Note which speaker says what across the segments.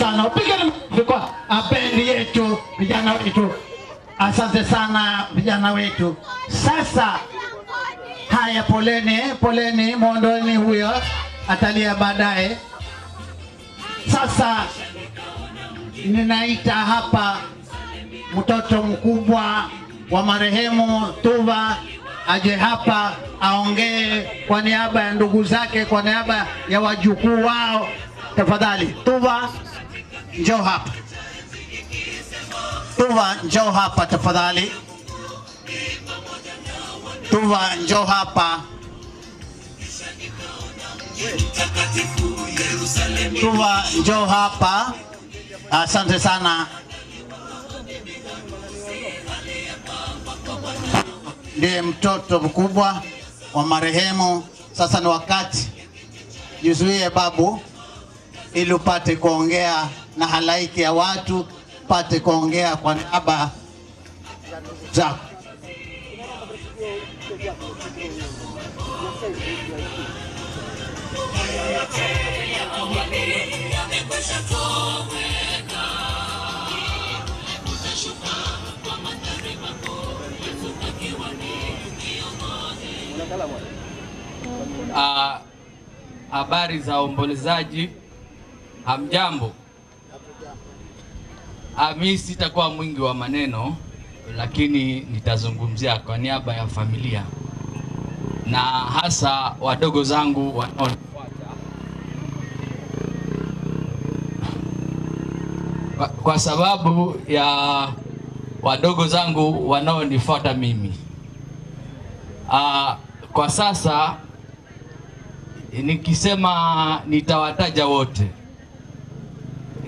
Speaker 1: sana. Pigeni kwa bendi yetu, vijana wetu. Asante sana vijana wetu. Sasa haya, poleni, muondoeni huyo, atalia baadaye. Sasa ninaita hapa mtoto mkubwa wa marehemu Tuva aje hapa aongee kwa niaba ya ndugu zake, kwa niaba ya wajukuu wao. Tafadhali Tuva, njoo hapa. Tuva, njoo hapa tafadhali. Tuva, njoo hapa. Tuva, njoo hapa. Asante sana. Ndiye mtoto mkubwa wa marehemu. Sasa ni wakati jizuie babu, ili upate kuongea na halaiki ya watu, upate kuongea kwa niaba zako.
Speaker 2: Habari za ombolezaji, hamjambo. Mimi sitakuwa mwingi wa maneno, lakini nitazungumzia kwa niaba ya familia na hasa wadogo zangu wanaonifuata. Kwa sababu ya wadogo zangu wanaonifuata mimi. Kwa sasa nikisema nitawataja wote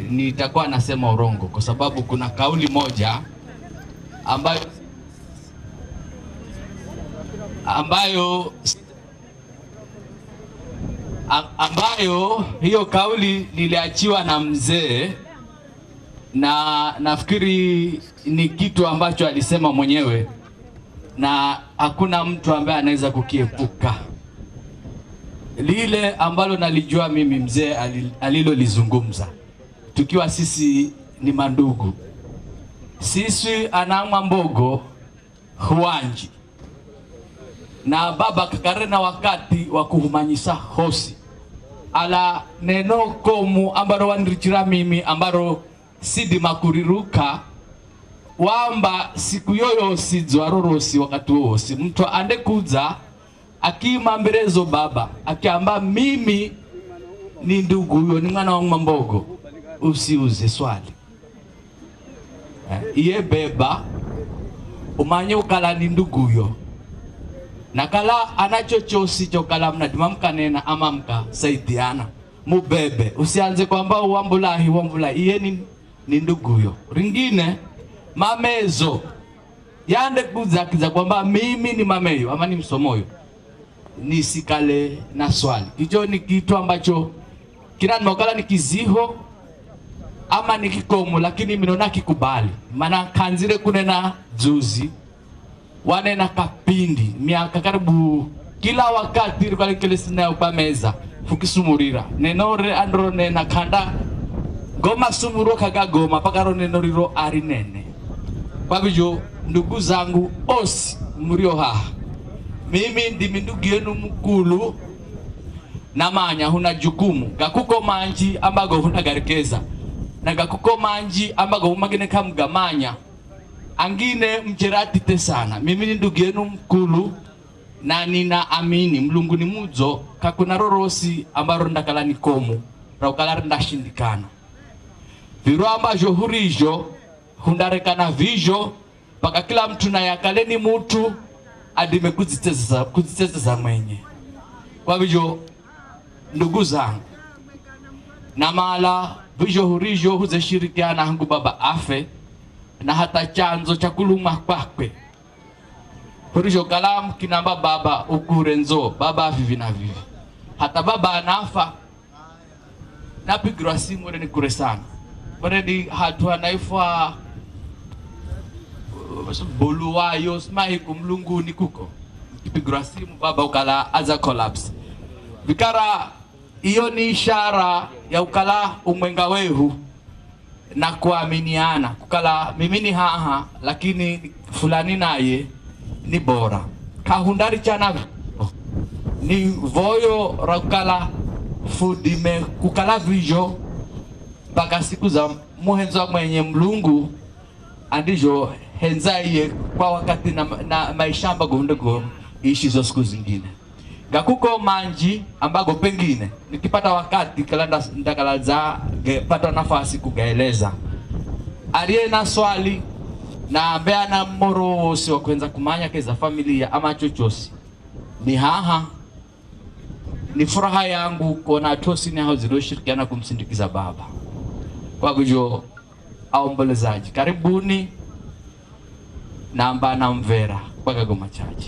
Speaker 2: nitakuwa nasema urongo, kwa sababu kuna kauli moja ambayo hiyo kauli niliachiwa na mzee, na nafikiri ni kitu ambacho alisema mwenyewe na hakuna mtu ambaye anaweza kukiepuka. Lile ambalo nalijua mimi mzee alilolizungumza, tukiwa sisi ni mandugu, sisi anaamwa mbogo huanji na baba kakarena wakati wa kuhumanyisa hosi ala neno komu ambaro wanirichira mimi ambaro sidi makuriruka wamba siku yoyo sidzo arorosi wakati wosi mtu ande kuza akima mberezo baba akiamba mimi ni ndugu huyo ni mwana wangu mbogo, usiuze swali iye beba umanye ukala ni ndugu huyo na kala anachochosi chokala mnadimamka nena amamka saidiana mubebe, usianze kwamba wambulahi iye ni ndugu huyo. Ringine mamezo yande kuza kiza kwamba mimi ni mameyo ama ni msomoyo, nisikale na swali. Hicho ni kitu ambacho kina nokala ni kiziho ama ni kikomo, lakini minona kikubali. Maana kanzire kunena juzi wanena kapindi miaka karibu kila wakati rikale kelesina upameza fukisumurira nenore andro nena kanda goma sumuro kaga goma pakaro nenoriro ari nene. Kwa hivyo ndugu zangu osi murio haha, mimi ndimi ndugu yenu mkulu na manya huna jukumu gakuko manji ambago huna garekeza na gakuko manji ambago humagene kamgamanya angine mjerati te sana. Mimi ni ndugu yenu mkulu na nina amini mlungu ni mudzo kakuna rorosi ambaro ndakala ni komu raukala ndashindikana viru ambajo hurijo hundarekana vijo paka kila mtu na yakaleni mutu adime kuziteza mwenye. Kwa hivyo ndugu zangu na mala vijo hurijo huze shirikiana hangu baba afe na hata chanzo cha kuluma kwakwe hurijo kalamu kinamba baba ukurenzo baba vivi na vivi hata baba anafa napigirwa simu ni kure sana already hatu anaifwa boluwayo smahi kumlungu ni kuko kipigirwa simu baba ukala aza collapse vikara. Iyo ni ishara ya ukala umwenga wehu na kuaminiana kukala mimi ni haha lakini fulani naye ni bora kahundari chana ni voyo rakala fudime kukala vijo mpaka siku za muhenzo mwenye mlungu andijo henza iye kwa wakati na maishamba gondego ishi zo siku zingine gakuko manji ambago pengine nikipata wakati kalanda ndakalaza pata nafasi kugaeleza aliye na swali na ambaye ana moro si wakwenza kumanya keza familia ama chochosi ni haha ni furaha yangu kuona tosi ni hao ziloshirikiana kumsindikiza baba kwa kujo aombolezaji karibuni namba na mvera kwa Kagoma Church.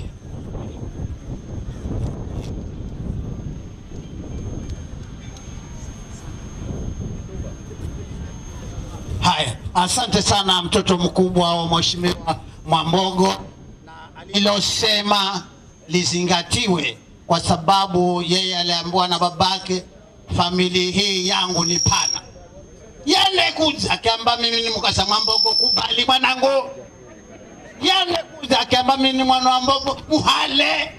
Speaker 1: Haya, asante sana mtoto mkubwa wa Mheshimiwa Mwambogo, na alilosema lizingatiwe kwa sababu yeye aliambiwa na babake familia hii yangu ni pana. Yale kuja akiamba mimi ni mkasa Mwambogo kubali mwanangu. Yale kuja akiamba mimi ni mwana wa Mwambogo muhale.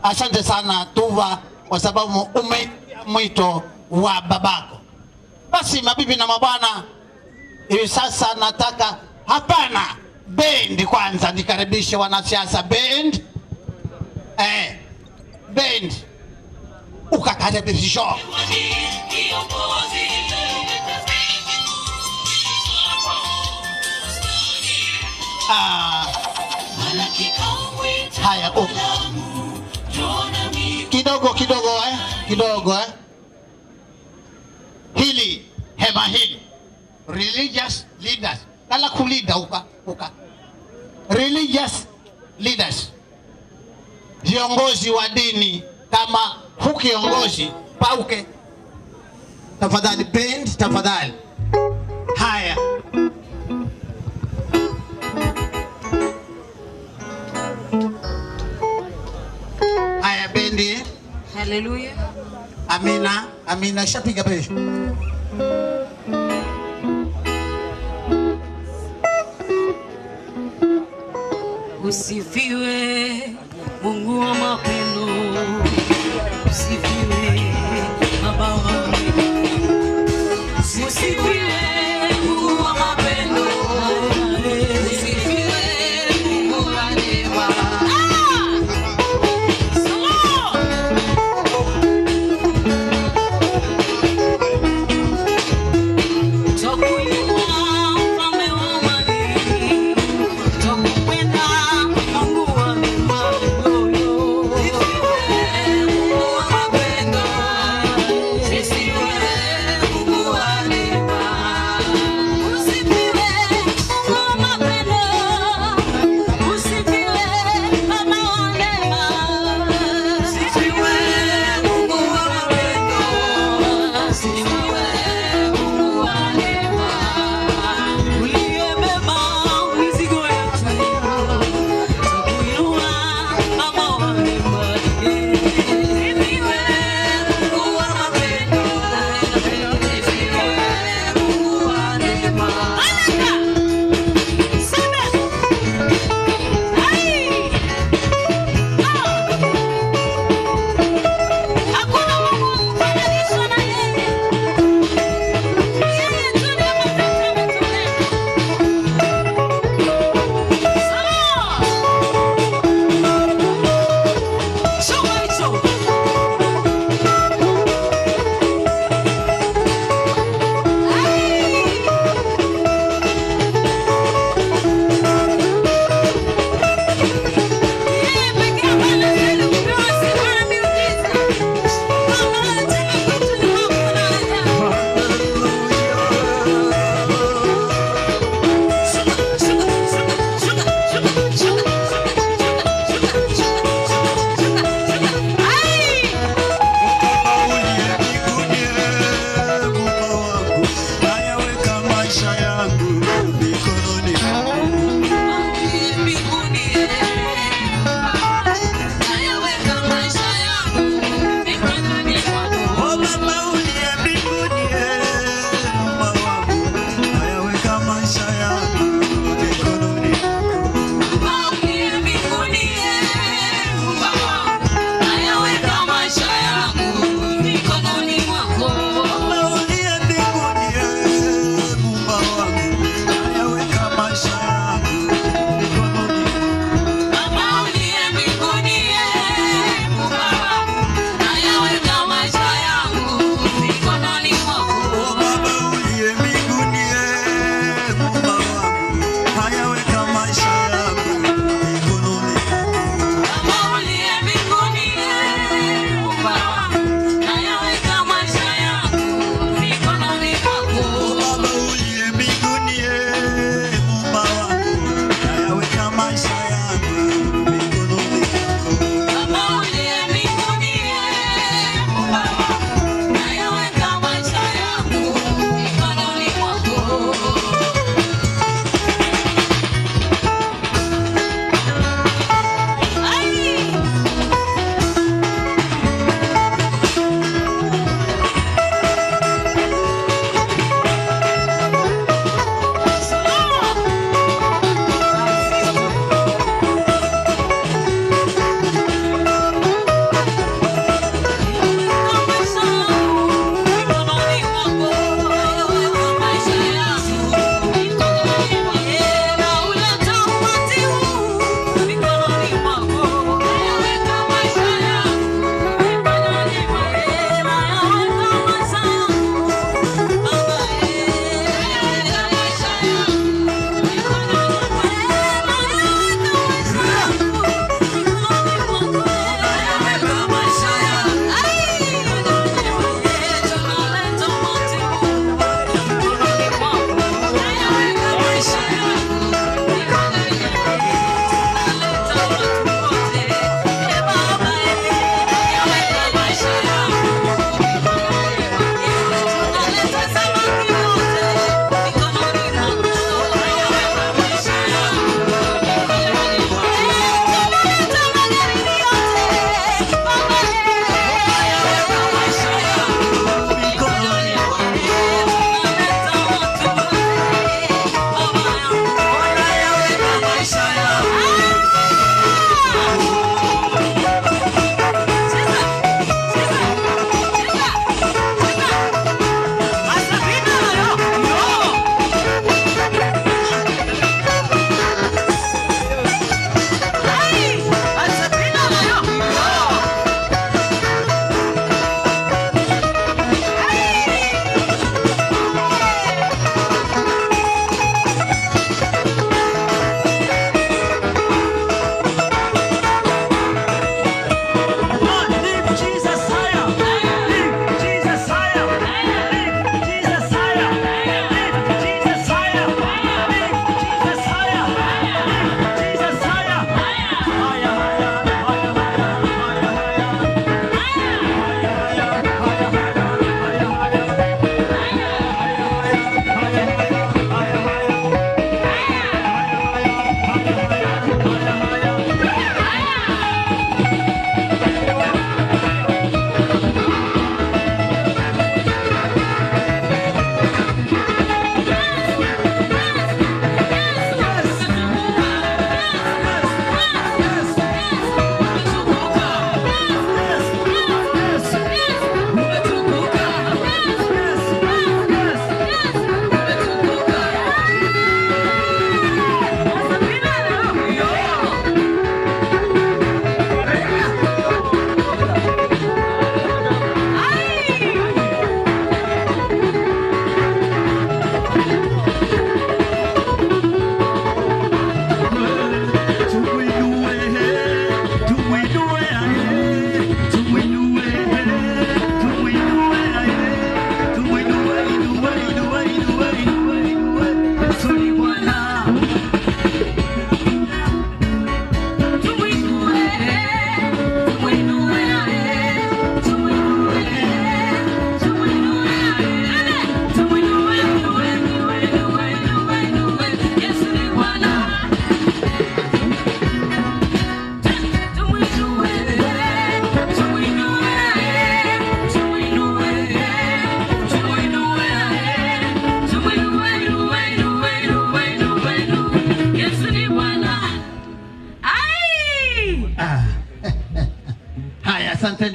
Speaker 1: Asante sana Tuva kwa sababu umeitia mwito wa babako. Basi mabibi na mabwana, hivi sasa nataka hapana band kwanza nikaribishe wanasiasa band. Band ukakaribisho. Haya kidogo hili hema hili religious leaders kala kulida uka religious leaders viongozi wa dini kama hukiongozi pauke tafadhali bend tafadhali. Haya bendi.
Speaker 3: Haleluya. Amina shapiga pesho. Usifiwe Mungu wa mapendo, usifiwe Baba wa mbinguni, usifiwe Mungu wa mapendo, usifiwe Mungu wa neema.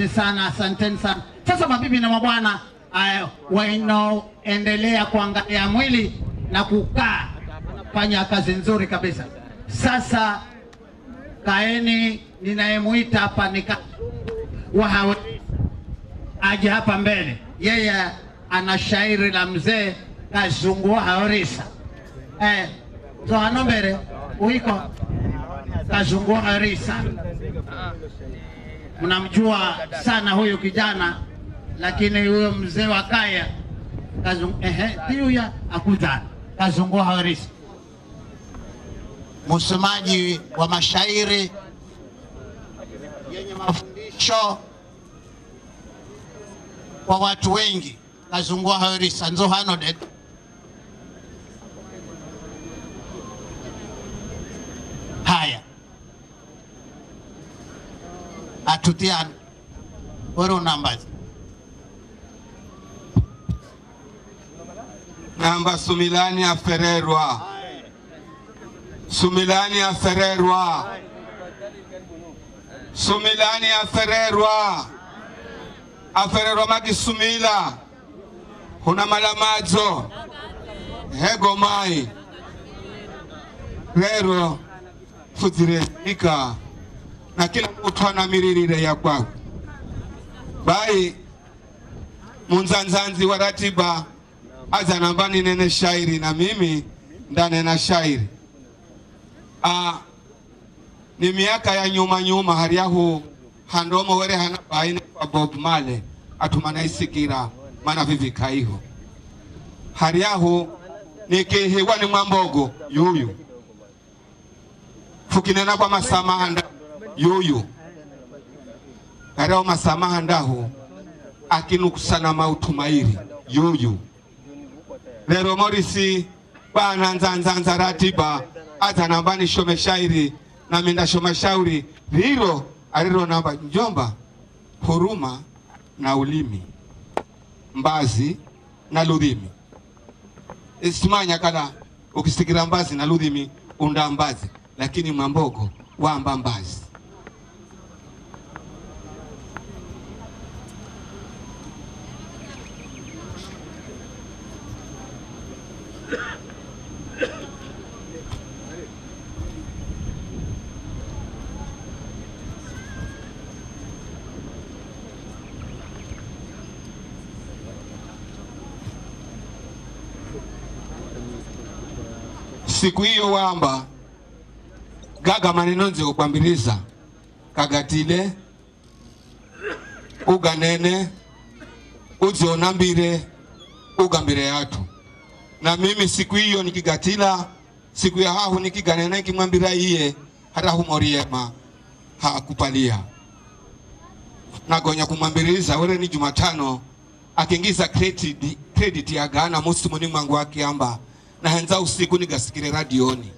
Speaker 1: Asanteni sana. Sasa mabibi na mabwana, wanaoendelea kuangalia mwili na kukaa, fanya kazi nzuri kabisa. Sasa kaeni, ninayemuita hapa ni aje hapa mbele. Yeye ana shairi la mzee Kazungu Haorisa. Zohano mbele uiko Kazungu Haorisa. Mnamjua sana huyu kijana, lakini huyo mzee wa kaya Kazungu ya akuta Kazungu Haorisa, msomaji wa mashairi yenye mafundisho kwa watu wengi. Kazungu Haorisa nzo hano de haya atutiana wero nambazi
Speaker 4: namba Sumilani afererwa, Sumilani afererwa, Sumilani afererwa, afererwa magisumila huna malamadzo hego mai rero fuzireika na kila mtu ana miririre ya kwao. Bai munzanzanzi wa ratiba aza nambani nene shairi na mimi ndane na shairi. Ni miaka ya nyuma hariyahu handomo were hana baine kwa Bob Marley atumana isikira mana vivika iho hariyahu nikihiwa ni Mwambogo yuyu fukinena kwa masamahanda yuyu hariyahu masamahanda akinukusana mautumairi yuyu. Lero Morisi bana nzanzanza ratiba aza nambani shome shairi na minda shoma shauri riro ariro namba njomba huruma na ulimi mbazi na ludhimi isimanya kala ukisikira mbazi na ludhimi unda mbazi, lakini Mwambogo wamba mbazi. Siku hiyo wamba gaga maneno nze kukwambiriza kagatile uganene uzionambire ugambire yatu. Na mimi siku hiyo nikigatila siku ya hahu nikiganene nikimwambira iye hata humoriema hakupalia nagonya kumwambiriza wele ni Jumatano akingiza credit ya gana musimu ni mwangu waki amba na henza usiku nigasikire radioni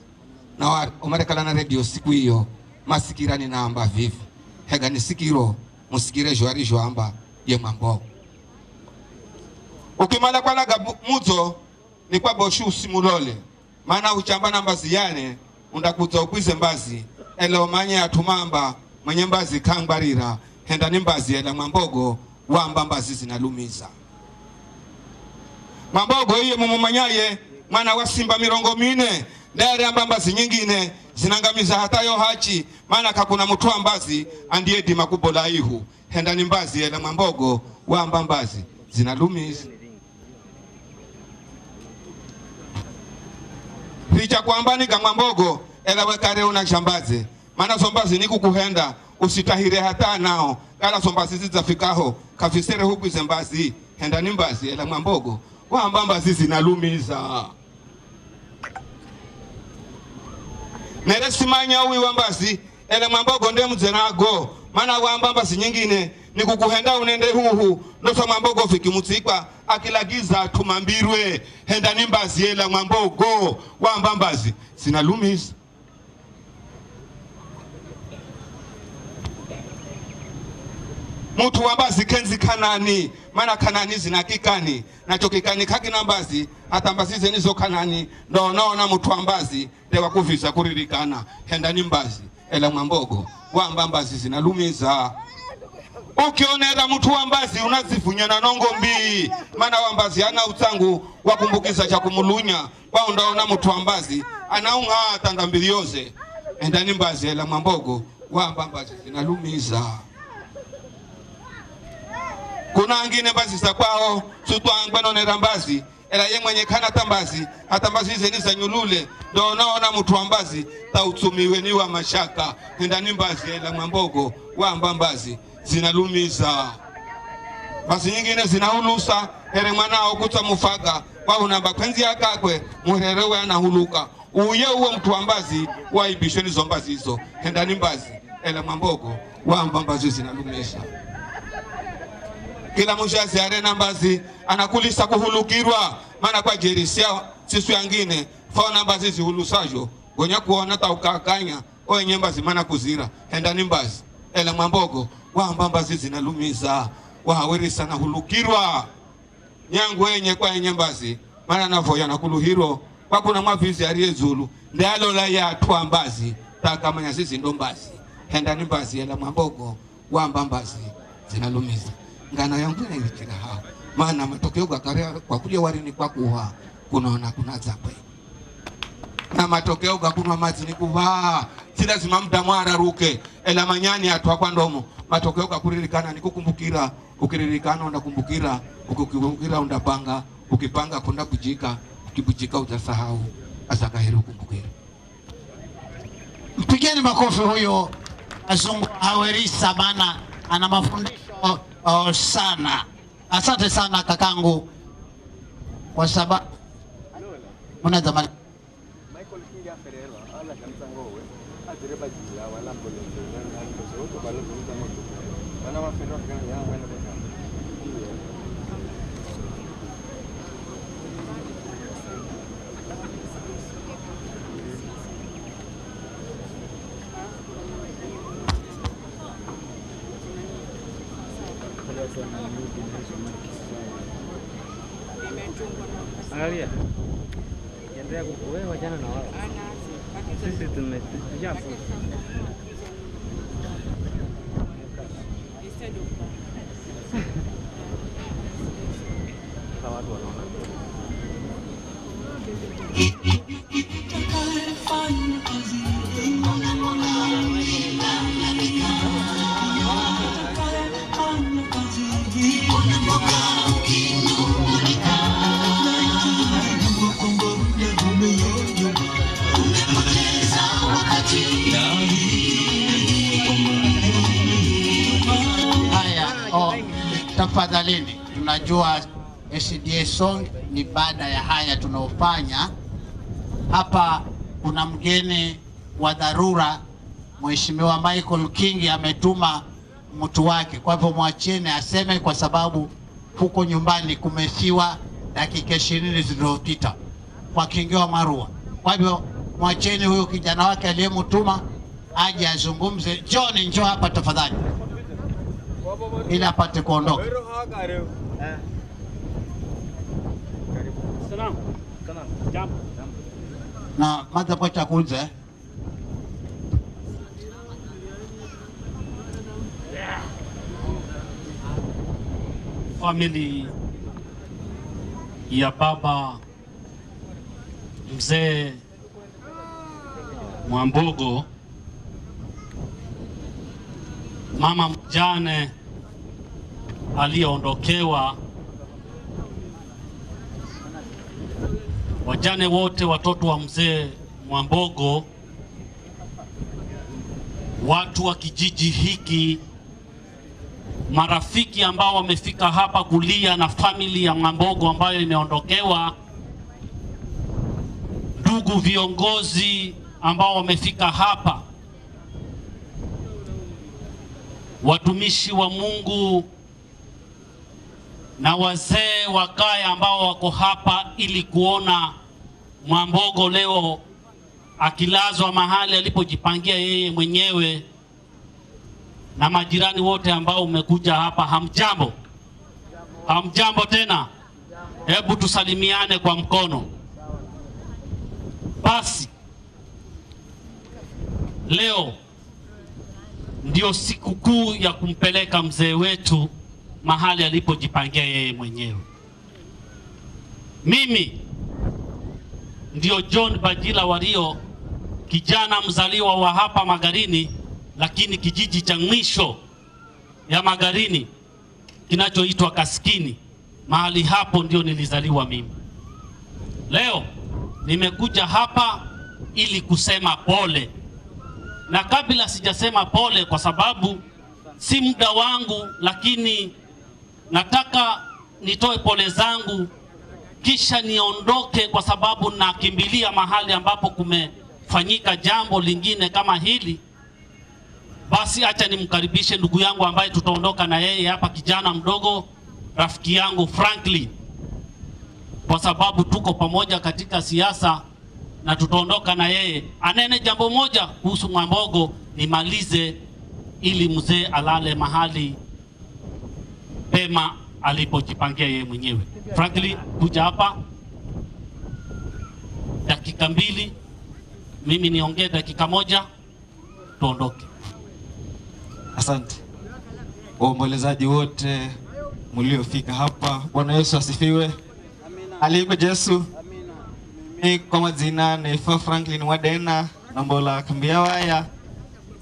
Speaker 4: na umarekala na radio siku hiyo masikirani na amba vivi hega nisikiro musikire joari joamba ye Mwambogo ukimala kwa laga muzo ni kwa boshu usimulole maana uchamba na mbazi yane undakuza ukwize mbazi ele omanye atumamba mwenye mbazi kangbarira henda ni mbazi ele Mwambogo wamba mbazi zinalumiza. Mwambogo iye mumumanyaye mwana wa simba mirongo 4 ndere amba mbazi nyingine zinangamiza hatayo hachi maana kakuna mtu ambazi andie dima kubola ihu henda ni mbazi ele Mwambogo wamba mbazi zinalumiza. Licha kwamba ni Mwambogo ela wekare una shambaze maana sombazi ni kukuhenda usitahire hata nao kala sombazi zizafikaho kafisere huku zembazi henda ni mbazi ela Mwambogo wamba mbazi zinalumiza. Nere simanya uwi wambazi ela Mwambogo nde mzenago maana wamba mbazi nyingine ni kukuhenda unende huhu ndoso Mwambogo fikimutsikwa akilagiza tumambirwe henda ni mbazi ela Mwambogo wamba mbazi zinalumiza. Mutu wambazi kenzi kanani maana kanani zinakikani nacho kikani kakina mbazi hata mbazi zenizo kanani ndo naona mutu wambazi dewa kuvisa kuririkana henda ni mbazi ela Mwambogo wamba mbazi zinalumiza. ukionera mtu wa Mbazi unazifunya na nongo mbii, maana wa Mbazi ana utangu wa kumbukiza cha kumulunya kwa undaona mtu wa Mbazi anaunga tandambili yose endani Mbazi ela Mwambogo wa Mbazi zinalumiza. Kuna angine Mbazi za kwao sutwa nonera Mbazi ela ye mwenye kana tambazi hata Mbazi zeni za nyulule ndo naona mtu wa Mbazi tautumiwe ni wa mashaka endani Mbazi ela Mwambogo wa Mbazi zinalumiza. Basi nyingine zinaulusa ere mwanao kuta mufaga kwa unamba kwenzi yakakwe muherewe anahuluka uye uwe mtu wa Mbazi waibishwe nizo Mbazi hizo endani Mbazi ela Mwambogo wa Mbazi zinalumiza. Kila mushazi arena Mbazi anakulisa kuhulukirwa maana kwa jerisia sisu yangine fauna Mbazi zihulusajo gonya kuona taukakanya oenye Mbazi mana kuzira endani Mbazi ela Mwambogo wa Mbazi zinalumiza wahawirisa na hulukirwa nyangu enye kwa enye Mbazi maana navoya na kuluhiro kwa kuna mwavizi aliyezulu ndalola ya tuwa Mbazi takamanya sisi ndo Mbazi endani Mbazi ela Mwambogo wa Mbazi zinalumiza. Ngana yangu na ichira hao maana matokeo kwa kulia warini kwa kuwa kunaona kuna zapwe na matokeo kunwa mazi ni kuva si lazima mdamwara ruke ela manyani atwa kwa ndomo matokeo kuririkana ni kukumbukira ukiririkana undakumbukira ukikumbukira undapanga ukipanga kunda bujika ukibujika utasahau asakahiru kumbukira.
Speaker 1: Mpigeni makofi huyo Azungu Hawerisa bana ana mafundisho sana. Asante sana kakangu kwa sababu muna zamani Michael Kinga Ferreira ala kansango we adireba jila wala polisi na ndio balo tuza moto bana mafero kana ya wala bana
Speaker 5: Angalia. Endelea wewe wajana na wao. Sisi tumejapo. Hawa watu wanaona.
Speaker 1: Tafadhalini, tunajua SDA song ni baada ya haya tunaofanya hapa. Kuna mgeni wa dharura, Mheshimiwa Michael Kingi ametuma mtu wake, kwa hivyo mwacheni aseme, kwa sababu huko nyumbani kumefiwa dakika 20 zilizopita kwa Kingi wa Marua. Kwa hivyo mwacheni huyo kijana wake aliyemtuma aje azungumze. John, njoo hapa tafadhali ili apate kuondoka.
Speaker 5: Salam. Jambo.
Speaker 1: Na madha pocha kunze.
Speaker 5: Family ya baba mzee Mwambogo, mama mjane aliyeondokewa, wajane wote watoto wa mzee Mwambogo, watu wa kijiji hiki, marafiki ambao wamefika hapa kulia na famili ya Mwambogo ambayo imeondokewa, ndugu viongozi ambao wamefika hapa, watumishi wa Mungu na wazee wa kaya ambao wako hapa ili kuona Mwambogo leo akilazwa mahali alipojipangia yeye mwenyewe, na majirani wote ambao umekuja hapa, hamjambo. Hamjambo tena. Hebu tusalimiane kwa mkono. Basi leo ndio siku kuu ya kumpeleka mzee wetu mahali alipojipangia yeye mwenyewe. Mimi ndio John Bajila Wario, kijana mzaliwa wa hapa Magarini, lakini kijiji cha mwisho ya Magarini kinachoitwa Kaskini. Mahali hapo ndio nilizaliwa mimi. Leo nimekuja hapa ili kusema pole. Na kabla sijasema pole, kwa sababu si muda wangu, lakini nataka nitoe pole zangu kisha niondoke, kwa sababu nakimbilia mahali ambapo kumefanyika jambo lingine kama hili. Basi acha nimkaribishe ndugu yangu ambaye tutaondoka na yeye hapa, kijana mdogo, rafiki yangu Franklin, kwa sababu tuko pamoja katika siasa na tutaondoka na yeye. Anene jambo moja kuhusu Mwambogo nimalize, ili mzee alale mahali pema alipojipangia yeye mwenyewe. Franklin, kuja hapa dakika 2, mimi niongee dakika 1, tuondoke.
Speaker 6: Asante waombolezaji wote mliofika hapa. Bwana Yesu asifiwe. Alipe Yesu. Mimi kwa majina ni Franklin Wadena na mbola kambia waya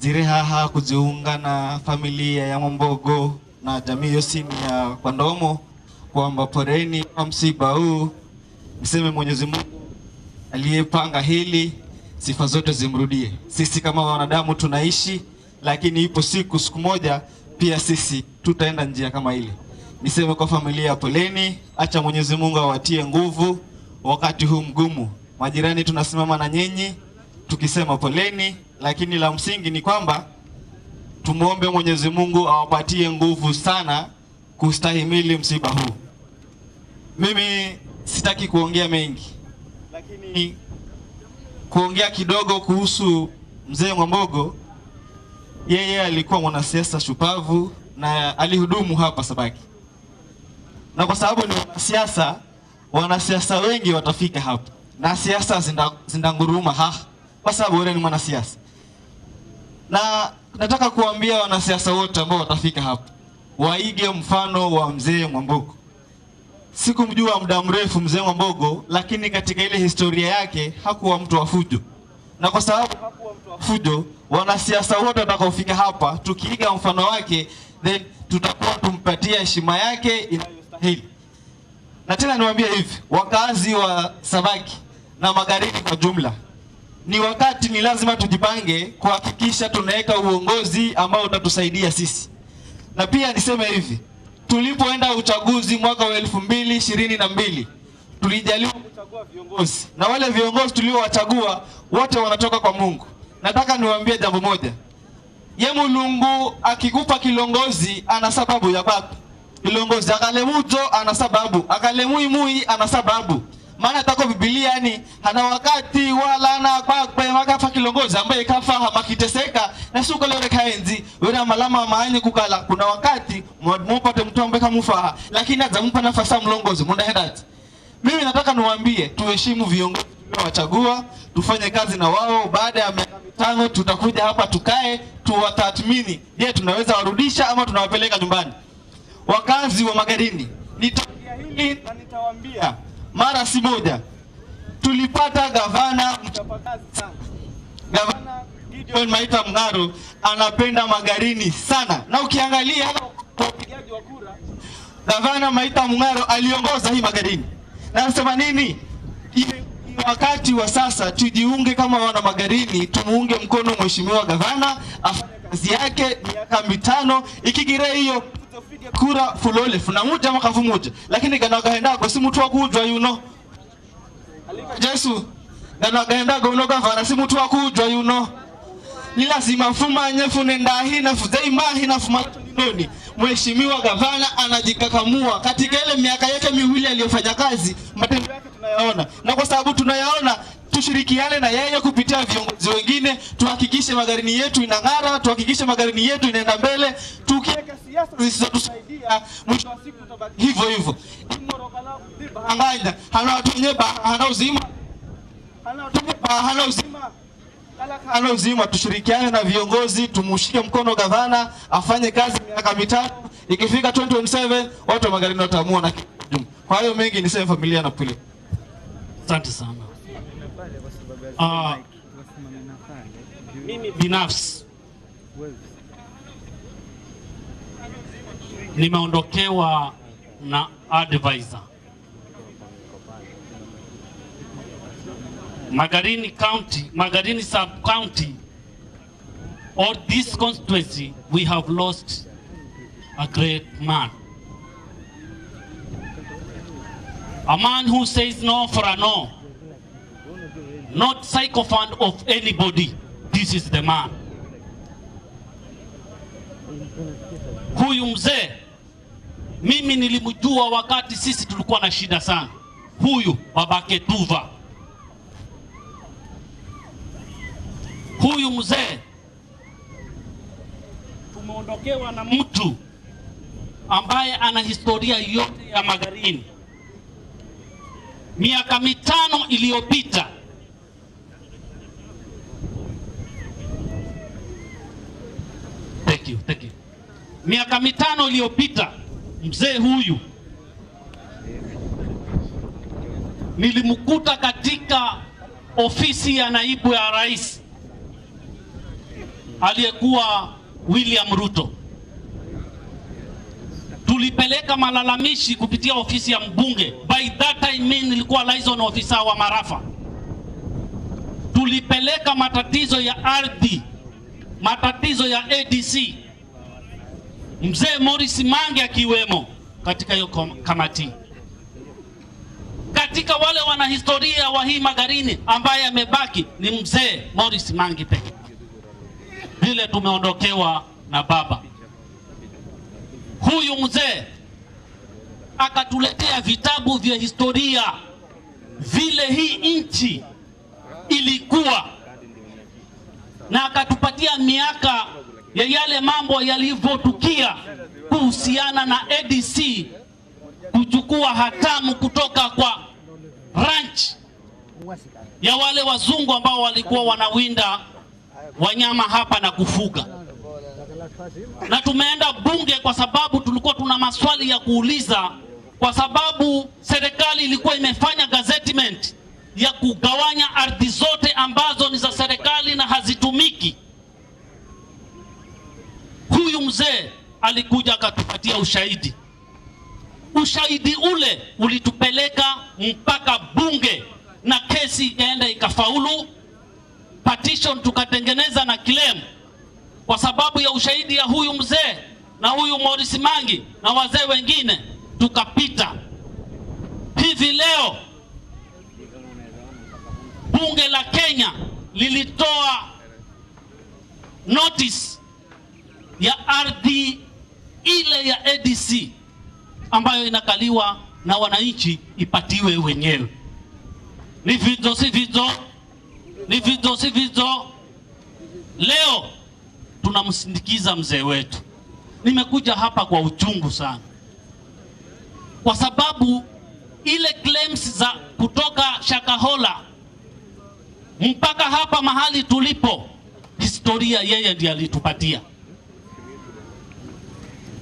Speaker 6: zire haha kujiunga na familia ya Mwambogo na jamii yosini ya Kwandomo, kwamba poreni kwa msiba huu. Niseme Mwenyezi Mungu aliyepanga hili, sifa zote zimrudie. Sisi kama wanadamu tunaishi, lakini ipo siku moja pia sisi tutaenda njia kama ile. Niseme kwa familia, poleni, acha Mwenyezi Mungu awatie nguvu wakati huu mgumu. Majirani tunasimama na nyinyi tukisema poleni, lakini la msingi ni kwamba tumuombe Mwenyezi Mungu awapatie nguvu sana kustahimili msiba huu. Mimi sitaki kuongea mengi, lakini kuongea kidogo kuhusu mzee Mwambogo. Yeye alikuwa mwanasiasa shupavu na alihudumu hapa Sabaki. Na kwa sababu ni wanasiasa wengi watafika hapa. Na siasa zindanguruma kwa sababu wewe ni mwanasiasa. Na nataka kuambia wanasiasa wote ambao watafika hapa, waige mfano wa mzee Mwambogo. Sikumjua muda mrefu mzee Mwambogo, lakini katika ile historia yake hakuwa mtu wa fujo. Na kwa sababu hakuwa mtu wa fujo, wanasiasa wote watakaofika hapa tukiiga mfano wake, then tutakuwa tumpatia heshima yake inayostahili. Na tena niwaambie hivi, wakazi wa Sabaki na Magarini kwa jumla, ni wakati ni lazima tujipange kuhakikisha tunaweka uongozi ambao utatusaidia sisi. Na pia niseme hivi, tulipoenda uchaguzi mwaka wa 2022 tulijaliwa kuchagua viongozi, na wale viongozi tuliowachagua wote wanatoka kwa Mungu. Nataka niwaambie jambo moja, ye Mulungu akikupa kilongozi ana sababu ya kwako. Kilongozi akalemujo ana sababu, akalemuimui ana sababu. Maana tako Biblia yani hana wakati wala ana kwakwe makafa kilongozi ambaye kafa hamakiteseka na suko leo kaenzi wewe malama maanye kukala. Kuna wakati mpate mtu ambaye kamufaha, lakini azampa nafasi mlongozi munda hendati. Mimi nataka niwaambie tuheshimu viongozi tuliowachagua, tufanye kazi na wao. Baada ya miaka 5 tutakuja hapa tukae tuwatathmini, je, tunaweza warudisha ama tunawapeleka nyumbani. Wakazi wa Magarini, nitaongea hili na nitawaambia mara si moja, tulipata gavana mchapakazi sana. Gavana Gideon Maita Mngaro anapenda Magarini sana. Na ukiangalia kwa upigaji wa kura, gavana Maita Mngaro aliongoza hii Magarini. Na nasema nini? Wakati wa sasa tujiunge kama wana Magarini, tumuunge mkono mheshimiwa gavana afanye kazi yake miaka 5. Ikigire hiyo tutafika kura fulole funa moja makavu moja, lakini gana gaenda kwa si mtu wa kujwa Yesu gana gaenda kwa gavana si mtu wa kujwa ni lazima fuma nyefu nenda hii na fuzei mahi na fuma noni. Mheshimiwa gavana anajikakamua katika ile miaka yake 2 aliyofanya kazi, matendo yake tunayaona. Na kwa sababu tunayaona, tushirikiane na yeye kupitia viongozi wengine, tuhakikishe Magarini yetu inang'ara, tuhakikishe Magarini yetu inaenda mbele. Tukiweka siasa zisizotusaidia, mwisho wa siku tutabaki hivyo hivyo. Anganya hana watu wenye hana uzima, hana watu hana uzima. Ana uzima, tushirikiane na viongozi, tumushike mkono gavana afanye kazi miaka 5. Ikifika 2027 watu wa Magarini wataamua na kitu. Kwa hiyo mengi niseme familia na pili.
Speaker 5: Asante sana. Mimi binafsi nimeondokewa na advisor. Magarini County, Magarini Sub-County, or this constituency, we have lost a great man. A man who says no for a no. Not sycophant of anybody. This is the man. Huyu mzee, mimi nilimjua wakati sisi tulikuwa na shida sana. Huyu babake Tuva. Huyu mzee tumeondokewa na mtu ambaye ana historia yote ya Magarini. Miaka 5 iliyopita Thank you. Miaka 5 iliyopita mzee huyu nilimkuta katika ofisi ya naibu ya rais aliyekuwa William Ruto. Tulipeleka malalamishi kupitia ofisi ya mbunge. By that time mimi nilikuwa liaison officer wa Marafa. Tulipeleka matatizo ya ardhi, matatizo ya ADC. Mzee Morris Mangi akiwemo katika hiyo kamati. Katika wale wanahistoria wa hii Magarini ambaye amebaki ni mzee Morris Mangi pekee. Vile tumeondokewa na baba. Huyu mzee akatuletea vitabu vya historia vile hii nchi ilikuwa, na akatupatia miaka ya yale mambo yalivyotukia kuhusiana na ADC kuchukua hatamu kutoka kwa ranch ya wale wazungu ambao walikuwa wanawinda wanyama hapa na kufuga. Na tumeenda bunge kwa sababu tulikuwa tuna maswali ya kuuliza, kwa sababu serikali ilikuwa imefanya gazettement ya kugawanya ardhi zote ambazo ni za serikali na hazitumiki. Huyu mzee alikuja akatupatia ushahidi. Ushahidi ule ulitupeleka mpaka bunge na kesi ikaenda ikafaulu. Petition tukatengeneza na claim kwa sababu ya ushahidi ya huyu mzee na huyu Morris Mangi na wazee wengine, tukapita. Hivi leo bunge la Kenya lilitoa notice ya ardhi ile ya ADC ambayo inakaliwa na wananchi ipatiwe wenyewe. Ni vizo si vizo, ni vizo si vizo. Leo tunamsindikiza mzee wetu. Nimekuja hapa kwa uchungu sana, kwa sababu ile claims za kutoka Shakahola mpaka hapa mahali tulipo, historia yeye ndiye alitupatia.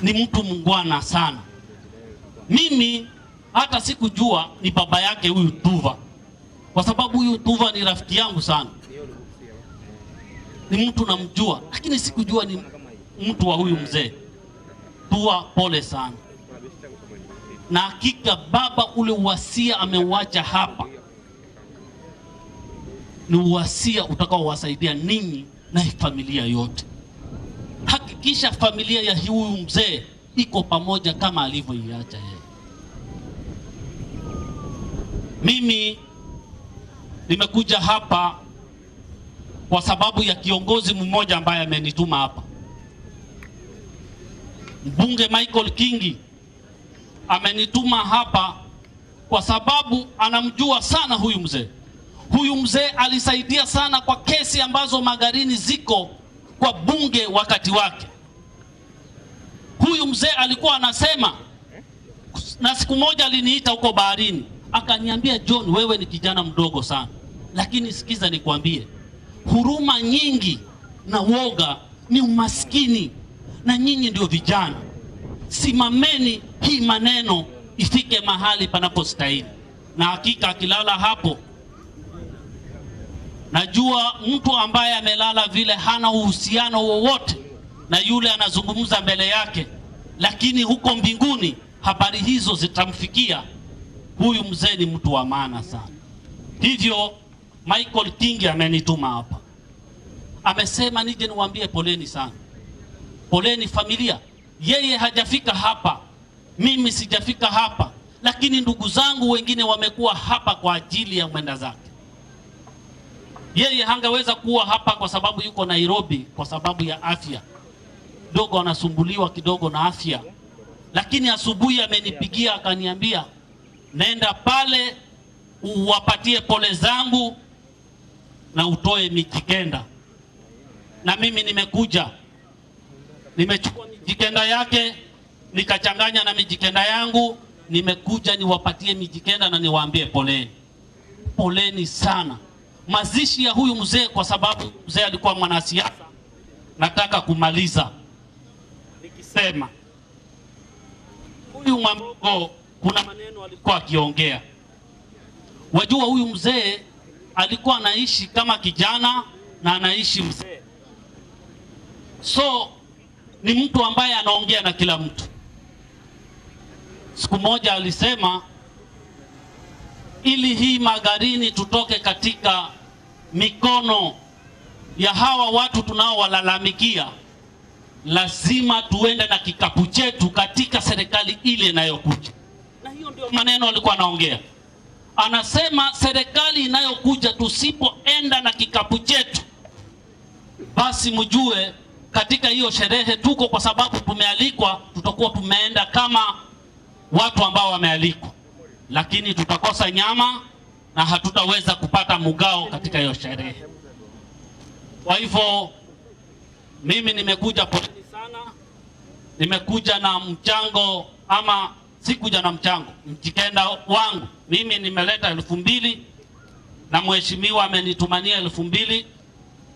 Speaker 5: Ni mtu mungwana sana. Mimi hata sikujua ni baba yake huyu Tuva, kwa sababu huyu Tuva ni rafiki yangu sana. Ni mtu namjua, lakini sikujua ni mtu wa huyu mzee. Tuva, pole sana. Na hakika baba ule uwasia ameuacha hapa ni uwasia utakaowasaidia ninyi na familia yote. Hakikisha familia ya huyu mzee iko pamoja kama alivyoiacha yeye. Mimi nimekuja hapa kwa sababu ya kiongozi mmoja ambaye amenituma hapa. Mbunge Michael Kingi amenituma hapa kwa sababu anamjua sana huyu mzee. Huyu mzee alisaidia sana kwa kesi ambazo Magarini ziko kwa bunge wakati wake. Huyu mzee alikuwa anasema, na siku moja aliniita huko baharini, akaniambia, John, wewe ni kijana mdogo sana, lakini sikiza nikwambie, huruma nyingi na woga ni umaskini, na nyinyi ndio vijana. Simameni hii maneno ifike mahali panapostahili. Na hakika akilala hapo, najua mtu ambaye amelala vile hana uhusiano wowote na yule anazungumza mbele yake, lakini huko mbinguni habari hizo zitamfikia. Huyu mzee ni mtu wa maana sana. Hivyo Michael Kingi amenituma hapa, amesema nije niwaambie poleni sana. Poleni familia. Yeye hajafika hapa, mimi sijafika hapa, lakini ndugu zangu wengine wamekuwa hapa kwa ajili ya mwenda zake. Yeye hangeweza kuwa hapa kwa sababu yuko Nairobi kwa sababu ya afya. Dogo anasumbuliwa kidogo na afya. Lakini asubuhi amenipigia akaniambia, nenda pale uwapatie pole zangu na utoe Mijikenda. Na mimi nimekuja, nimechukua Mijikenda yake nikachanganya na Mijikenda yangu, nimekuja niwapatie Mijikenda na niwaambie poleni. Poleni sana. Mazishi ya huyu mzee, kwa sababu mzee alikuwa mwanasiasa, nataka kumaliza nikisema huyu Mwambogo kuna maneno alikuwa akiongea. Wajua huyu mzee alikuwa anaishi kama kijana na anaishi mzee. So ni mtu ambaye anaongea na kila mtu. Siku moja alisema, ili hii Magarini tutoke katika mikono ya hawa watu tunaowalalamikia, lazima tuende na kikapu chetu katika serikali ile inayokuja. Na hiyo ndio maneno alikuwa anaongea. Anasema serikali inayokuja tusipoenda na kikapu chetu, basi mjue katika hiyo sherehe tuko kwa sababu tumealikwa, tutakuwa tumeenda kama watu ambao wamealikwa, lakini tutakosa nyama na hatutaweza kupata mugao katika hiyo sherehe. Kwa hivyo mimi nimekuja poleni sana. Nimekuja na mchango, ama sikuja na mchango, Mijikenda wangu. Mimi nimeleta 2,000 na mheshimiwa amenitumania 2,000.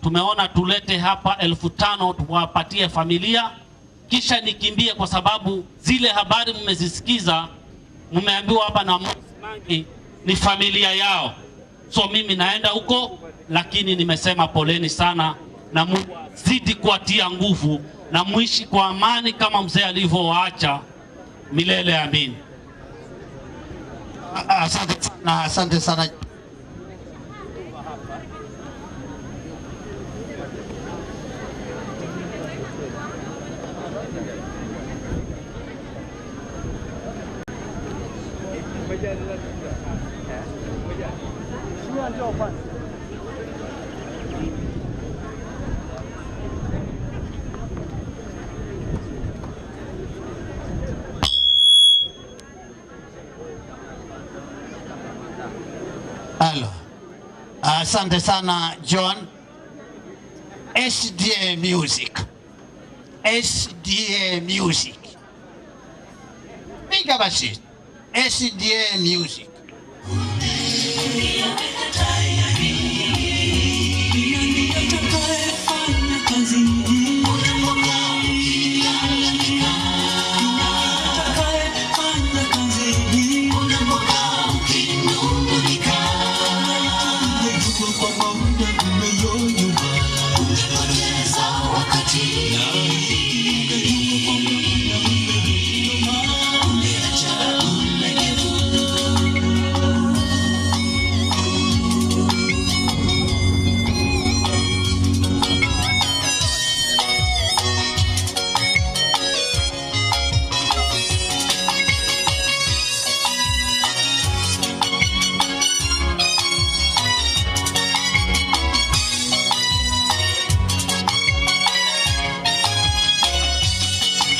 Speaker 5: Tumeona tulete hapa 5,000 tuwapatie familia, kisha nikimbie, kwa sababu zile habari mmezisikiza, mmeambiwa hapa na Mangi ni familia yao. So mimi naenda huko, lakini nimesema poleni sana, na Mungu zidi kuatia nguvu na muishi kwa amani kama mzee alivyowaacha milele. Amin.
Speaker 1: Asante sana, asante sana. Halo. Asante sana John. SDA Music. SDA Music. Piga basi. SDA Music.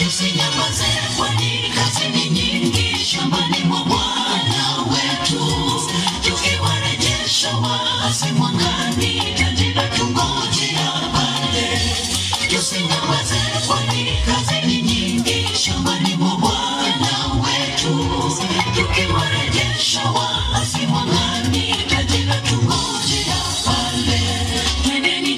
Speaker 3: Usinyamaze, kwani kazi ni nyingi shambani mwa Bwana wetu. Tukiwarejesha waasi mwangani, taji la tungojea pale. Usinyamaze, kwani kazi ni nyingi shambani mwa Bwana wetu. Tukiwarejesha waasi mwangani, taji la tungojea pale. Twendeni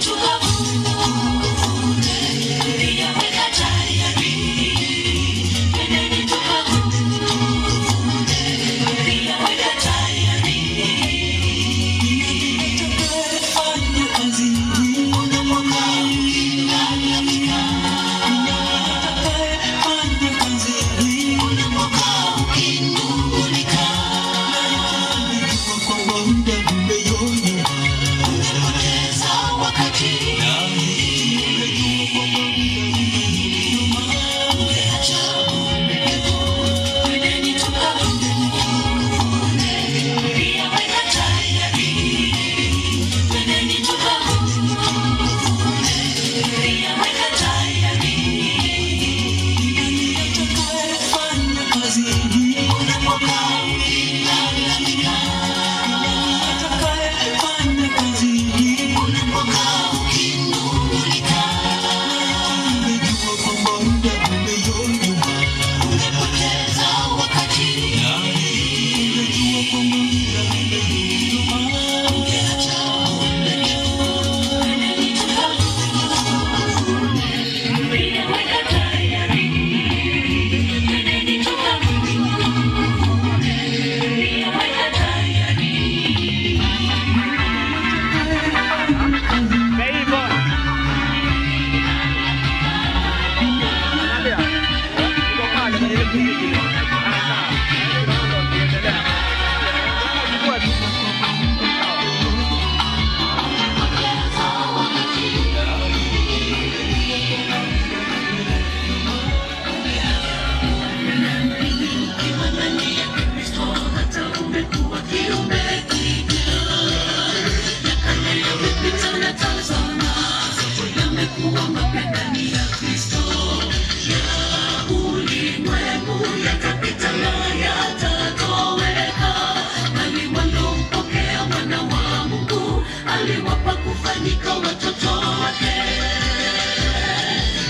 Speaker 3: kufanyika watoto wake.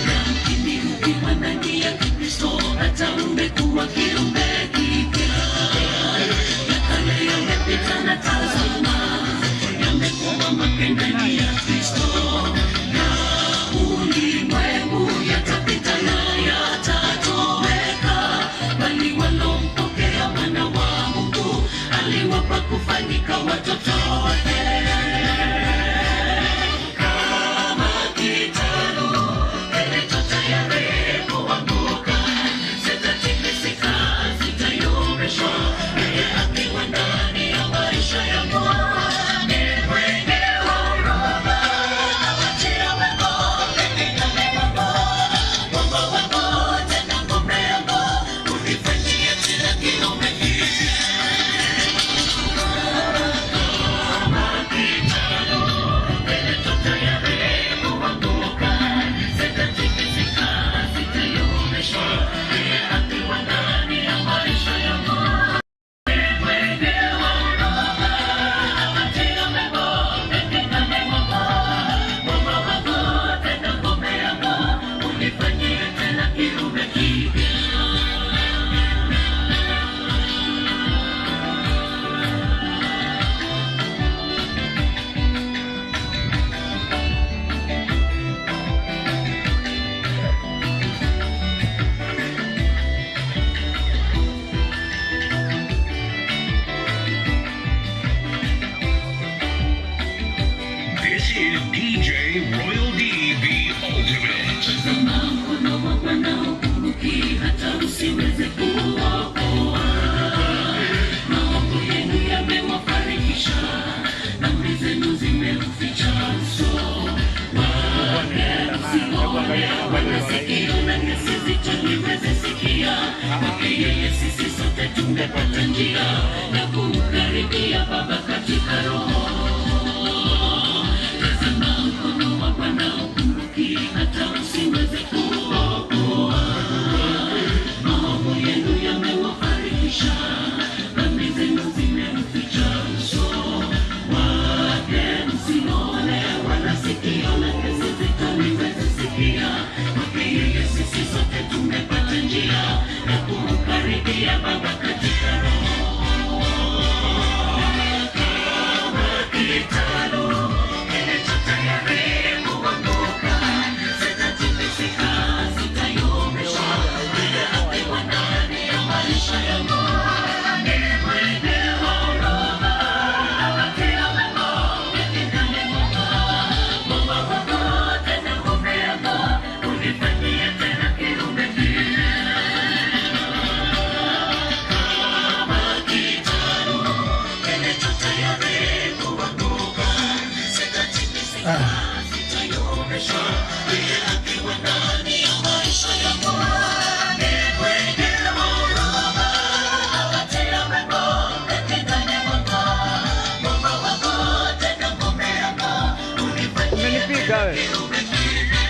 Speaker 3: Lakini ukiwa ndani ya Kristo hata umekuwa kiumbe kipya. Ya kale yamepita na tazama, yamekuwa mapya ndani ya Kristo. Na ulimwengu yatapita na yatatoweka, bali walompokea mwana wa Mungu aliwapa kufanyika watoto wake. Kama kitalu kilicho tayari kuanguka, sitatikisika, sitayumbishwa, yeye akiwa ndani ya maisha yangu. Ni mwenye huruma, awatia wema, pengine mema, Mungu wangu tena ngome yangu, unifanyie tena kiumbe kipya. Kama kitalu kilicho tayari kuanguka, sitatikisika, sitayumbishwa, yeye akiwa ndani ya maisha yangu. Ni mwenye huruma, awatia wema, pengine mema, Mungu wangu tena ngome yangu, unifanyie tena kiumbe kipya.
Speaker 7: This is DJ Royal D, the ultimate.
Speaker 3: Tazama mkono wa Bwana ukumbuki hata usiweze kuokoa. Maovu yenu yamewafarikisha, dhambi zenu zimeuficha uso wake. Msione wala sikio na nisi zitaliweze sikia. Kwake yeye sisi sote tumepata njia ya kumkaribia Baba katika Roho. Tazama mkono wa Bwana ukumbuki hata usiweze kuokoa. Maovu yenu yamewafarikisha, dhambi zenu zimeuficha uso wake. Msione wala sikio lake zitaliweze sikia. Kwake yeye sisi sote tumepata njia ya kumkaribia Baba katika Roho. Kama kitalu kilicho tayari kuanguka, sitatikisika, sitayumbishwa, yeye akiwa ndani ya maisha yangu. Ni mwenye huruma, awatia wema, pengine mema, Mungu wangu tena ngome yangu, unifanyie tena kiumbe kipya. Kama kitalu kilicho tayari kuanguka, sitatikisika, sitayumbishwa, yeye akiwa ndani ya maisha yangu. Ni mwenye huruma, awatia wema, pengine mema, Mungu wangu tena ngome yangu, unifanyie tena kiumbe kipya.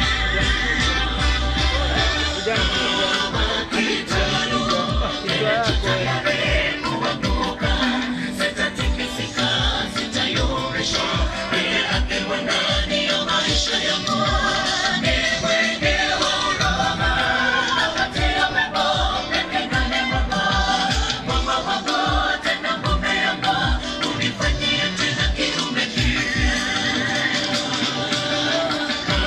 Speaker 3: Kama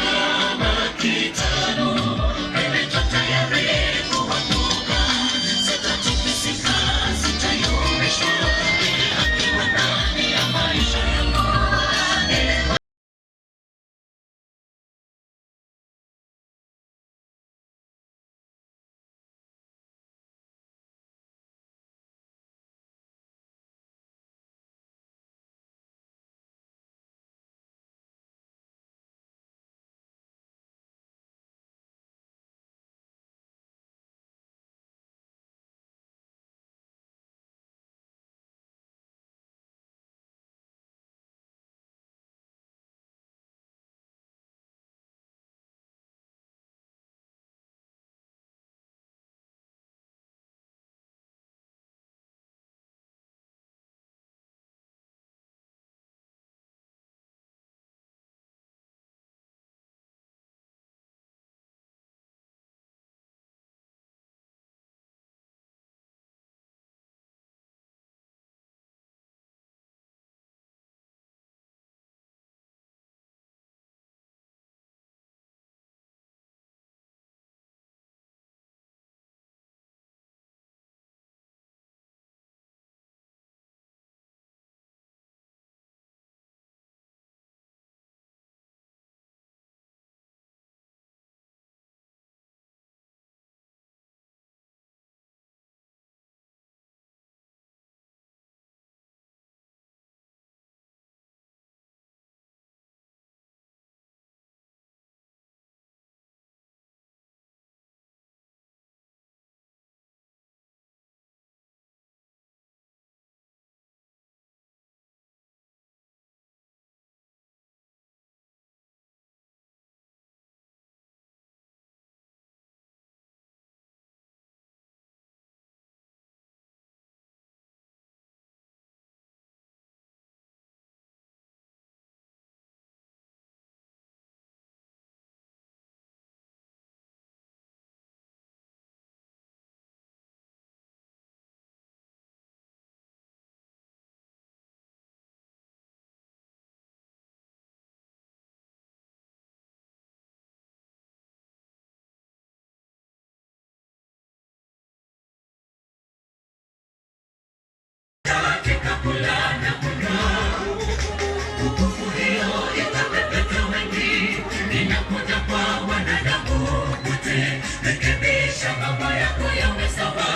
Speaker 3: hukumu hiyo itawapata wengi, inakuja kwa wanadamu wote. Rekebisha mambo yako yawe sawa,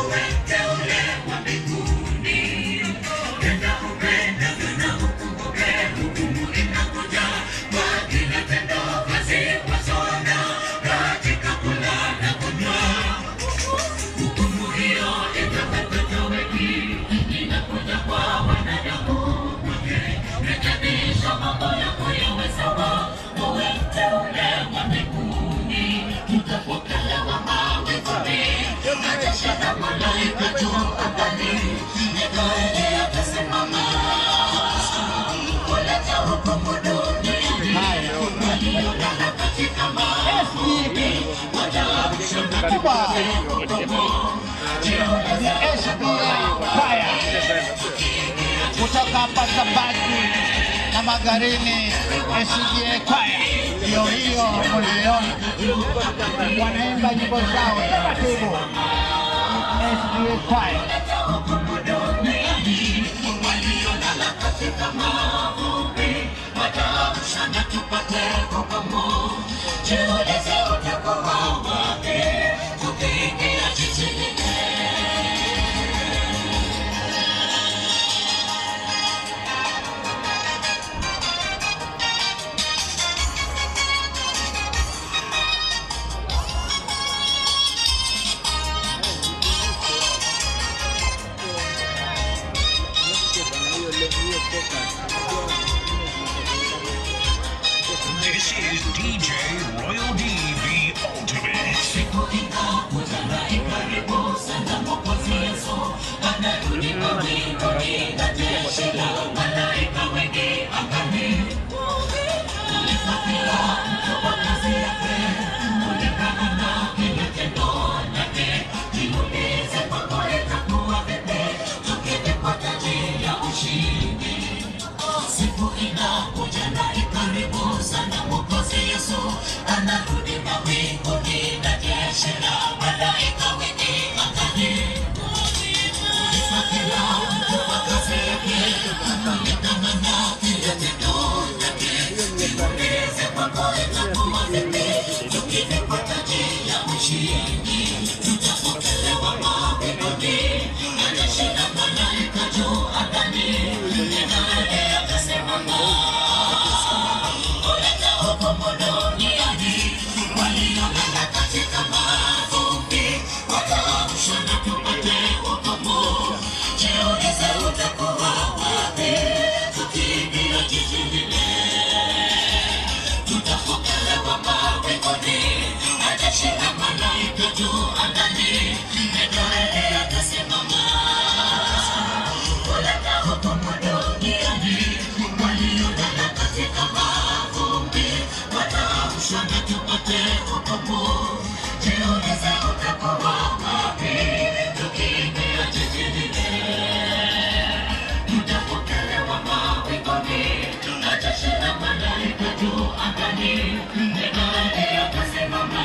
Speaker 3: uwe mteule wa mbinguni. Tenda upendavyo na ukumbuke, hukumu inakuja kwa kila tendo pasipoona katika kula na kunywa. Hukumu hiyo itawapata wengi, inakuja kwa wanadamu wote. Rekebisha mambo yako yawe sawa, uwe mteule wa mbinguni. Utapokelewa mawinguni, majeshi na malaika juu angani. Mikaeli atasimama kuleta hukumu duniani. Waliolala katika mavumbi wataamshwa na kupokea hukumu.
Speaker 1: Kutoka hapa Sabaki na Magarini, SDA Kwaya hiyo uliona wanaimba nyimbo zao taratibu. SDA Kwaya
Speaker 3: waliolala katika mavumbi wataamshwa na tupate hukumu. Jiulize utakuwa wapi tukiingia jiji lile.
Speaker 7: This is DJ Royal D, the ultimate.
Speaker 3: Siku inakuja na ikaribu sana, Mwokozi Yesu anarudi kwa mbinguni na jeshi la malaika wengi angani. Kulipatia mtu kwa kazi yake kulingana na kila tendo lake. Jiulize kwako itakuwa vipi tukivipata taji ya ushindi. Siku inakuja na ikaribu sana, Mwokozi Yesu anarudi mawinguni na jeshi la malaika wengi angani. Kulipa kila mtu kwa kazi yake kulingana na kila tendo lake. Jiulize kwako itakuwa vipi tukivipata taji ya ushindi. Tutapokelewa mawinguni na jeshi la malaika juu angani. Mikaeli atasimama kuleta hukumu duniani. Waliolala katika mavumbi wataamshwa na tupate hukumu. Jiulize utakuwa wapi tukiingia jiji lile. Tutapokelewa mawinguni na jeshi la malaika juu angani. Mikaeli atasimama kuleta hukumu duniani. Waliolala katika mavumbi wataamshwa na tupate hukumu. Jiulize utakuwa wapi tukiingia jiji lile. Tutapokelewa mawinguni na jeshi la malaika juu angani. Mikaeli atasimama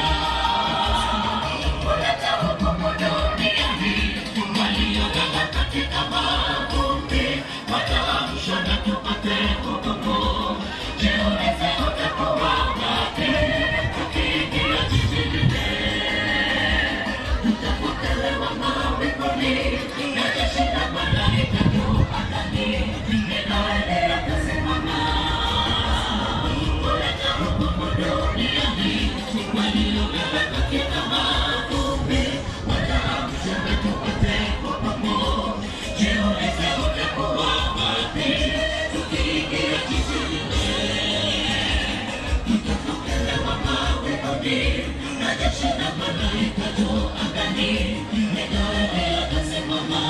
Speaker 3: kuleta hukumu duniani. Waliolala katika mavumbi wataamshwa na tupate hukumu. Jiulize utakuwa wapi tukiingia jiji lile. Tutapokelewa mawinguni na jeshi la malaika juu angani. Mikaeli atasimama kuleta hukumu duniani. Waliolala katika mavumbi wataamshwa na tupate hukumu. Jiulize utakuwa wapi tukiingia jiji lile. Tutapokelewa mawinguni na jeshi la malaika juu angani. Mikaeli atasimama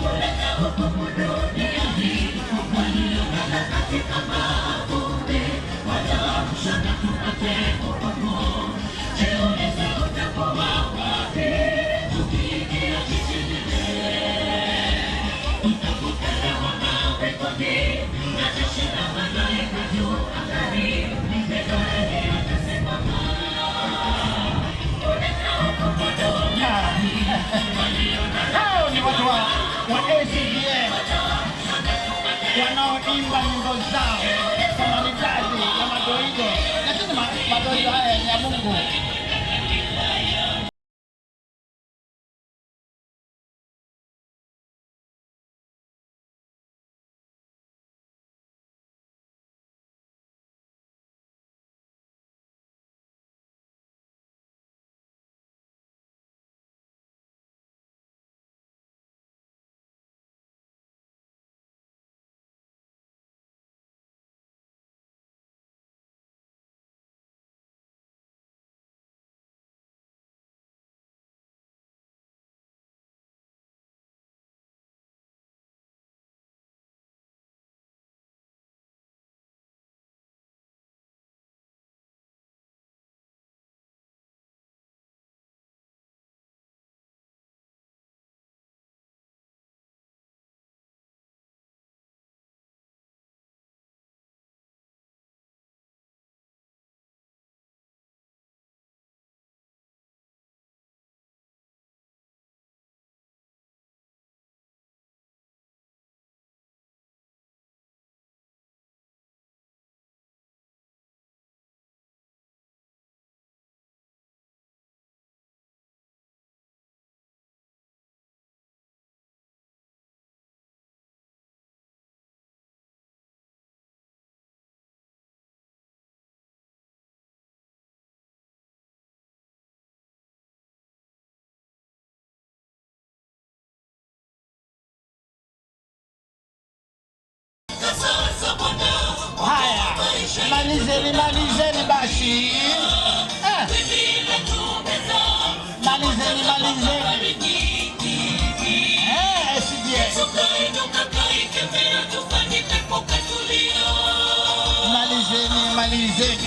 Speaker 3: kuleta hukumu duniani. Waliolala katika mavumbi wataamshwa na tupate hukumu. Jiulize utakuwa wapi tukiingia jiji lile. Tutapokelewa mawinguni na jeshi la malaika juu angani. Mikaeli atasimama kuleta hukumu duniani. Waliolala
Speaker 1: hao ni watu wa SDA wanaoimba nyimbo zao kwa mahitaji ya madoido, lakini madoido haya ni ya Mungu. Haya, malizeni basi. Malizeni. Malizeni.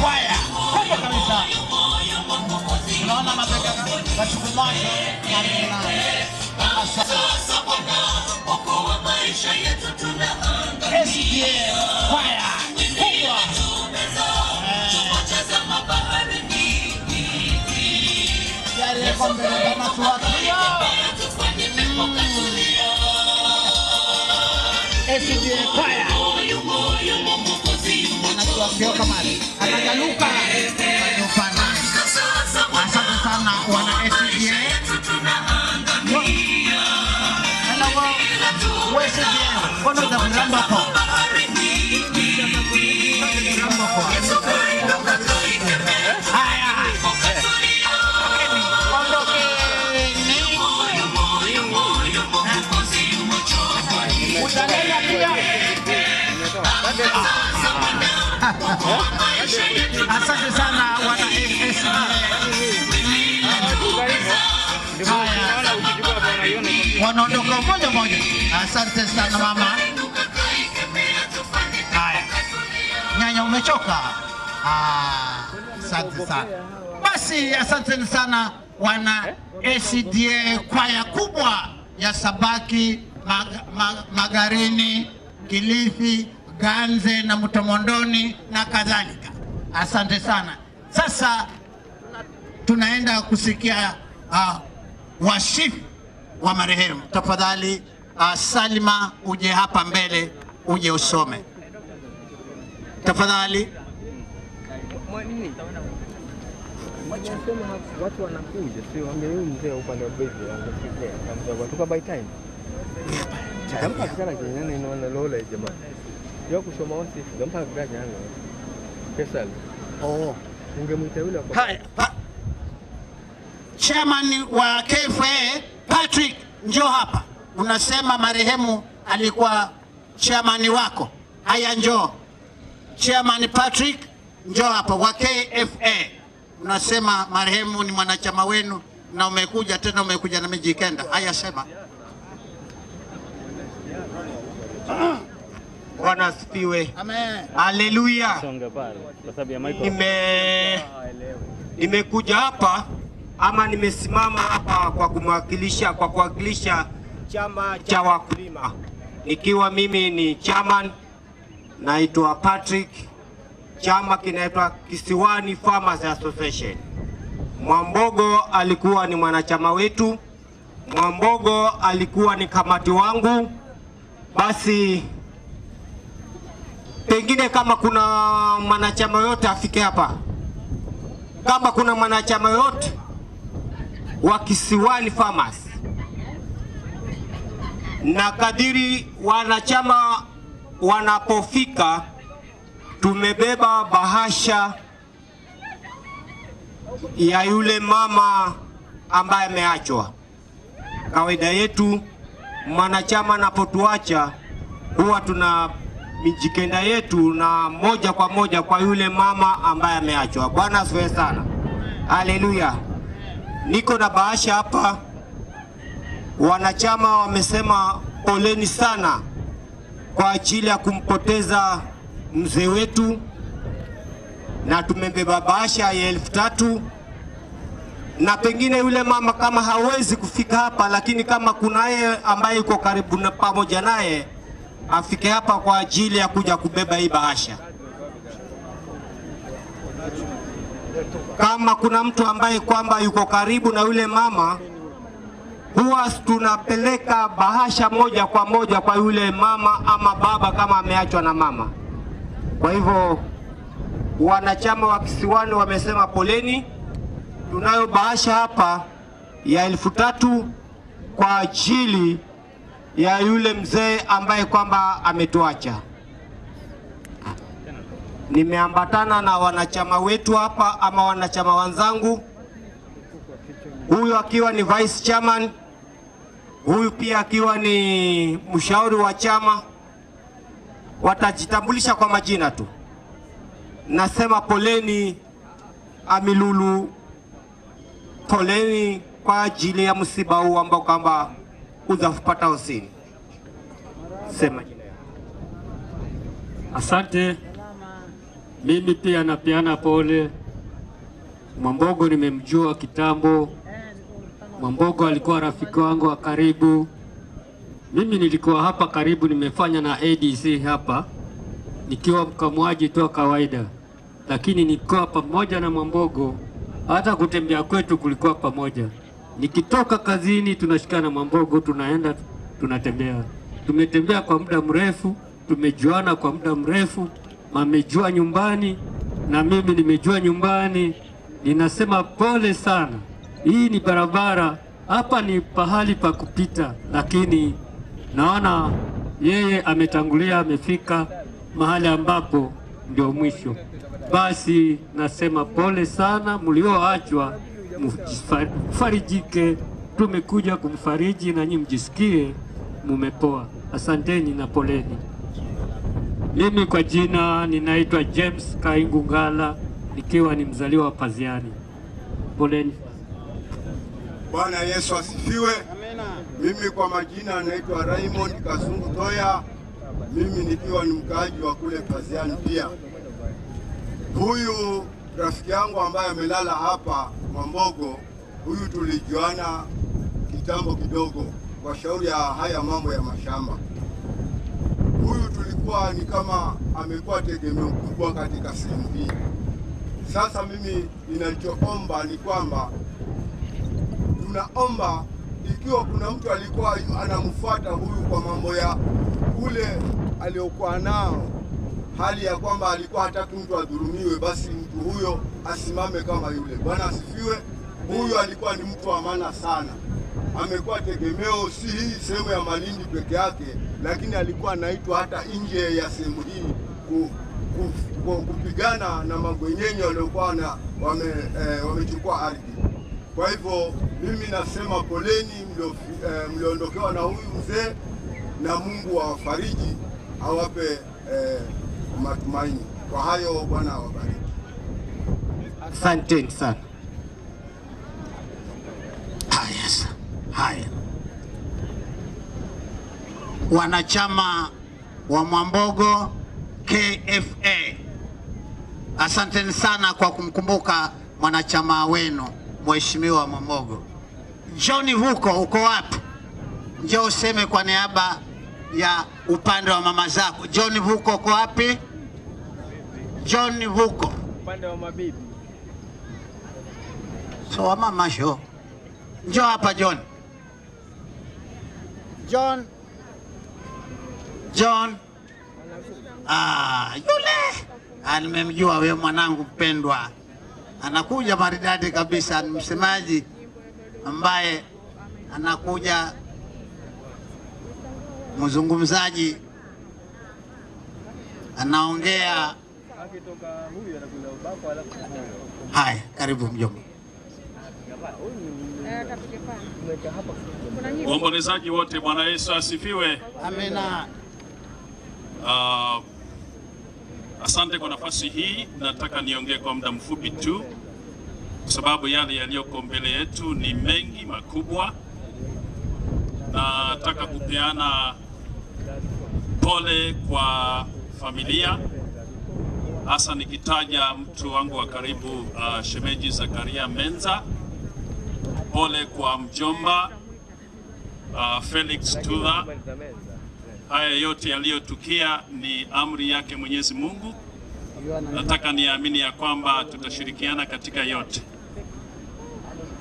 Speaker 1: Kwaya kubwa kabisa. Tunaona mabega watukumaji. SDA kwaya kubwa. Yale kombe kama tuwakia. SDA kwaya. Anatuwakia kama anagaluka. Asante sana wana SDA. Kono za Mlambako. Haya. Utanena pia. Asante sana wana SDA. Wanaondoka moja. Asante sana mama. Haya. Nyanya umechoka? Asante sana. Basi asante sana wana SDA kwaya kubwa ya Sabaki, Magarini, Kilifi, Ganze na Mtomondoni na kadhalika. Asante sana. Sasa tunaenda kusikia wasifu wa marehemu. Tafadhali Salima, uje hapa mbele, uje usome tafadhali.
Speaker 8: Watu wanakuja, sio mzee upande wa bezi watoka by time. Jampa kana kinene inaona lola jamaa. Yo kusoma wasifu, jampa gaja yana. Pesa. Ungemwita yule kwa.
Speaker 1: Haya. Chairman wa KFA Patrick, njoo hapa. Unasema marehemu alikuwa chairman wako. Haya, njoo. Chairman Patrick, njoo hapa wa KFA. Unasema marehemu ni mwanachama wenu na umekuja tena, umekuja na Mijikenda. Haya, sema.
Speaker 9: Bwana asifiwe.
Speaker 1: Amen.
Speaker 9: Haleluya.
Speaker 8: Songa pale kwa sababu ya Michael.
Speaker 9: Nimekuja hapa ama nimesimama hapa kwa kuwakilisha chama cha wakulima. Nikiwa mimi ni chairman, naitwa Patrick. Chama kinaitwa Kisiwani Farmers Association. Mwambogo alikuwa ni mwanachama wetu. Mwambogo alikuwa ni kamati wangu. Basi pengine kama kuna mwanachama yote afike hapa. Kama kuna mwanachama yote wa Kisiwani Farmers. Na kadiri wanachama wanapofika, tumebeba bahasha ya yule mama ambaye ameachwa. Kawaida yetu mwanachama anapotuacha huwa tuna mijikenda yetu na moja kwa moja kwa yule mama ambaye ameachwa. Bwana asifiwe sana. Haleluya. Niko na bahasha hapa. Wanachama wamesema poleni sana kwa ajili ya kumpoteza mzee wetu, na tumebeba bahasha ya 3,000. Na pengine yule mama kama hawezi kufika hapa, lakini kama kunaye ambaye yuko karibu na pamoja naye afike hapa kwa ajili ya kuja kubeba hii bahasha. Kama kuna mtu ambaye kwamba yuko karibu na yule mama, huwa tunapeleka bahasha moja kwa moja kwa yule mama ama baba kama ameachwa na mama. Kwa hivyo wanachama wa Kisiwani wamesema poleni. Tunayo bahasha hapa ya 3,000 kwa ajili ya yule mzee ambaye kwamba ametuacha. Nimeambatana na wanachama wetu hapa ama wanachama wanzangu. Huyu akiwa ni vice chairman, huyu pia akiwa ni mshauri wa chama. Watajitambulisha kwa majina tu. Nasema poleni Amilulu, poleni kwa ajili ya msiba huu ambao kwamba uzapata usini. Sema jina.
Speaker 10: Asante. Mimi pia napeana pole. Mwambogo nimemjua kitambo. Mwambogo alikuwa rafiki wangu wa karibu. Mimi nilikuwa hapa karibu, nimefanya na ADC hapa nikiwa mkamuaji tu kawaida, lakini nilikuwa pamoja na Mwambogo. Hata kutembea kwetu kulikuwa pamoja. Nikitoka kazini tunashikana Mwambogo, tunaenda tunatembea. Tumetembea kwa muda mrefu, tumejuana kwa muda mrefu. Mamejua nyumbani na mimi nimejua nyumbani. Ninasema pole sana. Hii ni barabara, hapa ni pahali pa kupita, lakini naona yeye ametangulia, amefika mahali ambapo ndio mwisho. Basi nasema pole sana, mlioachwa mfarijike. Tumekuja kumfariji na nyinyi mjisikie mumepoa. Asanteni na poleni. Mimi kwa jina ninaitwa James Kaingu Ngala, nikiwa ni mzaliwa wa Paziani. Poleni.
Speaker 11: Bwana Yesu asifiwe. Amina. Mimi kwa majina naitwa Raymond Kazungu Toya. Mimi nikiwa ni mkaaji wa kule Paziani pia. Huyu rafiki yangu ambaye amelala hapa Mwambogo, huyu tulijuana kitambo kidogo kwa shauri ya haya mambo ya mashamba. Huyu tulikuwa ni kama amekuwa tegemeo kubwa katika sehemu hii. Sasa mimi ninachoomba ni kwamba tunaomba ikiwa kuna mtu alikuwa anamfuata huyu kwa mambo ya ule aliokuwa nao, hali ya kwamba alikuwa hataki mtu adhulumiwe, basi mtu huyo asimame kama yule. Bwana asifiwe. Huyu alikuwa ni mtu wa maana sana. Amekuwa tegemeo si hii sehemu ya Malindi peke yake, lakini alikuwa anaitwa hata nje ya sehemu hii kupigana na magwenyenye waliokuwa wamechukua ardhi. Kwa hivyo mimi nasema poleni mliondokewa na huyu mzee, na Mungu awafariji, awape matumaini. Kwa hayo Bwana awabariki.
Speaker 9: Asante sana.
Speaker 1: Haya. Wanachama wa Mwambogo KFA. Asanteni sana kwa kumkumbuka mwanachama wenu Mheshimiwa Mwambogo. John Vuko, uko wapi? Njoo useme kwa niaba ya upande wa mama zako. John Vuko uko wapi? John Vuko.
Speaker 8: Upande wa mabibi.
Speaker 1: So wa mama sho. Njoo hapa John. John. Yule. Nimemjua wewe mwanangu mpendwa. Anakuja maridadi kabisa, ni msemaji ambaye anakuja mzungumzaji, anaongea. Haya, karibu mjomba.
Speaker 12: Waombolezaji wote, Bwana Yesu asifiwe.
Speaker 1: Amina.
Speaker 12: Asante kwa nafasi hii. Nataka niongee kwa muda mfupi tu, kwa sababu yale yaliyoko mbele yetu ni mengi makubwa. Nataka kupeana pole kwa familia, hasa nikitaja mtu wangu wa karibu, shemeji Zakaria Menza. Pole kwa mjomba Felix Tula. Haya yote yaliyotukia ni amri yake Mwenyezi Mungu. Nataka niamini ya kwamba tutashirikiana katika yote.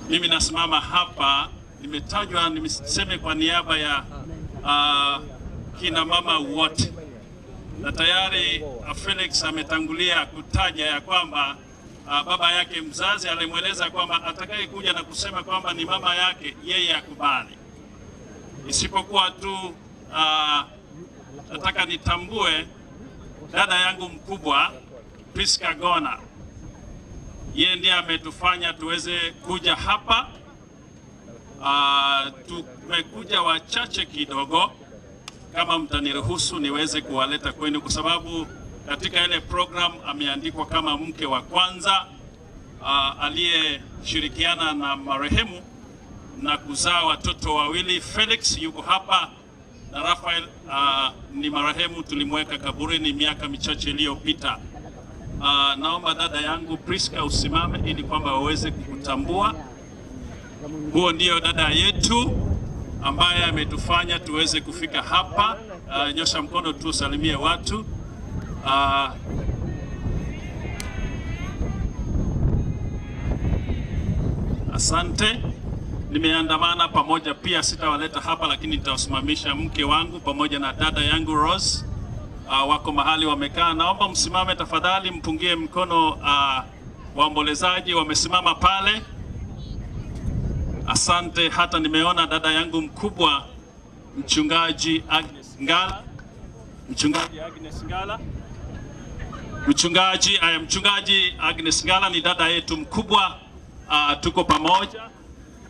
Speaker 12: Mimi nasimama hapa, nimetajwa nimeseme kwa niaba ya kina mama wote, na tayari Felix ametangulia kutaja ya kwamba baba yake mzazi alimweleza kwamba atakaye kuja na kusema kwamba ni mama yake yeye akubali, isipokuwa tu nataka nitambue dada yangu mkubwa Priska Gona. Yeye ndiye ametufanya tuweze kuja hapa. Tumekuja wachache kidogo, kama mtaniruhusu niweze kuwaleta kwenu, kwa sababu katika ile program ameandikwa kama mke wa kwanza aliyeshirikiana na marehemu na kuzaa watoto wawili. Felix yuko hapa na Rafael ni marehemu, tulimweka kaburini miaka michache iliyopita. Naomba dada yangu Priska usimame ili kwamba waweze kukutambua. Huo ndio dada yetu ambaye ametufanya tuweze kufika hapa. Nyosha mkono tu salimie watu. Asante. Nimeandamana pamoja pia, sitawaleta hapa lakini nitawasimamisha mke wangu pamoja na dada yangu Rose. Wako mahali wamekaa. Naomba msimame tafadhali, mpungie mkono waombolezaji wamesimama pale. Asante. Hata nimeona dada yangu mkubwa mchungaji Agnes Ngala. Mchungaji Agnes Ngala. Mchungaji Agnes Ngala ni dada yetu mkubwa. Tuko pamoja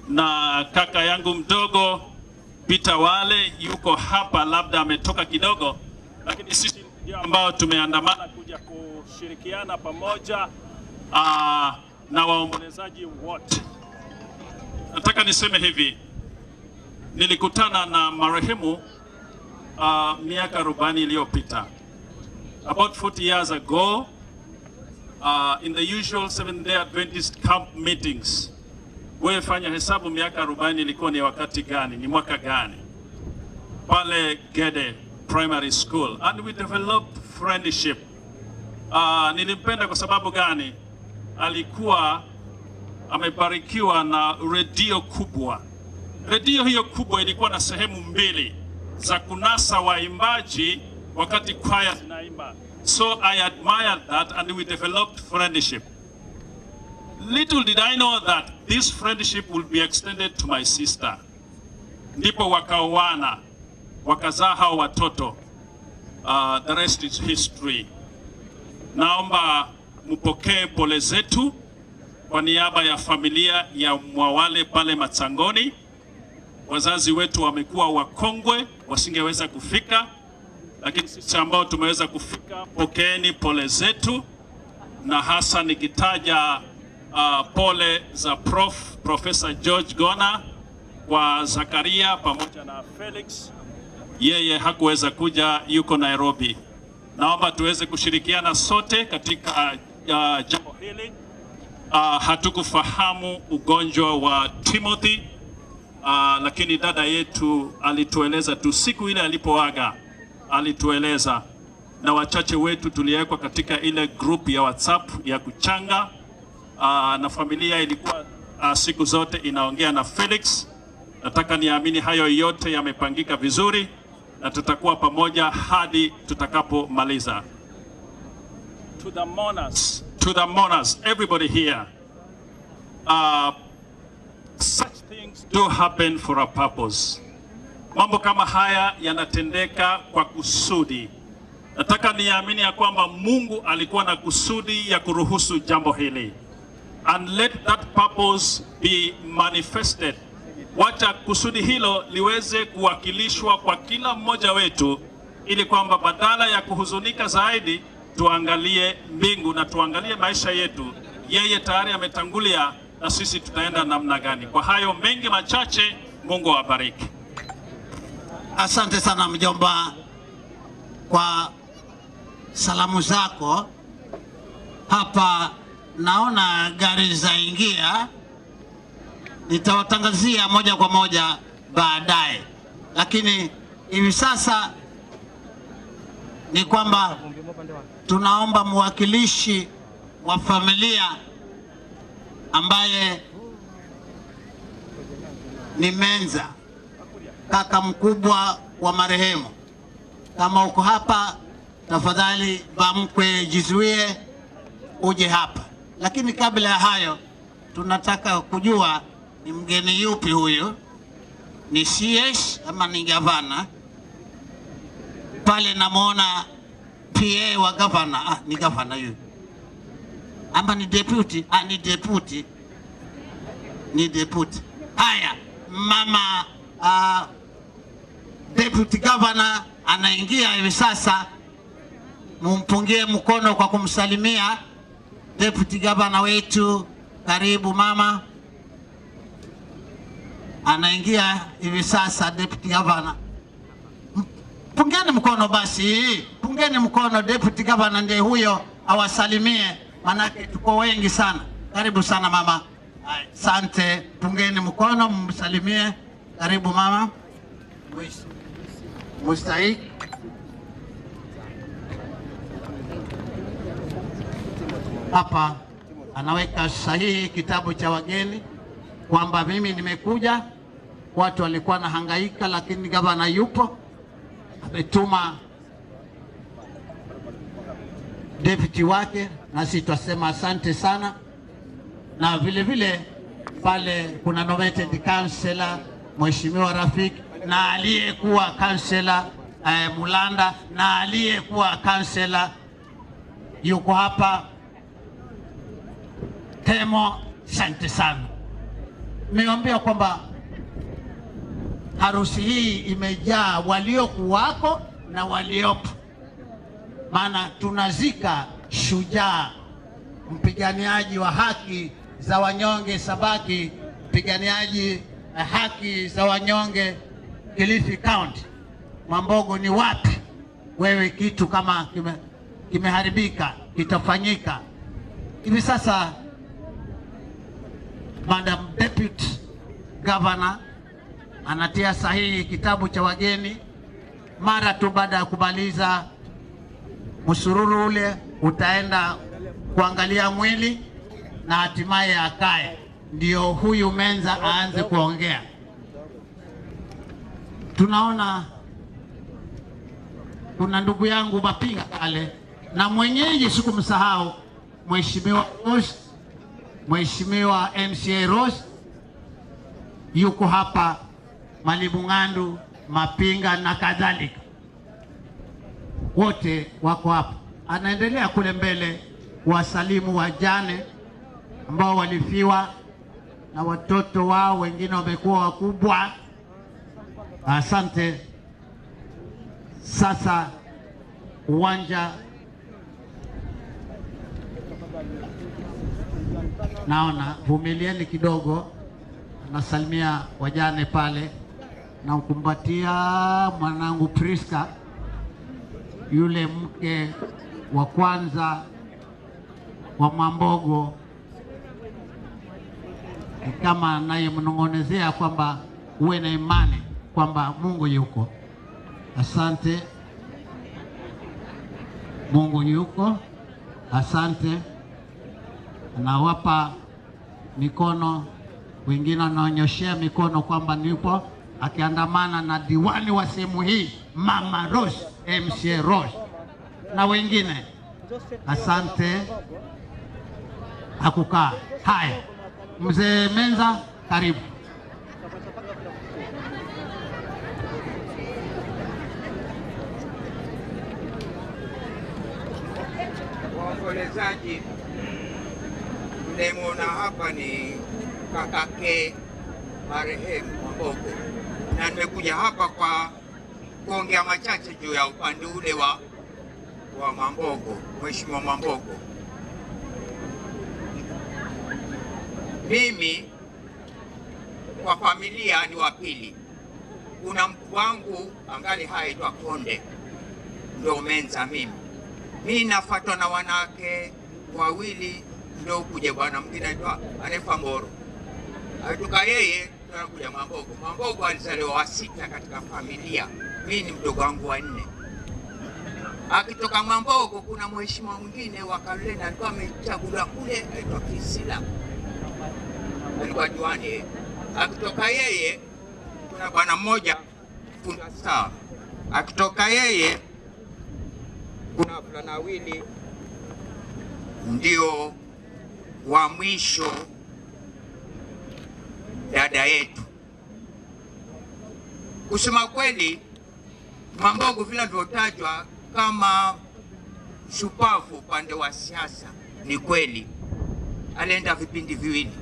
Speaker 12: na kaka yangu mdogo Peter Wale yuko hapa, labda ametoka kidogo, lakini sisi ndio ambao tumeandamana kuja kushirikiana pamoja na waombolezaji wote. Nataka niseme hivi, nilikutana na marehemu miaka 40 iliyopita, about 40 years ago, in the usual Seventh-day Adventist camp meetings. Wewe fanya hesabu miaka 40 ilikuwa ni wakati gani, ni mwaka gani? Pale Gede Primary School, and we developed friendship. Nilimpenda kwa sababu gani? Alikuwa amebarikiwa na redio kubwa. Redio hiyo kubwa ilikuwa na sehemu mbili za kunasa waimbaji wakati kwaya zinaimba. So I admired that and we developed friendship. Little did I know that this friendship will be extended to my sister. Ndipo wakaoana, wakazaa hao watoto. The rest is history. Naomba mpokee pole zetu kwa niaba ya familia ya Mwawale pale Matsangoni. Wazazi wetu wamekuwa wakongwe, wasingeweza kufika, lakini sisi ambao tumeweza kufika, pokeeni pole zetu, na hasa nikitaja pole za Professor George Gona kwa Zakaria pamoja na Felix. yeye hakuweza kuja, yuko Nairobi. Naomba tuweze kushirikiana sote katika jambo hili. Hatukufahamu ugonjwa wa Timothy, lakini dada yetu alitueleza tu siku ile alipoaga, alitueleza, na wachache wetu tuliwekwa katika ile group ya WhatsApp ya kuchanga, na familia ilikuwa siku zote inaongea na Felix. Nataka niamini hayo yote yamepangika vizuri na tutakuwa pamoja hadi tutakapomaliza. To the mourners, everybody here, such things do happen for a purpose. Mambo kama haya yanatendeka kwa kusudi. Nataka niamini ya kwamba Mungu alikuwa na kusudi ya kuruhusu jambo hili. And let that purpose be manifested. Wacha kusudi hilo liweze kuwakilishwa kwa kila mmoja wetu, ili kwamba badala ya kuhuzunika zaidi, tuangalie mbingu na tuangalie maisha yetu. Yeye tayari ametangulia na sisi tutaenda namna gani. Kwa hayo mengi machache, Mungu awabariki.
Speaker 1: Asante sana mjomba kwa salamu zako. Hapa naona gari zaingia, nitawatangazia moja kwa moja baadaye, lakini hivi sasa ni kwamba tunaomba mwakilishi wa familia ambaye ni Menza, kaka mkubwa wa marehemu. Kama uko hapa, tafadhali bamkwe jizuie uje hapa. Lakini kabla ya hayo, tunataka kujua ni mgeni yupi huyu, ni CS ama ni gavana? Pale namuona PA wa gavana. Ni gavana huyu ama ni deputy? Ni deputy, ni deputy. Haya, mama deputy governor anaingia hivi sasa, mumpungie mkono kwa kumsalimia deputy governor wetu. Karibu mama, anaingia hivi sasa deputy governor. Pungeni mkono basi, pungeni mkono. Deputy governor ndiye huyo, awasalimie, manake tuko wengi sana. Karibu sana mama. Asante, pungeni mkono msalimie. Karibu mama. Mustahik. Hapa anaweka sahihi kitabu cha wageni kwamba mimi nimekuja. Watu walikuwa na hangaika, lakini gavana yupo, ametuma deputy wake, na sisi twasema asante sana. Na vile vile pale kuna nominated councillor Mheshimiwa Rafiki, na aliyekuwa councillor Mulanda, na aliyekuwa councillor yuko hapa Temo. Asante sana. Nimeambia kwamba harusi hii imejaa waliokuwako na waliopo, maana tunazika shujaa, mpiganiaji wa haki za wanyonge Sabaki, mpiganiaji haki za wanyonge Kilifi County. Mambogo, ni wapi wewe kitu kama kimeharibika kitafanyika hivi sasa? Madam Deputy Governor anatia sahihi kitabu cha wageni. Mara tu baada ya kumaliza msururu ule, utaenda kuangalia mwili na hatimaye akae, ndio huyu Menza aanze kuongea. Tunaona kuna ndugu yangu Mapinga pale, na mwenyeji sikumsahau Mheshimiwa Rose, Mheshimiwa MCA Rose yuko hapa, Malibu Ng'andu, Mapinga na kadhalika, wote wako hapa. Anaendelea kule mbele wasalimu wajane ambao walifiwa na watoto wao, wengine wamekuwa wakubwa. Asante. Sasa uwanja naona, vumilieni kidogo, nasalimia wajane pale. namkumbatia mwanangu Priska, yule mke wa kwanza wa Mwambogo, kama naye mnongonezea kwamba uwe na imani kwamba Mungu yuko. Asante, Mungu yuko. Asante. Nawapa mikono, wengine wanaonyoshea mikono kwamba nipo, akiandamana na diwani wa sehemu hii Mama Rose, MCA Rose na wengine. Asante. Hakukaa. Haya, Mzee Menza, karibu.
Speaker 13: Waombolezaji, mnemona hapa ni kakake marehemu Mwambogo, na nimekuja hapa kwa kuongea machache juu ya upande ule wa Mwambogo, Mheshimiwa Mwambogo. Mimi kwa familia ni wa pili. Kuna mkuu wangu angali haitwa Konde, ndio Menza mimi. Mimi nafuatwa na wanawake wawili, ndio kuja bwana mwingine anaitwa Anefa Mboro. Atoka yeye tunakuja Mwambogo. Mwambogo alizaliwa wa sita katika familia. Mimi ni mdogo wangu wa 4. Akitoka Mwambogo kuna mheshimiwa mwingine wa Kalena alikuwa amechaguliwa kule, anaitwa Kisila. Alikuwa diwani. Akitoka yeye kuna bwana mmoja Funda Star. Akitoka yeye kuna wavulana wawili ndio wa mwisho dada yetu. Kusema kweli, Mwambogo vile alivyotajwa kama shupavu upande wa siasa, ni kweli. Alienda vipindi viwili.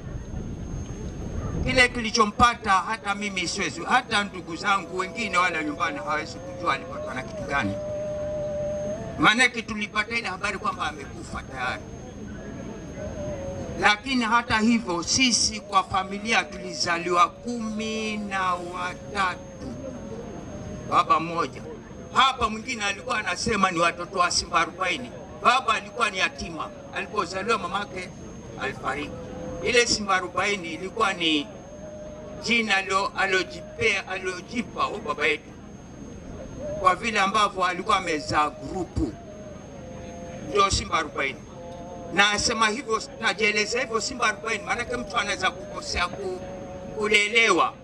Speaker 13: Kile kilichompata hata mimi siwezi, hata ndugu zangu wengine wala nyumbani hawezi kujua alipatwa na kitu gani. Maanake tulipata ile habari kwamba amekufa tayari. Lakini hata hivyo sisi kwa familia tulizaliwa 13, baba mmoja. Hapa mwingine alikuwa anasema ni watoto wa Simba 40. Baba alikuwa ni yatima, alipozaliwa mamake alifariki. Ile Simba 40 ilikuwa ni jina aliojipa baba yetu, kwa vile ambavyo alikuwa amezaa grupu, ndio Simba 40. Na asema hivyo, najeleza hivyo Simba 40, maanake mtu anaweza kukosea kulelewa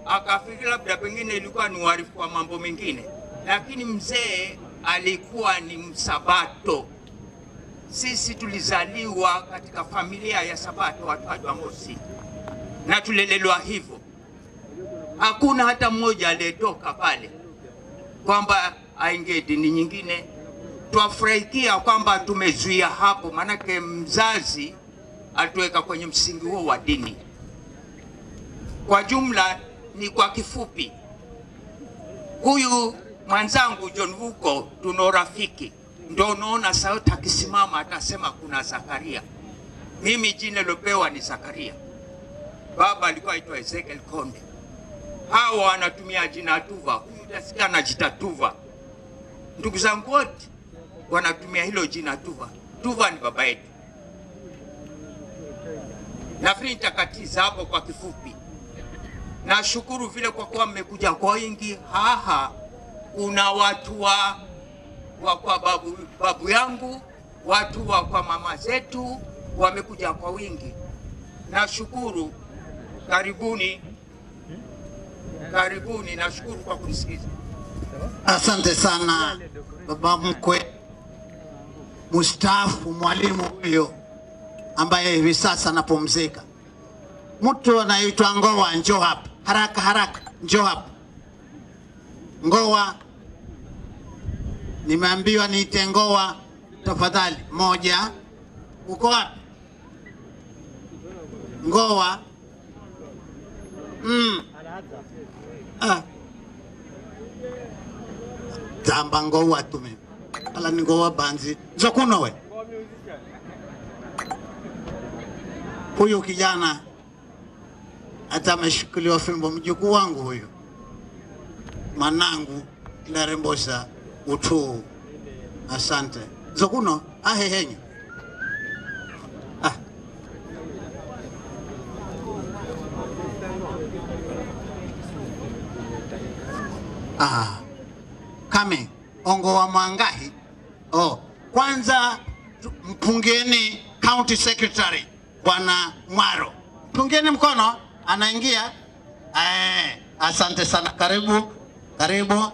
Speaker 13: akafikiri labda pengine ilikuwa ni uarifu wa mambo mengine, lakini mzee alikuwa ni Msabato. Sisi tulizaliwa katika familia ya Sabato, watu wa Mosi, na tulelelewa hivyo. Hakuna hata mmoja aliyetoka pale kwamba aingie dini nyingine. Tuafurahikia kwamba tumezuia hapo, manake mzazi atuweka kwenye msingi huo wa dini. Kwa jumla ni kwa kifupi, huyu mwanzangu John Vuko tuna rafiki, ndio unaona sauti akisimama atasema kuna Zakaria. Mimi jina lopewa ni Zakaria. Baba alikuwa aitwa Ezekiel Konde. Hawa wanatumia jina Tuva, huyu utasikia anajita Tuva. Ndugu zangu wote wanatumia hilo jina Tuva. Tuva ni baba yetu. Nafikiri nitakatiza hapo kwa kifupi. Nashukuru vile kwa kuwa mmekuja kwa wingi. Kuna watu wa kwa babu yangu, watu wa kwa mama zetu wamekuja kwa wingi. Nashukuru. Karibuni. Karibuni, nashukuru kwa kunisikiza.
Speaker 1: Asante sana baba mkwe mustaafu, mwalimu huyo ambaye hivi sasa anapumzika. Mtu anaitwa Ngowa, njoo hapa haraka haraka, njoo hapa. Ngowa, nimeambiwa niite Ngowa, tafadhali. Moja, uko wapi Ngowa? Tamba Ngowa tume ala ni Ngowa banzi zokuno we. Huyu kijana hata ameshikiliwa fimbo, mjukuu wangu huyu. manangu narembosa utu. Asante zokuno ahehenyo kame ongo wa Mangahi. Kwanza mpungeni County Secretary Bwana Mwaro, mpungeni mkono, anaingia. Asante sana, karibu karibu.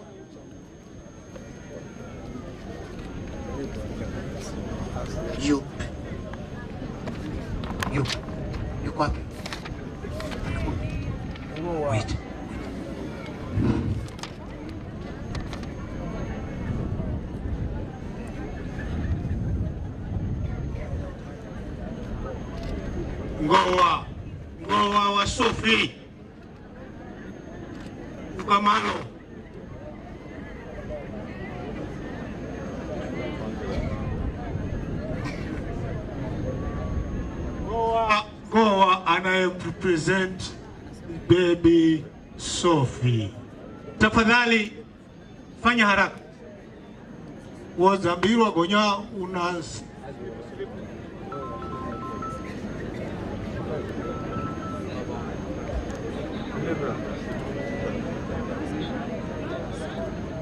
Speaker 1: Yuko wapi? Wait.
Speaker 14: Ngowa wa Sofi Ukamano. Ngowa anayerepresent baby Sofi. Tafadhali fanya haraka. Wazambirwa gonya unas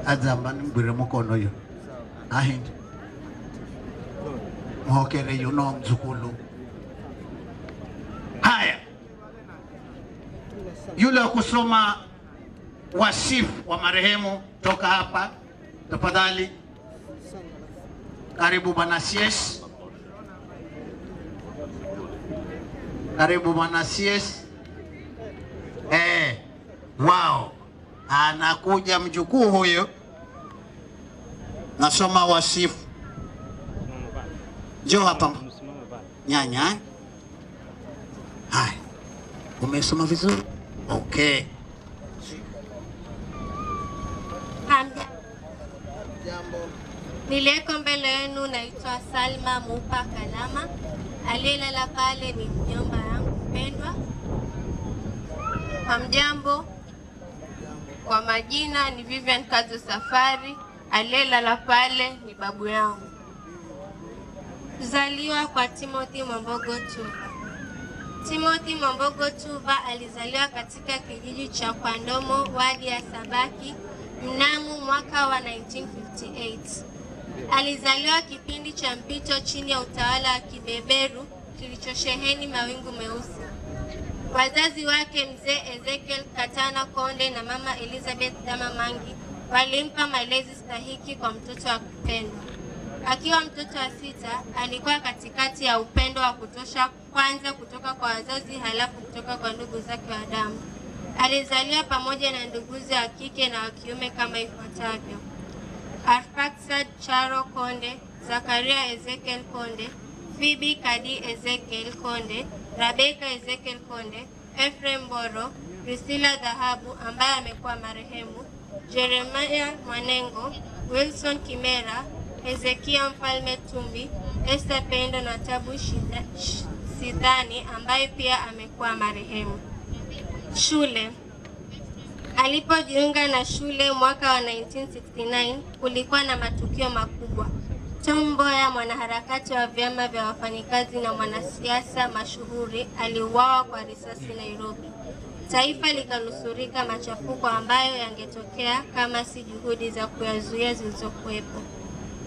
Speaker 1: azamba nimbwire mukono yo ahindi muhokere yuno mzukulu. Haya, yule wa kusoma wasifu wa marehemu toka hapa tafadhali. Karibu Bwana CS. Karibu Bwana CS. Wow, anakuja mjukuu huyo, nasoma wasifu. Njoo hapa nyanya. Hai, umesoma vizuri? Okay.
Speaker 15: Niliyeko mbele yenu naitwa Salma Mupa Kalama. Aliyelala pale ni mjomba yangu mpendwa. Hamjambo. Kwa majina ni Vivian Kazo Safari. Aliyelala pale ni babu yangu. Kuzaliwa kwa Timothy Mwambogo Tuva. Timothy Mwambogo Tuva alizaliwa katika kijiji cha Kwandomo, wadi ya Sabaki, mnamo mwaka wa 1958. Alizaliwa kipindi cha mpito chini ya utawala wa kibeberu kilichosheheni mawingu meusi. Wazazi wake mzee Ezekiel Katana Konde na mama Elizabeth Dama Mangi walimpa malezi stahiki kwa mtoto wa kupendwa. Akiwa mtoto wa sita, alikuwa katikati ya upendo wa kutosha, kwanza kutoka kwa wazazi halafu kutoka kwa ndugu zake wa damu. Alizaliwa pamoja na nduguze wa kike na wa kiume kama ifuatavyo: Arfaxad Charo Konde, Zakaria Ezekiel Konde, Phoebe Kadi Ezekiel Konde, Rebecca Ezekiel Konde, Ephraim Boro, Priscilla Dhahabu ambaye amekuwa marehemu, Jeremiah Mwanengo, Wilson Kimera, Hezekia Mfalme Tumbi, Esther Pendo na Tabu Sidhani ambaye pia amekuwa marehemu. Shule. Alipojiunga na shule mwaka wa 1969, kulikuwa na matukio makubwa. Tom Mboya, mwanaharakati wa vyama vya wafanyikazi na mwanasiasa mashuhuri, aliuawa kwa risasi Nairobi. Taifa likanusurika machafuko ambayo yangetokea kama si juhudi za kuyazuia zilizokuwepo.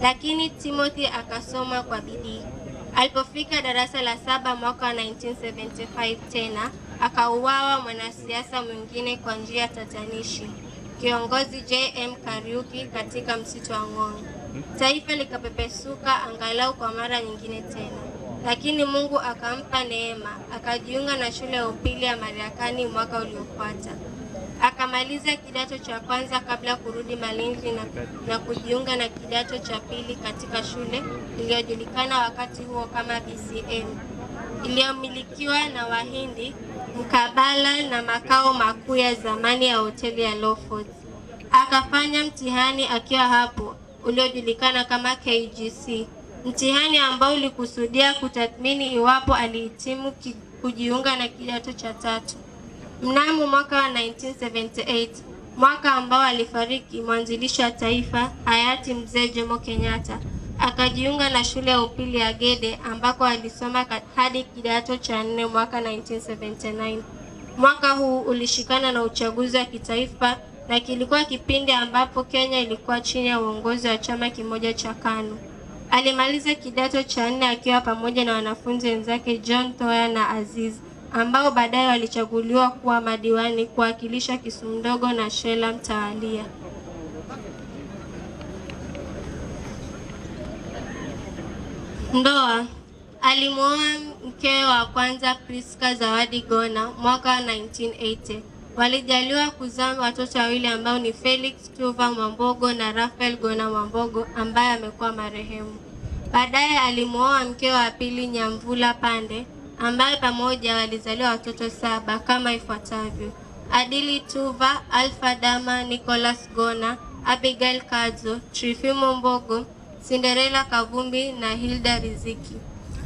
Speaker 15: Lakini Timothy akasoma kwa bidii. Alipofika darasa la 7 mwaka wa 1975 tena, akauawa mwanasiasa mwingine kwa njia tatanishi, kiongozi JM Kariuki, katika msitu wa Ngong. Taifa likapepesuka angalau kwa mara nyingine tena. Lakini Mungu akampa neema, akajiunga na shule ya upili ya Mariakani mwaka uliofuata. Akamaliza kidato cha kwanza kabla kurudi Malindi na kujiunga na kidato cha pili katika shule iliyojulikana wakati huo kama BCM, iliyomilikiwa na Wahindi mkabala na makao makuu ya zamani ya hoteli ya Lawfords. Akafanya mtihani akiwa hapo uliojulikana kama KGC, mtihani ambao ulikusudia kutathmini iwapo alihitimu kujiunga na kidato cha tatu. Mnamo mwaka wa 1978, mwaka ambao alifariki mwanzilishi wa taifa hayati Mzee Jomo Kenyatta. Akajiunga na shule ya upili ya Gede ambako alisoma hadi kidato cha 4 mwaka 1979. Mwaka huu ulishikana na uchaguzi wa kitaifa na kilikuwa kipindi ambapo Kenya ilikuwa chini ya uongozi wa chama kimoja cha KANU. Alimaliza kidato cha 4 akiwa pamoja na wanafunzi wenzake John Thoya na Aziz ambao baadaye walichaguliwa kuwa madiwani kuwakilisha Kisumu Ndogo na Shela mtawalia. Ndoa. Alimuoa mkewe wa kwanza Priska Zawadi Gona mwaka 1980. Walijaliwa kuzaa watoto wawili ambao ni Felix Tuva Mwambogo na Rafael Gona Mwambogo ambaye amekuwa marehemu. Baadaye alimuoa mkewe wa pili Nyamvula Pande ambaye pamoja walizaliwa watoto 7 kama ifuatavyo: Adili Tuva, Alpha Dama, Nicholas Gona, Abigail Kadzo, Trifimo Mbogo, Cinderella Kavumbi na Hilda Riziki.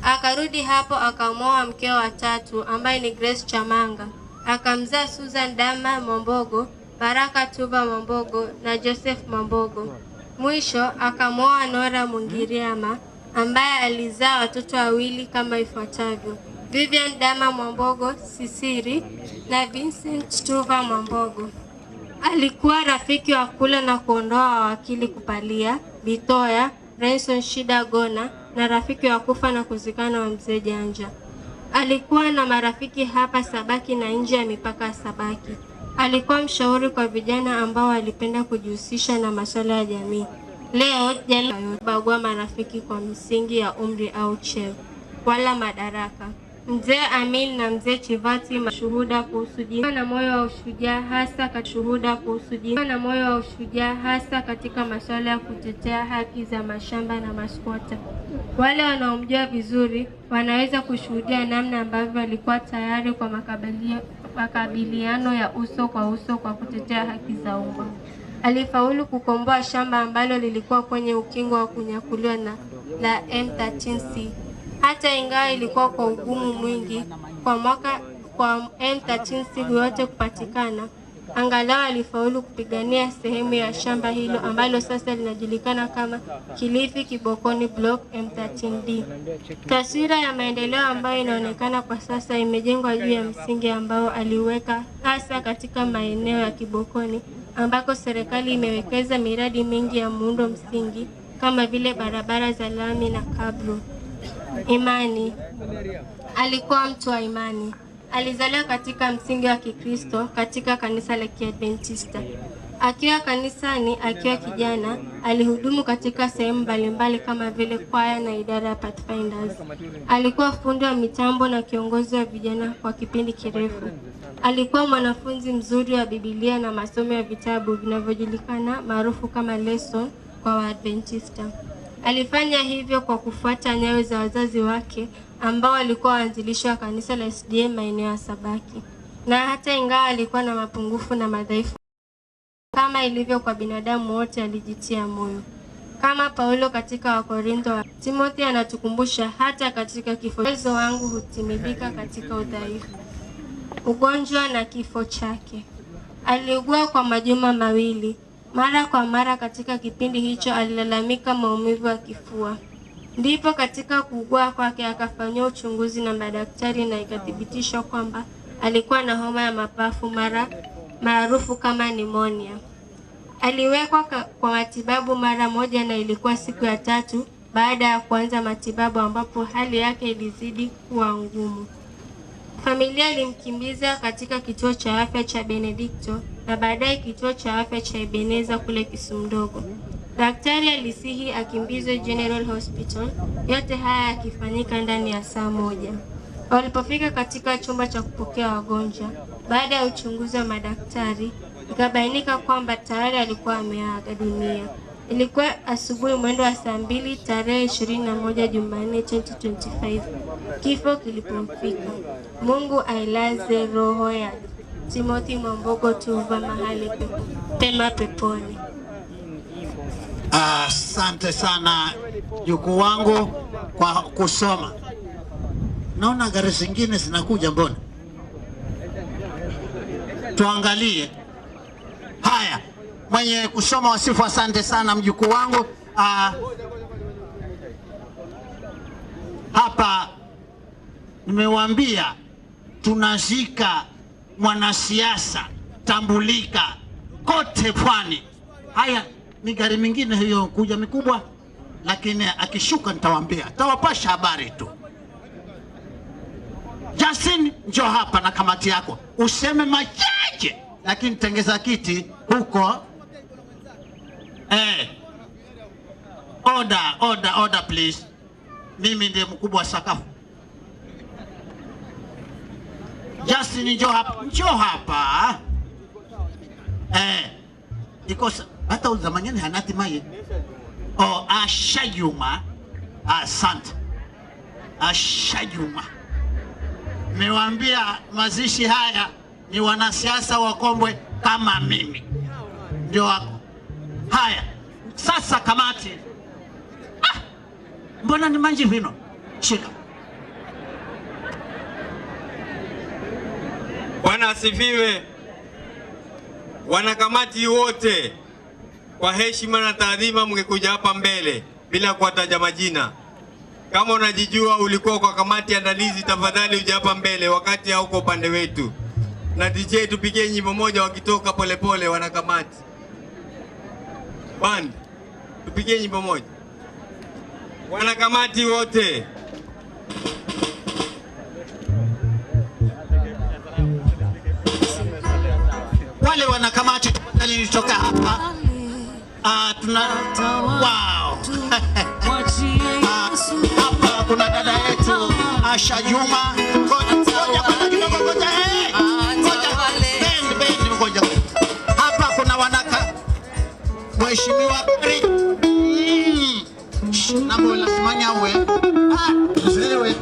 Speaker 15: Akarudi hapo akamuoa mkewe wa tatu ambaye ni Grace Chamanga. Akamzaa Susan Dama Mwambogo, Baraka Tuva Mwambogo na Joseph Mwambogo. Mwisho akamuoa Nora Mungiriama ambaye alizaa watoto wawili kama ifuatavyo: Vivian Dama Mwambogo, Sisiri na Vincent Tuva Mwambogo. Alikuwa rafiki wa kula na kuondoa wa wakili Kupalia, Bitoya, Renson Shida Gona na rafiki wa kufa na kuzikana wa Mzee Janja. Alikuwa na marafiki hapa Sabaki na nje ya mipaka ya Sabaki. Alikuwa mshauri kwa vijana ambao walipenda kujihusisha na masuala ya jamii. Leo jana bagua marafiki kwa msingi ya umri au cheo wala madaraka. Mzee Amin na Mzee Chivati mashuhuda kuhusu jina na moyo wa ushujaa hasa katika masuala ya kutetea haki za mashamba na maskwota. Wale wanaomjua vizuri wanaweza kushuhudia namna ambavyo alikuwa tayari kwa makabiliano ya uso kwa uso kwa kutetea haki za umma. Alifaulu kukomboa shamba ambalo lilikuwa kwenye ukingo wa kunyakuliwa na la M13C. Hata ingawa ilikuwa kwa ugumu mwingi kwa M13C yote kupatikana, angalau alifaulu kupigania sehemu ya shamba hilo ambalo sasa linajulikana kama Kilifi Kibokoni Block M13D. Taswira ya maendeleo ambayo inaonekana kwa sasa imejengwa juu ya msingi ambao aliweka hasa katika maeneo ya Kibokoni ambako serikali imewekeza miradi mingi ya muundo msingi kama vile barabara za lami na kablo. Imani. Alikuwa mtu wa imani. Alizaliwa katika msingi wa Kikristo katika kanisa la Kiadventista. Akiwa kanisani, akiwa kijana, alihudumu katika sehemu mbalimbali kama vile kwaya na idara ya Pathfinders. Alikuwa fundi wa mitambo na kiongozi wa vijana kwa kipindi kirefu. Alikuwa mwanafunzi mzuri wa Biblia na masomo ya vitabu vinavyojulikana maarufu kama lesson kwa Waadventista. Alifanya hivyo kwa kufuata nyayo za wazazi wake ambao walikuwa waanzilishi wa kanisa la SDA maeneo ya Sabaki. Na hata ingawa alikuwa na mapungufu na madhaifu kama ilivyo kwa binadamu wote, alijitia moyo. Kama Paulo katika Wakorintho, Timothy anatukumbusha hata katika kifo, uwezo wangu hutimilika katika udhaifu. Ugonjwa na kifo chake. Aliugua kwa majuma mawili. Mara kwa mara katika kipindi hicho alilalamika maumivu ya kifua. Ndipo katika kuugua kwake akafanywa uchunguzi na madaktari na ikathibitishwa kwamba alikuwa na homa ya mapafu maarufu kama pneumonia. Aliwekwa kwa matibabu mara moja na ilikuwa siku ya 3 baada ya kuanza matibabu ambapo hali yake ilizidi kuwa ngumu. Familia ilimkimbiza katika kituo cha afya cha Benedicto na baadaye kituo cha afya cha Ebeneza kule Kisumu Ndogo. Daktari alisihi akimbizwe General Hospital, yote haya yakifanyika ndani ya saa moja. Walipofika katika chumba cha kupokea wagonjwa, baada ya uchunguzi wa madaktari, ikabainika kwamba tayari alikuwa ameaga dunia. Ilikuwa asubuhi mwendo wa saa 2 tarehe 21 Jumanne 2025. Kifo kilipomfika. Mungu ailaze roho ya Timothy Mwambogo Tuva mahali pema peponi.
Speaker 1: Asante sana jukuu wangu kwa kusoma. Naona gari zingine zinakuja, mbona? Tuangalie. Haya, mwenye kusoma wasifu, asante sana mjukuu wangu. Hapa nimewaambia tunazika mwanasiasa tambulika kote Pwani. Haya ni gari mingine hiyo kuja mikubwa, lakini akishuka nitawaambia, tawapasha habari tu. Justin, njoo hapa na kamati yako useme machache, lakini tengeza kiti huko. Order please. Mimi ndiye mkubwa wa sakafu. Justin, njoo hapa. Ikosa hata uzamanyani hanati maye. Ashajuma. Asante. Ashajuma. Nimewaambia mazishi haya ni wanasiasa wakombwe kama mimi. Ndio wako. Haya. Sasa kamati. Mbona ni manji vino? Shika.
Speaker 9: Bwana asifiwe. Wanakamati wote, kwa heshima na taadhima, mngekuja hapa mbele bila kuwataja majina. Kama unajijua ulikuwa kwa kamati andalizi, tafadhali uje hapa mbele wakati hauko upande wetu. Na DJ tupigie nyimbo moja wakitoka polepole wanakamati. Band, tupigie nyimbo moja. Wanakamati wote.
Speaker 1: Wale wanakamati tafadhali nitoka hapa. Wow. Hapa kuna dada yetu Asha Juma. Ngoja kwa kidogo, ngoja. Ngoja. Hapa kuna Mheshimiwa Nambo lasimanya we. Zewe.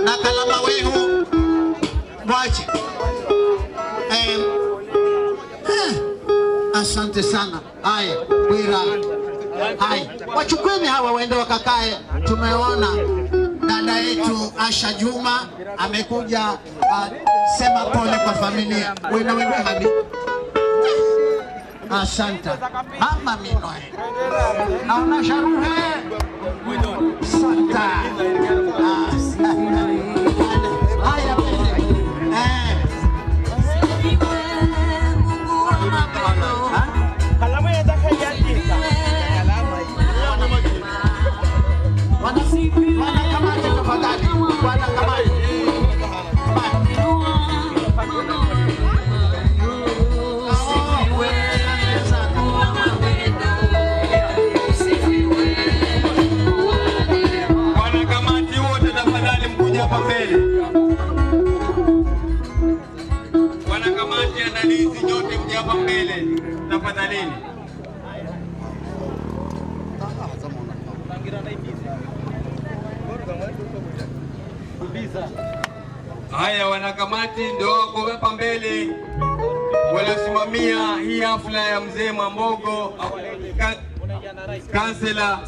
Speaker 1: Na kalama wehu. Wache. Asante sana. Haya, Bwira. Haya, wachukweni hawa waende wakakae. Tumeona dada yetu Asha Juma amekuja sema pole kwa familia. Wewe wewe hadi. Asante. Mama minoe. Naona sharuhe. Santa. Haya bene.
Speaker 3: Kalamu inataka iandika.
Speaker 1: Wanakamati tafadhali. Wanakamati.
Speaker 9: Wanakamati wote tafadhali mkuja hapa mbele. Wanakamati andalizi nyote mje hapa mbele tafadhalini. Haya, wanakamati ndio wako hapa mbele waliosimamia hii hafla ya mzee Mwambogo, kansela.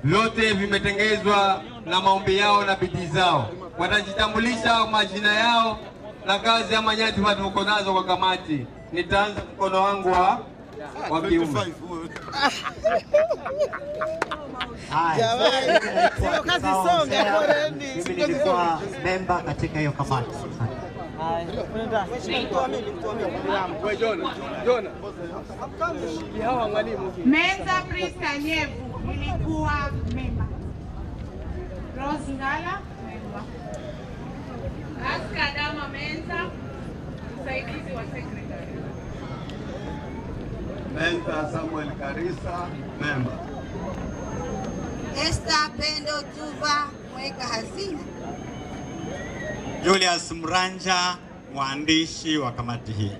Speaker 9: Lote vimetengezwa na maombi yao na bidii zao. Watajitambulisha majina yao na kazi ama nyadhifa tuko nazo kwa kamati. Nitaanza mkono wangu wa kiume.
Speaker 16: Mimi nilikuwa memba katika hiyo kamati.
Speaker 17: Menza Prista Nyevu nilikuwa memba. Rose Ngala memba. Aska Dama Menza msaidizi wa secretary.
Speaker 11: Menza Samuel Karisa memba.
Speaker 18: Esther Pendo Tuva mweka hazina.
Speaker 16: Julius Mranja mwandishi wa kamati hii.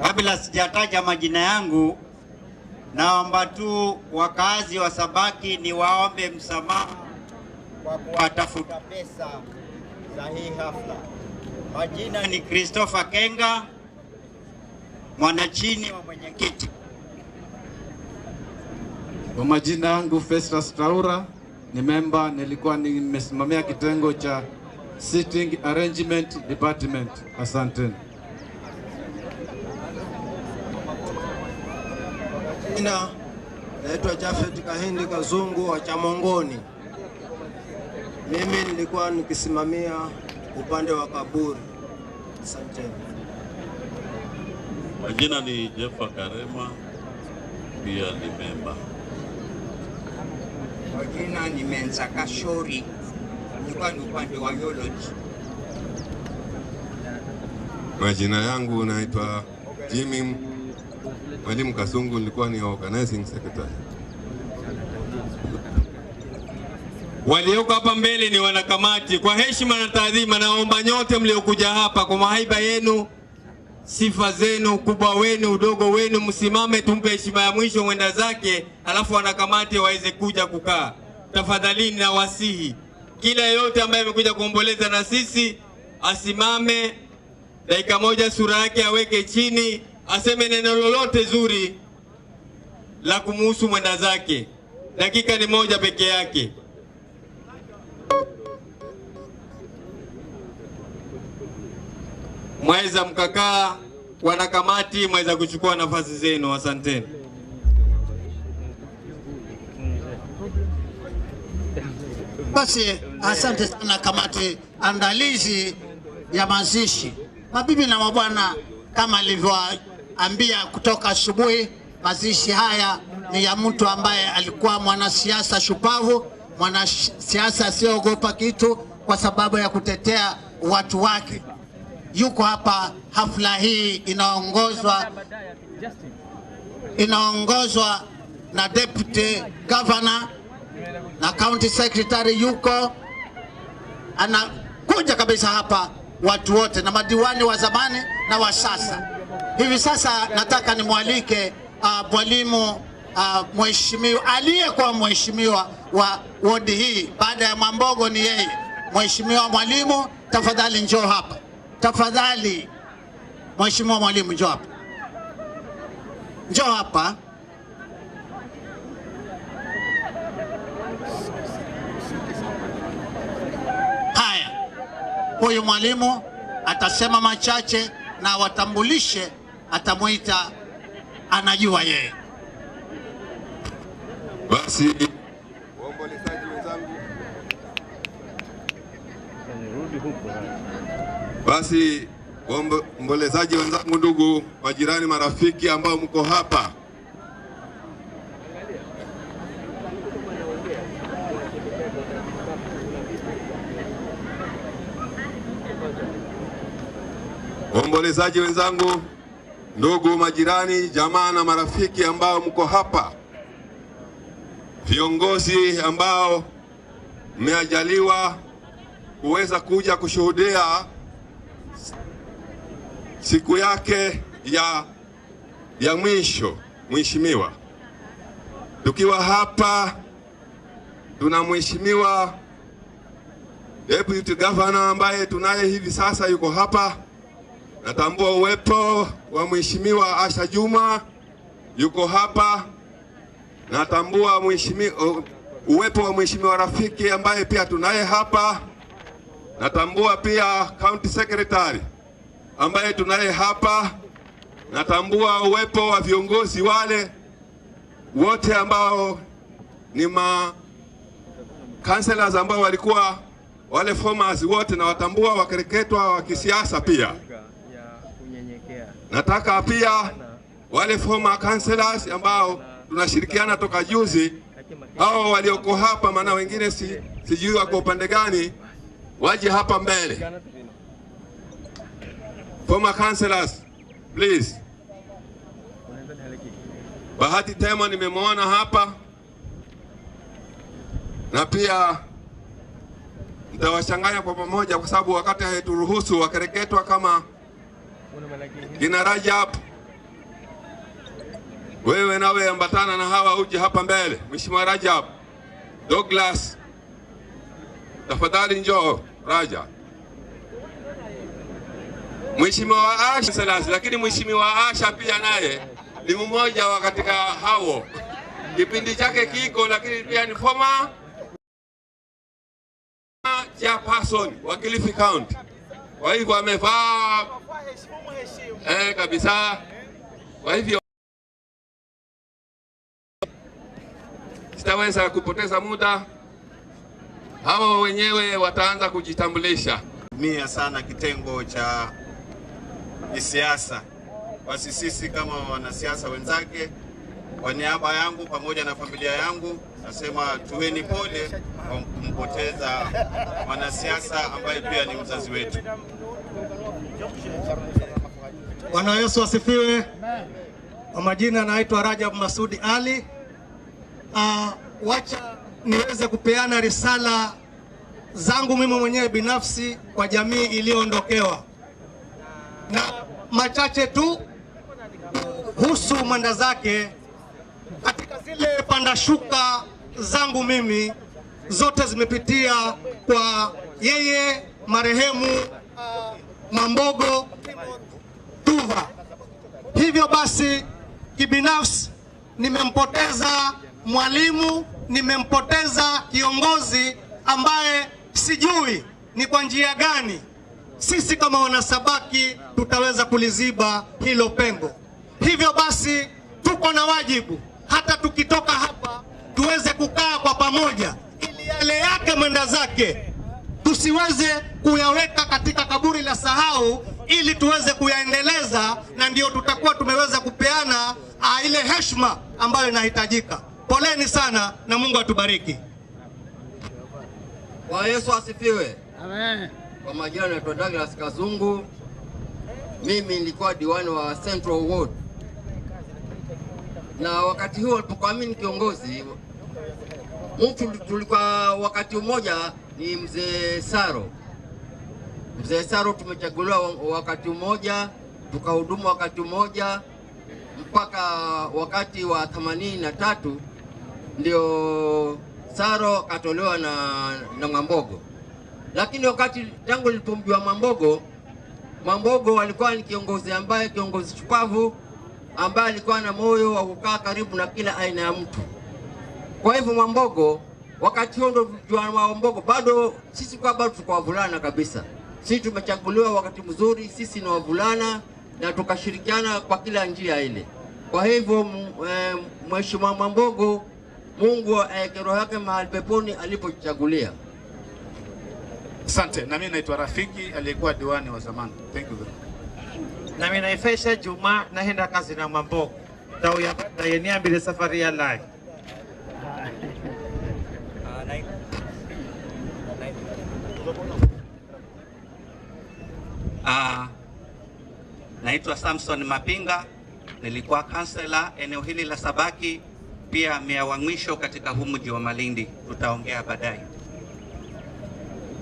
Speaker 16: Kabla sijataja majina yangu, naomba tu wakazi wa Sabaki ni waombe msamaha kwa kuwatafuta pesa za hii hafla. Majina ni Christopher Kenga, mwanachini wa mwenyekiti.
Speaker 19: Kwa majina yangu Festus Traura, ni member, nilikuwa nimesimamia kitengo cha Sitting Arrangement Department. Asante.
Speaker 20: Jina naitwa Jafet Kahindi Kazungu wa Chamongoni. Mimi nilikuwa nikisimamia upande wa kaburi. Asante.
Speaker 21: Jina ni Jeffa Karema, pia ni member.
Speaker 13: Jina ni Menza Kashori, nilikuwa ni upande wa biology.
Speaker 22: Majina yangu naitwa Jimmy Mwalimu Kasungu, nilikuwa ni organizing secretary.
Speaker 9: Walioko hapa mbele ni wanakamati. Kwa heshima na taadhima, naomba nyote mliokuja hapa kwa mahaiba yenu, sifa zenu, ukubwa wenu, udogo wenu, msimame tumpe heshima ya mwisho mwenda zake, alafu wanakamati waweze kuja kukaa. Tafadhalini na wasihi kila yote ambaye amekuja kuomboleza na sisi asimame dakika moja, sura yake aweke chini, aseme neno lolote zuri la kumuhusu mwenda zake. Dakika ni moja peke yake. Mweza mkakaa, wanakamati mweza kuchukua nafasi zenu. Asanteni.
Speaker 1: Basi asante sana kamati andalizi ya mazishi. Mabibi na mabwana, kama alivyoambia kutoka asubuhi, mazishi haya ni ya mtu ambaye alikuwa mwanasiasa shupavu, mwanasiasa asiogopa kitu kwa sababu ya kutetea watu wake. Yuko hapa. Hafla hii inaongozwa na Deputy Governor na County Secretary, yuko anakuja kabisa hapa, watu wote na madiwani wa zamani na wa sasa. Hivi sasa nataka nimwalike mwalimu mheshimiwa aliyekuwa mheshimiwa wa wodi hii baada ya Mwambogo, ni yeye. Mheshimiwa mwalimu, tafadhali njoo hapa. Tafadhali mheshimiwa mwalimu, njoo hapa. Njoo hapa. Haya, huyu mwalimu atasema machache na watambulishe, atamuita, anajua yeye.
Speaker 22: Basi waombolezaji wenzangu, ndugu, majirani, marafiki ambao mko hapa, waombolezaji wenzangu, ndugu, majirani, jamaa na marafiki ambao mko hapa, viongozi ambao mmeajaliwa kuweza kuja kushuhudia siku yake ya mwisho. Mheshimiwa, tukiwa hapa tuna mheshimiwa Deputy Governor ambaye tunaye hivi sasa, yuko hapa. Natambua uwepo wa mheshimiwa Asha Juma, yuko hapa. Natambua uwepo wa mheshimiwa Rafiki ambaye pia tunaye hapa. Natambua pia County Secretary ambaye tunaye hapa. Natambua uwepo wa viongozi wale wote ambao ni councillors ambao walikuwa wale formers wote, na watambua wakereketwa wa kisiasa pia. Nataka pia wale former councillors ambao tunashirikiana toka juzi, hao walioko hapa, maana wengine sijui wako upande gani, waje hapa mbele. Former councillors, please. Bahati Tema nimemwona hapa, na pia nitawachanganya kwa pamoja kwa sababu wakati haituruhusu wakereketwa kama kina Rajab. Wewe nawe ambatana na hawa uje hapa mbele. Mheshimiwa Rajab, Douglas, tafadhali njoo Rajab. Mheshimiwa Asha, lakini Mheshimiwa Asha pia naye ni mmoja wa katika hao. Kipindi chake kiko, lakini pia ni former chairperson wa Kilifi County. Kwa hivyo amevaa kabisa. Kwa hivyo sitaweza kupoteza muda, hao wenyewe wataanza kujitambulisha.
Speaker 2: Mia sana kitengo cha siasa. Basi sisi kama wanasiasa wenzake, kwa niaba yangu pamoja na familia yangu, nasema tuweni pole kwa kumpoteza mwanasiasa ambaye pia ni mzazi wetu.
Speaker 4: Bwana Yesu asifiwe. Kwa majina naitwa Rajab Masudi Ali. Wacha niweze kupeana risala zangu mimi mwenyewe binafsi kwa jamii iliyoondokewa, na machache tu kuhusu mwenda zake. Katika zile panda shuka zangu mimi zote zimepitia kwa yeye marehemu Mwambogo Tuva. Hivyo basi kibinafsi nimempoteza mwalimu, nimempoteza kiongozi ambaye sijui ni kwa njia gani sisi kama wanasabaki tutaweza kuliziba hilo pengo. Hivyo basi tuko na wajibu, hata tukitoka hapa tuweze kukaa kwa pamoja, ili yale yake mwenda zake tusiweze kuyaweka katika kaburi la sahau, ili tuweze kuyaendeleza, na ndio tutakuwa tumeweza kupeana ile heshima ambayo inahitajika. Poleni sana na Mungu atubariki.
Speaker 20: Bwana Yesu asifiwe.
Speaker 1: Amen.
Speaker 20: Kwa majina naitwa Douglas Kazungu. Mimi nilikuwa diwani wa Central Ward. Na wakati huo alipokuwa mimi kiongozi, mtu tulikuwa wakati mmoja ni mzee Saro. Mzee Saro tumechaguliwa wakati mmoja, tukahudumu wakati mmoja mpaka wakati wa 83 ndio Saro katolewa na Mwambogo. Lakini wakati tangu nilipomjua Mwambogo alikuwa ni kiongozi ambaye kiongozi shupavu, ambaye alikuwa na moyo wa kukaa karibu na kila aina ya mtu. Kwa hivyo Mwambogo, wakati huo ndio tulijua Mwambogo, bado sisi kwa bado tuko wavulana kabisa. Sisi tumechaguliwa wakati mzuri, sisi ni wavulana na tukashirikiana kwa kila njia ile. Kwa hivyo Mheshimiwa Mwambogo, Mungu aeke roho yake mahali peponi alipochagulia.
Speaker 23: Asante. Na mimi naitwa Rafiki aliyekuwa diwani wa zamani. Thank you very much.
Speaker 24: Na mimi naifesha Juma naenda kazi na Mwambogo. Ndio yeniambia safari ya live.
Speaker 25: Naitwa Samson Mapinga, nilikuwa kansela eneo hili la Sabaki, pia meya wa mwisho katika huu mji wa Malindi. Tutaongea baadaye.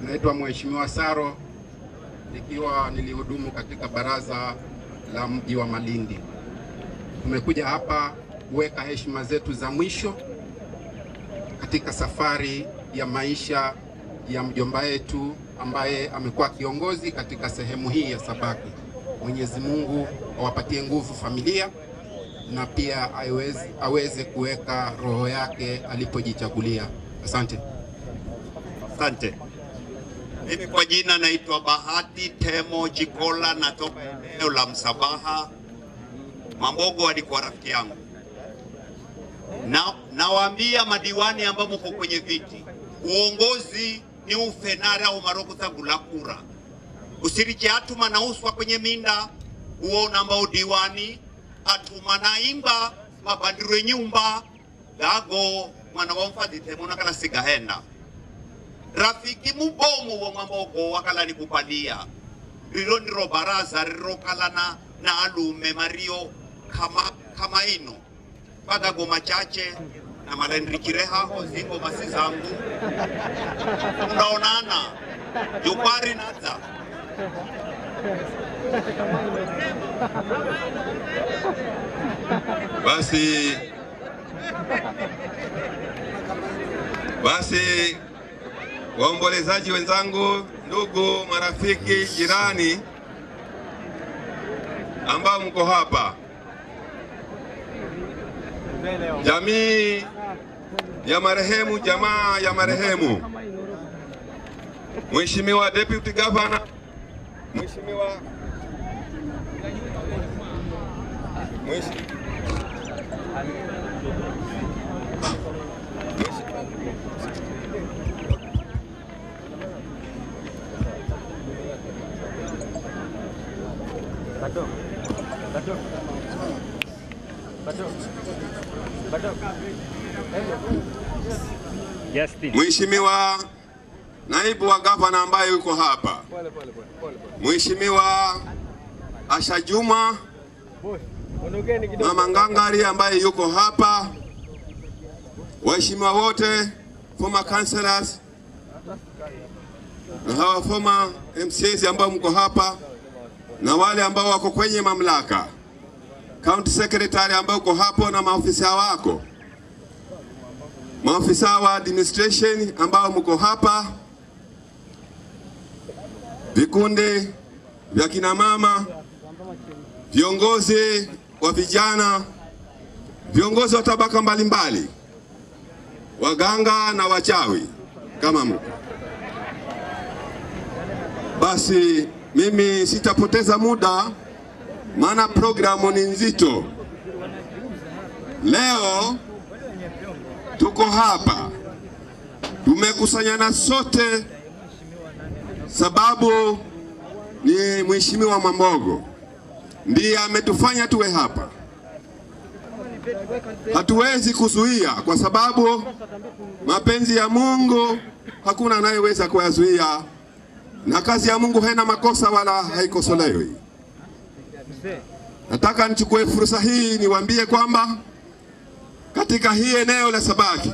Speaker 26: Naitwa Mheshimiwa Saro, nikiwa nilihudumu katika baraza la mji wa Malindi. Tumekuja hapa kuweka heshima zetu za mwisho katika safari ya maisha ya mjomba wetu ambaye amekuwa kiongozi katika sehemu hii ya Sabaki. Mwenyezi Mungu awapatie nguvu familia na pia aweze kuweka roho yake alipojichagulia. Asante.
Speaker 25: Asante. Mimi kwa jina naitwa Bahati Temo Jikola, natoka eneo la Msabaha. Mwambogo alikuwa rafiki yangu. Nawaambia madiwani ambao mko kwenye viti, uongozi ni ufenara au maroko tabula kura. Usirike atuma na uswa kwenye minda, uona ambao diwani atuma na imba mabandire nyumba gago mwana wa mfadhi Temo nakala sigahenda. Rafiki mubomu wa Mwambogo wakala ni kupalia. Rilo ndiro baraza rilo kalana na alume Mario kama ino. Pada goma chache na malendrikireha hozingo masizangu. Unaonana. Yupari naza.
Speaker 22: Basi waombolezaji wenzangu, ndugu, marafiki, jirani ambao mko hapa, jamii ya marehemu, jamaa ya marehemu, Mheshimiwa Deputy Governor, Mheshimiwa Mheshimiwa naibu wa gavana ambaye yuko hapa, Mheshimiwa Asha Juma, Mama Ngangari ambaye yuko hapa, waheshimiwa wote, former councillors na hawa former MCAs ambao mko hapa na wale ambao wako kwenye mamlaka, county secretary ambao uko hapo na maafisa wako, maafisa wa administration ambao mko hapa, vikundi vya kina mama, viongozi wa vijana, viongozi wa tabaka mbalimbali, waganga na wachawi kama mko. Basi mimi sitapoteza muda, maana programu ni nzito. Leo tuko hapa, tumekusanyana sote sababu ni Mheshimiwa Mwambogo ndiye ametufanya tuwe hapa. Hatuwezi kuzuia kwa sababu mapenzi ya Mungu hakuna anayeweza kuyazuia, na kazi ya Mungu haina makosa wala haikosolewi. Nataka nichukue fursa hii niwaambie kwamba katika hii eneo la Sabaki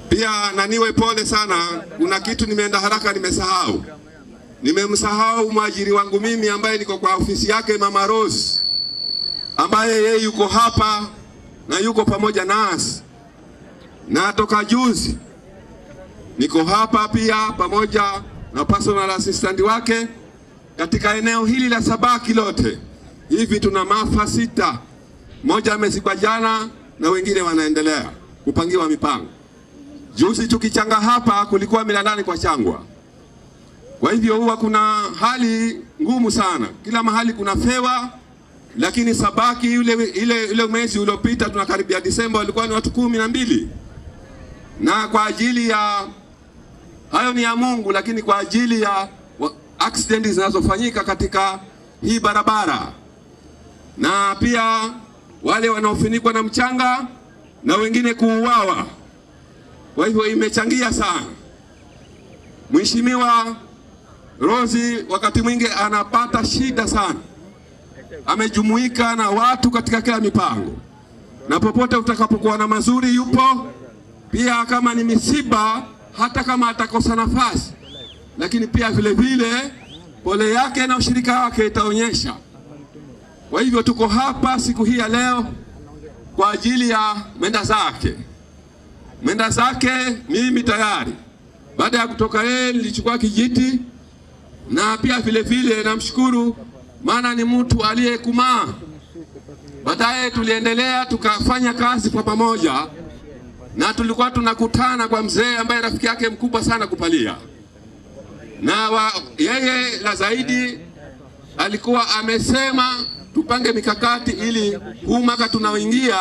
Speaker 22: pia, na niwe pole sana, kuna kitu nimeenda haraka nimesahau. Nimemsahau mwajiri wangu mimi ambaye niko kwa ofisi yake, Mama Rose, ambaye yeye yuko hapa na yuko pamoja nasi, na toka juzi niko hapa pia pamoja na personal assistant wake katika eneo hili la Sabaki lote. Hivi tuna maafa 6, moja amezikwa jana na wengine wanaendelea kupangiwa mipango. Juzi tukichanga hapa kulikuwa milalani kwa changwa. Kwa hivyo huwa kuna hali ngumu sana, kila mahali kuna fewa, lakini Sabaki ile mwezi uliopita tunakaribia Disemba walikuwa ni watu 12. Na kwa ajili ya hayo ni ya Mungu, lakini kwa ajili ya accidents zinazofanyika katika hii barabara, na pia wale wanaofunikwa na mchanga na wengine kuuawa, kwa hivyo imechangia sana. Mheshimiwa Rozi wakati mwingi anapata shida sana, amejumuika na watu katika kila mipango, na popote utakapokuwa na mazuri yupo pia. Kama ni misiba, hata kama atakosa nafasi, lakini pia vile vile pole yake na ushirika wake itaonyesha. Kwa hivyo tuko hapa siku hii ya leo kwa ajili ya mwenda zake. Mimi tayari baada ya kutoka yeye nilichukua kijiti, na pia vile vile namshukuru maana ni mtu aliyekumaa. Baadaye tuliendelea tukafanya kazi kwa pamoja, na tulikuwa tunakutana kwa mzee ambaye rafiki yake mkubwa sana Kupalia, na yeye la zaidi alikuwa amesema tupange mikakati ili huu mwaka tunaoingia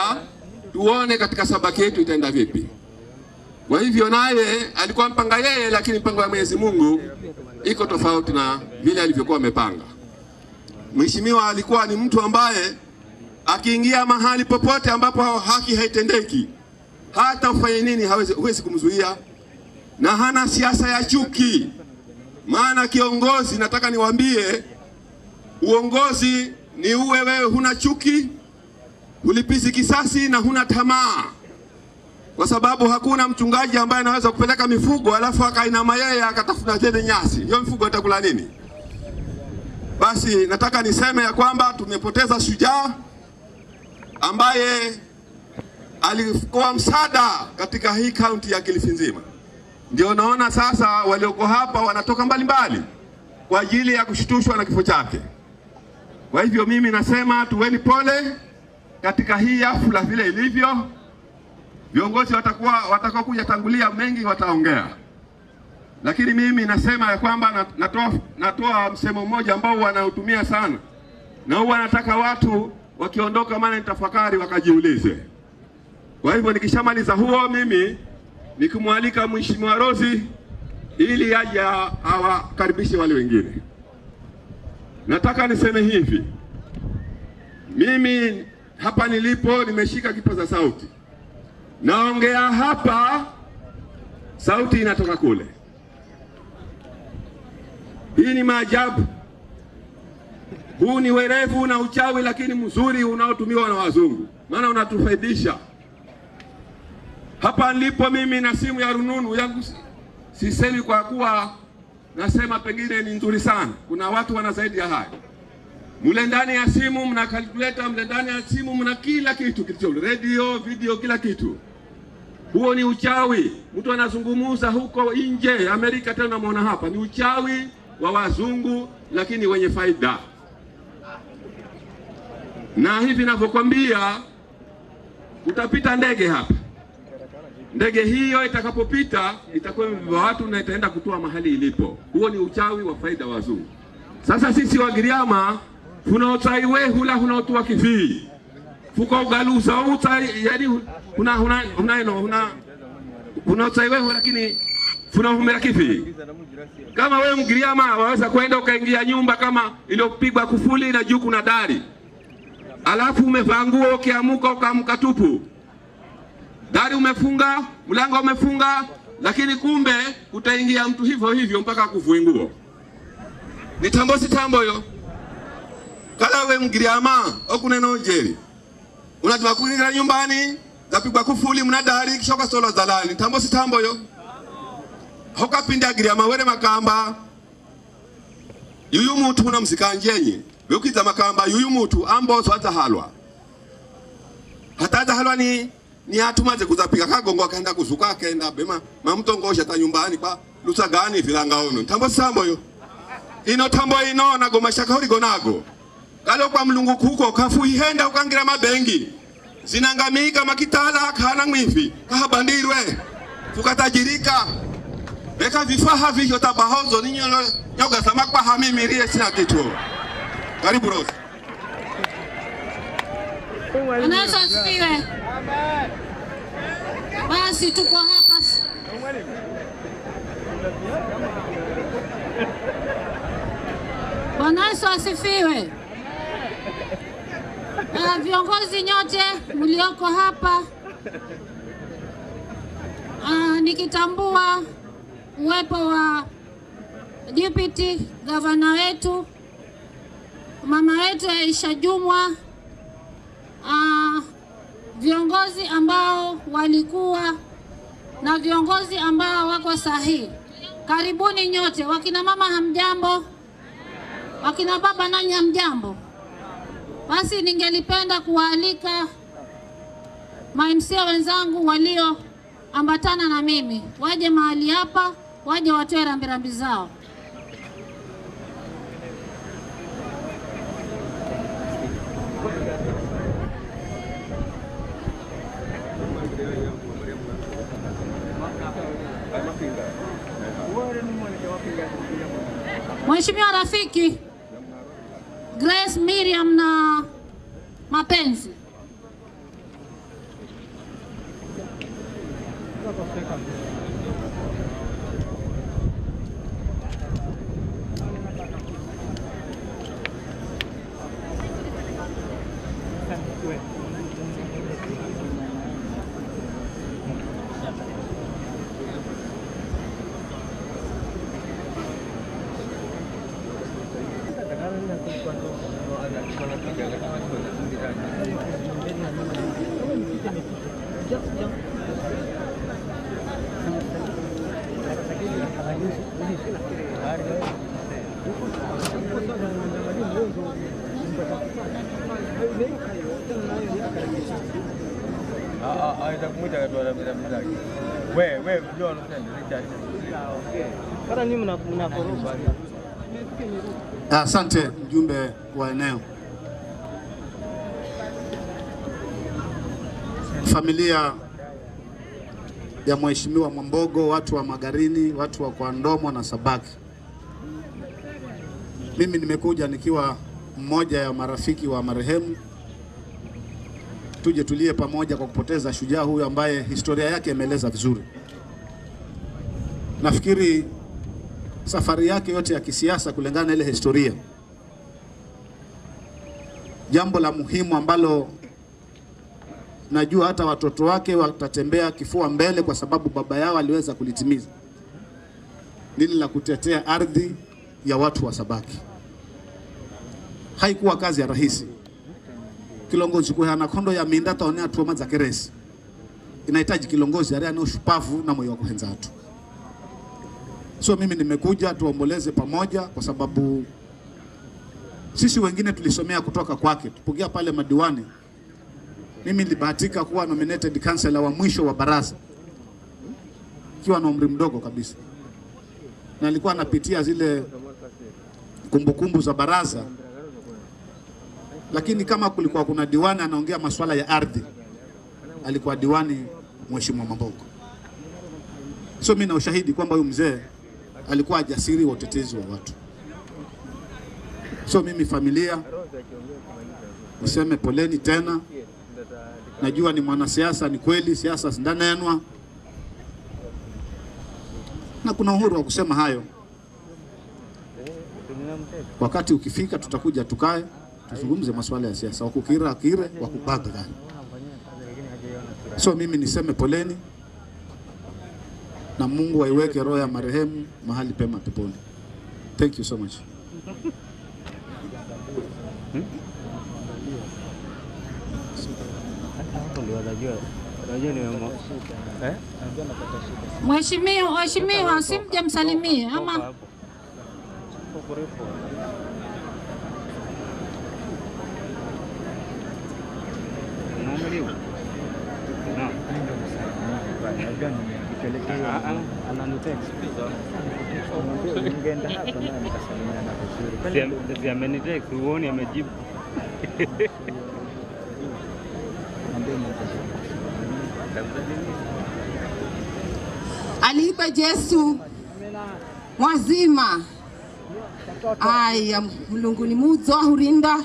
Speaker 22: tuone katika Sabaki yetu itaenda vipi. Kwa hivyo naye alikuwa mpanga yeye, lakini mpango wa Mwenyezi Mungu iko tofauti na vile alivyokuwa amepanga. Mheshimiwa alikuwa ni mtu ambaye akiingia mahali popote ambapo haki haitendeki, hata ufanye nini huwezi kumzuia, na hana siasa ya chuki. Maana kiongozi, nataka niwaambie, uongozi ni uwe wewe huna chuki, ulipizi kisasi na huna tamaa. Kwa sababu hakuna mchungaji ambaye anaweza kupeleka mifugo alafu akainama yeye akatafuna zile nyasi. Hiyo mifugo itakula nini? Basi nataka niseme ya kwamba tumepoteza shujaa ambaye alikuwa msaada katika hii kaunti ya Kilifi nzima. Ndio naona sasa walioko hapa wanatoka mbalimbali kwa ajili ya kushtushwa na kifo chake. Kwa hivyo mimi nasema tuweni pole katika hii hafla vile ilivyo. viongozi watakao kuja tangulia mengi wataongea, lakini mimi nasema ya kwamba natoa msemo mmoja ambao wanautumia sana, na huwa nataka watu wakiondoka maana nitafakari wakajiulize. Kwa hivyo nikishamaliza huo, mimi nikimwalika Mheshimiwa Rozi ili aje awakaribishe wale wengine. Nataka niseme hivi, mimi hapa nilipo nimeshika kipaza sauti, naongea hapa, sauti inatoka kule. Hii ni maajabu. Huu ni werevu na uchawi, lakini mzuri unaotumiwa na wazungu, maana unatufaidisha. Hapa nilipo mimi na simu ya rununu yangu, sisemi kwa kuwa nasema pengine ni nzuri sana. Kuna watu wana zaidi ya haya. Mule ndani ya simu mna calculator, mule ndani ya simu mna kila kitu kilicho, radio, video, kila kitu. Huo ni uchawi. Mtu anazungumuza huko nje Amerika, tena unamwona hapa. Ni uchawi wa wazungu, lakini wenye faida. Na hivi ninavyokuambia, utapita ndege hapa. Ndege hiyo itakapopita itakuwa imebeba watu na itaenda kutoa mahali ilipo. Huo ni uchawi wa faida wazungu. Sasa sisi wa Giriama tunaotaiwe hula hunaotua kifii. Fuko ugaluza utai, yani unaotaiwe lakini funahumera kifii. Kama wewe Mgiriama waweza kwenda ukaingia nyumba kama iliyopigwa kufuli na juu kuna dari, alafu umevaa nguo, ukiamuka ukaamka tupu, dari umefunga, mlango umefunga, lakini kumbe utaingia mtu hivyo hivyo mpaka kuvue nguo. Ni tambo si tambo yo. Kala we Mgiriama okuneno njeri, unajua kuingia nyumbani zapigwa kufuli, mna dari kishoka solo zalani. Tambo si tambo yo. Hoka pinda Giriama were makamba yuyu mutu na msikanjenye beukita makamba yuyu mutu ambo swata halwa hata halwa ni atumaze kuzapika kagongo akaenda kuzuka akaenda bema mamtongosha ta nyumbani kwa lusa gani vilanga ono. Tambo sambo yo ino tambo ino nago mashaka uri gonago kalo kwa mlungu kuko kafu ihenda ukangira mabengi zinangamika makitala kana mwifi kahabandirwe tukatajirika beka vifaha vivyo tabahozo ninyo nyoga samakwa hamimirie sina kitu. Karibu Rose.
Speaker 5: Anaweza asifiwe. Basi tuko hapa. Bwana Yesu asifiwe. Viongozi nyote mlioko hapa, nikitambua uwepo wa Deputy Governor wetu, mama wetu Aisha Jumwa, viongozi ambao walikuwa na viongozi ambao wako sahihi. Karibuni nyote. Wakina mama hamjambo? Wakina baba nanyi hamjambo? Basi ningelipenda kuwaalika ma-MCA wenzangu walio ambatana na mimi waje mahali hapa, waje watoe rambirambi zao. Mheshimiwa rafiki Grace, Miriam na Mapenzi,
Speaker 23: Asante mjumbe wa eneo. Familia ya Mheshimiwa Mwambogo, watu wa Magarini, watu wa Kwandomo na Sabaki. Mimi nimekuja nikiwa mmoja ya marafiki wa marehemu, tuje tulie pamoja kwa kupoteza shujaa huyu ambaye historia yake imeeleza vizuri. Nafikiri safari yake yote ya kisiasa kulingana na ile historia, jambo la muhimu ambalo najua hata watoto wake watatembea kifua mbele kwa sababu baba yao aliweza kulitimiza, lile la kutetea ardhi ya watu wa Sabaki. Haikuwa kazi ya rahisi. Kilongozi kuhana kondo ya mindata onea tuoma za keresi. Inahitaji kilongozi aria na ushupavu na moyo wa kuhenza watu. So mimi nimekuja tuomboleze pamoja kwa sababu sisi wengine tulisomea kutoka kwake. Tupogia pale madiwani. Mimi nilibahatika kuwa nominated councillor wa mwisho wa baraza, kiwa na umri mdogo kabisa. Na nilikuwa napitia zile kumbukumbu za baraza. Lakini kama kulikuwa kuna diwani anaongea masuala ya ardhi, alikuwa diwani Mheshimiwa Mwambogo. So mimi na ushahidi kwamba huyu mzee alikuwa jasiri wa utetezi wa watu. So mimi familia useme poleni tena. Najua ni mwanasiasa, ni kweli siasa zindanenwa, na kuna uhuru wa kusema hayo. Wakati ukifika tutakuja tukae tuzungumze masuala ya siasa, wakukira akire, wakubaga gani. So mimi niseme poleni na Mungu aiweke roho ya marehemu mahali pema peponi. Thank you so much.
Speaker 5: Mheshimiwa simje msalimie ama
Speaker 6: uone amejibu.
Speaker 18: Aliipa Yesu mwazima. Aya Mulungu ni muzo ahurinda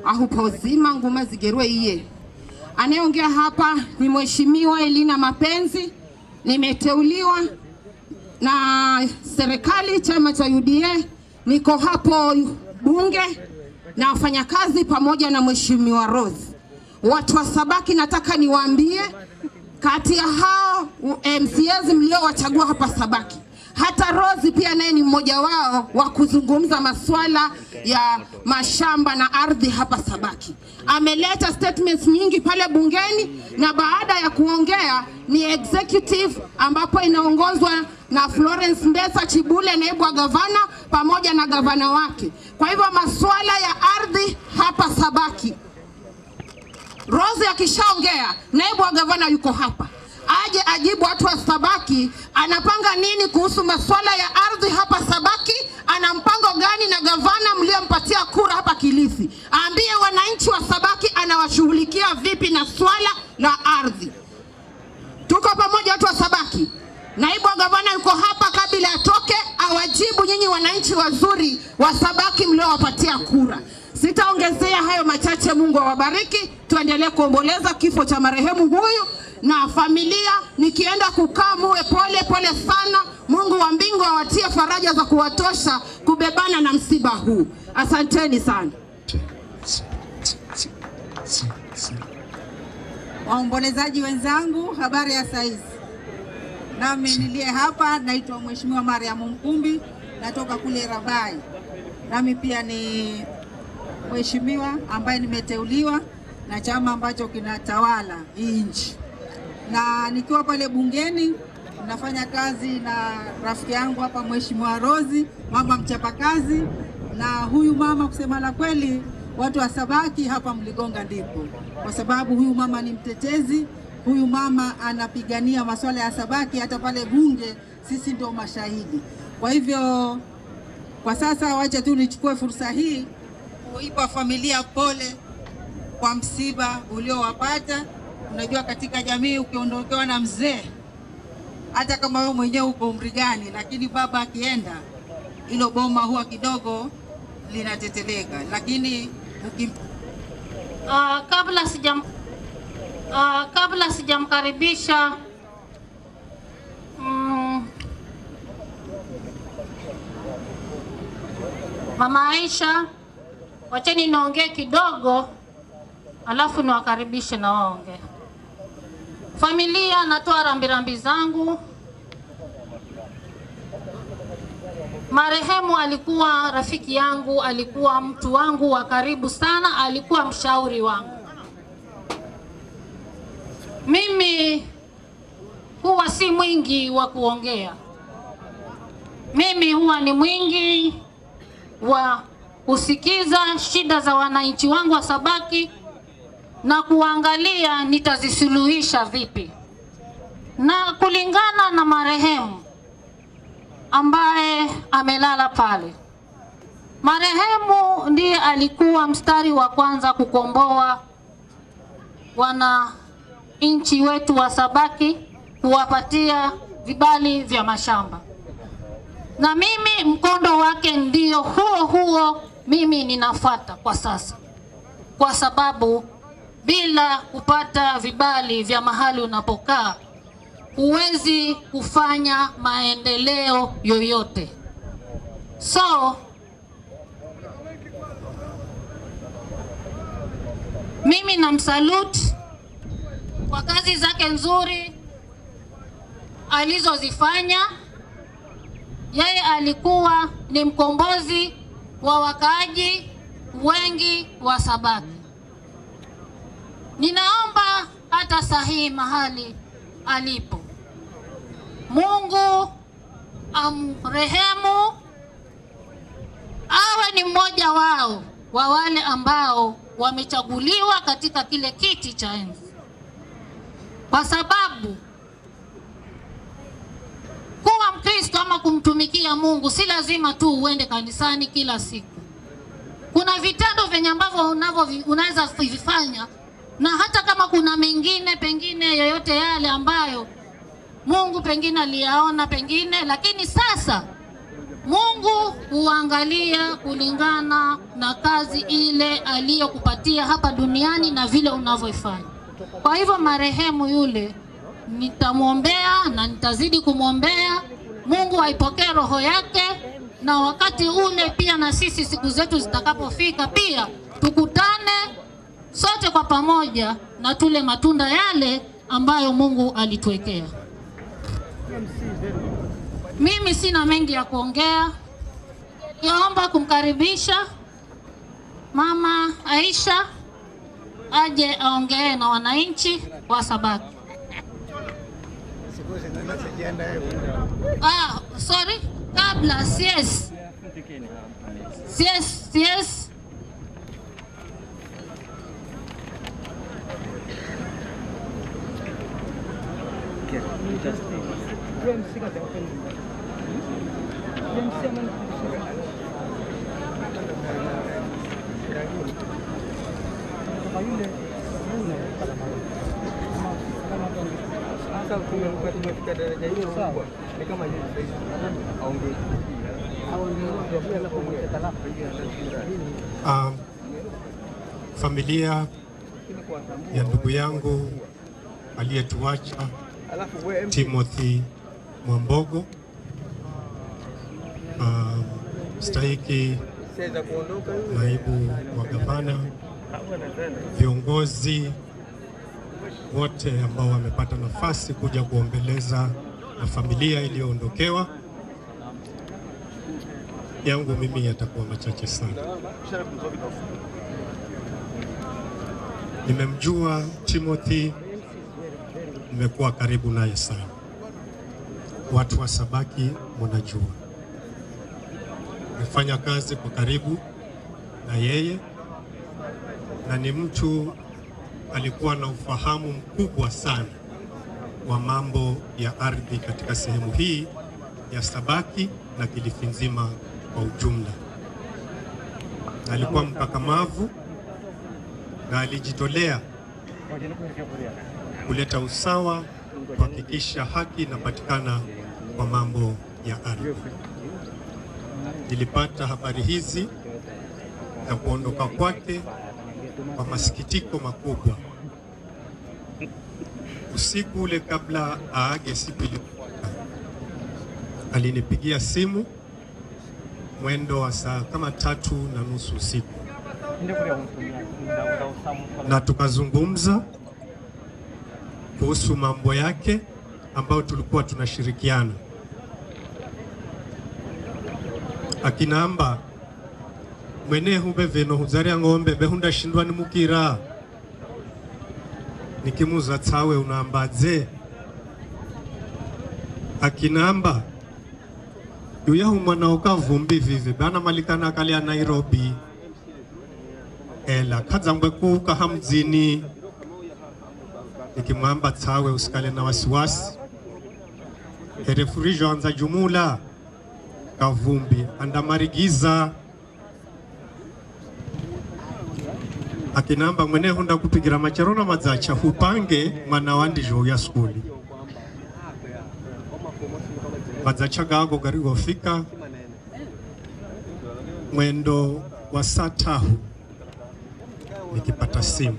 Speaker 18: ahupozima nguma zigerwe iye. Anayeongea hapa ni Mheshimiwa Elina Mapenzi. Nimeteuliwa na serikali chama cha UDA, niko hapo bunge na wafanyakazi pamoja na Mheshimiwa Rose. Watu wa Sabaki nataka niwaambie, kati ya hao MCAs mliowachagua hapa Sabaki, hata Rose pia naye ni mmoja wao wa kuzungumza masuala ya mashamba na ardhi hapa Sabaki. Ameleta statements nyingi pale bungeni, na baada ya kuongea ni executive ambapo inaongozwa na Florence Mbesa Chibule, naibu wa gavana, pamoja na gavana wake. Kwa hivyo masuala ya ardhi hapa Sabaki, Rose akishaongea, naibu wa gavana yuko hapa, aje ajibu watu wa Sabaki anapanga nini kuhusu masuala ya ardhi hapa Sabaki, ana mpango gani na gavana mliompatia kura hapa Kilifi. Aambie wananchi wa Sabaki anawashughulikia vipi na swala la ardhi. Tuko pamoja watu wa Sabaki. Naibu wa gavana yuko hapa, kabla atoke awajibu nyinyi wananchi wazuri wa Sabaki mliowapatia kura. Sitaongezea hayo machache, Mungu awabariki. Tuendelee kuomboleza kifo cha marehemu huyu na familia. Nikienda kukaa muwe pole pole sana. Mungu wa mbingu awatie faraja za kuwatosha kubebana na msiba huu. Asanteni sana. Waombolezaji wenzangu, habari ya saizi. Nami nilie hapa naitwa Mheshimiwa Mariam Mkumbi, natoka kule Rabai. Nami pia ni mheshimiwa ambaye nimeteuliwa na chama ambacho kinatawala hii nchi. Na nikiwa pale bungeni nafanya kazi na rafiki yangu hapa Mheshimiwa Rozi, mama mchapakazi. Na huyu mama kusema la kweli, watu wa Sabaki hapa mligonga ndipo, kwa sababu huyu mama ni mtetezi. Huyu mama anapigania masuala ya Sabaki, hata pale bunge sisi ndio mashahidi. Kwa hivyo kwa sasa wacha tu nichukue fursa hii kuipa familia pole kwa msiba uliowapata. Unajua katika jamii ukiondokewa na mzee hata kama wewe mwenyewe uko umri gani, lakini baba akienda, hilo boma huwa kidogo linateteleka. Lakini
Speaker 5: kabla sijamkaribisha Mama Aisha, wacheni niongee kidogo, alafu niwakaribishe na waongee. Familia, natoa rambirambi zangu. Marehemu alikuwa rafiki yangu, alikuwa mtu wangu wa karibu sana, alikuwa mshauri wangu. Mimi huwa si mwingi wa kuongea. Mimi huwa ni mwingi wa kusikiza shida za wananchi wangu wa Sabaki na kuangalia nitazisuluhisha vipi. Na kulingana na marehemu ambaye amelala pale, marehemu ndiye alikuwa mstari wa kwanza kukomboa wananchi wetu wa Sabaki, kuwapatia vibali vya mashamba. Na mimi mkondo wake ndio huo mimi ninafuata kwa sasa, kwa sababu bila kupata vibali vya mahali unapokaa huwezi kufanya maendeleo yoyote. So mimi namsalute kwa kazi zake nzuri alizozifanya. Yeye alikuwa ni mkombozi wa wakaaji wengi wa Sabaki. Ninaomba hata sahihi mahali alipo, Mungu amrehemu, awe ni mmoja wao wa wale ambao wamechaguliwa katika kile kiti cha enzi, kwa sababu kuwa Mkristo ama kumtumikia Mungu si lazima tu uende kanisani kila siku. Kuna vitendo vyenye ambavyo unaweza kuvifanya, na hata kama kuna mengine pengine yoyote yale ambayo Mungu pengine aliyaona pengine, lakini sasa Mungu huangalia kulingana na kazi ile aliyokupatia hapa duniani na vile unavyoifanya. Kwa hivyo marehemu yule nitamwombea na nitazidi kumwombea. Mungu aipokee roho yake, na wakati ule pia na sisi siku zetu zitakapofika pia tukutane sote kwa pamoja na tule matunda yale ambayo Mungu alituwekea. Mimi sina mengi ya kuongea. Naomba kumkaribisha Mama Aisha aje aongee na wananchi wa Sabaki. Sorry, kabla CS.
Speaker 6: Familia ya ndugu yangu aliyetuacha Timothy Mwambogo, mstahiki naibu wa gavana, viongozi wote ambao wamepata nafasi kuja kuombeleza na familia iliyoondokewa. Yangu mimi yatakuwa machache sana. Nimemjua Timothy, nimekuwa karibu naye sana. Watu wa Sabaki mnajua, nimefanya kazi kwa karibu na yeye, na ni mtu alikuwa na ufahamu mkubwa sana wa mambo ya ardhi katika sehemu hii ya Sabaki na Kilifi nzima kwa ujumla. Alikuwa mkakamavu na alijitolea kuleta usawa kuhakikisha haki inapatikana kwa mambo ya ardhi. Nilipata habari hizi na kuondoka kwake kwa masikitiko makubwa. Usiku ule kabla aage siku iliyopita, alinipigia simu mwendo wa saa kama 3:30 usiku, na tukazungumza kuhusu mambo yake ambayo tulikuwa tunashirikiana. Akinamba mwene hube veno huzaria ng'ombe behunda shindwa ni mukira. Nikimuza tawe unaambaze. Akinamba yuyahu mwana ukavumbi vivi bana malikana akali ya Nairobi. Ela kadzangwe kuka hamzini. Nikimwamba tawe usikale na wasiwasi. Erefurijo anza jumula kavumbi andamarigiza. Akinamba mwene hunda kupigira macharona madzacha hupange mwana wandi jo ya skuli. Madzacha gago garigo fika mwendo wa saa 5 nikipata simu.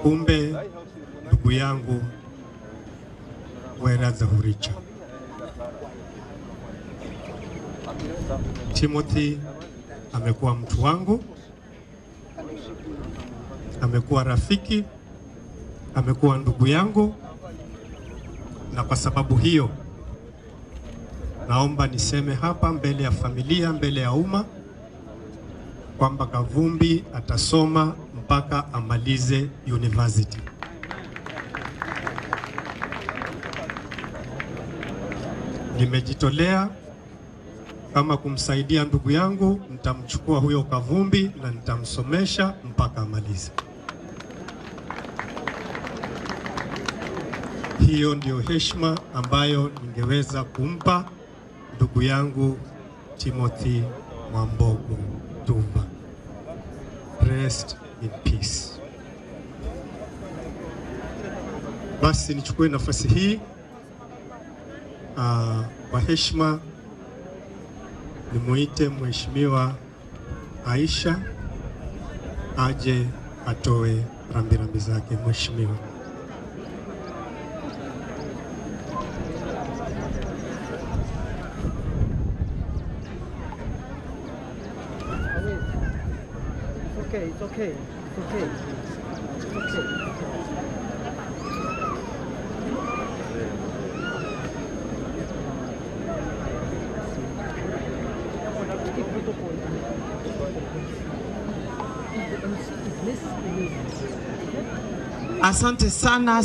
Speaker 6: Kumbe ndugu yangu Wera Zahuricha Timothy amekuwa mtu wangu, amekuwa rafiki, amekuwa ndugu yangu, na kwa sababu hiyo naomba niseme hapa mbele ya familia, mbele ya umma kwamba Kavumbi atasoma mpaka amalize university. Nimejitolea kama kumsaidia ndugu yangu, nitamchukua huyo Kavumbi na nitamsomesha mpaka amalize. Hiyo ndio heshima ambayo ningeweza kumpa ndugu yangu Timothy Mwambogo Tuva. Rest in peace. Basi nichukue nafasi hii kwa heshima nimuite Mheshimiwa Aisha aje atoe rambirambi zake. Mheshimiwa.
Speaker 7: It's okay. It's okay. It's okay.
Speaker 24: Asante sana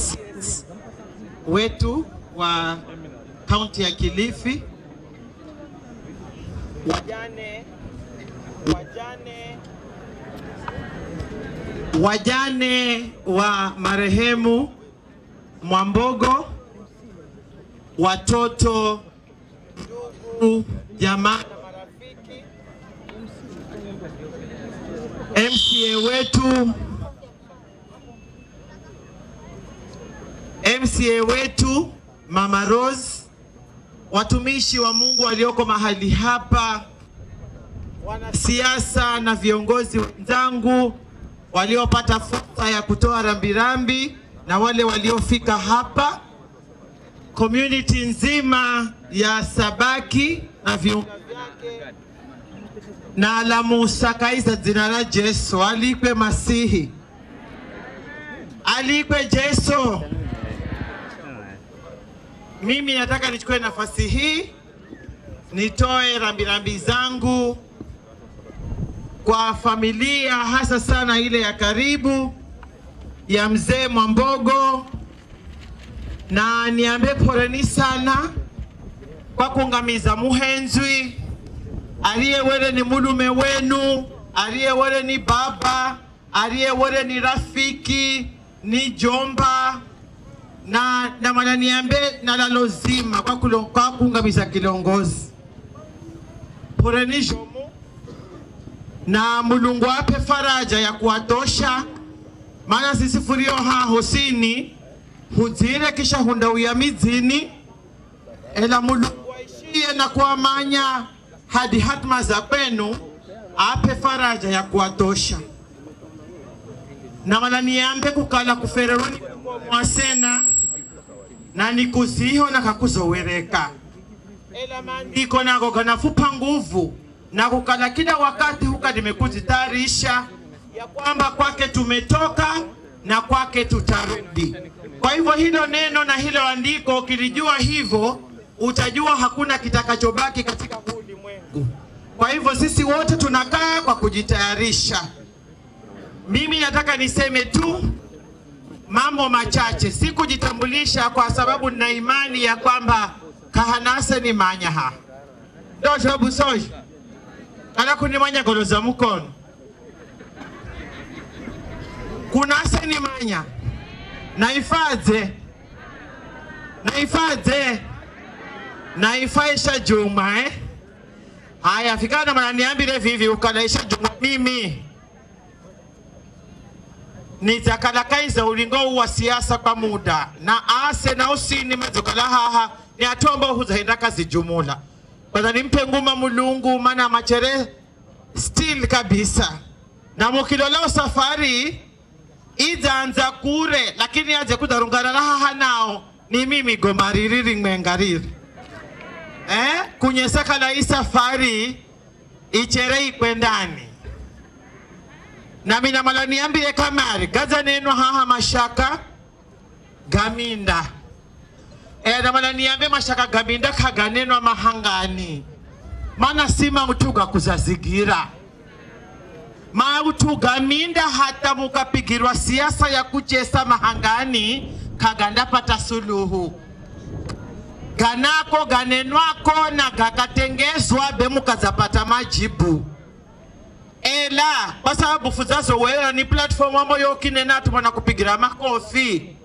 Speaker 24: wetu wa kaunti ya Kilifi, wajane wa marehemu Mwambogo, watoto, ndugu, jamaa na marafiki, MCA wetu Mama Rose, watumishi wa Mungu walioko mahali hapa, wanasiasa na viongozi wenzangu waliopata fursa ya kutoa rambirambi na wale waliofika hapa, community nzima ya Sabaki na viunga vyake, na alamusa kaisa jina la Yesu. Alikwe Masihi, alikwe Yesu. Mimi nataka nichukue nafasi hii nitoe rambirambi zangu kwa familia, hasa sana ile ya karibu ya mzee Mwambogo, na niambie poleni sana kwa kungamiza muhenzwi aliyewele ni mulume wenu, aliyewele ni baba, aliyewele ni rafiki, ni jomba, na mananiambe na lalozima kwa kungamiza kilongozi. Poleni jomu, na Mulungu ape faraja ya kuwatosha Maana sisi furio hosini huzire kisha hundauya mizini ela Mulungu waishie na kuamanya hadi hatma za kwenu, ape faraja ya kuwatosha. Na wala niambe kukala kufereroni mwasena na nikuziho na kakuzowereka. Ela maandiko nako kanafupa nguvu na kukala kila wakati hukadime kujitayarisha ya kwamba kwake tumetoka na kwake tutarudi. Kwa hivyo hilo neno na hilo andiko ukilijua hivyo, utajua hakuna kitakachobaki katika ulimwengu. Kwa hivyo sisi wote tunakaa kwa kujitayarisha. Mimi nataka niseme tu mambo machache, si kujitambulisha kwa sababu nina imani ya kwamba kahanase ni manyaha. Dojo busoji. Kana kunimanya goloza mukono. Kunase ni manya. Naifaisha Juma Haya fikana mananiambile vivi ukalaisha Juma mimi nitakalakaiza ulingo wa siasa kwa muda na ase na usini mazokala haha ni atomba huzahinda kazi jumula kwa nimpe nguma Mulungu mana machere still kabisa na mukiloleo safari izaanza kure lakini aje kudarungana raha nao ni mimi gomaririri mwengariri kunyesaka la isafari icherei kwendani na mina malaniambie kamari gaza neno haha mashaka gaminda na malaniambie mashaka gaminda kaganenwa mahangani mana sima utuga kuzazigira Mautugaminda hata mukapigirwa siasa ya kuchesa mahangani kaganda pata suluhu. Ganako ganenwako na gakatengezwa be mukazapata majibu. Ela kwa sababu fuzazo wewe ni platform ambayo yokinena atumana kupigira makofi.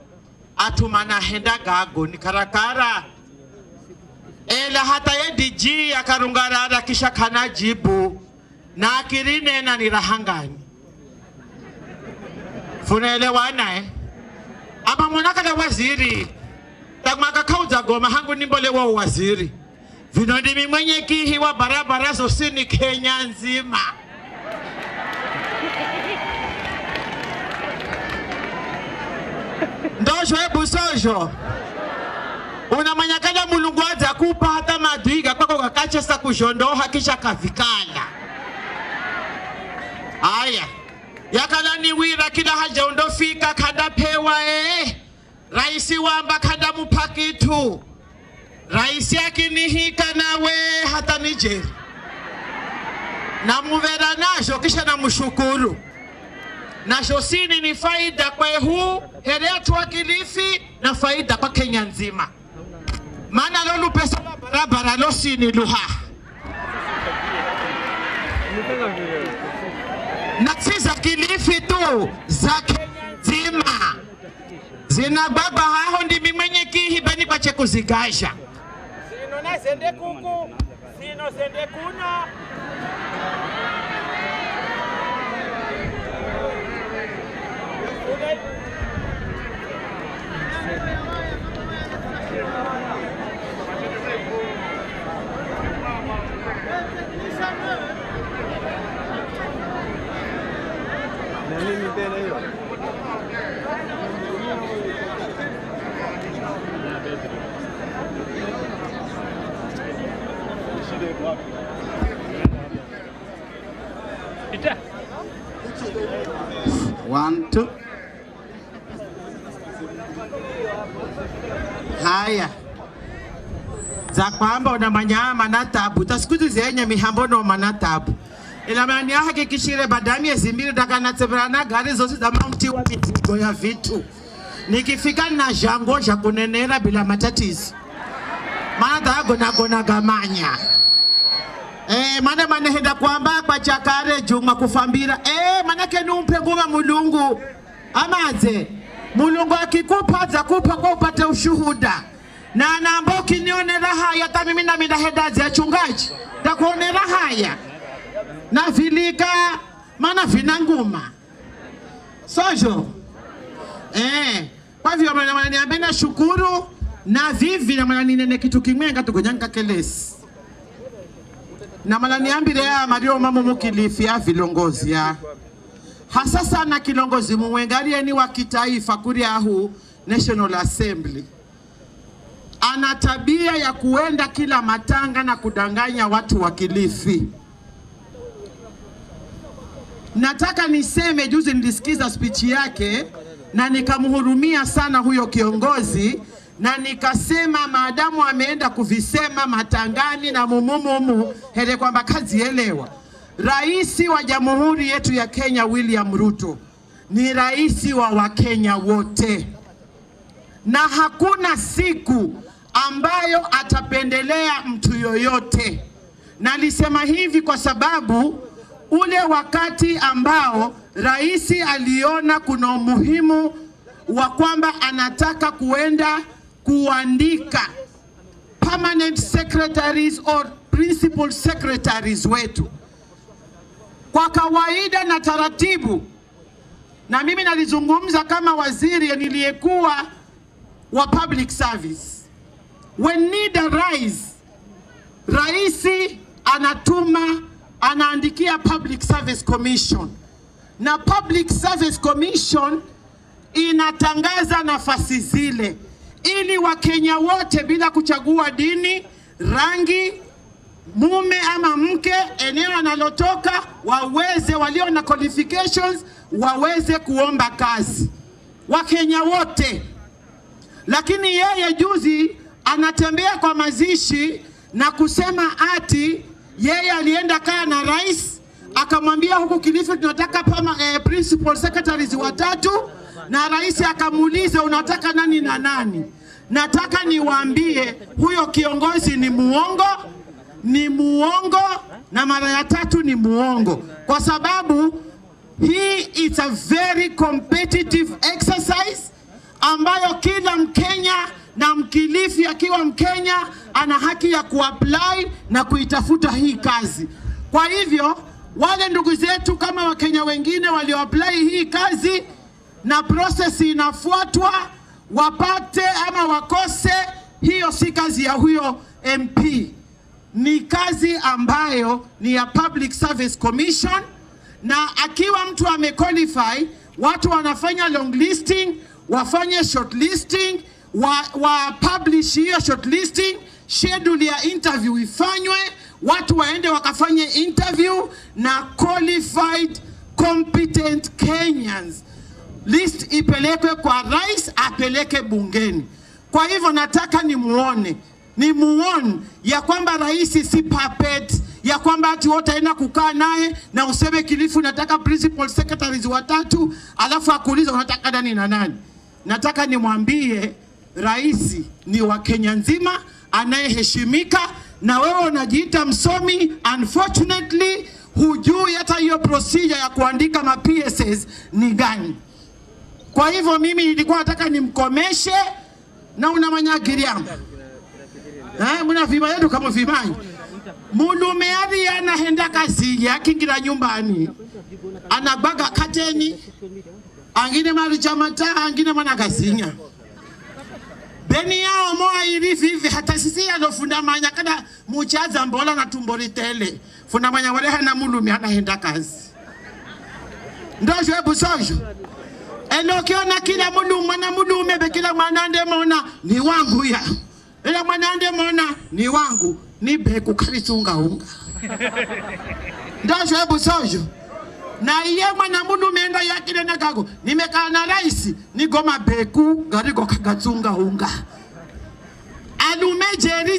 Speaker 24: Atumana henda gago ni karakara. Ela hata ye DG akarungarara kisha kana jibu. Na akirine na nirahangani. Funaelewana Ama mwanaka na waziri. Tagmaka kauza goma hangu nimbole wa waziri. Vinodimi mwenye kihi wa barabara zosini Kenya nzima. Ndojo hebu sojo. Unamanyakala Mulungu aza kupa hata maduiga kwako kakache sa kujondoha kisha kavikala. Aya yakala ni wira kila haja undofika kada pewa raisi wamba kada mupakitu raisi akinihika nawe hata nije na muvera nasho kisha na mshukuru nasho sini ni faida kwa huu heretu wa Kilifi na faida kwa Kenya nzima maana lolu pesa barabara lo sini luha na si za Kilifi tu za Kenya nzima zina baba hao ndimi mwenye kihi bani bache kuzigasha sino na sende kuku sino sende kuna
Speaker 1: One, two.
Speaker 24: Haya za kwamba una manyama na tabu tasikuti zenye mihambono manatabu ila mani hakikishire badami ezimbiri dakanatseberana gari zote za mauti wa mizigo ya vitu nikifika na jango ja kunenera bila matatizo maana dago na gona gamanya mana henda kwamba kwa chakare juma kufambira mana kenumpe nguma Mulungu amaze Mulungu akikupa za kupa kwa upate ushuhuda na namboki nionera haya ta mimi na midahedazi ya chungaji takuonera haya na vilika mana vina nguma sojo Kwa hivyo niambia shukuru na vivi na nene kitu kimwenga tukonyanga kelesi. Na niambile ya Mario mama mukilifi ya vilongozi ya. Hasa sana kilongozi mwengalie ni wa kitaifa kuria huu National Assembly. Ana tabia ya kuenda kila matanga na kudanganya watu wa Kilifi. Nataka niseme juzi nilisikiza speech yake na nikamhurumia sana huyo kiongozi na nikasema maadamu ameenda kuvisema matangani na mumumumu hele kwamba kazi elewa. Raisi wa Jamhuri yetu ya Kenya William Ruto ni raisi wa Wakenya wote. Na hakuna siku ambayo atapendelea mtu yoyote. Na nisema hivi kwa sababu ule wakati ambao raisi aliona kuna umuhimu wa kwamba anataka kuenda kuandika permanent secretaries or principal secretaries wetu. Kwa kawaida na taratibu, na mimi nalizungumza kama waziri niliyekuwa wa public service. When need arise, raisi anaandikia Public Service Commission. Na Public Service Commission inatangaza nafasi zile ili Wakenya wote bila kuchagua dini, rangi, mume ama mke, eneo analotoka, walio na qualifications waweze kuomba kazi. Wakenya wote. Lakini yeye juzi anatembea kwa mazishi na kusema ati yeye alienda kaa na rais akamwambia huku Kilifi tunataka principal secretaries 3 na rais akamuuliza unataka nani na nani. Nataka niwaambie huyo kiongozi ni muongo na mara ya 3 ni muongo, kwa sababu hii is a very competitive exercise ambayo kila Mkenya na Mkilifi akiwa Mkenya ana haki ya kuapply na kuitafuta hii kazi. Kwa hivyo wale ndugu zetu kama Wakenya wengine walioapply hii kazi na process inafuatwa, wapate ama wakose, hiyo si kazi ya huyo MP. Ni kazi ambayo ni ya Public Service Commission, na akiwa mtu amequalify, watu wanafanya long listing, wafanye short listing, publish hiyo short listing, schedule ya interview ifanywe, watu waende wakafanye interview na qualified competent Kenyans. List ipelekwe kwa rais, apeleke bungeni. Kwa hivyo nataka nimuone ya kwamba rais si puppet, ya kwamba ati wote aenda kukaa naye na useme Kilifi nataka principal secretaries 3 alafu akuuliza unataka nani na nani. Nataka nimwambie rais ni wa Kenya nzima, anayeheshimika, na wewe unajiita msomi, unfortunately hujui hata hiyo procedure ya kuandika ma PSS ni gani. Kwa hivyo mimi nilikuwa nataka nimkomeshe na unamanyagiriamu. Muna vima yetu kama vimani. Mulume hadi anaenda kazi yake kingira nyumbani. Anabaga kateni. Angine mali chamata, angine managasinya. Beni yao moa irifi hata sisi alofunda manya kada muchaza mbola na tumboli tele. Funda manya wale hana mulume anaenda kazi. Ndojo ebu sojo. Elokiona kila mulume be kila mwanande mona ni wangu ya. Ela mwanande mona ni wangu ni beku kalitunga unga. Ndojo ebu sojo. Na iye mwana mulume ndo yakile na kago. Nimekaa na rais ni goma beku garigo kagatunga unga. Alume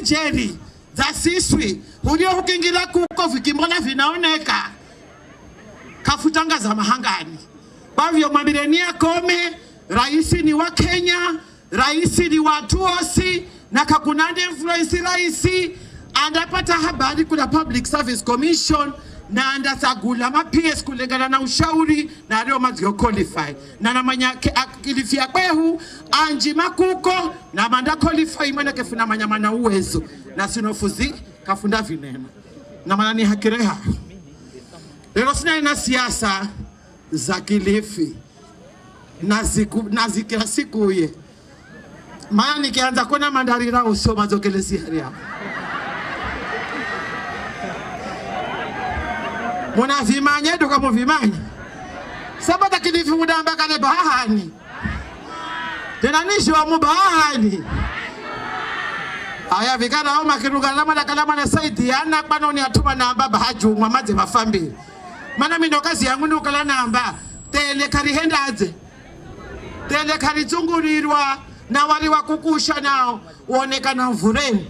Speaker 24: jeri za siswi. Hulio hukingila kuko vikimbola vinaoneka. Kafutanga za mahangani. Kwa hivyo mabiliania kome, raisi ni wa Kenya, raisi ni watu osi, na kakunande influence raisi, andapata habari kuna Public Service Commission, na andasagula ma-PS kulingana na ushauri, na leo mazio qualify. Na namanya Kilifi ya kwehu, anji makuko, na manda qualify mwana kefuna manyamana uwezo, na sinofuzi kafunda vineno. Na manani hakireha. Lelo sina ina siasa za Kilifi. nazi kila siku ye. Maana nikianza kuona mandarira usoma zokelesi haria. Muna vimanya duka mu vimanya. Sabata kilifi mudamba kale bahani. Tena nishi wa mubahani. Aya vikana au makiruga lama na saidi ana kwano ni atuma namba bahaju mwamaze mafambi. Mana mimi ndo kazi yangu ni ukala namba. Tele karihenda aje. Tele karizungurirwa na wali wa kukusha nao uonekana mvureni.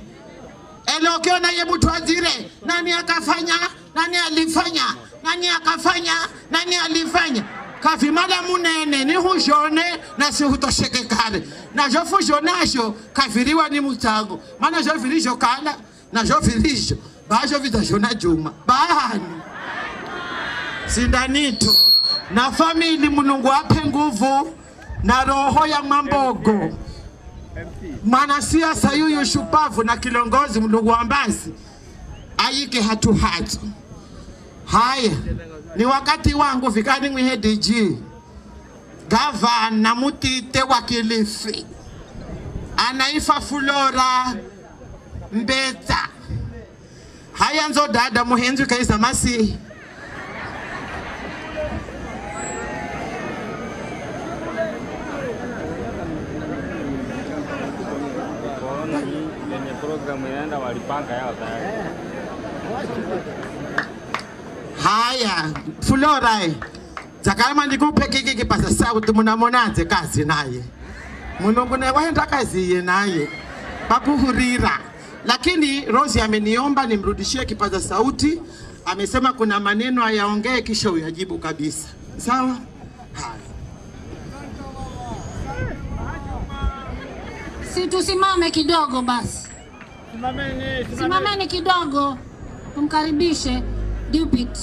Speaker 24: Ele ukiona ye mtu azire, nani akafanya, nani alifanya, nani akafanya, nani alifanya. Kafimala munene ni hujone na si hutosheke kale. Na jofu jonasho kafiriwa ni mutango. Mana jofirisho kala na jofirisho. Bajo vitajona juma. Bahani. Sindanito. Na famili Mungu ape nguvu na roho ya Mwambogo. Mana siasa yuyu shupavu na kilongozi Mungu ambazi ayike hatu. Haya, ni wakati wangu vikani mwihe DG Gavana Mutite wa Kilifi Anaifa Flora Mbeta. Haya nzo dada muhenzi kaisa masi. Haya, Flora Zakama nikupe kiki kipasa sauti munamonaze kazi naye. Mungu ne waenda kazi ye naye. Pakuhurira. Lakini Rosi ameniomba nimrudishie kipaza sauti. Amesema kuna maneno ayaongee kisha uyajibu kabisa. Sawa? Haya.
Speaker 5: Si tusimame kidogo basi. Simameni kidogo. Tumkaribishe Dupit.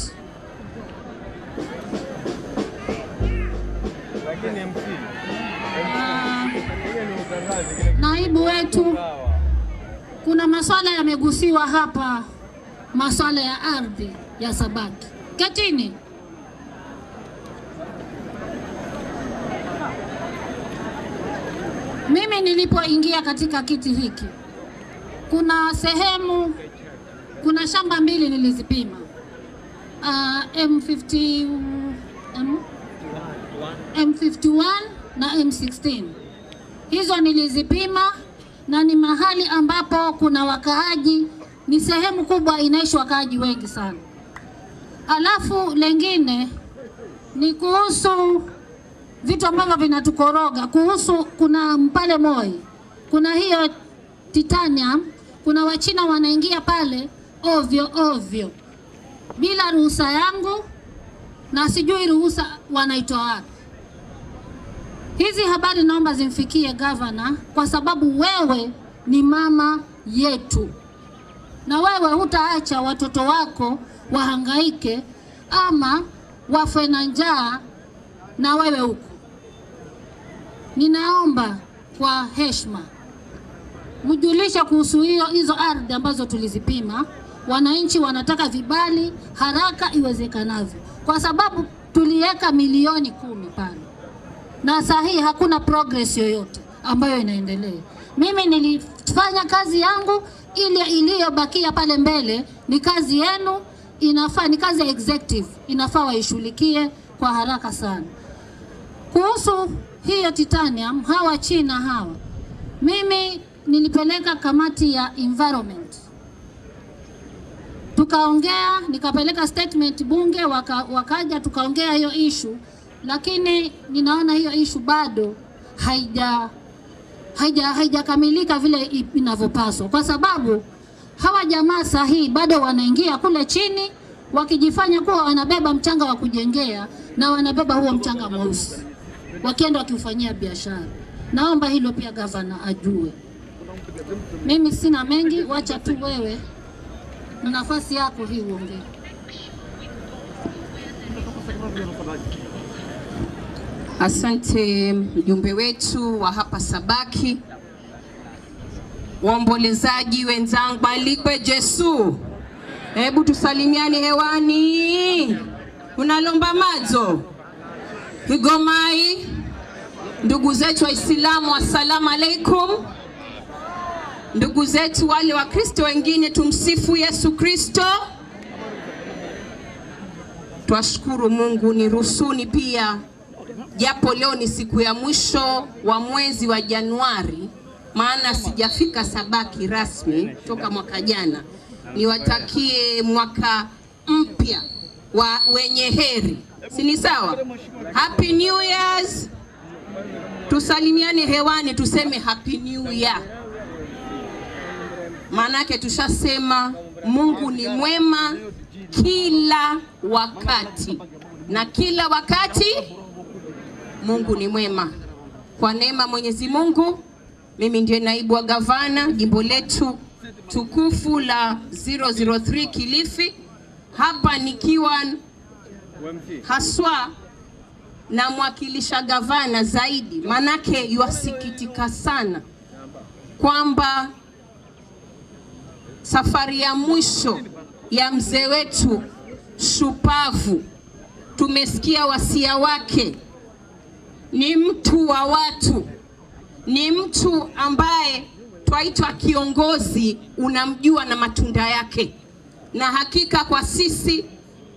Speaker 5: Naibu wetu, kuna masuala yamegusiwa hapa, masuala ya ardhi ya Sabaki. Ketini. Mimi nilipoingia katika kiti hiki, kuna sehemu, kuna shamba mbili nilizipima. M51 na M16. Hizo nilizipima na ni mahali ambapo kuna wakaaji, ni sehemu kubwa inaishi wakaaji wengi sana. Alafu lengine ni kuhusu vitu ambavyo vinatukoroga, kuhusu kuna Mpale Moi, kuna hiyo titanium, kuna Wachina wanaingia pale ovyo ovyo bila ruhusa yangu na sijui ruhusa wanaitoa wapi. Hizi habari naomba zimfikie gavana, kwa sababu wewe ni mama yetu. Na wewe hutaacha watoto wako wahangaike ama wafe na njaa na wewe huko. Ninaomba kwa heshima mjulisha kuhusu hizo ardhi ambazo tulizipima. Wananchi wanataka vibali haraka iwezekanavyo, kwa sababu tuliweka milioni 10 pale. Na sahihi hakuna progress yoyote ambayo inaendelea. Mimi nilifanya kazi yangu, ile iliyobakia pale mbele ni kazi yenu, inafaa ni kazi ya executive, inafaa waishughulikie kwa haraka sana. Kuhusu hiyo titanium, hawa China hawa, mimi nilipeleka kamati ya environment. Tukaongea, nikapeleka statement bunge, wakaja tukaongea hiyo issue, lakini ninaona hiyo issue bado haijakamilika vile inavyopaswa, kwa sababu hawa jamaa sahihi bado wanaingia kule chini wakijifanya kuwa wanabeba mchanga wa kujengea, na wanabeba huo mchanga mweusi wakienda wakifanyia biashara. Naomba hilo pia gavana ajue. Mimi sina mengi, wacha tu wewe na nafasi yako hii uongee.
Speaker 18: Asante mjumbe wetu wa hapa Sabaki, waombolezaji wenzangu, alikwe Jesu. Hebu tusalimiane hewani. Unalomba mazo Higomai Ndugu zetu Waislamu, assalamu alaikum. Ndugu zetu wale wa Kristo wengine, tumsifu Yesu Kristo. Twashukuru Mungu. Niruhusuni pia, japo leo ni siku ya mwisho wa mwezi wa Januari, maana sijafika Sabaki rasmi toka mwaka jana, niwatakie mwaka mpya wenye heri. Si ni sawa? Happy New Year's. Tusalimiane hewani, tuseme Happy New Year. Maanake tushasema Mungu ni mwema kila wakati, na kila wakati Mungu ni mwema. Kwa neema Mwenyezi Mungu, mimi ndiye naibu wa gavana jimbo letu tukufu la 003 Kilifi, hapa nikiwa haswa na mwakilisha gavana zaidi, manake yuasikitika sana kwamba safari ya mwisho ya mzee wetu shupavu, tumesikia wasia wake. Ni mtu wa watu, ni mtu ambaye twaitwa kiongozi, unamjua na matunda yake. Na hakika kwa sisi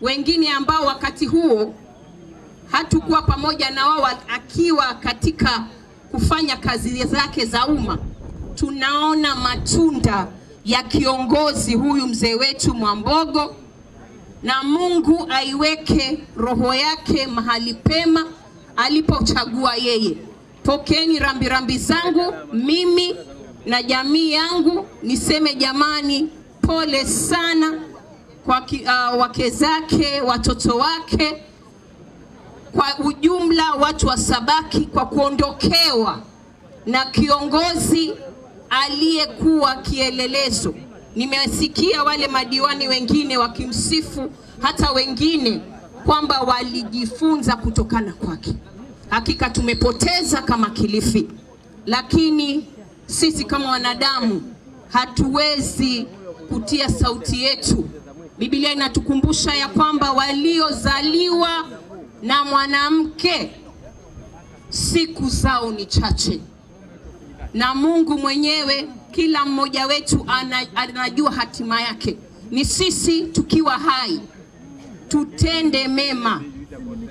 Speaker 18: wengine ambao wakati huo hatukuwa pamoja na wao akiwa katika kufanya kazi zake za umma, tunaona matunda ya kiongozi huyu mzee wetu Mwambogo, na Mungu aiweke roho yake mahali pema alipochagua yeye. Pokeni rambirambi zangu mimi na jamii yangu, niseme jamani, pole sana kwa wake zake, watoto wake, kwa ujumla watu wa Sabaki, kwa kuondokewa na kiongozi aliyekuwa kielelezo. Nimesikia wale madiwani wengine wakimsifu, hata wengine kwamba walijifunza kutokana kwake. Hakika tumepoteza kama Kilifi, lakini sisi kama wanadamu hatuwezi kutia sauti yetu. Biblia inatukumbusha ya kwamba waliozaliwa na mwanamke siku zao ni chache, na Mungu mwenyewe kila mmoja wetu anajua hatima yake. Ni sisi tukiwa hai tutende mema,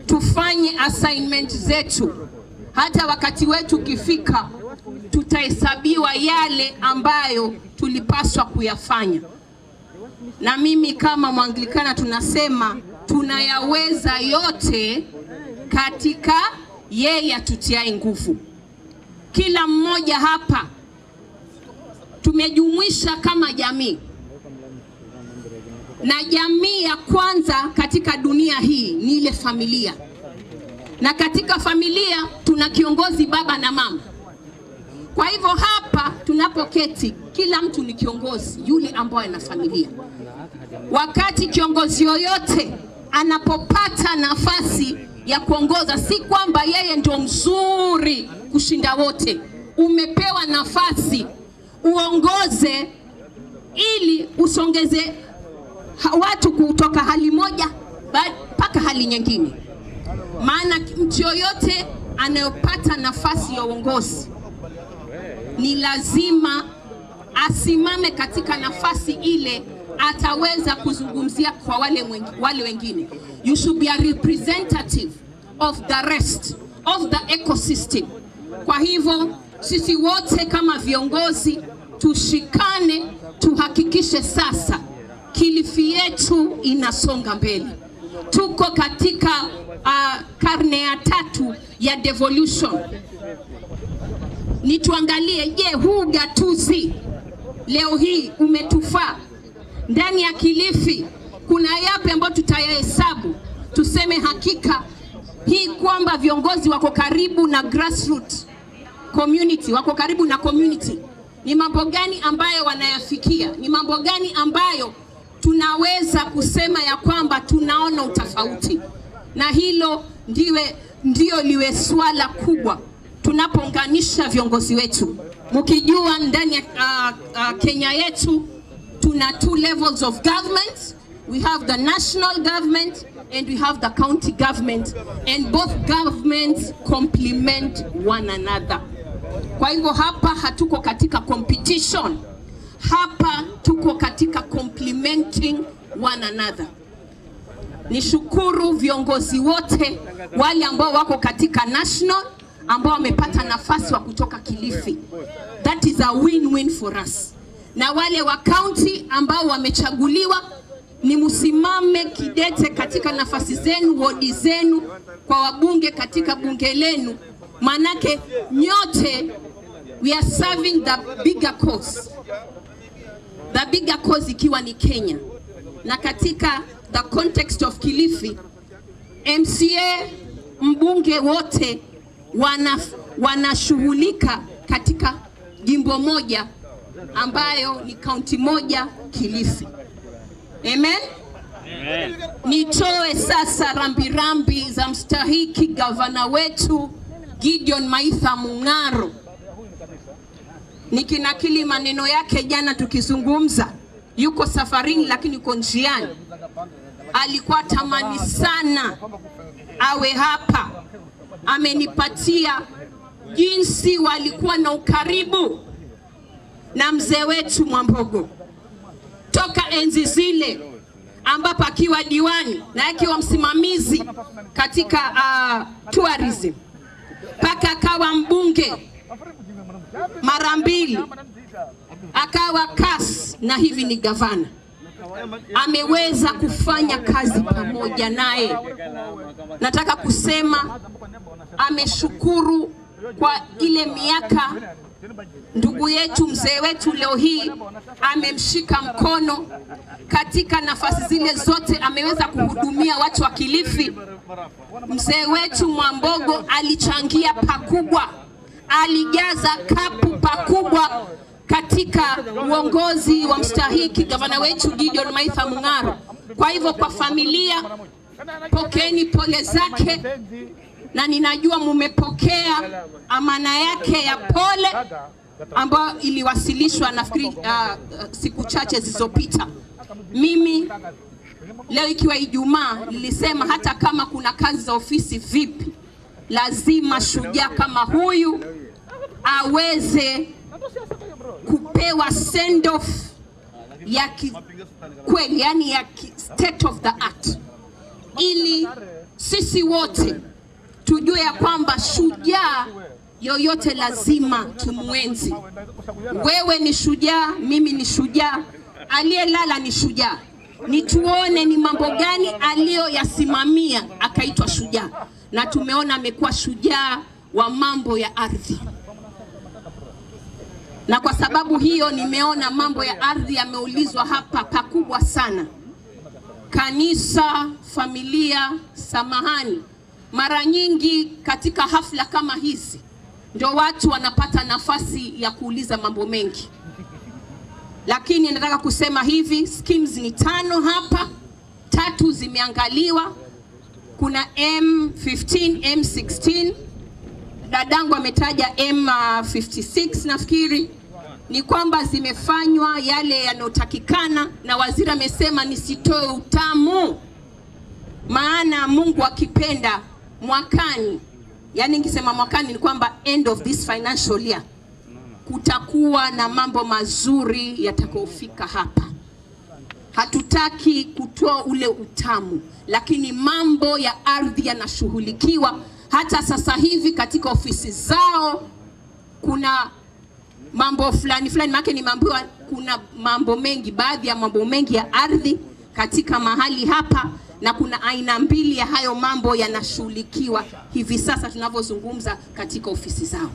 Speaker 18: tufanye assignment zetu, hata wakati wetu ukifika tutahesabiwa yale ambayo tulipaswa kuyafanya. Na mimi kama Mwanglikana tunasema tunayaweza yote katika yeye atutiaye nguvu. Kila mmoja hapa tumejumuisha kama jamii, na jamii ya kwanza katika dunia hii ni ile familia, na katika familia tuna kiongozi baba na mama. Kwa hivyo hapa tunapoketi, kila mtu ni kiongozi yule ambaye ana familia. Wakati kiongozi yoyote anapopata nafasi ya kuongoza, si kwamba yeye ndio mzuri kushinda wote. Umepewa nafasi uongoze ili usongeze watu kutoka hali moja mpaka hali nyingine. Maana mtu yoyote anayopata nafasi ya uongozi ni lazima asimame katika nafasi ile, ataweza kuzungumzia kwa wale wengine. You should be a representative of the rest of the ecosystem. Kwa hivyo sisi wote kama viongozi tushikane, tuhakikishe sasa Kilifi yetu inasonga mbele. Tuko katika karne ya 3 ya devolution. Nituangalie, je, huu gatuzi leo hii umetufaa? Ndani ya Kilifi kuna yapi ambayo tutayahesabu tuseme hakika hii kwamba viongozi wako karibu na grassroots community, wako karibu na community? Ni mambo gani ambayo wanayafikia? Ni mambo gani ambayo tunaweza kusema ya kwamba tunaona utofauti? Na hilo ndio liwe swala kubwa tunapounganisha viongozi wetu. Mkijua ndani ya Kenya yetu tuna 2 levels of government. We have the national government and we have the county government, and both governments complement one another. Kwa hivyo hapa hatuko katika competition, hapa tuko katika complementing one another. Nishukuru viongozi wote wale ambao wako katika national, ambao wamepata nafasi wa kutoka Kilifi. That is a win-win for us. Na wale wa county ambao wamechaguliwa, ni musimame kidete katika nafasi zenu, wodi zenu, kwa wabunge katika bunge lenu. Manake nyote, we are serving the bigger cause. The bigger cause ikiwa ni Kenya. Na katika the context of Kilifi, MCA, mbunge wote wanashughulika katika jimbo moja ambayo ni kaunti moja, Kilifi. Amen? Amen. Nitoe sasa rambirambi za mstahiki gavana wetu Gideon Maitha Mung'aro. Nikinakili maneno yake jana tukizungumza, yuko safarini lakini yuko njiani. Alikuwa tamani sana awe hapa. Amenipatia jinsi walikuwa na ukaribu na mzee wetu Mwambogo toka enzi zile, ambapo akiwa diwani na akiwa msimamizi katika tourism, paka akawa mbunge mara mbili, akawa CAS na hivi ni gavana. Ameweza kufanya kazi pamoja naye. Nataka kusema ameshukuru kwa ile miaka ndugu yetu mzee wetu leo hii amemshika mkono katika nafasi zile zote, ameweza kuhudumia watu wa Kilifi. Mzee wetu Mwambogo alichangia pakubwa, alijaza kapu pakubwa katika uongozi wa mstahiki gavana wetu Gideon Maitha Mung'aro. Kwa hivyo kwa familia, pokeeni pole zake, na ninajua mumepokea amana yake ya pole ambayo iliwasilishwa nafikiri siku chache zilizopita. Mimi leo ikiwa Ijumaa nilisema hata kama kuna kazi za ofisi vipi, lazima shujaa kama huyu aweze kupewa send off ya kweli, yani ya state of the art, ili sisi wote tujue ya kwamba shujaa yoyote lazima tumuenzi. Wewe ni shujaa, mimi ni shujaa, aliyelala ni shujaa. Ni tuone ni mambo gani aliyoyasimamia akaitwa shujaa, na tumeona amekuwa shujaa wa mambo ya ardhi. Na kwa sababu hiyo nimeona mambo ya ardhi yameulizwa hapa pakubwa sana. Kanisa, familia, samahani, mara nyingi katika hafla kama hizi ndio watu wanapata nafasi ya kuuliza mambo mengi. Lakini nataka kusema hivi, schemes ni 5 hapa, 3 zimeangaliwa. Kuna M15, M16, dadangu ametaja M56 nafikiri. Ni kwamba zimefanywa yale yanotakikana, na waziri amesema nisitoe utamu, maana Mungu akipenda mwakani, yani nikisema mwakani ni kwamba end of this financial year, kutakuwa na mambo mazuri yatakayofika hapa. Hatutaki kutoa ule utamu, lakini mambo ya ardhi yanashughulikiwa. Hata sasa hivi katika ofisi zao kuna mambo fulani maana ni mambo, kuna mambo mengi, baadhi ya mambo mengi ya ardhi katika mahali hapa, na kuna aina mbili ya hayo mambo yanashughulikiwa hivi sasa tunavyozungumza katika ofisi zao.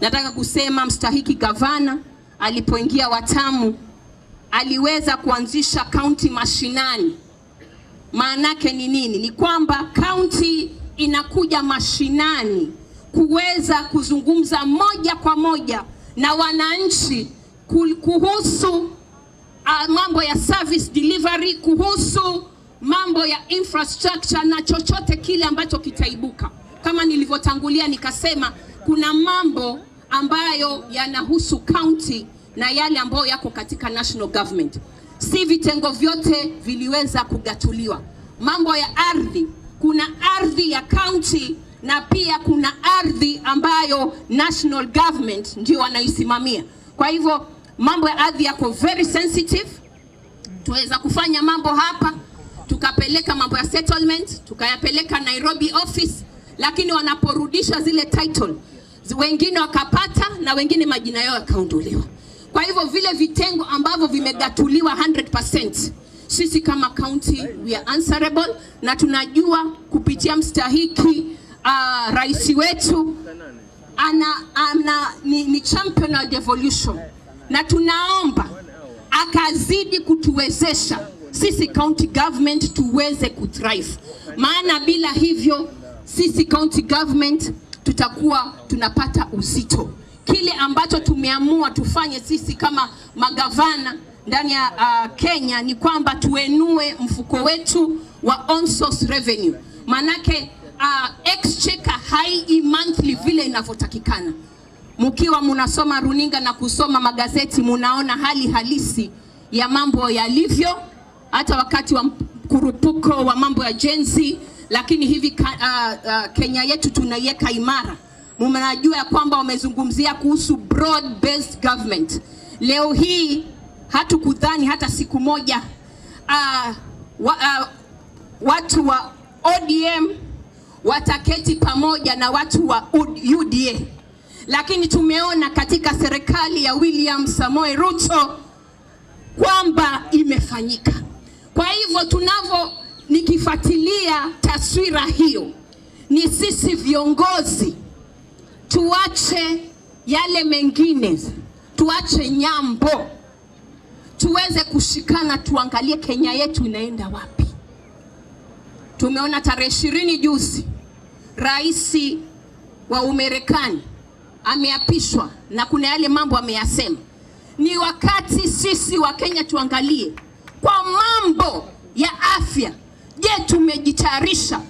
Speaker 18: Nataka kusema mstahiki gavana alipoingia Watamu aliweza kuanzisha county mashinani. Maanake ni nini? Ni kwamba county inakuja mashinani kuweza kuzungumza moja kwa moja na wananchi kuhusu mambo ya service delivery, kuhusu mambo ya infrastructure na chochote kile ambacho kitaibuka. Kama nilivyotangulia nikasema, kuna mambo ambayo yanahusu county na yale ambayo yako katika national government. Si vitengo vyote viliweza kugatuliwa. mambo ya ardhi, kuna ardhi ya county na pia kuna ardhi ambayo national government ndio wanaisimamia. Kwa hivyo mambo ya ardhi yako very sensitive. Tuweza kufanya mambo hapa, tukapeleka mambo ya settlement, tukayapeleka Nairobi office, lakini wanaporudisha zile title, wengine wakapata na wengine majina yao yakaondolewa. Kwa hivyo vile vitengo ambavyo vimegatuliwa 100%, sisi kama county we are answerable, na tunajua kupitia mstahiki rais wetu ni champion of devolution, na tunaomba akazidi kutuwezesha sisi county government tuweze kuthrive, maana bila hivyo sisi county government tutakuwa tunapata uzito. Kile ambacho tumeamua tufanye sisi kama magavana ndani ya Kenya ni kwamba tuenue mfuko wetu wa on source revenue, manake exchequer hai monthly vile inavyotakikana. Mkiwa munasoma runinga na kusoma magazeti, munaona hali halisi ya mambo yalivyo, hata wakati wa kurupuko wa mambo ya Gen Z, lakini hivi Kenya yetu tunaiweka imara. Mnajua kwamba wamezungumzia kuhusu broad based government. Leo hii hatukudhani hata siku moja watu wa ODM wataketi pamoja na watu wa UDA, lakini tumeona katika serikali ya William Samoei Ruto kwamba imefanyika. Kwa hivyo nikifuatilia taswira hiyo, ni sisi viongozi tuache yale mengine, tuache nyambo, tuweze kushikana, tuangalie Kenya yetu inaenda wapi. Tumeona tarehe 20 juzi rais wa Umarekani ameapishwa na kuna yale mambo ameyasema. Ni wakati sisi wa Kenya tuangalie kwa mambo ya afya. Je, tumejitayarisha?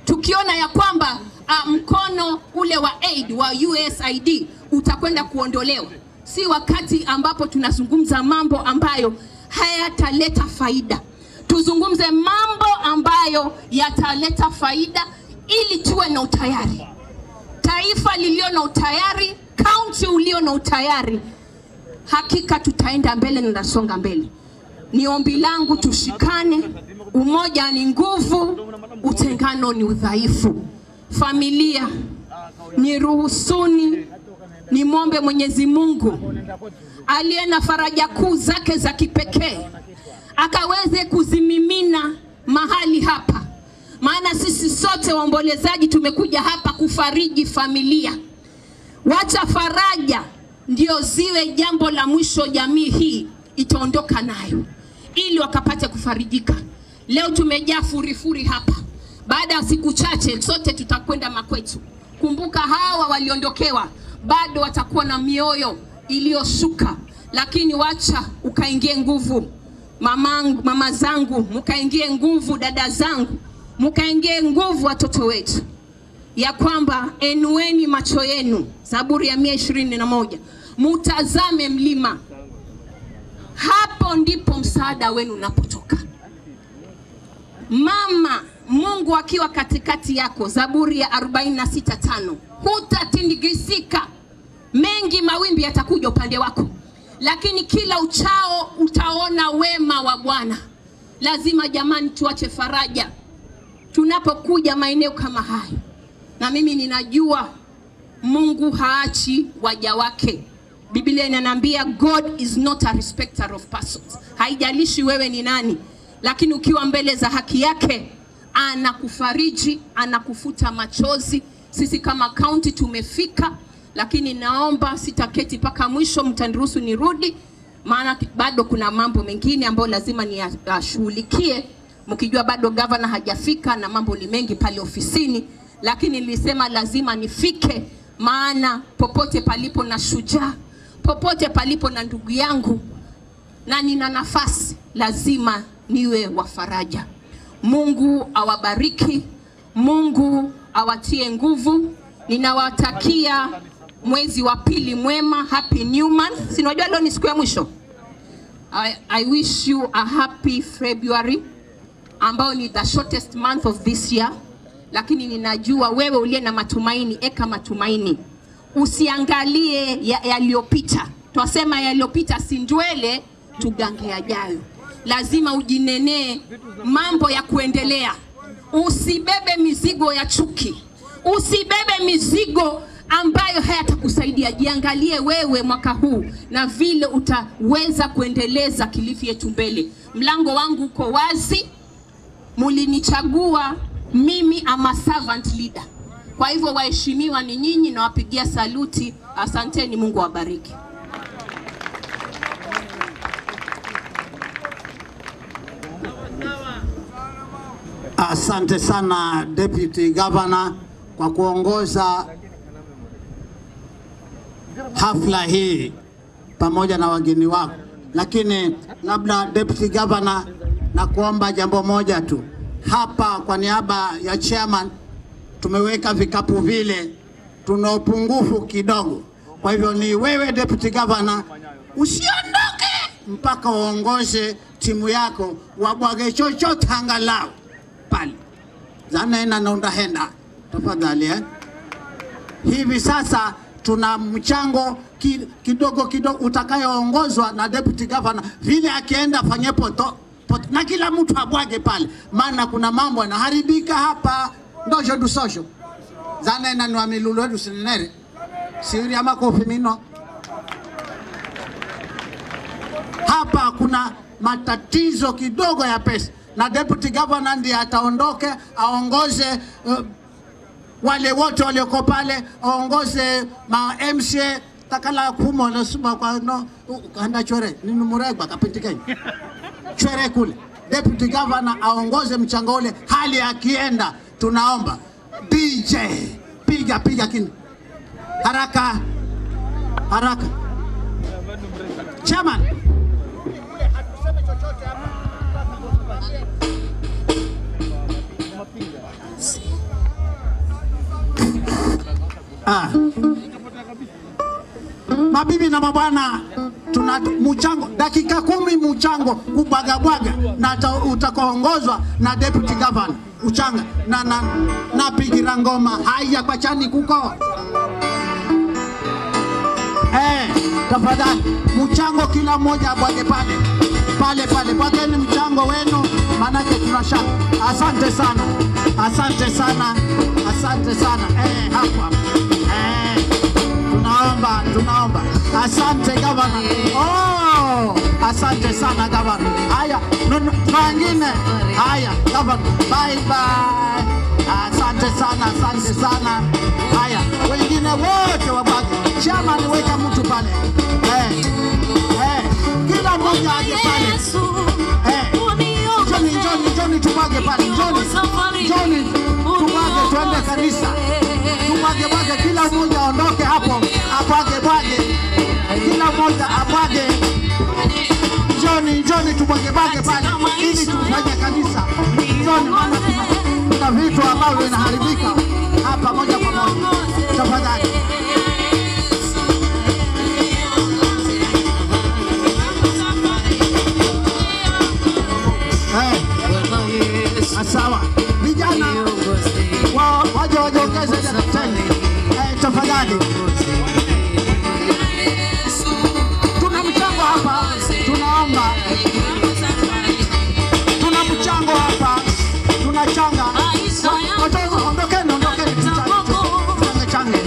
Speaker 18: Tukiona ya kwamba mkono ule wa aid wa USAID utakwenda kuondolewa, si wakati ambapo tunazungumza mambo ambayo hayataleta faida. Tuzungumze mambo ambayo yataleta faida ili tuwe na utayari. Taifa lilio na utayari, county ulio na utayari, hakika tutaenda mbele na nasonga mbele. Ni ombi langu tushikane, umoja ni nguvu, utengano ni udhaifu. Familia, niruhusuni nimwombe Mwenyezi Mungu aliye na faraja kuu zake za kipekee akaweze kuzimimina mahali hapa, maana sisi sote waombolezaji tumekuja hapa kufariji familia. Wacha faraja ndio ziwe jambo la mwisho jamii hii itaondoka nayo, ili wakapate kufarijika. Leo tumejaa furifuri hapa, baada ya siku chache sote tutakwenda makwetu. Kumbuka hawa waliondokewa bado watakuwa na mioyo iliyoshuka, lakini wacha ukaingie nguvu mama zangu, mkaingie nguvu dada zangu, mkaingie nguvu watoto wetu, ya kwamba enueni macho yenu, Zaburi ya 121, mutazame mlima, hapo ndipo msaada wenu unapotoka. Mama, Mungu akiwa katikati yako, Zaburi ya 46:5, hutatindigisika. Mengi mawimbi yatakuja upande wako, lakini kila uchao utaona wema wa Bwana. Lazima jamani tuache faraja tunapokuja maeneo kama haya, na mimi ninajua Mungu haachi waja wake. Biblia inaniambia God is not a respecter of persons. Haijalishi wewe ni nani, lakini ukiwa mbele za haki yake anakufariji, anakufuta machozi. Sisi kama county tumefika, lakini naomba sitaketi mpaka mwisho, mtaniruhusu nirudi, maana bado kuna mambo mengine ambayo lazima niyashughulikie, mkijua bado governor hajafika na mambo ni mengi pale ofisini, lakini nilisema lazima nifike, maana popote palipo na shujaa, popote palipo na ndugu yangu na nina nafasi, lazima niwe wa faraja. Mungu awabariki, Mungu awatie nguvu. Ninawatakia mwezi wa pili mwema, happy new month. Sinajua leo ni siku ya mwisho. I wish you a happy February. ambao ni the shortest month of this year, lakini ninajua wewe uliye na matumaini, eka matumaini. Usiangalie yaliyopita. Twasema yaliyopita si ndwele, tugange yajayo. Lazima ujinenee mambo ya kuendelea. Usibebe mizigo ya chuki. Usibebe mizigo ambayo hayatakusaidia. Jiangalie wewe mwaka huu na vile utaweza kuendeleza Kilifi yetu mbele. Mlango wangu uko wazi. Mulinichagua mimi ama servant leader. Kwa hivyo waheshimiwa ni nyinyi na wapigia saluti. Asanteni, Mungu awabariki.
Speaker 1: Asante sana Deputy Governor kwa kuongoza hafla hii pamoja na wageni wako. Lakini labda Deputy Governor, na kuomba jambo moja tu. Hapa kwa niaba ya chairman tumeweka vikapu vile, tuna upungufu kidogo. Kwa hivyo ni wewe Deputy Governor usiondoke mpaka uongoze timu yako wabwage chochote angalau pale. Zanaenda naunda henda. Tafadhali Hivi sasa tuna mchango kidogo utakayoongozwa na Deputy Governor, vile akienda fanye poto na kila mtu abwage pale, maana kuna mambo yanaharibika hapa. Ndojo dusosho zanaenda ni wa milulu wetu sinenere siuri ama kofi mino. Hapa kuna matatizo kidogo ya pesa, na Deputy Governor ndiye ataondoke aongoze wale wote walioko pale, aongoze ma MCA takala kumo na suma kwa no kanda chore ni muregwa kapitikeni chore kule. Deputy Governor aongoze mchango ule, hali akienda tunaomba DJ piga kini haraka chairman. Mabibi na mabwana, tuna mchango dakika 10 mchango kubwagabwaga, na utakoongozwa na Deputy Governor uchanga na pigira ngoma haya kwa chani kuko. Tafadhali mchango kila mmoja abwage pale bwageni mchango wenu, manake tunashaka. Asante sana hapa tunaomba. Asante Governor. Asante sana Governor. Haya wengine, haya Governor, bye. Asante sana. Haya wengine wote wabaki. Chairman weka mtu pale. Kila mmoja aje pale. Njoni tubage pale. Njoni tubage tuende kanisa. Tubage kila mmoja aondoke hapo. Abwage. Kila mmoja abwage. Njoni tubage pale ili tufanye kanisa. Njoni, maana kuna vitu ambavyo vinaharibika hapa moja kwa moja. Tafadhali. Sawa. Vijana waje wajiongeze tena. Tafadhali. Tuna mchango hapa, tunaomba. Tuna mchango hapa, tunachanga. Ondokeni. Change.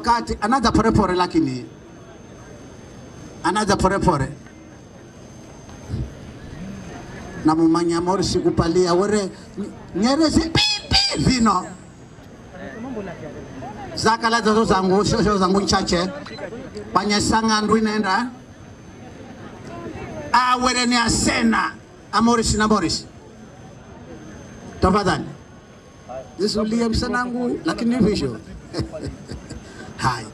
Speaker 1: wakati anaanza porepore, lakini anaanza porepore na mumanya Morris kupalia were nyerezi pipi vino zakala zozo zangu shosho zangu nchache panya sanga ndu inaenda were ni asena Morris na Morris tafadhali zisulia msanangu lakini visho hai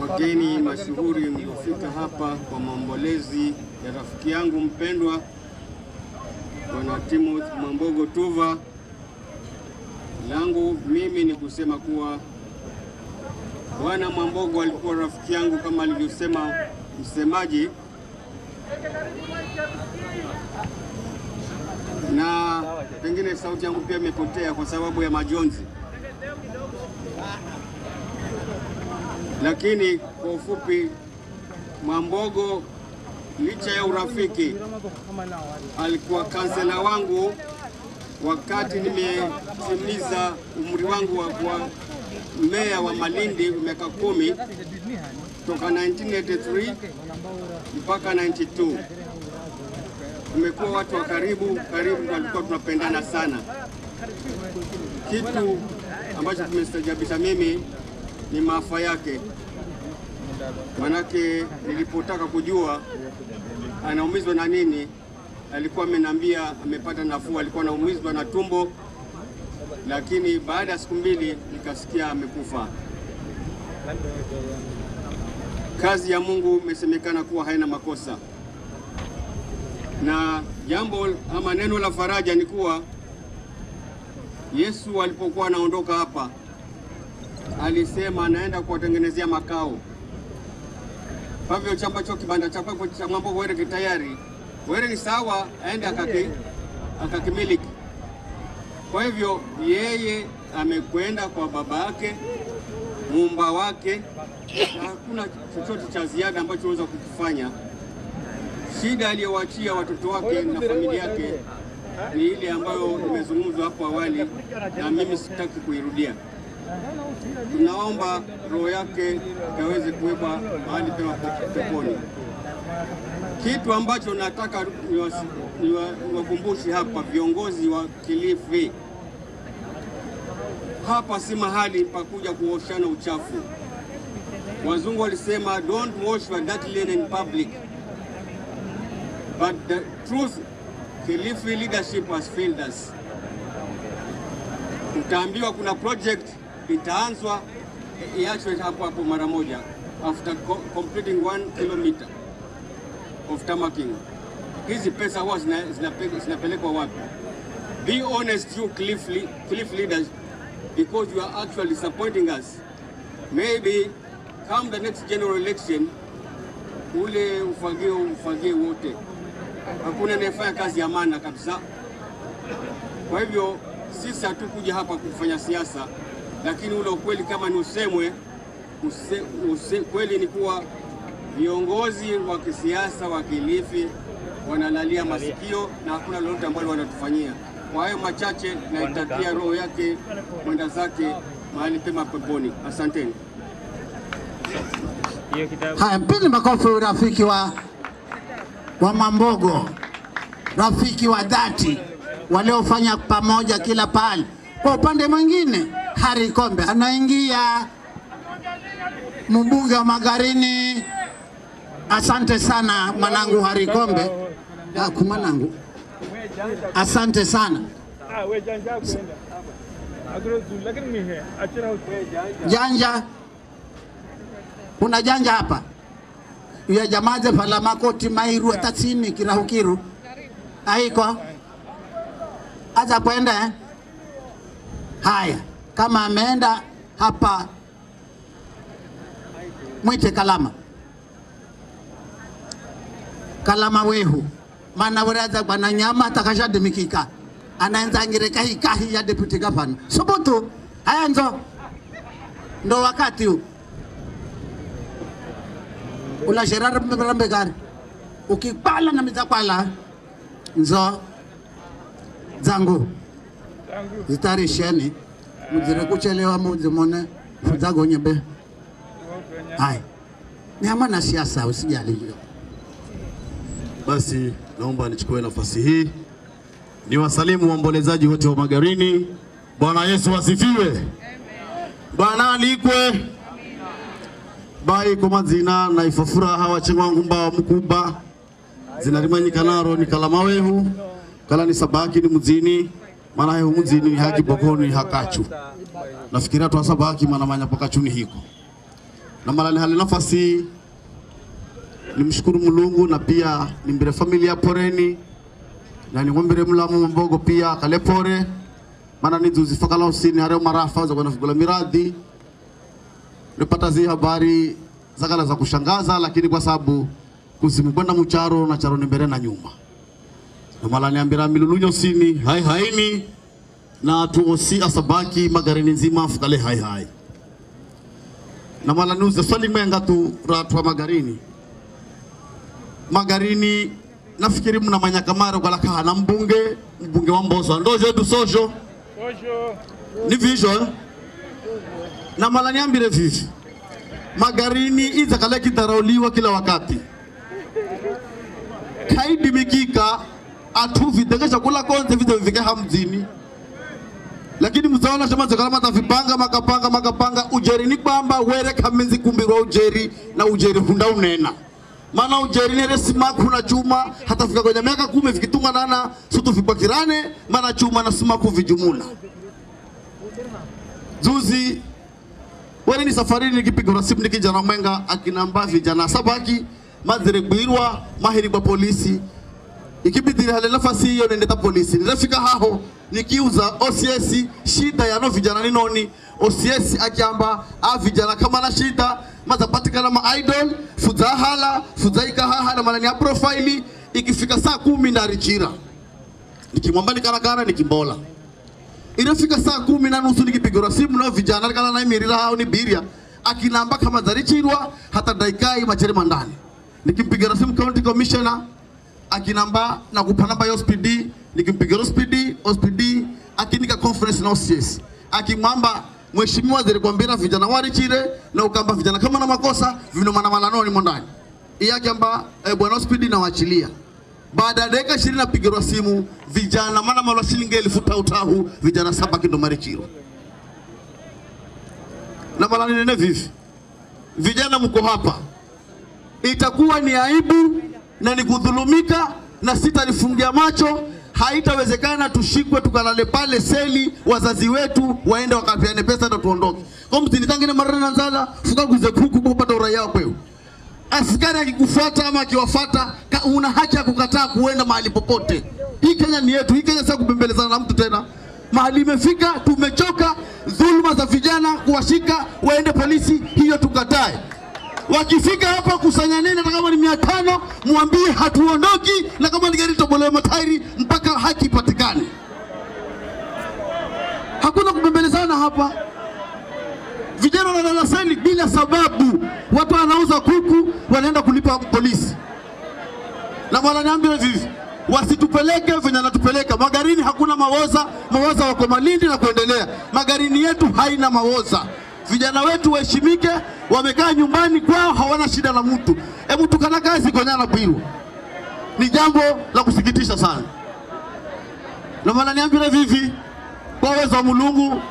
Speaker 2: wageni mashuhuri mliofika hapa kwa maombolezi ya rafiki yangu mpendwa Bwana Timothy Mwambogo Tuva, langu mimi ni kusema kuwa Bwana Mwambogo alikuwa rafiki yangu kama alivyosema msemaji, na pengine sauti yangu pia imepotea kwa sababu ya majonzi, lakini kwa ufupi, Mwambogo licha ya urafiki alikuwa kansela wangu wakati nimetimiza umri wangu wa kuwa meya wa Malindi miaka 10 toka 1983 mpaka 92. Tumekuwa watu wa karibu, tulikuwa tunapendana sana. Kitu ambacho kimestajabisha mimi ni maafa yake. Manake nilipotaka kujua anaumizwa na nini, alikuwa ameniambia amepata nafuu, alikuwa anaumizwa na tumbo, lakini baada ya siku 2 nikasikia amekufa. Kazi ya Mungu imesemekana kuwa haina makosa, na jambo ama neno la faraja ni kuwa Yesu alipokuwa anaondoka hapa alisema anaenda kuwatengenezea makao. Kwa hivyo chamba cho kibanda cha kwako cha Mwambogo were kitayari, were ni sawa aende akakimiliki. Kwa hivyo yeye amekwenda kwa baba yake muumba wake, na hakuna chochote cha ziada ambacho anaweza kukifanya. Shida aliyowachia watoto wake na familia yake ni ile ambayo imezungumzwa hapo awali, na mimi sitaki kuirudia. Tunaomba roho yake yaweze kuwekwa mahali pema peponi. Kitu ambacho nataka niwakumbushe hapa viongozi wa Kilifi, hapa si mahali pa kuja kuoshana uchafu. Wazungu walisema don't wash your dirty linen in public. But the truth, Kilifi leadership has failed us. Utaambiwa kuna project itaanzwa, iachwe hapo mara moja after completing 1 kilometer of tarmacking. Hizi pesa huwa zinapelekwa wapi? Be honest, you Cliff leaders, because you are actually disappointing us. Maybe come the next general election, ule ufagie wote. Hakuna anayefanya kazi ya maana kabisa. Kwa hivyo sisi hatukuja hapa kufanya siasa, lakini ule ukweli kama ni usemwe, kweli ni kuwa viongozi wa kisiasa wa Kilifi wanalalia masikio na hakuna lolote ambalo wanatufanyia. Kwa hayo machache, naitakia roho yake mwenda zake mahali pema peponi. Asanteni.
Speaker 1: Haya, mpeni makofi rafiki wa Mwambogo, rafiki wa dhati waliofanya pamoja kila pale. Kwa upande mwingine, Harry Kombe anaingia, mbunge wa Magarini. Asante sana mwanangu Harry Kombe. Mwanangu, asante sana. Janja, kuna janja hapa ya jamaze pala makoti mairu atasini kirahukiru aiko aza kwenda haya, kama ameenda hapa mwite Kalama wehu mana weraza bwana nyama takashadimikika anaanza ngireka hikahi ya deputy governor subutu. Haya ndo wakati huu ula sherara mberambe gari ukipala na mitakwala nzo zangu zitarisheni muzire kuchelewa muzimone fuzago nyebe. Hai. Ni amana siasa usijali hiyo.
Speaker 3: Basi naomba nichukue nafasi hii ni wasalimu waombolezaji wote wa Magarini. Bwana Yesu asifiwe. Bwana alikwe. Bai kwa mazina na ifafura hawa chengwangu mba mkuba zinarimanyi kanaro ni kalamawehu kala ni sabaki ni muzini mana hehu muzini ni haki bokoni hakachu nafikiria tuwa sabaki mana manya pakachu ni hiko na malani hali nafasi nimshukuru Mulungu na pia nimbire familia poreni na nigombire mulamu mbogo pia kale pore mana nizuzi fakala usini hareo marafa za kwa nafigula miradi nipata zi habari zakala za kushangaza lakini kwa sababu kusimubanda mcharo na charo mbele na nyuma na mala niambira milulunyo sini hai haini na tuosi asabaki Magarini nzima fukale hai hai na mala nuze swali mwenga tu ratu wa Magarini nafikiri mna manyakamaro kwa laka na mbunge wa Mboso ndojo du sojo ni vision na mala niambire vivi Magarini iza kale kitarauliwa kila wakati kaidi mikika atuvi tengesha kula konze vita vifike hamzini lakini mzaona shama zakala matafipanga makapanga ujeri ni kwamba were kamenzi kumbirwa ujeri na ujeri hunda unena maana ujeri ni resima kuna chuma hata fika kwenye miaka 10 vikitunga nana sutu vipakirane maana chuma na sumaku vijumula zuzi wale ni safarini nikipiga rasimu nikijana mwenga akinamba vijana sabaki mazire kuirwa mahiri kwa polisi ikibidiri hale nafasi hiyo nendeta polisi nilafika haho nikiuza OCS shida ya no vijana ni noni OCS akiamba vijana kama na shida mazapatikana ma idol fuzahala fuzaika haha na malani ya profile ikifika saa 10 na richira nikimwamba nikarakara nikimbola inafika saa 10:30 nikipiga rasimu na vijana kana na imirira hao ni biria akinamba kama zarichirwa hata daikai machere mandani nikimpiga rasimu county commissioner akinamba na kupanamba hospidi nikimpiga hospidi akinika conference na OCS akimwamba mheshimiwa zile kwambira vijana warichire na ukamba vijana kama na makosa vino manamala ni mondani iyake amba bwana hospidi na waachilia baada ya dakika 20 napigirwa simu vijana mana mala shilingi 1000 utahu vijana 7 kindo marichiro na mala nene vivi vijana mko hapa itakuwa ni aibu na ni kudhulumika na sitalifungia macho haitawezekana tushikwe tukalale pale seli wazazi wetu waende wakapiane pesa na tuondoke kwa mtini tangine marana nzala fuka guze kuku kupata uraia wako askari akikufuata ama akiwafuata una haki ya kukataa kuenda mahali popote. Hii Kenya ni yetu, hii Kenya sasa kubembelezana na mtu tena. Mahali imefika tumechoka dhuluma za vijana kuwashika waende polisi, hiyo tukatae. Wakifika hapa kusanya nene hata kama ni 500 muambie hatuondoki na kama ni gari tobolewe matairi mpaka haki ipatikane. Hakuna kubembelezana hapa. Vijana wanalalasani bila sababu. Watu wanauza kuku wanaenda kulipa polisi. Na mwana niambie hivi, wasitupeleke venye natupeleka. Magarini hakuna mawoza, mawoza wako Malindi na kuendelea. Magarini yetu haina mawoza. Vijana wetu waheshimike, wamekaa nyumbani kwao hawana shida na mtu. Hebu tukana kazi kwa nyana Bwiru. Ni jambo la kusikitisha sana. Na mwana niambie hivi, kwa uwezo wa Mulungu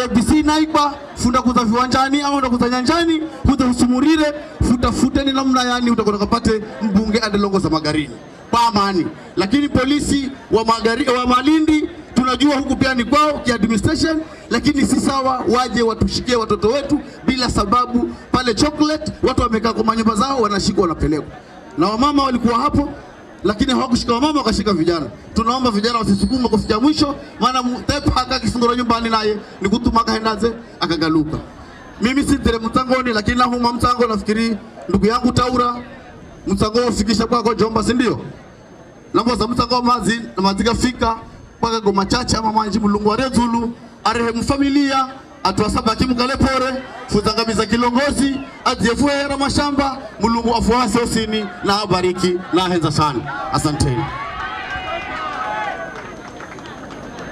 Speaker 3: ABC naiba funda kuza viwanjani au ndakuza nyanjani kuza usumurire futafuteni namna yani utakwenda kupate mbunge adelongoza Magarini kwa amani. Lakini polisi wa Malindi tunajua huku pia ni kwao ki administration, lakini si sawa waje watushikie watoto wetu bila sababu. Pale chocolate watu wamekaa kwa manyumba zao wanashikwa wanapelekwa, na wamama walikuwa hapo lakini hawakushika wamama wakashika vijana. Tunaomba vijana wasisukuma kufikia mwisho, maana tepa akakifungura nyumbani naye ni kutuma kaendaze akagaluka. Mimi si tere mtangoni, lakini na huma mtango nafikiri ndugu yangu Taura mtango ufikisha kwako Jomba, si ndio? Nambo za mtango mazi na maziga fika kwa Goma Chacha ama Manji Mulungu arezulu arehemu familia atuwasaba kimukale pore fuzangamiza kilongozi aziefue hera mashamba Mulungu afuase osini na abariki na henza sana. Asanteni.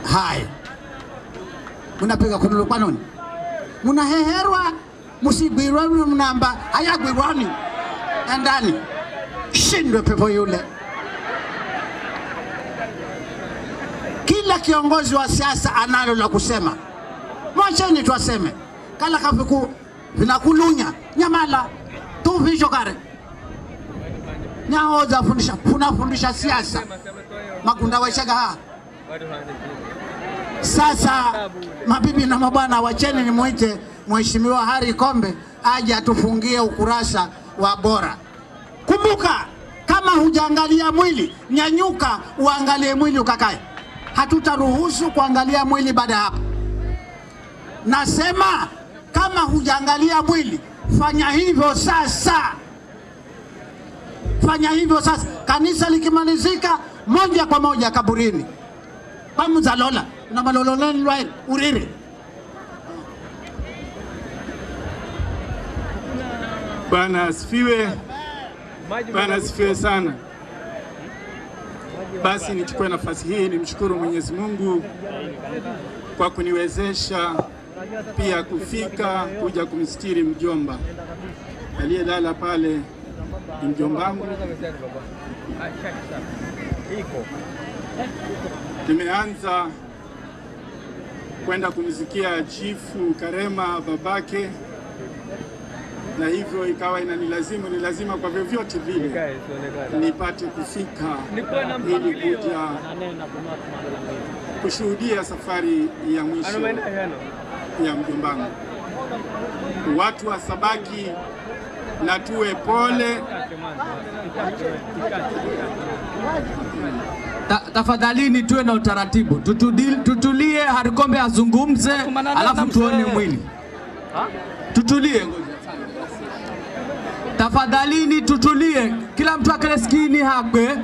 Speaker 1: Haya, munapiga kunulu kwa nini? Munaheherwa, musibirwa mnamba, hayagwirwani. Endani, shindwe pepo yule. Kila kiongozi wa siasa analo la kusema. Mwacheni tuaseme. Kala kafiku vinakulunya nyamala tu visho kare. Nyaoza fundisha siasa. Makunda waishaga haa. Sasa mabibi na mabwana, wacheni nimuite Mheshimiwa Harry Kombe aje atufungie ukurasa wa bora. Kumbuka, kama hujaangalia mwili, nyanyuka uangalie mwili ukakae. Hatutaruhusu kuangalia mwili baada hapo. Nasema kama hujaangalia mwili, fanya hivyo sasa. Fanya hivyo sasa. Kanisa likimalizika, moja kwa moja kaburini. Pamoja lola na malololeni lwa uriri.
Speaker 8: Bwana asifiwe. Bwana asifiwe sana. Basi nichukue nafasi hii nimshukuru Mwenyezi Mungu kwa kuniwezesha pia kufika kuja kumstiri mjomba aliyelala pale. Ni mjomba wangu. Nimeanza kwenda kumzikia Chifu Karema babake, na hivyo ikawa ni lazima kwa vyovyote vile nipate kufika ili kuja kushuhudia safari ya mwisho ya mjombangu. Watu wa Sabaki, na tuwe pole.
Speaker 10: Tafadhalini tuwe na utaratibu. Tutulie, Harry Kombe azungumze, alafu tuone mwili. Tutulie. Tafadhalini tutulie. Kila mtu akale skini hakwe.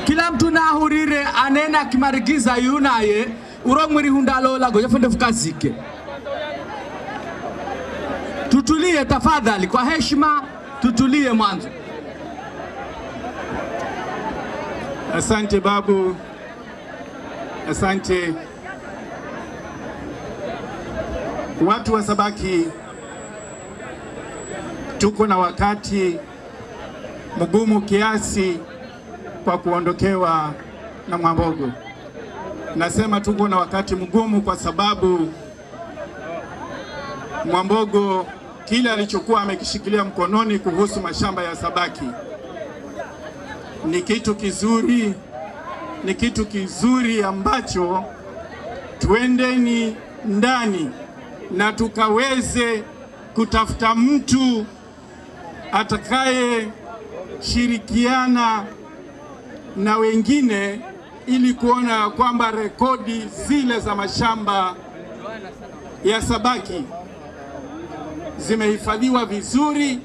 Speaker 10: Kila mtu na ahurire anena kimarigiza yunaye uromwiri hundalola goja funde fukazike. Tutulie tafadhali, kwa heshima tutulie mwanzo.
Speaker 8: Asante babu. Asante. Watu wa Sabaki, tuko na wakati mgumu kiasi kwa kuondokewa na Mwambogo. Nasema tuko na wakati mgumu kwa sababu Mwambogo kile alichokuwa amekishikilia mkononi kuhusu mashamba ya Sabaki ni kitu kizuri ambacho tuendeni ndani na tukaweze kutafuta mtu atakaye shirikiana na wengine ili kuona kwamba rekodi zile za mashamba ya Sabaki zimehifadhiwa vizuri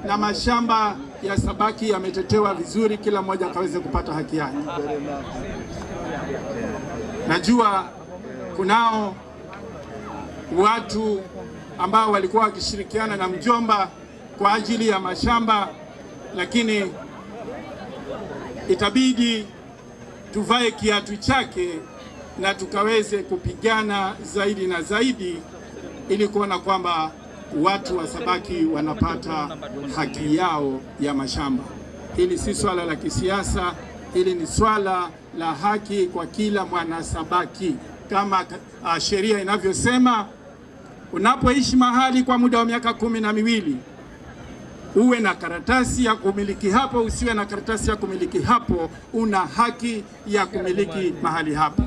Speaker 8: na mashamba ya Sabaki yametetewa vizuri, kila mmoja akaweze kupata haki yake. Najua kunao watu ambao walikuwa wakishirikiana na mjomba kwa ajili ya mashamba, lakini itabidi tuvae kiatu chake na tukaweze kupigana zaidi na zaidi ili kuona kwamba watu wa Sabaki wanapata haki yao ya mashamba. Hili si swala la kisiasa, hili ni swala la haki kwa kila mwana Sabaki. Kama sheria inavyosema, unapoishi mahali kwa muda wa miaka 12, uwe na karatasi ya kumiliki hapo, usiwe na karatasi ya kumiliki hapo, una haki ya kumiliki mahali hapo.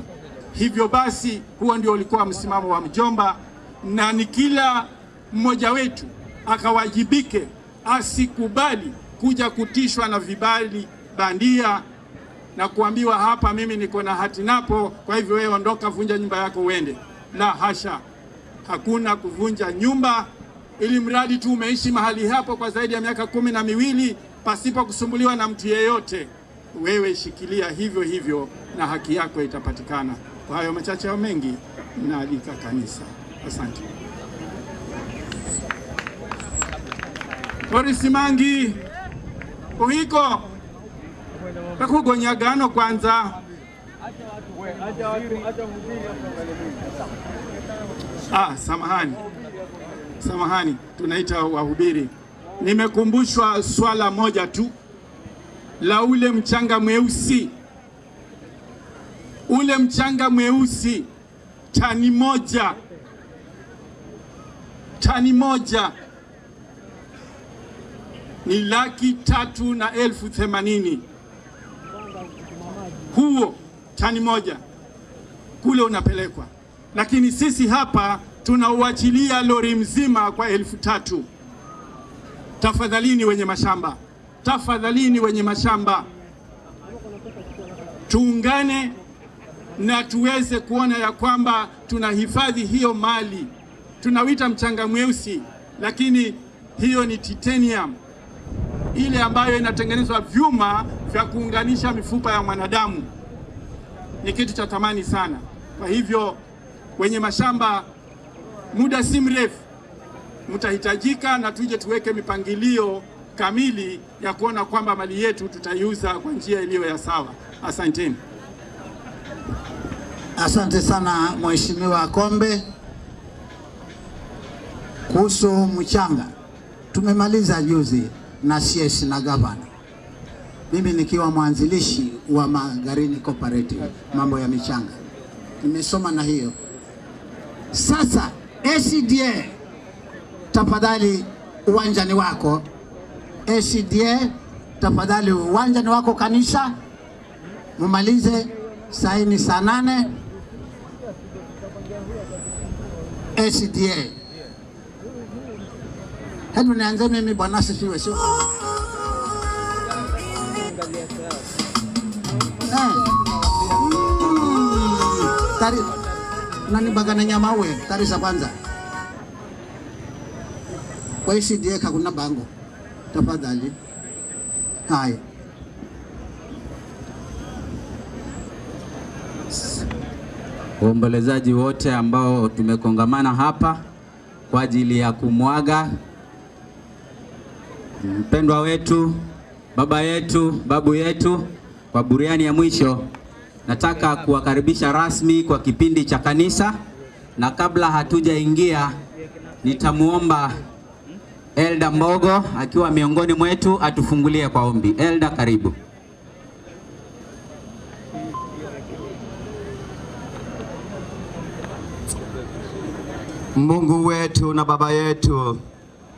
Speaker 8: Hivyo basi, huo ndio ulikuwa msimamo wa mjomba, na ni kila mmoja wetu akawajibike, asikubali kuja kutishwa na vibali bandia na kuambiwa hapa mimi niko na hati napo, kwa hivyo wewe ondoka, vunja nyumba yako uende. La hasha, hakuna kuvunja nyumba, ili mradi tu umeishi mahali hapo kwa zaidi ya miaka 12 pasipo kusumbuliwa na mtu yeyote. Wewe shikilia hivyo hivyo na haki yako itapatikana. Kwa hayo machache au mengi, naalika kanisa. Asante. Orisimangi uhiko kakugonyagano kwanza. Samahani, tunaita wahubiri. Nimekumbushwa swala moja tu la ule mchanga mweusi. Ule mchanga mweusi tani moja ni 303,080. Huo tani moja kule unapelekwa, lakini sisi hapa tunauachilia lori mzima kwa 3,000. Tafadhalini wenye mashamba, tuungane na tuweze kuona ya kwamba tunahifadhi hiyo mali. Tunawita mchanga mweusi, lakini hiyo ni titanium, ile ambayo inatengenezwa vyuma vya kuunganisha mifupa ya mwanadamu. Ni kitu cha thamani sana. Kwa hivyo wenye mashamba, muda si mrefu mtahitajika, na tuje tuweke mipangilio kamili ya kuona kwamba mali yetu tutaiuza kwa njia iliyo ya sawa. Asanteni.
Speaker 1: Asante sana Mheshimiwa Kombe. Kuhusu mchanga, tumemaliza juzi na CS na gavana, mimi nikiwa mwanzilishi wa Magarini Cooperative, mambo ya michanga nimesoma na hiyo. Sasa SDA, tafadhali uwanjani wako. SDA, tafadhali uwanjani wako kanisa, mumalize saini saa 8. SDA, hebu nianze mimi. Bwana asifiwe. Sio tari nani bagana nyama we tari za kwanza kwa SDA hakuna bango, tafadhali. Haya,
Speaker 11: waombolezaji wote ambao tumekongamana hapa kwa ajili ya kumwaga mpendwa wetu, babu yetu kwa buriani ya mwisho, nataka kuwakaribisha rasmi kwa kipindi cha kanisa, na kabla hatujaingia nitamuomba Elda Mbogo akiwa miongoni mwetu atufungulie kwa ombi. Elda, karibu.
Speaker 12: Mungu wetu na Baba yetu,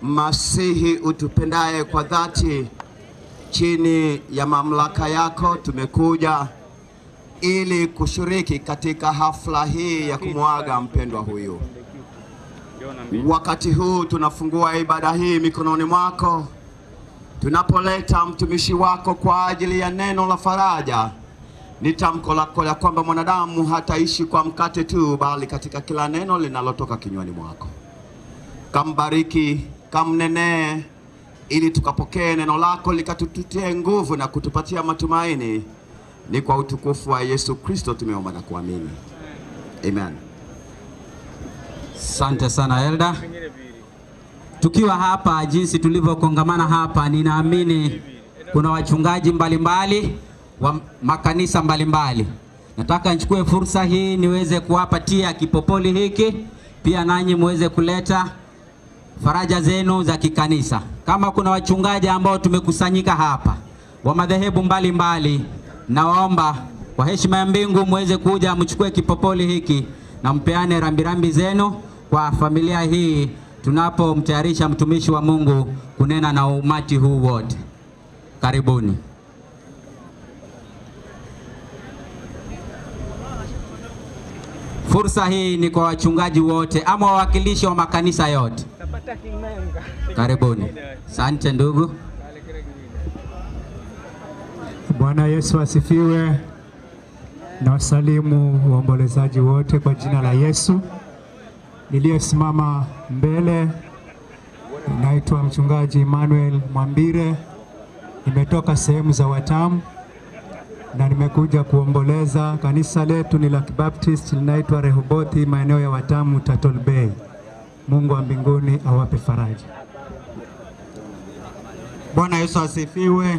Speaker 12: Masihi utupendaye kwa dhati, chini ya mamlaka yako tumekuja ili kushiriki katika hafla hii ya kumwaga mpendwa huyu. Wakati huu tunafungua ibada hii mikononi mwako, tunapoleta mtumishi wako kwa ajili ya neno la faraja. Ni tamko lako la kwamba mwanadamu hataishi kwa mkate tu, bali katika kila neno linalotoka kinywani mwako. Kambariki, kamnenee, ili tukapokee neno lako likatutie nguvu na kutupatia matumaini. Ni kwa utukufu wa Yesu Kristo tumeomba na kuamini. Amen.
Speaker 11: Asante sana Elda. Tukiwa hapa jinsi tulivyokongamana hapa, ninaamini kuna wachungaji mbalimbali wa makanisa mbalimbali. Nataka nichukue fursa hii niweze kuwapatia kipopoli hiki, pia nanyi muweze kuleta faraja zenu za kikanisa. Kama kuna wachungaji ambao tumekusanyika hapa wa madhehebu mbalimbali, nawaomba kwa heshima ya mbingu muweze kuja mchukue kipopoli hiki na mpeane rambirambi zenu kwa familia hii tunapomtayarisha mtumishi wa Mungu kunena na umati huu wote. Karibuni. Fursa hii ni kwa wachungaji wote ama wawakilishi wa makanisa yote. Karibuni. Asante ndugu.
Speaker 14: Bwana Yesu asifiwe. Na wasalimu waombolezaji wote kwa jina la Yesu. Niliyesimama mbele naitwa mchungaji Emmanuel Mwambire. Nimetoka sehemu za Watamu na nimekuja kuomboleza. Kanisa letu ni la Kibaptist, linaitwa Rehobothi, maeneo ya Watamu, Turtle Bay. Mungu wa mbinguni awape faraja.
Speaker 15: Bwana Yesu asifiwe.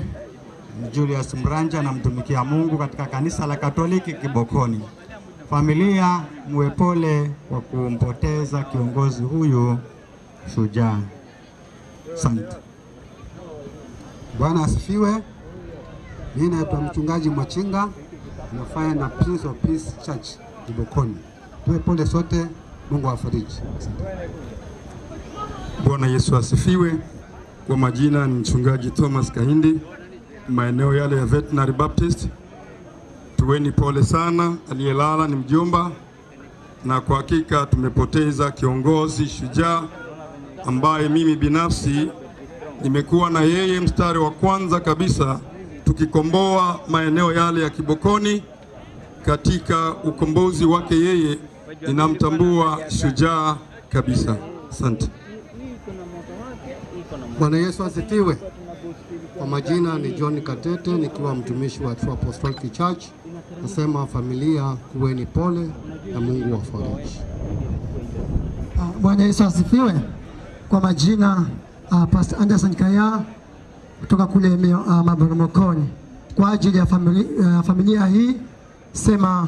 Speaker 13: Julius Mranja, namtumikia Mungu katika kanisa la Katoliki Kibokoni. Familia, muwe pole kwa kumpoteza kiongozi huyu shujaa. Asante. Bwana asifiwe. Mimi naitwa mchungaji Mwachinga, nafanya na Prince of Peace Church Kibokoni. Tuwe pole sote, Mungu awafariji.
Speaker 15: Bwana Yesu asifiwe. Kwa majina ni mchungaji Thomas Kahindi, maeneo yale ya Veterinary Baptist. Tuweni pole sana, aliyelala ni mjomba, na kwa hakika tumepoteza kiongozi shujaa ambaye mimi binafsi nimekuwa na yeye mstari wa kwanza kabisa tukikomboa maeneo yale ya Kibokoni. Katika ukombozi wake yeye ninamtambua shujaa kabisa. Asante.
Speaker 16: Bwana Yesu asifiwe. Kwa majina ni John Katete, nikiwa mtumishi wa True Apostolic Church. Nasema familia, kuweni pole na Mungu awafariji.
Speaker 17: Bwana Yesu asifiwe. Kwa majina Pastor Anderson Kaya kutoka kule Maboromokoni. Kwa ajili ya familia hii sema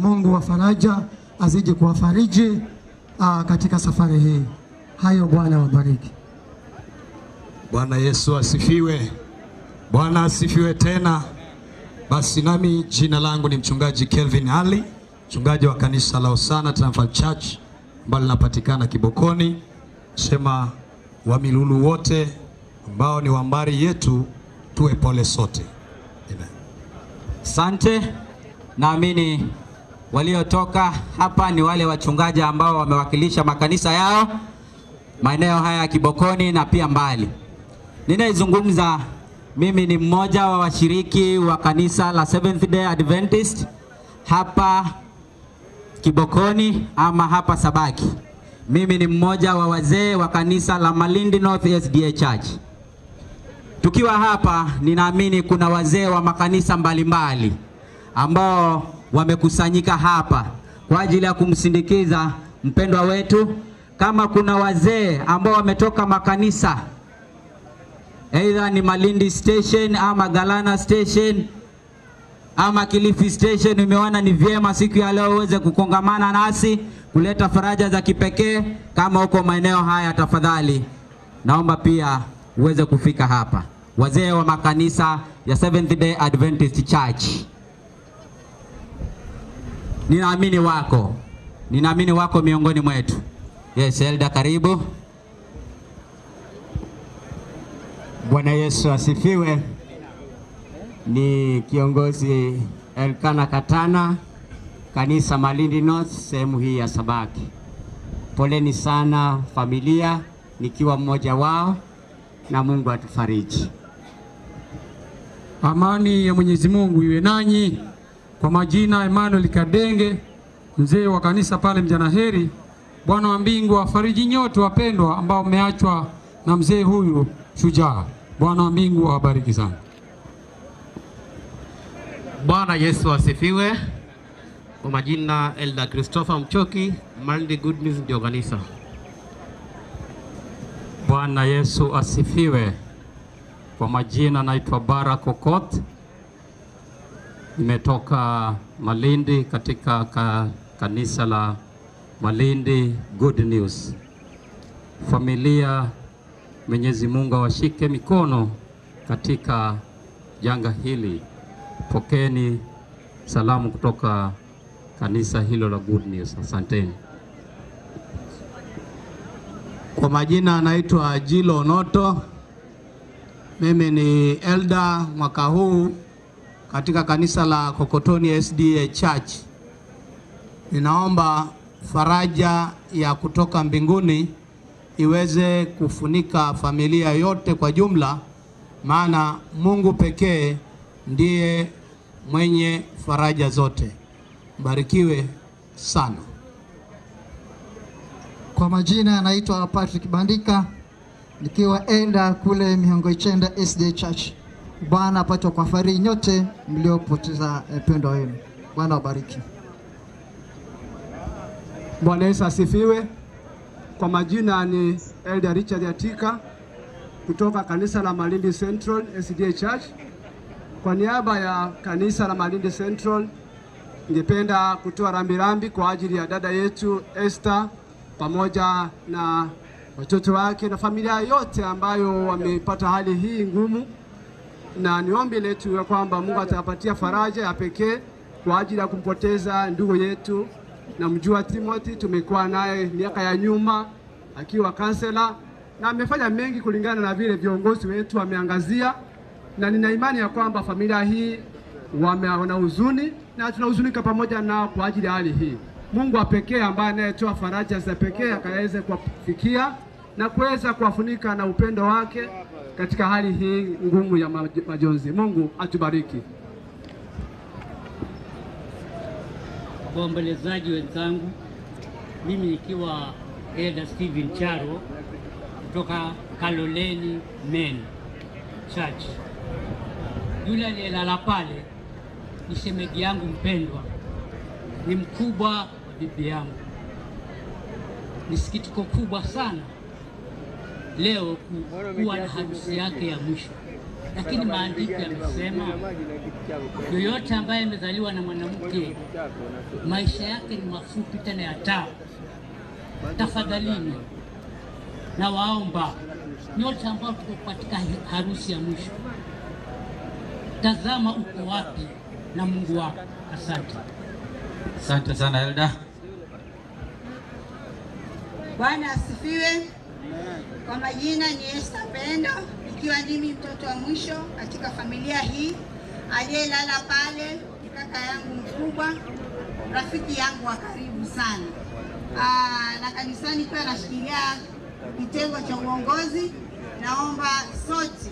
Speaker 17: Mungu wa faraja azidi kuwafariji katika safari hii. Hayo, Bwana wabariki.
Speaker 19: Bwana Yesu asifiwe. Bwana asifiwe tena. Basi nami jina langu ni mchungaji Kelvin Ali, mchungaji wa kanisa la Osana Triumphal Church ambalo linapatikana Kibokoni. Sema Wamilulu wote ambao ni wambari yetu, tuwe pole sote. Amen.
Speaker 11: Asante. Naamini waliotoka hapa ni wale wachungaji ambao wamewakilisha makanisa yao maeneo haya ya Kibokoni na pia mbali. Ninaizungumza, mimi ni mmoja wa washiriki wa kanisa la Seventh Day Adventist hapa Kibokoni ama hapa Sabaki. Mimi ni mmoja wa wazee wa kanisa la Malindi North SDA Church. Tukiwa hapa, ninaamini kuna wazee wa makanisa mbalimbali ambao wamekusanyika hapa kwa ajili ya kumsindikiza mpendwa wetu. Kama kuna wazee ambao wametoka makanisa either ni Malindi Station ama Galana Station ama Kilifi Station, umeona ni vyema siku ya leo uweze kukongamana nasi kuleta faraja za kipekee. Kama uko maeneo haya, tafadhali naomba pia uweze kufika hapa. Wazee wa makanisa ya Seventh Day Adventist Church, ninaamini wako miongoni mwetu. Yes, Elda, karibu.
Speaker 13: Bwana Yesu asifiwe. Ni kiongozi Elkana Katana, kanisa Malindi North, sehemu hii ya Sabaki. Poleni sana familia, nikiwa mmoja wao, na Mungu atufariji.
Speaker 21: Amani ya Mwenyezi Mungu iwe nanyi. Kwa majina Emmanuel Kadenge, mzee wa kanisa pale Mjanaheri. Bwana wa mbingu awafariji nyote wapendwa ambao mmeachwa na mzee huyu shujaa. Bwana wa mbingu awabariki sana.
Speaker 27: Bwana Yesu asifiwe. Kwa majina Elda Christopher Mchoki, Malindi Good News ndio kanisa.
Speaker 21: Bwana Yesu asifiwe. Kwa majina naitwa Barak Okot, nimetoka Malindi katika kanisa la Malindi Good News. Familia, Mwenyezi Mungu awashike mikono katika janga hili. Pokeni salamu kutoka kanisa hilo la Good News. Asanteni.
Speaker 13: Kwa majina anaitwa Jilo Noto. Mimi ni elder mwaka huu katika kanisa la Kokotoni SDA Church. Ninaomba faraja ya kutoka mbinguni iweze kufunika familia yote kwa jumla, maana Mungu pekee ndiye mwenye faraja zote. Barikiwe sana.
Speaker 17: Kwa majina anaitwa Patrick Bandika, nikiwa elder kule Mihongoichenda SDA Church. Bwana apate kwa fariji nyote mliopoteza pendo wenu. Bwana wabariki.
Speaker 13: Bwana Yesu asifiwe. Kwa majina ni Elder Richard Yatika kutoka kanisa la Malindi Central SDA Church.
Speaker 7: Kwa niaba ya kanisa la Malindi Central, ningependa kutoa rambirambi kwa ajili ya dada yetu Esther pamoja na watoto wake na familia yote ambayo wamepata hali hii ngumu, na niombe letu ya kwamba Mungu atapatia faraja ya pekee kwa ajili ya kumpoteza ndugu yetu. Na mjua Timothy, tumekuwa naye miaka ya nyuma akiwa kansela na amefanya mengi kulingana na vile viongozi wetu wameangazia, na nina imani ya kwamba familia hii wana huzuni na tunahuzunika pamoja nao kwa ajili ya hali hii. Mungu wa pekee ambaye anayetoa faraja za pekee akaweze kuwafikia na kuweza kuwafunika na upendo wake katika hali hii ngumu ya majonzi. Mungu atubariki.
Speaker 4: Waombolezaji wenzangu, mimi nikiwa Elder Steven Charo kutoka Kaloleni Men Church. Yule aliyelala pale ni shemeji yangu mpendwa, ni mkubwa wa bibi yangu. Ni sikitiko kubwa sana leo kuwa na harusi yake ya mwisho, lakini maandiko yamesema yoyote ambaye amezaliwa na mwanamke maisha yake ni mafupi tena ya taabu. Tafadhalini na waomba nyote ambao tuko katika harusi ya mwisho, tazama uko wapi na Mungu wako. Asante.
Speaker 11: Asante sana Elda.
Speaker 9: Bwana asifiwe. Kwa majina ni Esther Pendo, ikiwa ndimi mtoto wa mwisho katika familia hii. Aliyelala pale ni kaka yangu mkubwa, rafiki yangu wa karibu sana. Na kanisani pia nashikilia kitengo cha uongozi. Naomba sote,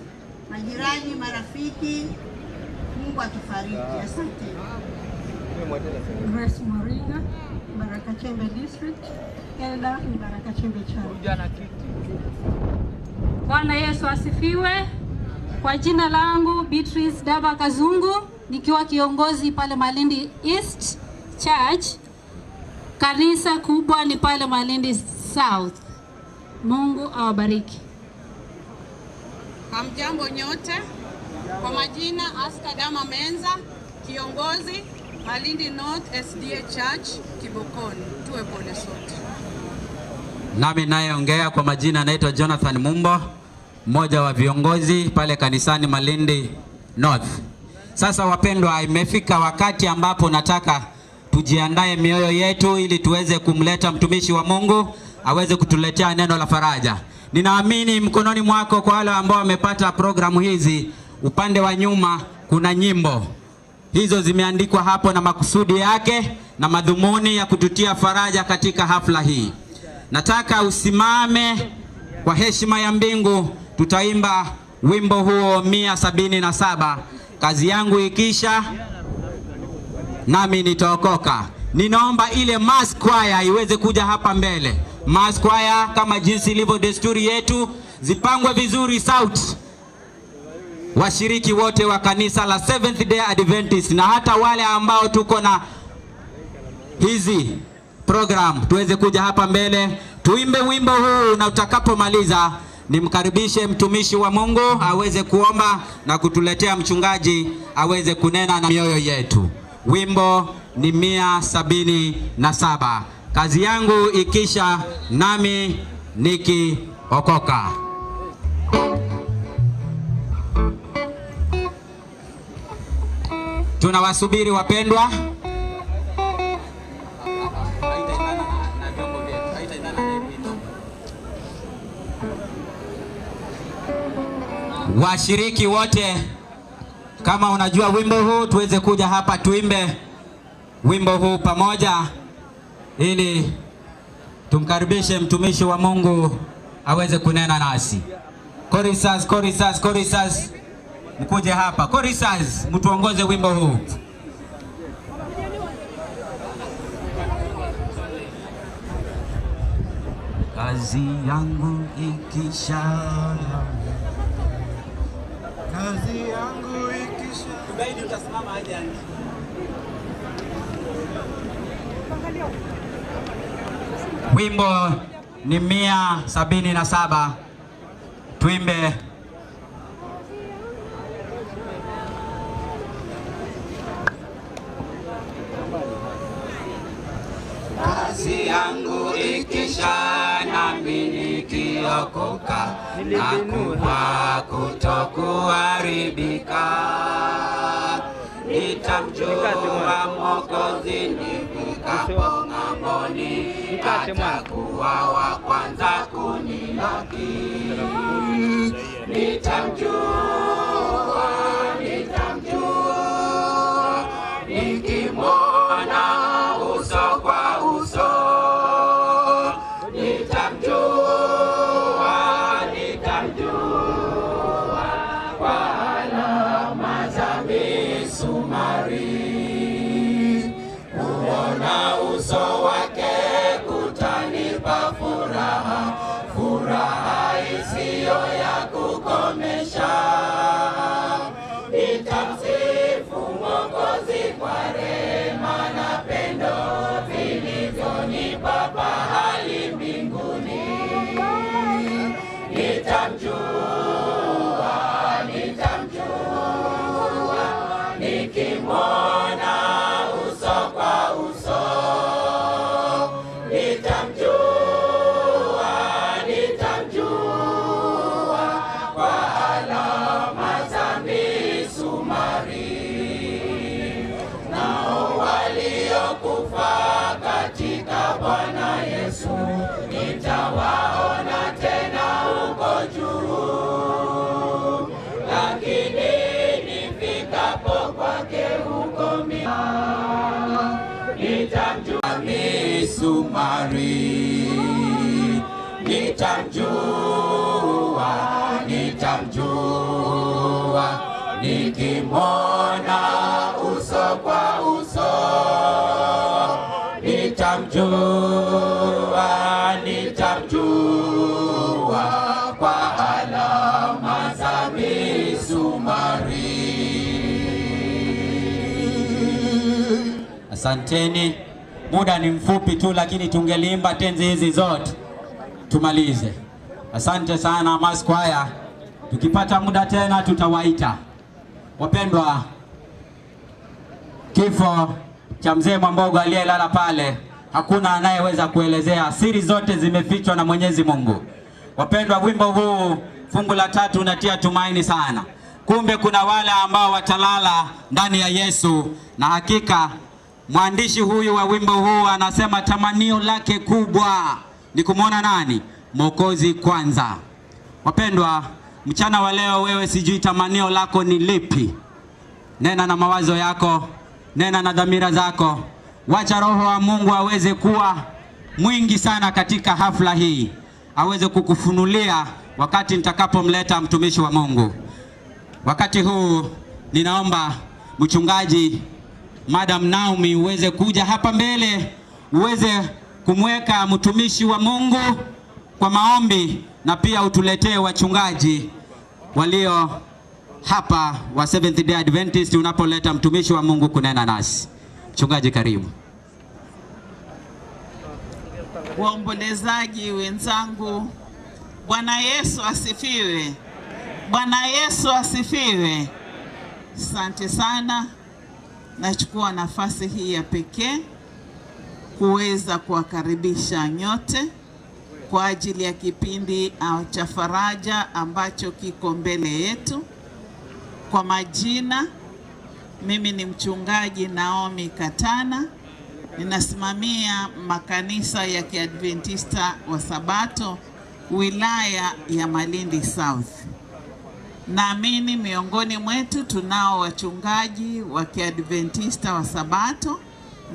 Speaker 9: majirani, marafiki, Mungu atufariji. Asante.
Speaker 20: Grace Moringa, Baraka Chembe District. Elda ni Baraka Chembe Charo.
Speaker 22: Bwana Yesu asifiwe. Kwa jina langu Beatrice Daba Kazungu, nikiwa kiongozi pale Malindi East Church. Kanisa kubwa ni pale Malindi South. Mungu awabariki.
Speaker 18: Hamjambo nyote. Kwa majina Aska Dama Menza, kiongozi Malindi North SDA Church Kibokoni. Tuwe pole sote.
Speaker 11: Nami nayeongea kwa majina naitwa Jonathan Mumbo, mmoja wa viongozi pale kanisani Malindi North. Sasa wapendwa, imefika wakati ambapo nataka tujiandae mioyo yetu ili tuweze kumleta mtumishi wa Mungu aweze kutuletea neno la faraja. Ninaamini mkononi mwako, kwa wale ambao wamepata programu hizi, upande wa nyuma kuna nyimbo. Hizo zimeandikwa hapo na makusudi yake na madhumuni ya kututia faraja katika hafla hii. Nataka usimame kwa heshima ya mbingu, tutaimba wimbo huo 177. Kazi yangu ikisha nami nitaokoka. Ninaomba ile mass choir iweze kuja hapa mbele. Mass choir kama jinsi ilivyo desturi yetu, zipangwe vizuri sauti. Washiriki wote wa kanisa la Seventh Day Adventist na hata wale ambao tuko na hizi program tuweze kuja hapa mbele tuimbe wimbo huu, na utakapomaliza nimkaribishe mtumishi wa Mungu aweze kuomba na kutuletea mchungaji aweze kunena na mioyo yetu. Wimbo ni 177. Kazi yangu ikisha nami nikiokoka. Tunawasubiri wapendwa. Washiriki wote, kama unajua wimbo huu, tuweze kuja hapa tuimbe wimbo huu pamoja ili tumkaribishe mtumishi wa Mungu aweze kunena nasi. Choristers, choristers, choristers, mkuje hapa. Choristers, mtuongoze wimbo huu. Kazi yangu ikisha,
Speaker 23: kazi yangu ikisha.
Speaker 11: Tubaidi utasimama aje yani. Wimbo ni 177. Tuimbe. maisha nami nikiokoka na kuwa kutokuharibika. Nitamjua Mwokozi nifikapo ng'amboni, atakuwa wa kwanza kunilaki. Nitamjua, nikimwona uso kwa uso. Nitamjua kwa alama za misumari. Kuona uso wake kutanipa furaha, furaha isiyo ya kukomesha. Nitamsifu Mwokozi kwa rehema na pendo vilivyonipa pahali mbinguni. Nitamjua, nikimwona uso kwa uso. Nitamjua kwa alama za misumari. Nao waliokufa katika Bwana Yesu nitawaona tena huko juu, lakini nifikapo kwake huko nitamjua misumari. Nitamjua nikimwona uso kwa uso. Nitamjua kwa alama za misumari. Asanteni, muda ni mfupi tu, lakini tungeliimba tenzi hizi zote tumalize. Asante sana Mass Choir. Tukipata muda tena tutawaita. Wapendwa, kifo cha mzee Mwambogo aliyelala pale, hakuna anayeweza kuelezea. Siri zote zimefichwa na Mwenyezi Mungu. Wapendwa, wimbo huu fungu la 3 unatia tumaini sana. Kumbe kuna wale ambao watalala ndani ya Yesu, na hakika mwandishi huyu wa wimbo huu anasema tamanio lake kubwa ni kumwona nani? Mwokozi kwanza. Wapendwa, mchana wa leo wewe sijui tamanio lako ni lipi. Nena na mawazo yako, nena na dhamira zako. Wacha Roho wa Mungu aweze kuwa mwingi sana katika hafla hii, aweze kukufunulia wakati nitakapomleta mtumishi wa Mungu. Wakati huu ninaomba mchungaji Madam Naomi uweze kuja hapa mbele, uweze kumweka mtumishi wa Mungu kwa maombi, na pia utuletee wachungaji walio hapa wa Seventh Day Adventist unapoleta mtumishi wa Mungu kunena nasi. Mchungaji, karibu.
Speaker 2: Waombolezaji wenzangu, Bwana Yesu asifiwe. Bwana Yesu asifiwe. Asante sana. Nachukua nafasi hii ya pekee kuweza kuwakaribisha nyote kwa ajili ya kipindi cha faraja ambacho kiko mbele yetu. Kwa majina, mimi ni mchungaji Naomi Katana. Ninasimamia makanisa ya Kiadventista wa Sabato wilaya ya Malindi South. Naamini miongoni mwetu tunao wachungaji wa Kiadventista wa Sabato.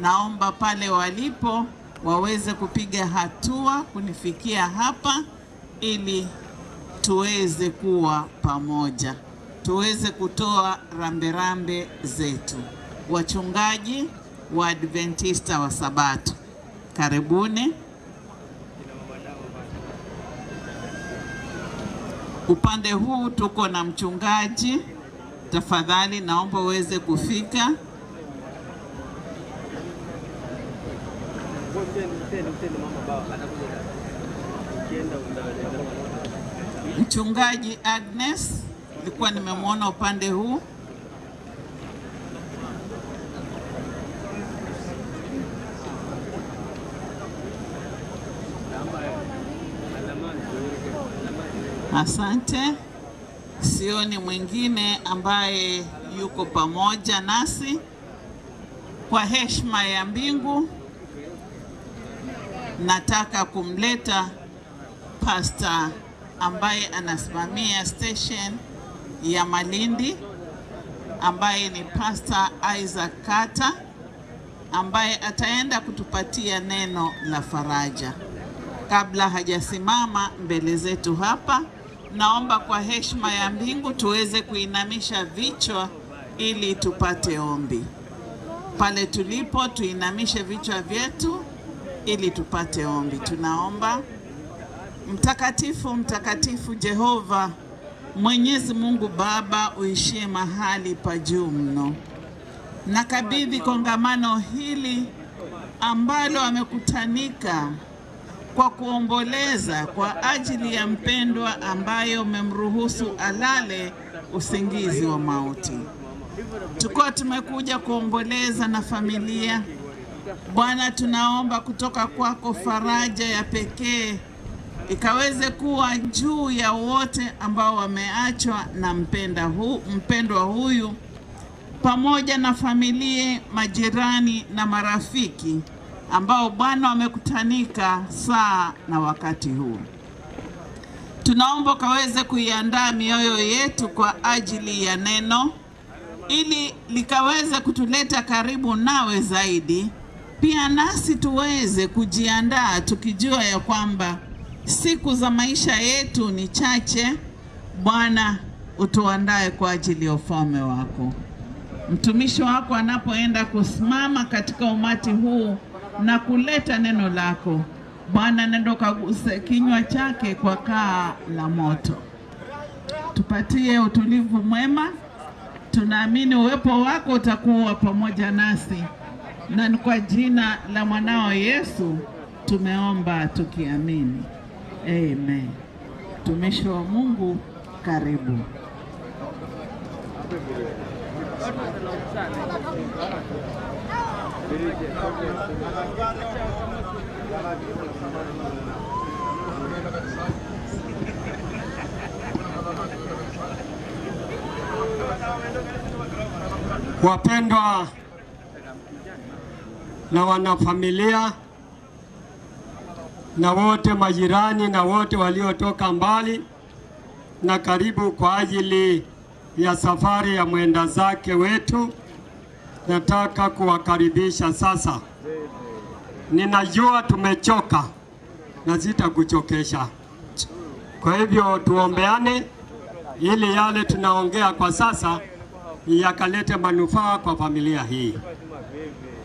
Speaker 2: Naomba pale walipo waweze kupiga hatua kunifikia hapa ili tuweze kuwa pamoja, tuweze kutoa rambirambi zetu. Wachungaji wa Adventista wa Sabato, karibuni. Upande huu tuko na mchungaji, tafadhali naomba uweze kufika. Mchungaji Agnes, nilikuwa nimemwona upande huu. Asante. Sioni mwingine ambaye yuko pamoja nasi. Kwa heshima ya mbingu, nataka kumleta pastor ambaye anasimamia station ya Malindi, ambaye ni Pastor Isaac Kata, ambaye ataenda kutupatia neno la faraja. Kabla hajasimama mbele zetu hapa, naomba kwa heshima ya mbingu tuweze kuinamisha vichwa ili tupate ombi. Pale tulipo tuinamishe vichwa vyetu ili tupate ombi. Tunaomba. Mtakatifu, mtakatifu Jehova, Mwenyezi Mungu Baba uishie mahali pa juu mno. Nakabidhi kongamano hili ambalo amekutanika kwa kuomboleza kwa ajili ya mpendwa ambayo umemruhusu alale usingizi wa mauti. Tuko tumekuja kuomboleza na familia. Bwana, tunaomba kutoka kwako faraja ya pekee ikaweze kuwa juu ya wote ambao wameachwa na mpendwa huyu, pamoja na familia, majirani na marafiki ambao Bwana wamekutanika saa na wakati huu. Tunaomba kaweze kuiandaa mioyo yetu kwa ajili ya neno, ili likaweze kutuleta karibu nawe zaidi. Pia nasi tuweze kujiandaa tukijua ya kwamba siku za maisha yetu ni chache. Bwana, utuandae kwa ajili ya ufalme wako. Mtumishi wako anapoenda kusimama katika umati huu na kuleta neno lako, Bwana, nenda kaguse kinywa chake kwa kaa la moto. Tupatie utulivu mwema. Tunaamini uwepo wako utakuwa pamoja nasi, na ni kwa jina la mwanao Yesu tumeomba tukiamini. Amen. Mtumishi wa Mungu, karibu.
Speaker 3: Wapendwa na wanafamilia na wote majirani na wote waliotoka mbali na karibu kwa ajili ya safari ya mwenda zake wetu, nataka kuwakaribisha sasa. Ninajua tumechoka na sitakuchokesha. Kwa hivyo tuombeane ili yale tunaongea kwa sasa yakalete manufaa kwa familia hii.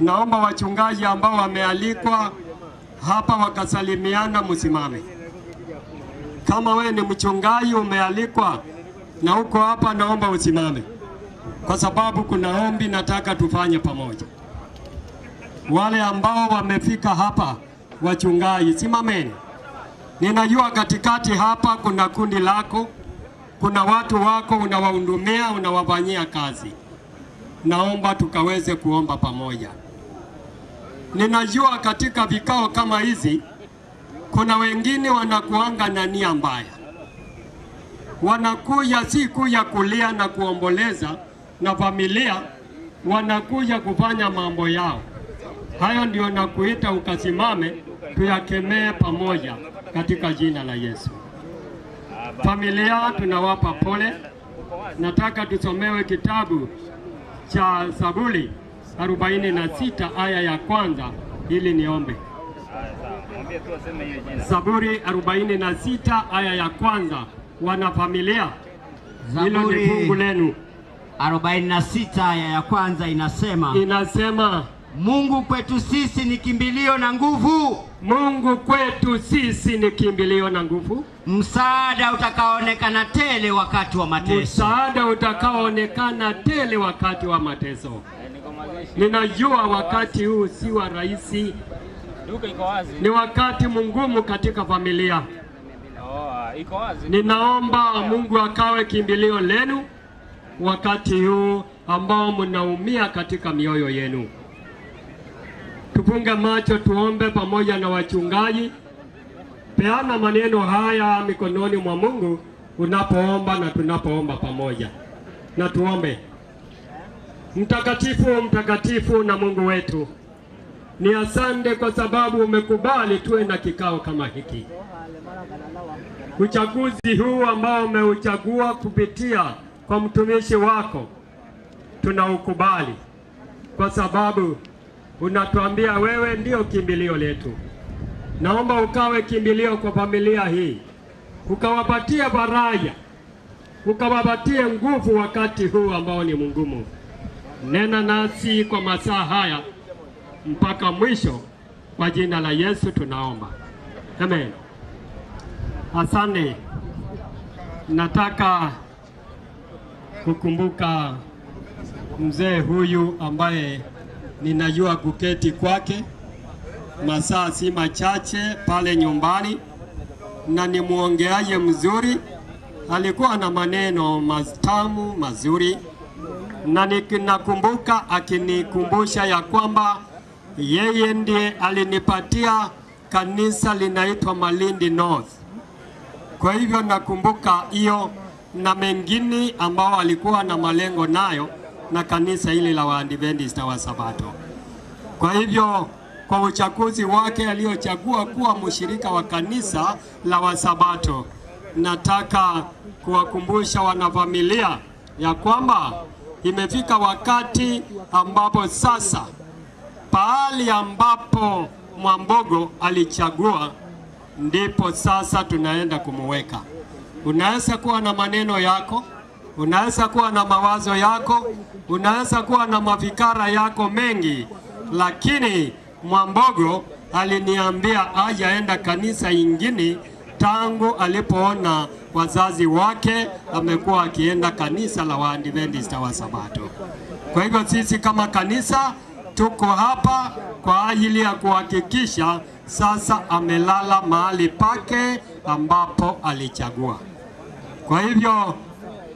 Speaker 3: Naomba wachungaji ambao wamealikwa hapa wakasalimiana, msimame. Kama we ni mchungaji umealikwa na uko hapa, naomba usimame, kwa sababu kuna ombi nataka tufanye pamoja. Wale ambao wamefika hapa, wachungaji, simameni. Ninajua katikati hapa kuna kundi lako, kuna watu wako unawahudumia, unawafanyia kazi. Naomba tukaweze kuomba pamoja. Ninajua katika vikao kama hizi kuna wengine wanakuanga na nia mbaya. Wanakuja si kuja kulia na kuomboleza na familia, wanakuja kufanya mambo yao. Hayo ndio nakuita ukasimame, tuyakemee pamoja katika jina la Yesu. Familia, tunawapa pole. Nataka tusomewe kitabu cha Zaburi 46 aya ya kwanza ili niombe. Zaburi 46 aya ya kwanza. Wana familia, hilo ni fungu lenu.
Speaker 5: 46 aya ya kwanza inasema Mungu kwetu sisi ni kimbilio na nguvu.
Speaker 3: Mungu kwetu sisi ni kimbilio na nguvu.
Speaker 5: Msaada utakaoonekana tele wakati wa mateso.
Speaker 3: Msaada utakaoonekana tele wakati wa mateso. Ninajua wakati huu si wa rahisi. Ni wakati mgumu katika familia. Ninaomba Mungu akawe kimbilio lenu wakati huu ambao mnaumia katika mioyo yenu. Tufunge macho tuombe pamoja na wachungaji. Peana maneno haya mikononi mwa Mungu unapoomba na tunapoomba pamoja. Na tuombe. Mtakatifu, mtakatifu na Mungu wetu, ni asante kwa sababu umekubali tuwe na kikao kama hiki. Uchaguzi huu ambao umeuchagua kupitia kwa mtumishi wako tunaukubali, kwa sababu unatuambia wewe ndio kimbilio letu. Naomba ukawe kimbilio kwa familia hii, ukawapatie faraja, ukawapatie nguvu wakati huu ambao ni mgumu. Nena nasi kwa masaa haya mpaka mwisho, kwa jina la Yesu tunaomba, amen. Asante. Nataka kukumbuka mzee huyu ambaye ninajua kuketi kwake masaa si machache pale nyumbani, na ni muongeaji mzuri. Alikuwa na maneno matamu mazuri, na ninakumbuka akinikumbusha ya kwamba yeye ndiye alinipatia kanisa linaitwa Malindi North. Kwa hivyo nakumbuka hiyo na mengine ambao alikuwa na malengo nayo na kanisa hili la Waadventista wa Sabato. Kwa hivyo kwa uchaguzi wake aliochagua kuwa mshirika wa kanisa la Wasabato, nataka kuwakumbusha wanafamilia ya kwamba imefika wakati ambapo sasa pahali ambapo Mwambogo alichagua ndipo sasa tunaenda kumuweka. Unaweza kuwa na maneno yako, unaweza kuwa na mawazo yako, unaweza kuwa na mafikara yako mengi, lakini Mwambogo aliniambia hajaenda kanisa ingine tangu alipoona wazazi wake amekuwa akienda kanisa la Waadventista wa Sabato. Kwa hivyo sisi kama kanisa tuko hapa kwa ajili ya kuhakikisha sasa amelala mahali pake ambapo alichagua. Kwa hivyo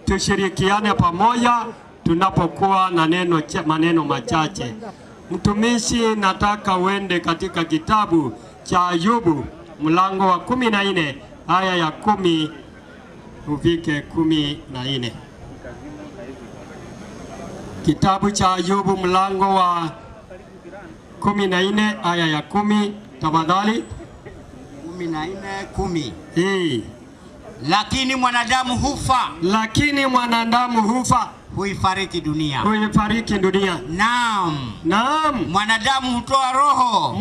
Speaker 3: tushirikiane pamoja tunapokuwa na maneno machache. Mtumishi, nataka uende katika kitabu cha Ayubu mlango wa 14 aya ya 10 ufike 14. Kitabu cha Ayubu mlango wa 14 aya ya 10, tafadhali.
Speaker 5: 14:10. Lakini mwanadamu hufa, huifariki dunia. Naam. Mwanadamu hutoa roho.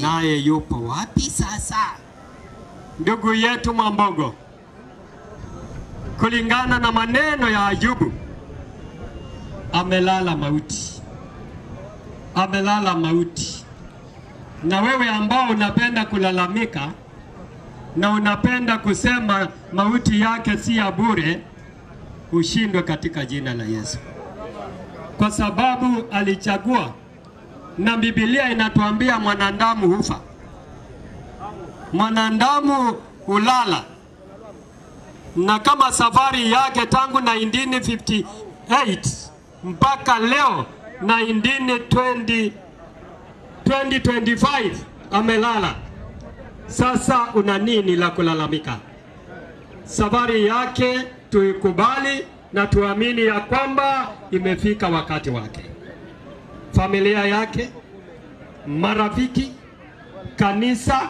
Speaker 5: Naye yupo wapi sasa?
Speaker 3: Ndugu yetu Mwambogo, kulingana na maneno ya Ayubu, amelala mauti. Na wewe ambao unapenda kulalamika na unapenda kusema mauti yake si ya bure, ushindwe katika jina la Yesu, kwa sababu alichagua, na Biblia inatuambia mwanadamu hufa, mwanadamu hulala. Na kama safari yake tangu 1958 mpaka leo 2025 amelala. Sasa una nini la kulalamika? Safari yake tuikubali na tuamini ya kwamba imefika wakati wake. Familia yake, marafiki, kanisa,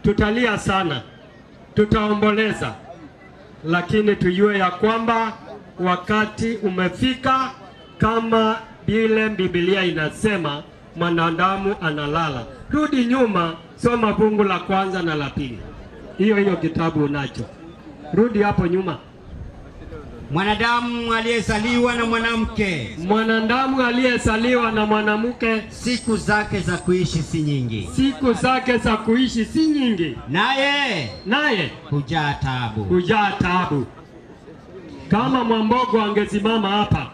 Speaker 3: tutalia sana, tutaomboleza, lakini tujue ya kwamba wakati umefika, kama vile Biblia inasema mwanadamu analala. Rudi nyuma, soma fungu la kwanza na la pili. Hiyo kitabu unacho. Rudi hapo nyuma.
Speaker 5: Mwanadamu aliyezaliwa na mwanamke, siku zake za kuishi si nyingi. Naye hujaa taabu.
Speaker 3: Kama Mwambogo angesimama hapa,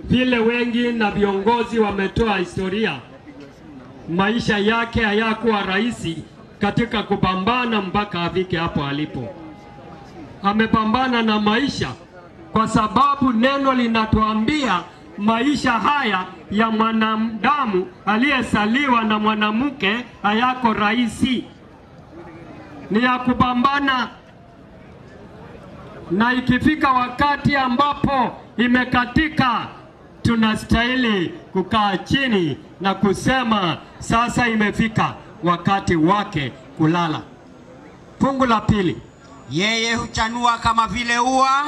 Speaker 3: vile wengi na viongozi wametoa historia, maisha yake hayakuwa rahisi katika kupambana mpaka afike hapo alipo. Amepambana na maisha, kwa sababu neno linatuambia maisha haya ya mwanadamu aliyezaliwa na mwanamke hayako rahisi. ni ya kupambana, na ikifika wakati ambapo imekatika, tunastahili kukaa chini na kusema sasa imefika wakati wake kulala. Fungu la pili,
Speaker 5: yeye huchanua kama vile ua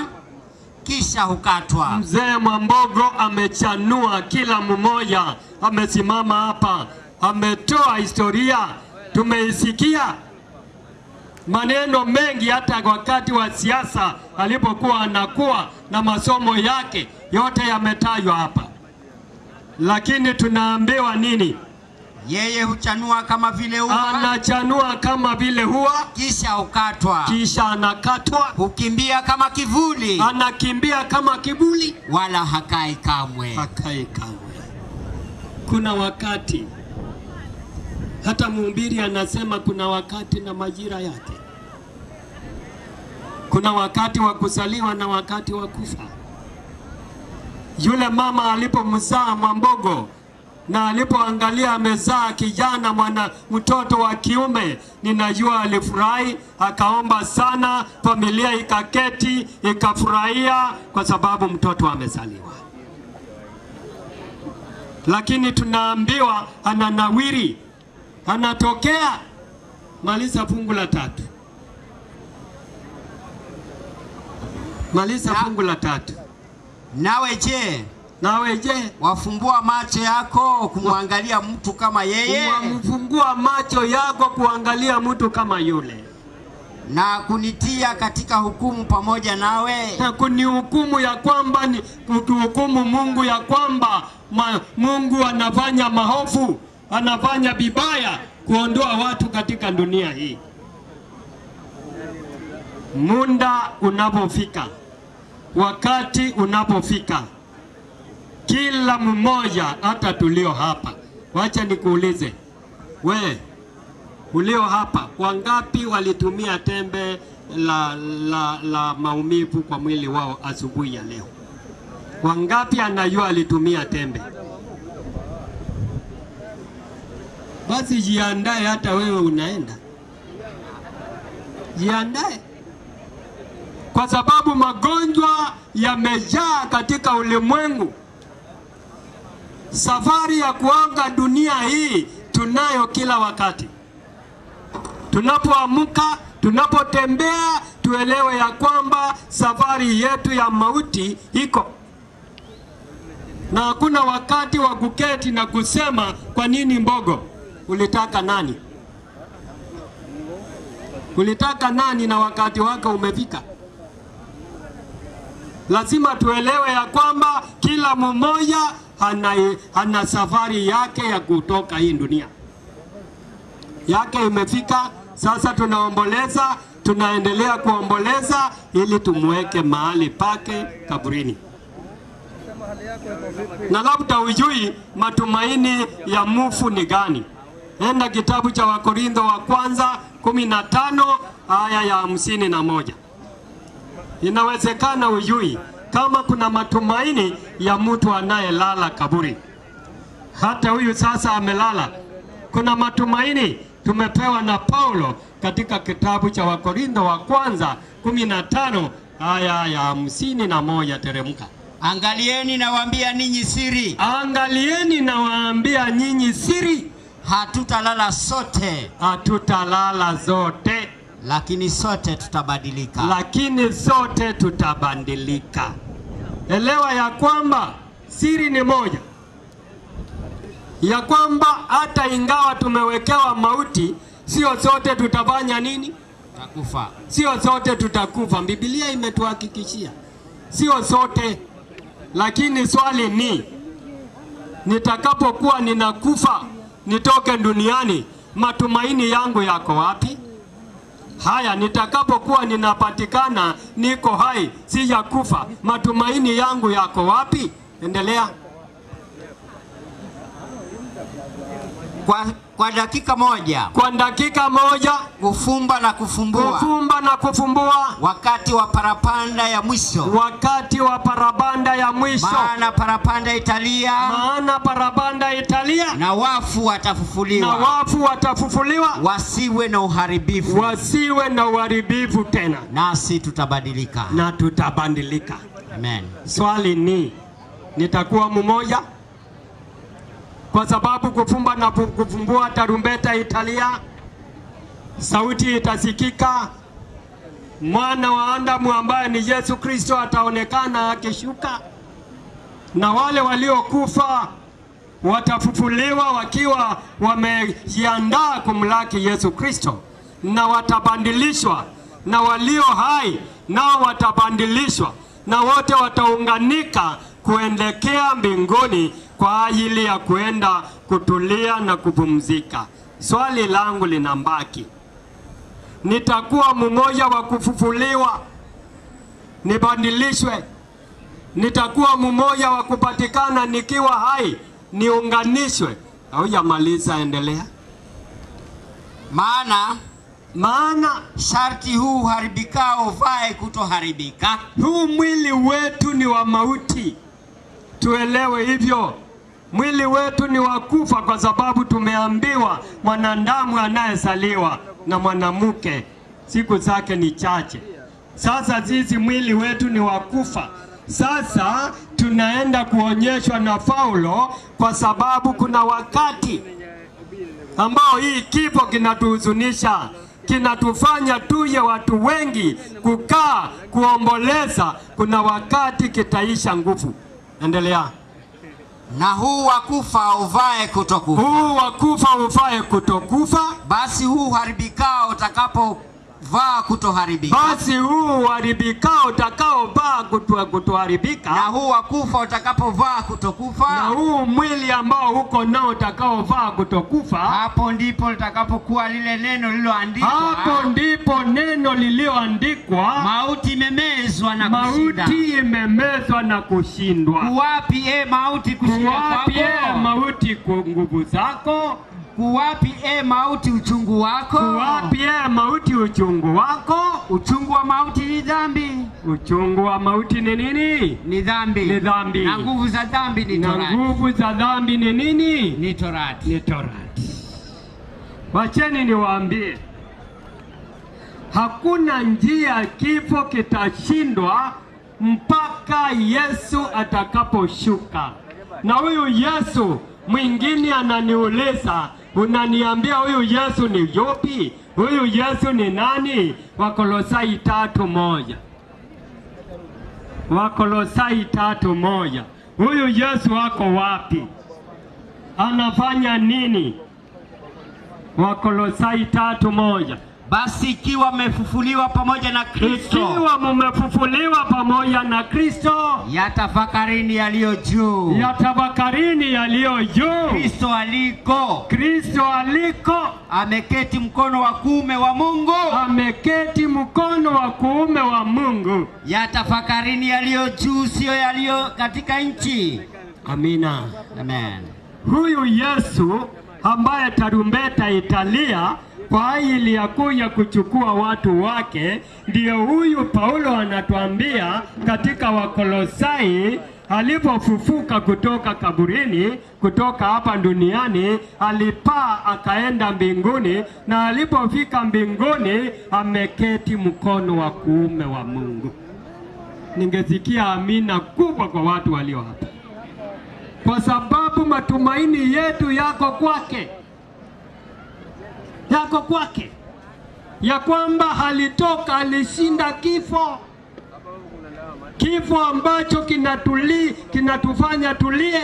Speaker 5: kisha hukatwa.
Speaker 3: Mzee Mwambogo amechanua, kila mmoja amesimama hapa, ametoa historia, tumeisikia maneno mengi, hata wakati wa siasa alipokuwa anakuwa na masomo yake yote yametajwa hapa. Lakini tunaambiwa nini?
Speaker 5: Yeye huchanua kama vile ua.
Speaker 3: Anachanua kama vile ua,
Speaker 5: kisha hukatwa.
Speaker 3: Kisha anakatwa.
Speaker 5: Hukimbia kama kivuli.
Speaker 3: Anakimbia kama kivuli,
Speaker 5: wala hakai kamwe.
Speaker 3: Hakai kamwe. Kuna wakati, hata mhubiri anasema kuna wakati na majira yake. Kuna wakati wa kuzaliwa na wakati wa kufa. Yule mama alipomzaa Mwambogo na alipoangalia amezaa kijana mtoto wa kiume, ninajua alifurahi, akaomba sana, familia ikaketi ikafurahia kwa sababu mtoto amezaliwa. Lakini tunaambiwa ananawiri, anatokea. Maliza fungu la 3. Maliza fungu la 3.
Speaker 5: Nawe je?
Speaker 3: Nawe je?
Speaker 5: Wafumbua macho yako kumwangalia mtu kama yeye?
Speaker 3: Wamfungua macho yako kuangalia mtu kama yule.
Speaker 5: Na kunitia katika hukumu pamoja nawe?
Speaker 3: Na kunihukumu ya kwamba ni kuhukumu Mungu ya kwamba Mungu anafanya mahofu, anafanya bibaya kuondoa watu katika dunia hii. Muda unapofika, wakati unapofika, kila mmoja, hata tulio hapa, wacha nikuulize, we ulio hapa, wangapi walitumia tembe la maumivu kwa mwili wao asubuhi ya leo? Wangapi anajua alitumia tembe? Basi jiandae, hata wewe unaenda. Jiandae, kwa sababu magonjwa yamejaa katika ulimwengu. Safari ya kuanga dunia hii tunayo kila wakati. Tunapoamka, tunapotembea, tuelewe ya kwamba safari yetu ya mauti iko. Na hakuna wakati wa kuketi na kusema kwa nini Mbogo? Ulitaka nani? Ulitaka nani na wakati wako umefika? Lazima tuelewe ya kwamba kila mmoja ana safari yake ya kutoka hii dunia. Yake imefika, sasa tunaomboleza, tunaendelea kuomboleza ili tumweke mahali pake kaburini. Na labda ujui matumaini ya mufu ni gani. Enda kitabu cha Wakorintho wa kwanza 15 aya ya 51. Inawezekana ujui kama kuna matumaini ya mtu anayelala kaburi. Hata huyu sasa amelala. Kuna matumaini tumepewa na Paulo katika kitabu cha Wakorintho wa kwanza 15 aya ya 51. Teremka.
Speaker 5: Angalieni nawaambia ninyi siri.
Speaker 3: Angalieni nawaambia nyinyi siri.
Speaker 5: Hatutalala sote.
Speaker 3: Hatutalala zote.
Speaker 5: Lakini sote tutabadilika.
Speaker 3: Lakini sote tutabadilika. Elewa ya kwamba siri ni moja. Ya kwamba hata ingawa tumewekewa mauti, sio sote tutafanya nini?
Speaker 5: Tutakufa.
Speaker 3: Sio sote tutakufa. Biblia imetuhakikishia. Sio sote. Lakini swali ni, nitakapokuwa ninakufa, nitoke duniani, matumaini yangu yako wapi? Haya, nitakapokuwa ninapatikana niko hai, sijakufa, matumaini yangu yako wapi? Endelea.
Speaker 5: Kwa dakika moja.
Speaker 3: Kwa dakika moja.
Speaker 5: Kufumba na kufumbua.
Speaker 3: Kufumba na kufumbua.
Speaker 5: Wakati wa parapanda ya mwisho.
Speaker 3: Wakati wa parapanda ya mwisho.
Speaker 5: Maana parapanda italia.
Speaker 3: Maana parapanda italia.
Speaker 5: Na wafu watafufuliwa.
Speaker 3: Na wafu watafufuliwa.
Speaker 5: Wasiwe na uharibifu.
Speaker 3: Wasiwe na uharibifu tena.
Speaker 5: Nasi tutabadilika.
Speaker 3: Na tutabadilika.
Speaker 5: Amen.
Speaker 3: Swali ni, nitakuwa mmoja? Kwa sababu kufumba na kufumbua tarumbeta italia, sauti itasikika, mwana wa Adamu ambaye ni Yesu Kristo ataonekana akishuka, na wale waliokufa watafufuliwa wakiwa wamejiandaa kumlaki Yesu Kristo, na watabadilishwa, na walio hai nao watabadilishwa, na wote wataunganika kuelekea mbinguni kwa ajili ya kuenda kutulia na kupumzika. Swali langu linabaki, nitakuwa mmoja wa kufufuliwa nibadilishwe? Nitakuwa mmoja wa kupatikana nikiwa hai niunganishwe? Au yamaliza, endelea.
Speaker 5: Maana sharti huu haribikao vae kutoharibika.
Speaker 3: Huu mwili wetu ni wa mauti, tuelewe hivyo. Mwili wetu ni wa kufa, kwa sababu tumeambiwa mwanadamu anayezaliwa na mwanamke siku zake ni chache. Sasa sisi mwili wetu ni wa kufa. Sasa tunaenda kuonyeshwa na Paulo, kwa sababu kuna wakati ambao hii kifo kinatuhuzunisha, kinatufanya tuye watu wengi kukaa kuomboleza. Kuna wakati kitaisha nguvu. Endelea.
Speaker 5: Na huu wakufa uvae kutokufa.
Speaker 3: Huu wakufa uvae kutokufa.
Speaker 5: Basi huu haribikao utakapovaa kutoharibika.
Speaker 3: Basi huu haribikao utakaovaa kutoharibika.
Speaker 5: Na huu wakufa utakapovaa kutokufa.
Speaker 3: Na huu mwili ambao uko nao utakaovaa kutokufa.
Speaker 5: Hapo ndipo litakapokuwa lile neno lililoandikwa.
Speaker 3: Hapo ndipo neno lililoandikwa.
Speaker 5: Mauti imemezwa na kushinda.
Speaker 3: Mauti imemezwa na kushindwa.
Speaker 5: Kuwapi mauti kushinda kwako?
Speaker 3: Kuwapi mauti nguvu zako?
Speaker 5: Kuwapi mauti uchungu wako?
Speaker 3: Kuwapi mauti uchungu wako?
Speaker 5: Uchungu wa mauti ni dhambi.
Speaker 3: Uchungu wa mauti ni nini?
Speaker 5: Ni dhambi.
Speaker 3: Ni dhambi.
Speaker 5: Na nguvu za dhambi ni torati.
Speaker 3: Na nguvu za dhambi ni nini?
Speaker 5: Ni torati.
Speaker 3: Ni torati. Wacheni niwaambie, hakuna njia kifo kitashindwa mpaka Yesu atakaposhuka. Na huyu Yesu, mwingine ananiuliza, unaniambia huyu Yesu ni yupi? Huyu Yesu ni nani? Wakolosai 3:1. Wakolosai 3:1. Huyu Yesu wako wapi? Anafanya nini? Wakolosai 3:1.
Speaker 5: Basi ikiwa mmefufuliwa pamoja na Kristo.
Speaker 3: Ikiwa mmefufuliwa pamoja na Kristo,
Speaker 5: yatafakarini yaliyo juu.
Speaker 3: Yatafakarini yaliyo juu.
Speaker 5: Kristo aliko.
Speaker 3: Kristo aliko.
Speaker 5: Ameketi mkono wa kuume wa Mungu.
Speaker 3: Ameketi mkono wa kuume wa Mungu.
Speaker 5: Yatafakarini yaliyo juu, sio yaliyo katika nchi.
Speaker 3: Amina.
Speaker 5: Amen.
Speaker 3: Huyu Yesu ambaye tarumbeta italia kwa ajili ya kuja kuchukua watu wake, ndio huyu Paulo anatuambia katika Wakolosai, alipofufuka kutoka kaburini, kutoka hapa duniani, alipaa akaenda mbinguni, na alipofika mbinguni ameketi mkono wa kuume wa Mungu. Ningesikia amina kubwa kwa watu walio hapa, kwa sababu matumaini yetu yako kwake. Yako kwake, ya kwamba alitoka, alishinda kifo. Kifo ambacho kinatufanya tulie,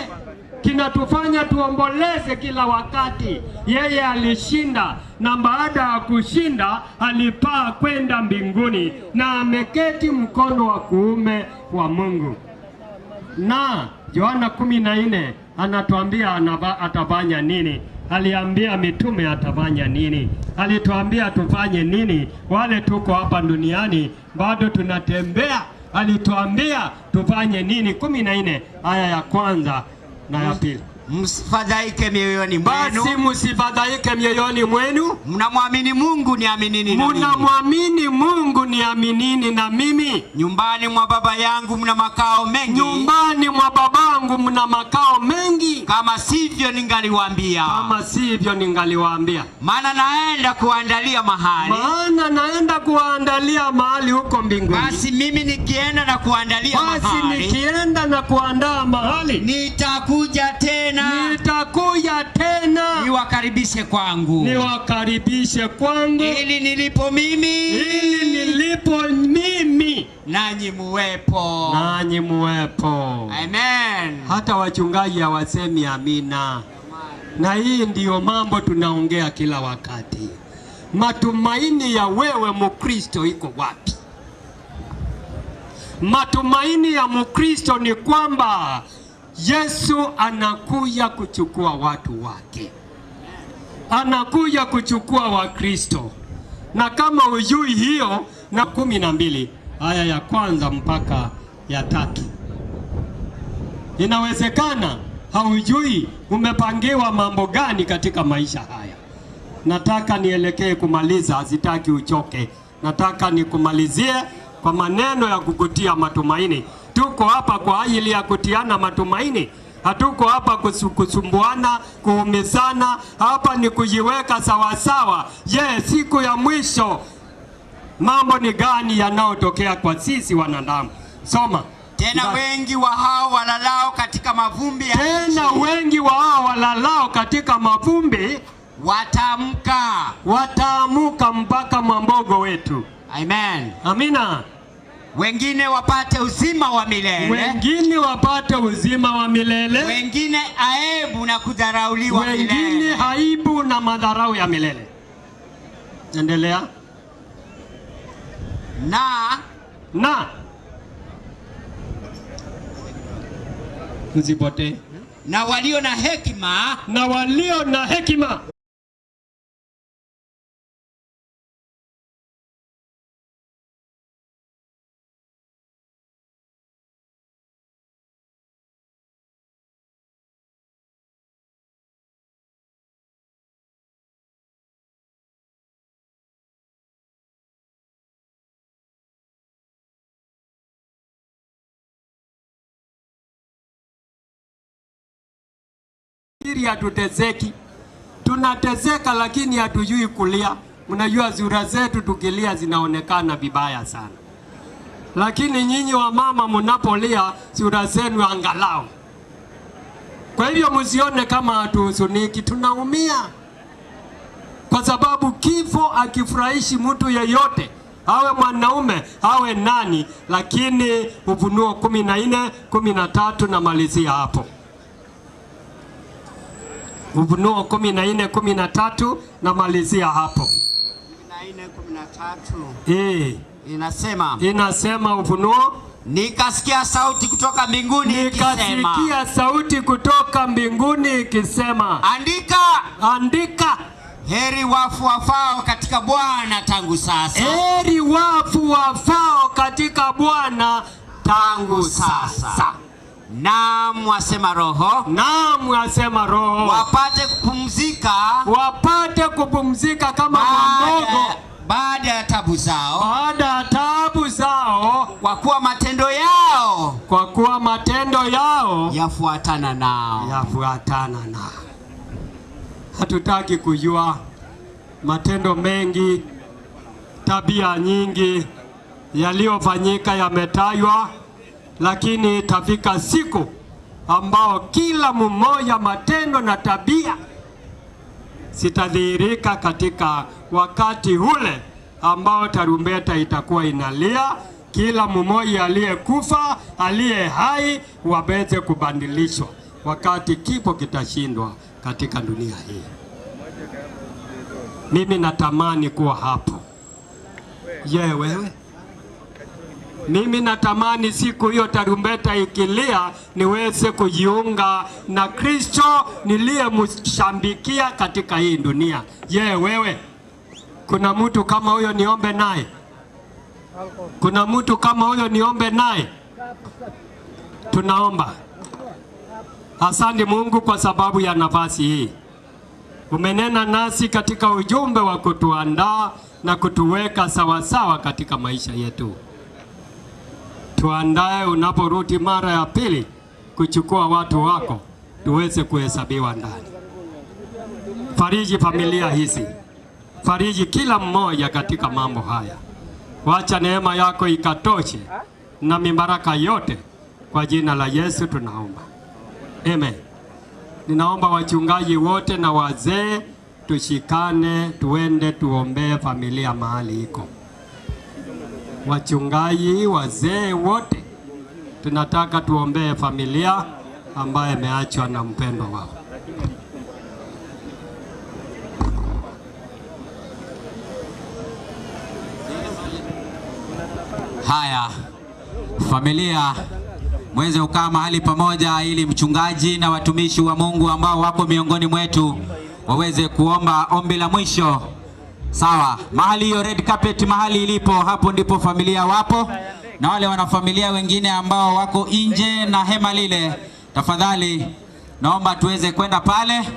Speaker 3: kinatufanya tuomboleze kila wakati. Yeye alishinda, na baada ya kushinda alipaa kwenda mbinguni, na ameketi mkono wa kuume wa Mungu. Na Yohana 14 anatuambia atafanya nini? Aliambia mitume atafanya nini? Alituambia tufanye nini? Wale tuko hapa duniani bado tunatembea, alituambia tufanye nini? 14 aya ya kwanza na ya pili.
Speaker 5: msifadhaike mioyoni mwenu.
Speaker 3: Basi msifadhaike mioyoni mwenu.
Speaker 5: Mnamwamini Mungu, niaminini na mimi.
Speaker 3: Mnamwamini Mungu, niaminini na mimi.
Speaker 5: Nyumbani mwa Baba yangu mna makao mengi.
Speaker 3: Nyumbani mwa babangu mna makao mengi.
Speaker 5: Kama sivyo ningaliwaambia.
Speaker 3: Kama sivyo ningaliwaambia.
Speaker 5: Maana naenda kuandalia mahali.
Speaker 3: Maana naenda kuandalia mahali huko mbinguni.
Speaker 5: Basi mimi nikienda na kuandalia mahali.
Speaker 3: Basi nikienda na kuandaa mahali.
Speaker 5: Nitakuja tena.
Speaker 3: Nitakuja tena.
Speaker 5: Niwakaribishe kwangu.
Speaker 3: Niwakaribishe kwangu.
Speaker 5: Ili nilipo mimi.
Speaker 3: Ili nilipo mimi.
Speaker 5: Nanyi muwepo.
Speaker 3: Nanyi muwepo.
Speaker 5: Amen.
Speaker 3: Hata wachungaji hawasemi amina. Na hii ndiyo mambo tunaongea kila wakati. Matumaini ya wewe Mkristo iko wapi? Matumaini ya Mkristo ni kwamba Yesu anakuja kuchukua watu wake. Anakuja kuchukua Wakristo. Na kama hujui hiyo, na 12 aya ya 1 mpaka ya 3. Inawezekana haujui umepangiwa mambo gani katika maisha haya. Nataka nielekee kumaliza, sitaki uchoke. Nataka nikumalizie kwa maneno ya kukutia matumaini. Tuko hapa kwa ajili ya kutiana matumaini. Hatuko hapa kusumbuana, kuumizana. Hapa ni kujiweka sawasawa. Siku ya mwisho mambo ni gani yanayotokea kwa sisi wanadamu? Soma.
Speaker 5: Tena wengi wa hao walalao katika mavumbi ya
Speaker 3: Tena wengi wa hao walalao katika mavumbi wataamka mpaka mwambogo wetu.
Speaker 5: Amen.
Speaker 3: Amina.
Speaker 5: Wengine wapate uzima wa milele.
Speaker 3: Wengine wapate uzima wa milele.
Speaker 5: Wengine aibu na kudharauliwa milele.
Speaker 3: Wengine aibu na madharau ya milele. Endelea. Na msipote.
Speaker 5: Na walio na hekima.
Speaker 3: Na walio na hekima. Hatuteseki, tunateseka lakini hatujui kulia. Mnajua sura zetu tukilia zinaonekana vibaya sana, lakini nyinyi wa mama mnapolia sura zenu angalau. Kwa hivyo msione kama hatuhuzuniki, tunaumia kwa sababu kifo akifurahishi mtu yeyote, awe mwanaume awe nani. Lakini Ufunuo 14:13 na malizia hapo. Ufunuo 14:13 na malizia hapo.
Speaker 5: 14:13.
Speaker 3: Inasema Ufunuo,
Speaker 5: nikasikia sauti kutoka mbinguni
Speaker 3: ikisema, andika,
Speaker 5: heri wafu wafao katika Bwana tangu sasa.
Speaker 3: Heri wafu wafao katika Bwana tangu sasa.
Speaker 5: Naam, wasema Roho.
Speaker 3: Naam, wasema Roho.
Speaker 5: Wapate kupumzika
Speaker 3: kama mwambogo
Speaker 5: baada ya tabu zao. Kwa kuwa matendo yao yafuatana nao.
Speaker 3: Hatutaki kujua matendo mengi, tabia nyingi yaliyofanyika yametajwa. Lakini itafika siku ambao kila mmoja matendo na tabia sitadhihirika katika wakati ule ambao tarumbeta itakuwa inalia. Kila mmoja aliyekufa, aliye hai waweze kubadilishwa wakati kifo kitashindwa katika dunia hii. Mimi natamani kuwa hapo. Wewe? Mimi natamani siku hiyo tarumbeta ikilia niweze kujiunga na Kristo niliyemshambikia katika hii dunia. Wewe? Kuna mtu kama huyo niombe naye? Kuna mtu kama huyo niombe naye? Tunaomba. Asante Mungu kwa sababu ya nafasi hii. Umenena nasi katika ujumbe wa kutuandaa na kutuweka sawasawa katika maisha yetu. Tuandae unaporudi mara ya pili kuchukua watu wako tuweze kuhesabiwa ndani. Fariji familia hizi. Fariji kila mmoja katika mambo haya. Wacha neema yako ikatoshe na mibaraka yote kwa jina la Yesu tunaomba. Amen. Ninaomba wachungaji wote na wazee tushikane tuende tuombee familia mahali iko. Wachungaji, wazee wote tunataka tuombee familia ambaye imeachwa na mpendwa wao.
Speaker 11: Haya, familia mweze ukaa mahali pamoja ili mchungaji na watumishi wa Mungu ambao wako miongoni mwetu waweze kuomba ombi la mwisho. Sawa, mahali hiyo red carpet mahali ilipo, hapo ndipo familia wapo, na wale wanafamilia wengine ambao wako nje na hema lile, tafadhali naomba tuweze kwenda pale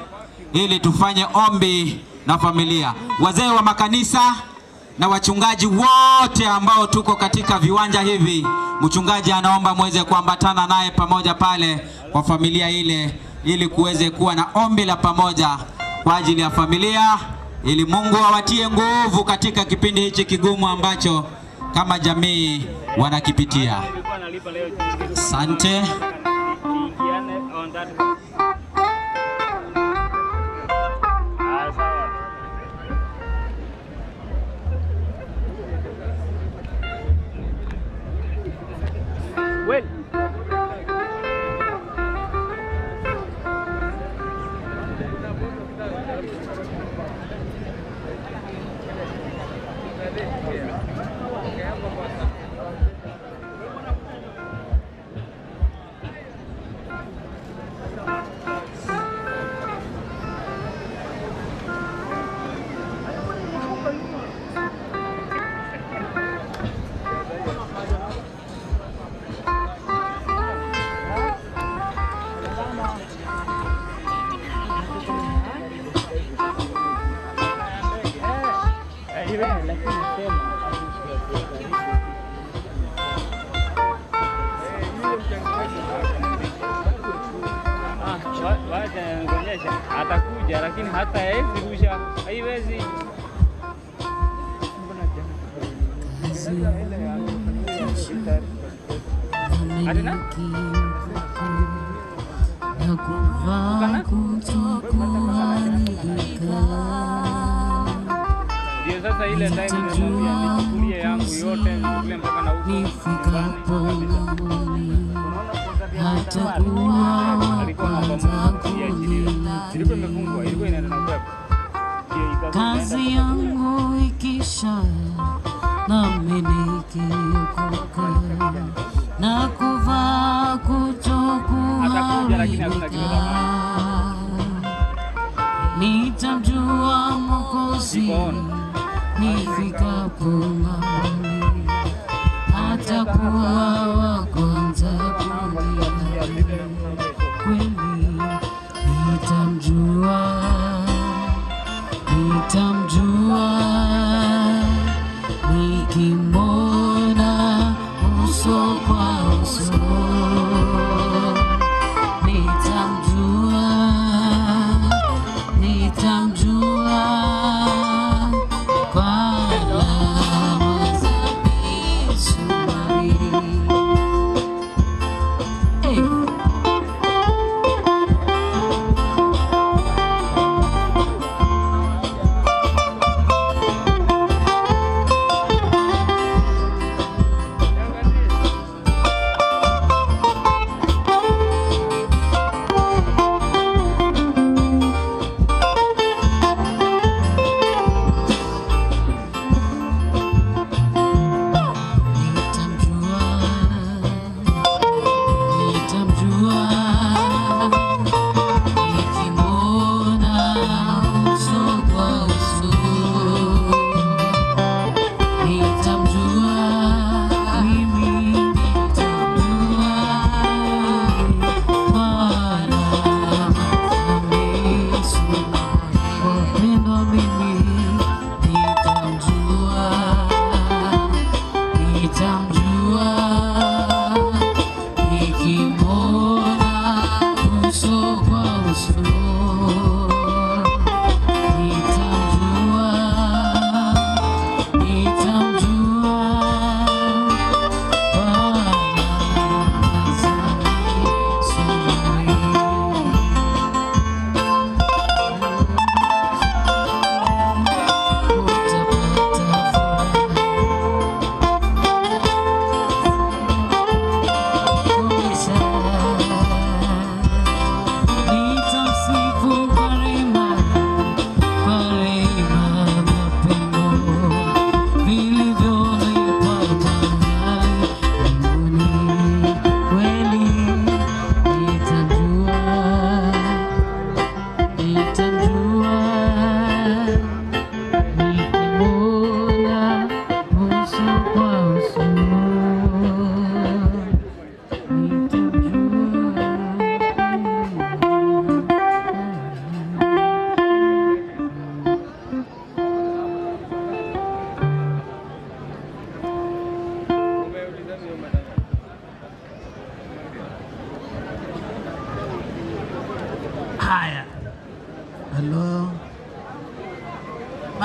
Speaker 11: ili tufanye ombi na familia. Wazee wa makanisa na wachungaji wote ambao tuko katika viwanja hivi, mchungaji anaomba muweze kuambatana naye pamoja pale kwa familia ile, ili kuweze kuwa na ombi la pamoja kwa ajili ya familia, ili Mungu awatie nguvu katika kipindi hichi kigumu ambacho kama jamii wanakipitia. Asante.
Speaker 1: Atakuja lakini hata haiwezi rusha, haiwezi. Ndio sasa ile time nimemwambia nichukulie yangu yote nichukulie mpaka na huko.
Speaker 6: Kazi yangu ikisha nami nikiokoka na kuvaa kutokuharibika, nitamjua Mwokozi nifikapo mbinguni, atakuwa wa kwanza kuniita. Kweli nitamjua, nitamjua nikimwona uso kwa uso, nitamjua, nitamjua kwa alama za misumari.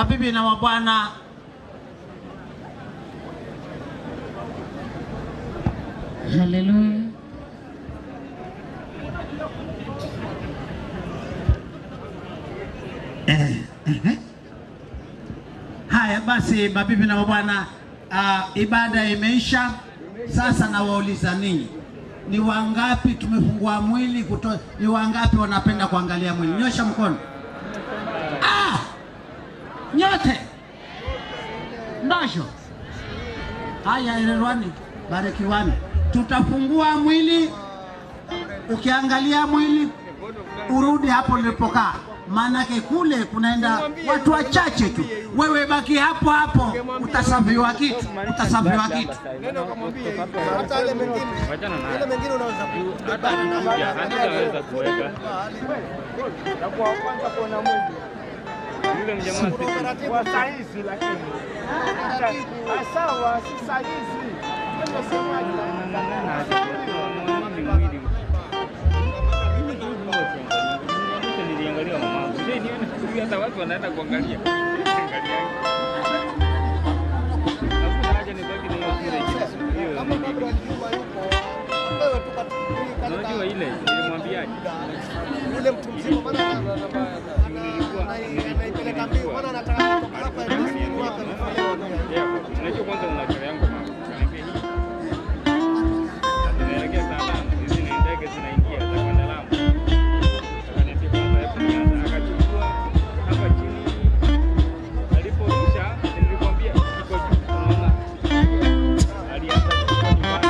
Speaker 8: Mabibi na mabwana,
Speaker 6: haleluya.
Speaker 8: Haya basi, mabibi na mabwana, ibada imeisha. Sasa nawauliza ninyi, ni wangapi tumefungua mwili ni wangapi wanapenda kuangalia mwili? Nyosha mkono. Nyote ndosho. Haya, elewani, barikiwani. Tutafungua mwili, ukiangalia mwili urudi hapo ulipokaa, maanake kule kunaenda watu wachache tu. Wewe baki hapo hapo, utasafiwa kitu, utasafiwa kitu.
Speaker 1: Neno kumwambia hata ile mengine, ile mengine unaweza kuweka na kwa kwanza kuona mwili yule mjamaa kwa saizi, lakini sawa, si saizi. Niliangalia mama, hata watu wanaenda kuangalia. Unajua ile nilimwambiaje? Yule mtu mzima bwana anaipeleka mbio, bwana anataka kutoka hapa ndio wapi anafanya. Unajua kwanza unachora yangu mama. Tunaelekea sana. Hizi ni ndege zinaingia za kwenda Lamu. Akaniambia kwamba hapo nianza, akachukua hapa chini. Aliporusha nilimwambia iko juu, unaona. Alianza kuchukua nyumbani.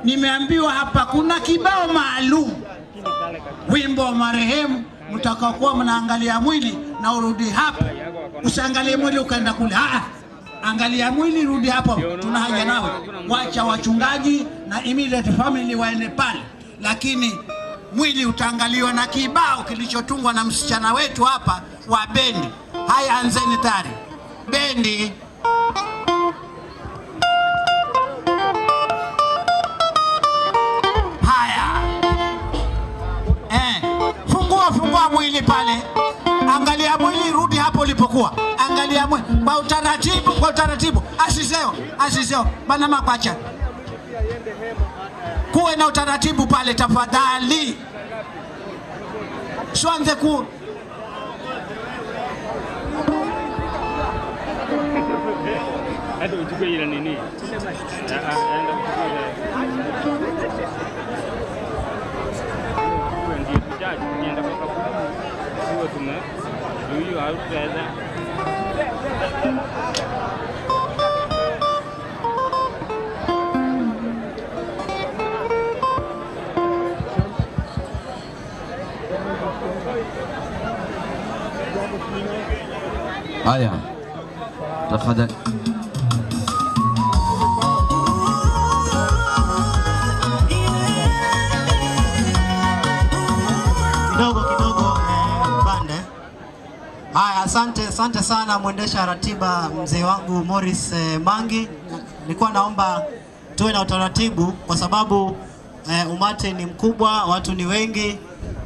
Speaker 8: Nimeambiwa hapa kuna kibao maalum, wimbo wa marehemu, mtakaokuwa mnaangalia mwili na urudi hapa. Usiangalie mwili ukaenda kule. Angalia mwili, rudi hapo. Tuna haja nawe. Wacha wachungaji na immediate family waende pale, lakini mwili utaangaliwa na kibao kilichotungwa na msichana wetu hapa wa bendi. Haya, anzeni tayari bendi. Fungua mwili pale, angalia mwili, rudi hapo ulipokuwa. Angalia mwili kwa utaratibu, kwa utaratibu. Asiseo bana makwacha, kuwe na utaratibu pale tafadhali. Swanze ku
Speaker 1: hata uchukue ile nini. Nienda kwa kaburi huo tume huyu hautaweza.
Speaker 10: Haya, tafadhali.
Speaker 12: Kidogo bande. Haya, asante sana mwendesha ratiba mzee wangu Morris Mangi. Nilikuwa naomba tuwe na utaratibu kwa sababu umati ni mkubwa, watu ni wengi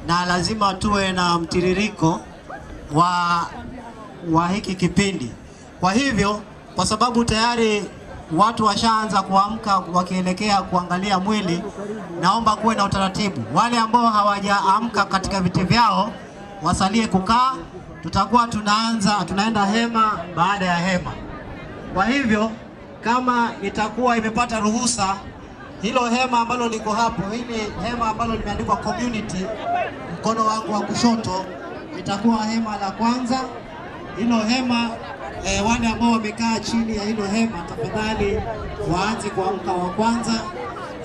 Speaker 12: na lazima tuwe na mtiririko wa hiki kipindi. Kwa hivyo, kwa sababu tayari watu washaanza kuamka wakielekea kuangalia mwili, naomba kuwe na utaratibu. Wale ambao hawajaamka katika viti vyao wasalie kukaa. Tutakuwa tunaenda hema baada ya hema. Kwa hivyo, kama itakuwa imepata ruhusa, hilo hema ambalo liko hapo, hili hema ambalo limeandikwa community mkono wangu wa kushoto, itakuwa hema la kwanza. Hilo hema wale ambao wamekaa chini ya hilo hema, tafadhali waanze kuamka wa kwanza,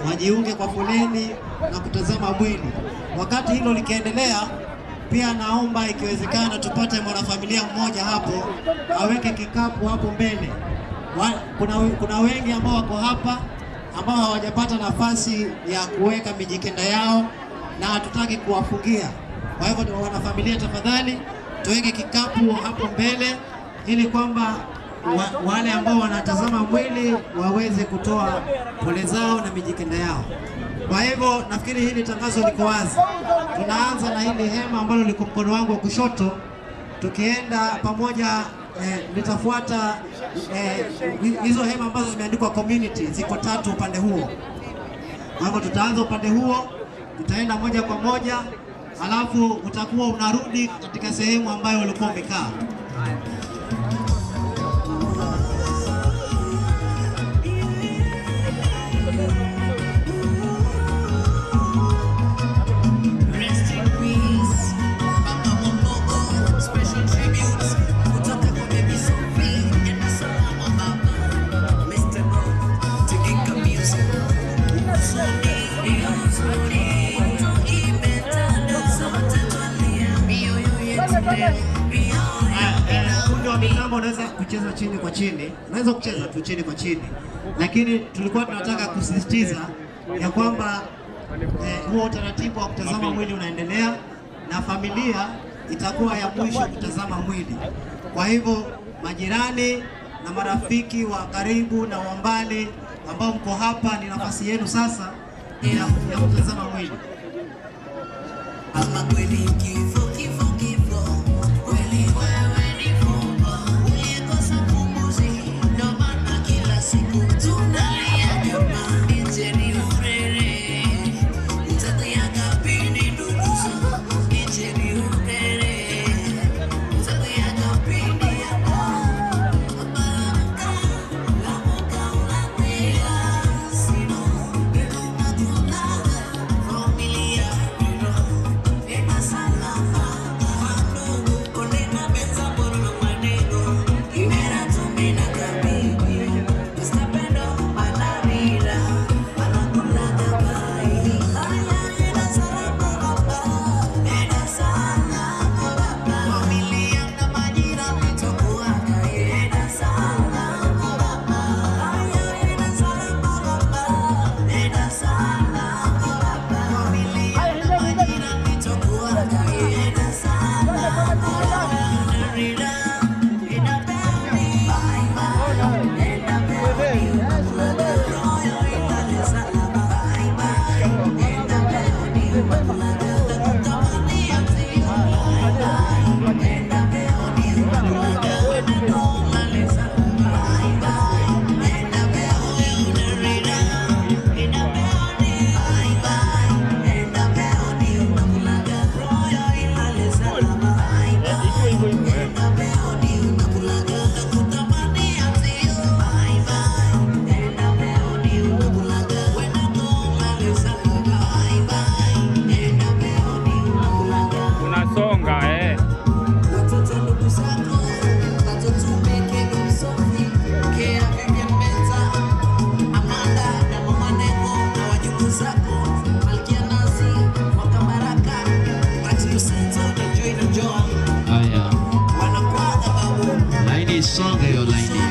Speaker 12: wajiunge kwa foleni na kutazama mwili. Wakati hilo likiendelea, pia naomba ikiwezekana tupate mwanafamilia mmoja hapo aweke kikapu hapo mbele. Kuna wengi ambao wako hapa ambao hawajapata nafasi ya kuweka mijikenda yao na hatutaki kuwafungia. Kwa hivyo wanafamilia, tafadhali tuweke kikapu hapo mbele ili kwamba wale ambao wanatazama mwili waweze kutoa pole zao na mijikenda yao. Kwa hivyo nafikiri hili tangazo liko wazi. Tunaanza na hili hema ambalo liko mkono wangu wa kushoto, tukienda pamoja nitafuata hizo hema ambazo zimeandikwa community, ziko 3 upande huo. Kwa hivyo tutaanza upande huo, tutaenda moja kwa moja, alafu utakuwa unarudi katika sehemu ambayo ulikuwa umekaa. Fundi wa mitambo unaweza kucheza chini kwa chini, unaweza kucheza tu chini kwa chini, lakini tulikuwa tunataka kusisitiza ya kwamba huo utaratibu wa kutazama mwili unaendelea na familia itakuwa ya mwisho kutazama mwili. Kwa hivyo majirani na marafiki wa karibu na wa mbali ambao mko hapa, ni nafasi yenu sasa ya kutazama mwili. Ama kweli kifo kifo kifo, kweli wewe ni fumbo, ulikosa pumzi, ndo maana kila siku tunalia nyuma, injeni urere, utakuya kapini nduguzo, injeni urere, utakuya kapini yako, abalamuka, lamuka unakwea, sino, neno unatulaga, familia,
Speaker 10: songa hiyo line hiyo.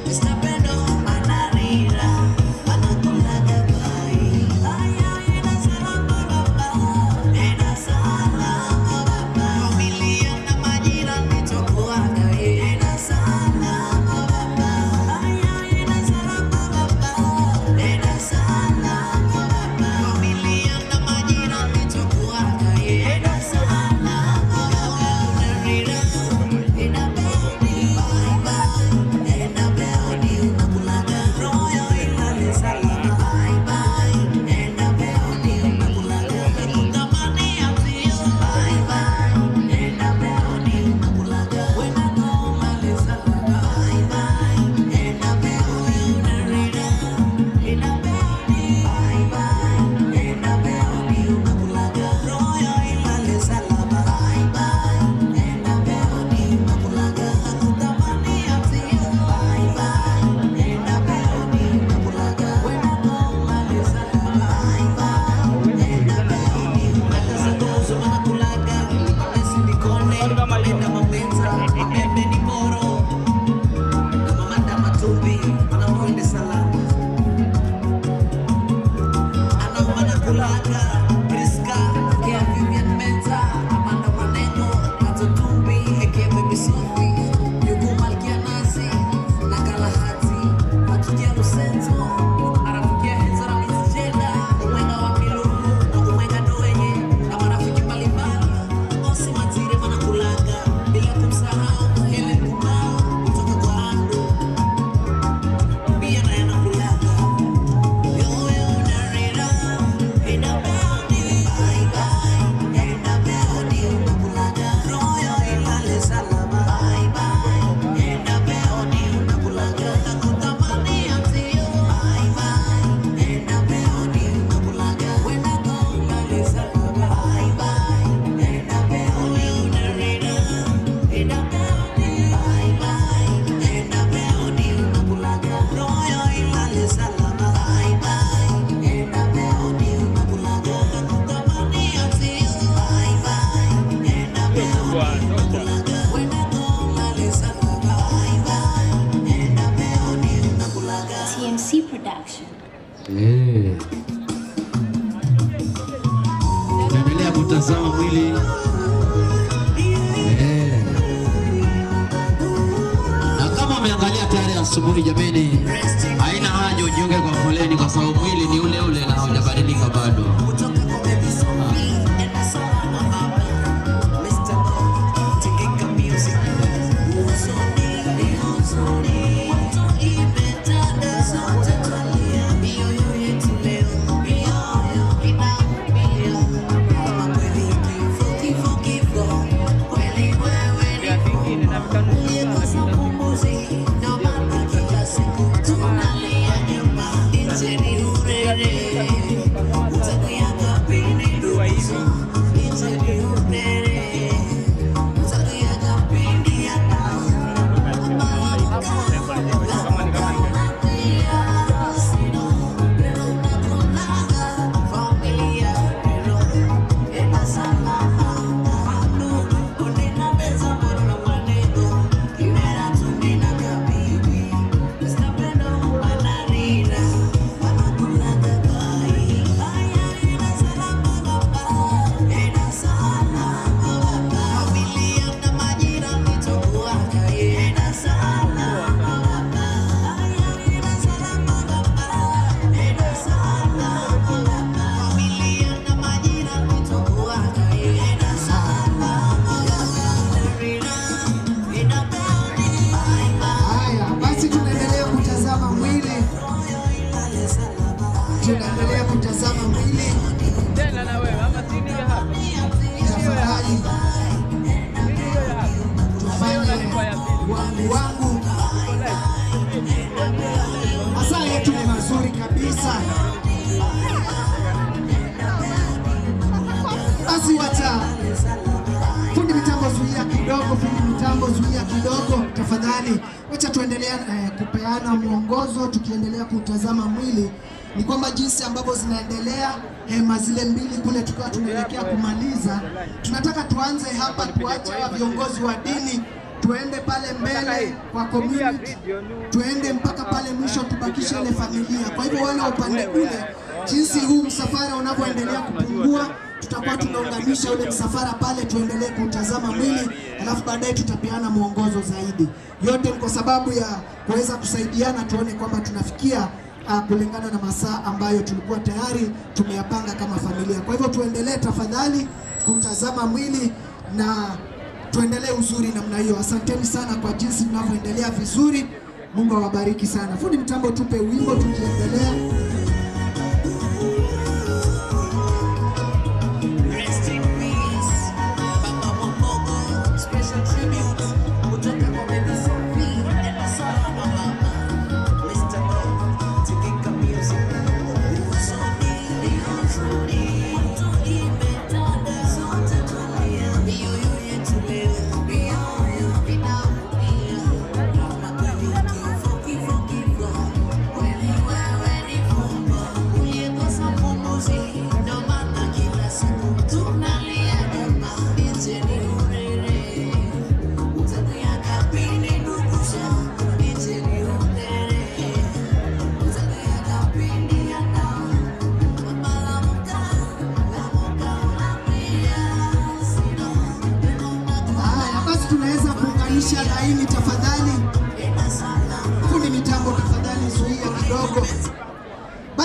Speaker 14: Stop tumbi anamuende salama anaumana kulaga Priska Kia Vivian Meta Amanda Maneno Kato tumbi Ekia Baby Sophie Yugu Malkia Nazi Nakala Hati Matukia Lucenzo Arafikia Hezara Mizijela Umwenga wa Milulu Na umwenga Doenye Na marafiki mbalimbali Osi Matire mana kulaga Bila kumsahau Helen Kumao Kutoka kwa Ando Pia na yana kulaga Yoyo narira Ina beoni Bye bye Ina beoni unakulaga Royo ilale salama Bye bye Ina beoni unakulaga Nakutamani antio Bye bye Ina beoni unakulaga Wena go ilale salama Bye bye Ina beoni unarira Ina beoni Bye bye Ina beoni unakulaga Royo ilale salama Bye bye Ina beoni unakulaga Nakutamani antio Bye bye Ina beoni unakulaga Wena go ilale salama Bye bye Ina beoni unakulaga
Speaker 15: TMC Production.
Speaker 10: Endelea kutazama mwili. Na kama umeangalia tayari asubuhi jameni, haina haja ujiunge kwa foleni kwa sababu mwili ni ule ule na haujabadilika bado.
Speaker 16: Haya, basi tunaendelea kutazama mwili. Tunaendelea kutazama mwili. Tafadhali tufanye wangu. Masaa yetu ni mazuri kabisa. Basi wacha fundi mitambo zuia kidogo, fundi mitambo zuia kidogo tafadhali. Wacha tuendelea kupeana mwongozo tukiendelea kutazama mwili. Ni kwamba jinsi ambavyo zinaendelea hema zile mbili kule tukiwa tunaelekea kumaliza, tunataka tuanze hapa, tuache wa viongozi wa dini, tuende pale mbele kwa community, tuende mpaka pale mwisho, tubakishe ile familia. Kwa hivyo wale upande ule, jinsi huu msafara unavyoendelea kupungua, tutakuwa tunaunganisha ule msafara pale, tuendelee kutazama mwili, alafu baadaye tutapeana mwongozo zaidi. Yote ni kwa sababu ya kuweza kusaidiana, tuone kwamba tunafikia kulingana na masaa ambayo tulikuwa tayari tumeyapanga kama familia. Kwa hivyo tuendelee tafadhali kutazama mwili na tuendelee uzuri namna hiyo. Asanteni sana kwa jinsi tunavyoendelea vizuri. Mungu awabariki sana. Fundi mtambo, tupe wimbo tukiendelea.
Speaker 14: Wewe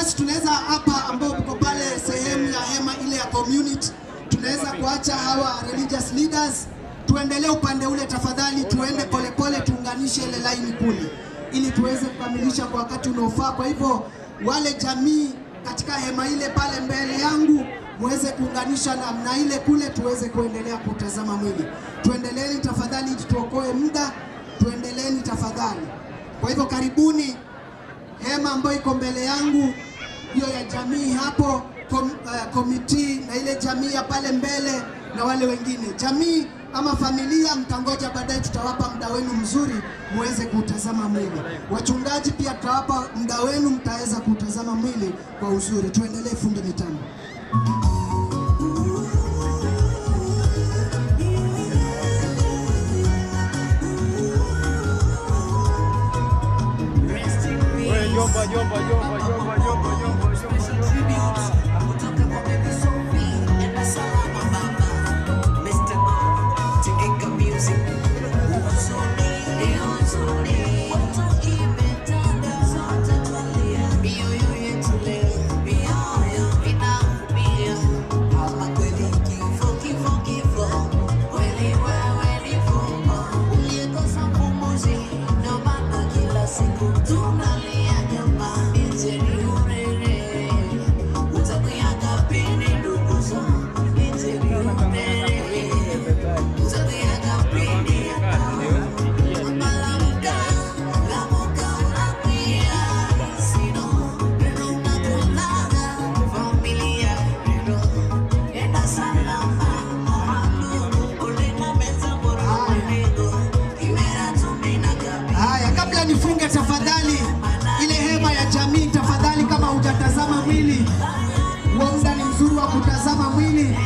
Speaker 16: Basi tunaweza hapa ambao uko pale sehemu ya hema ile ya community, tunaweza kuacha hawa religious leaders tuendelee upande ule tafadhali, tuende polepole tuunganishe ile line kule ili tuweze kukamilisha kwa wakati unaofaa. Kwa hivyo wale jamii katika hema ile pale mbele yangu muweze kuunganisha namna ile kule tuweze kuendelea kutazama mwili. Tuendeleeni tafadhali, tuokoe muda, tuendeleeni tafadhali. Kwa hivyo karibuni hema ambayo iko mbele yangu hiyo ya jamii hapo, komiti na ile jamii ya pale mbele na wale wengine. Jamii ama familia mtangoja, baadaye tutawapa muda wenu mzuri muweze kutazama mwili. Wachungaji pia tutawapa muda wenu, mtaweza kutazama mwili kwa uzuri. Tuendelee fundi mitambo. Nifunge tafadhali ile hema ya jamii tafadhali, kama hujatazama mwili, huo muda ni mzuri wa kutazama mwili.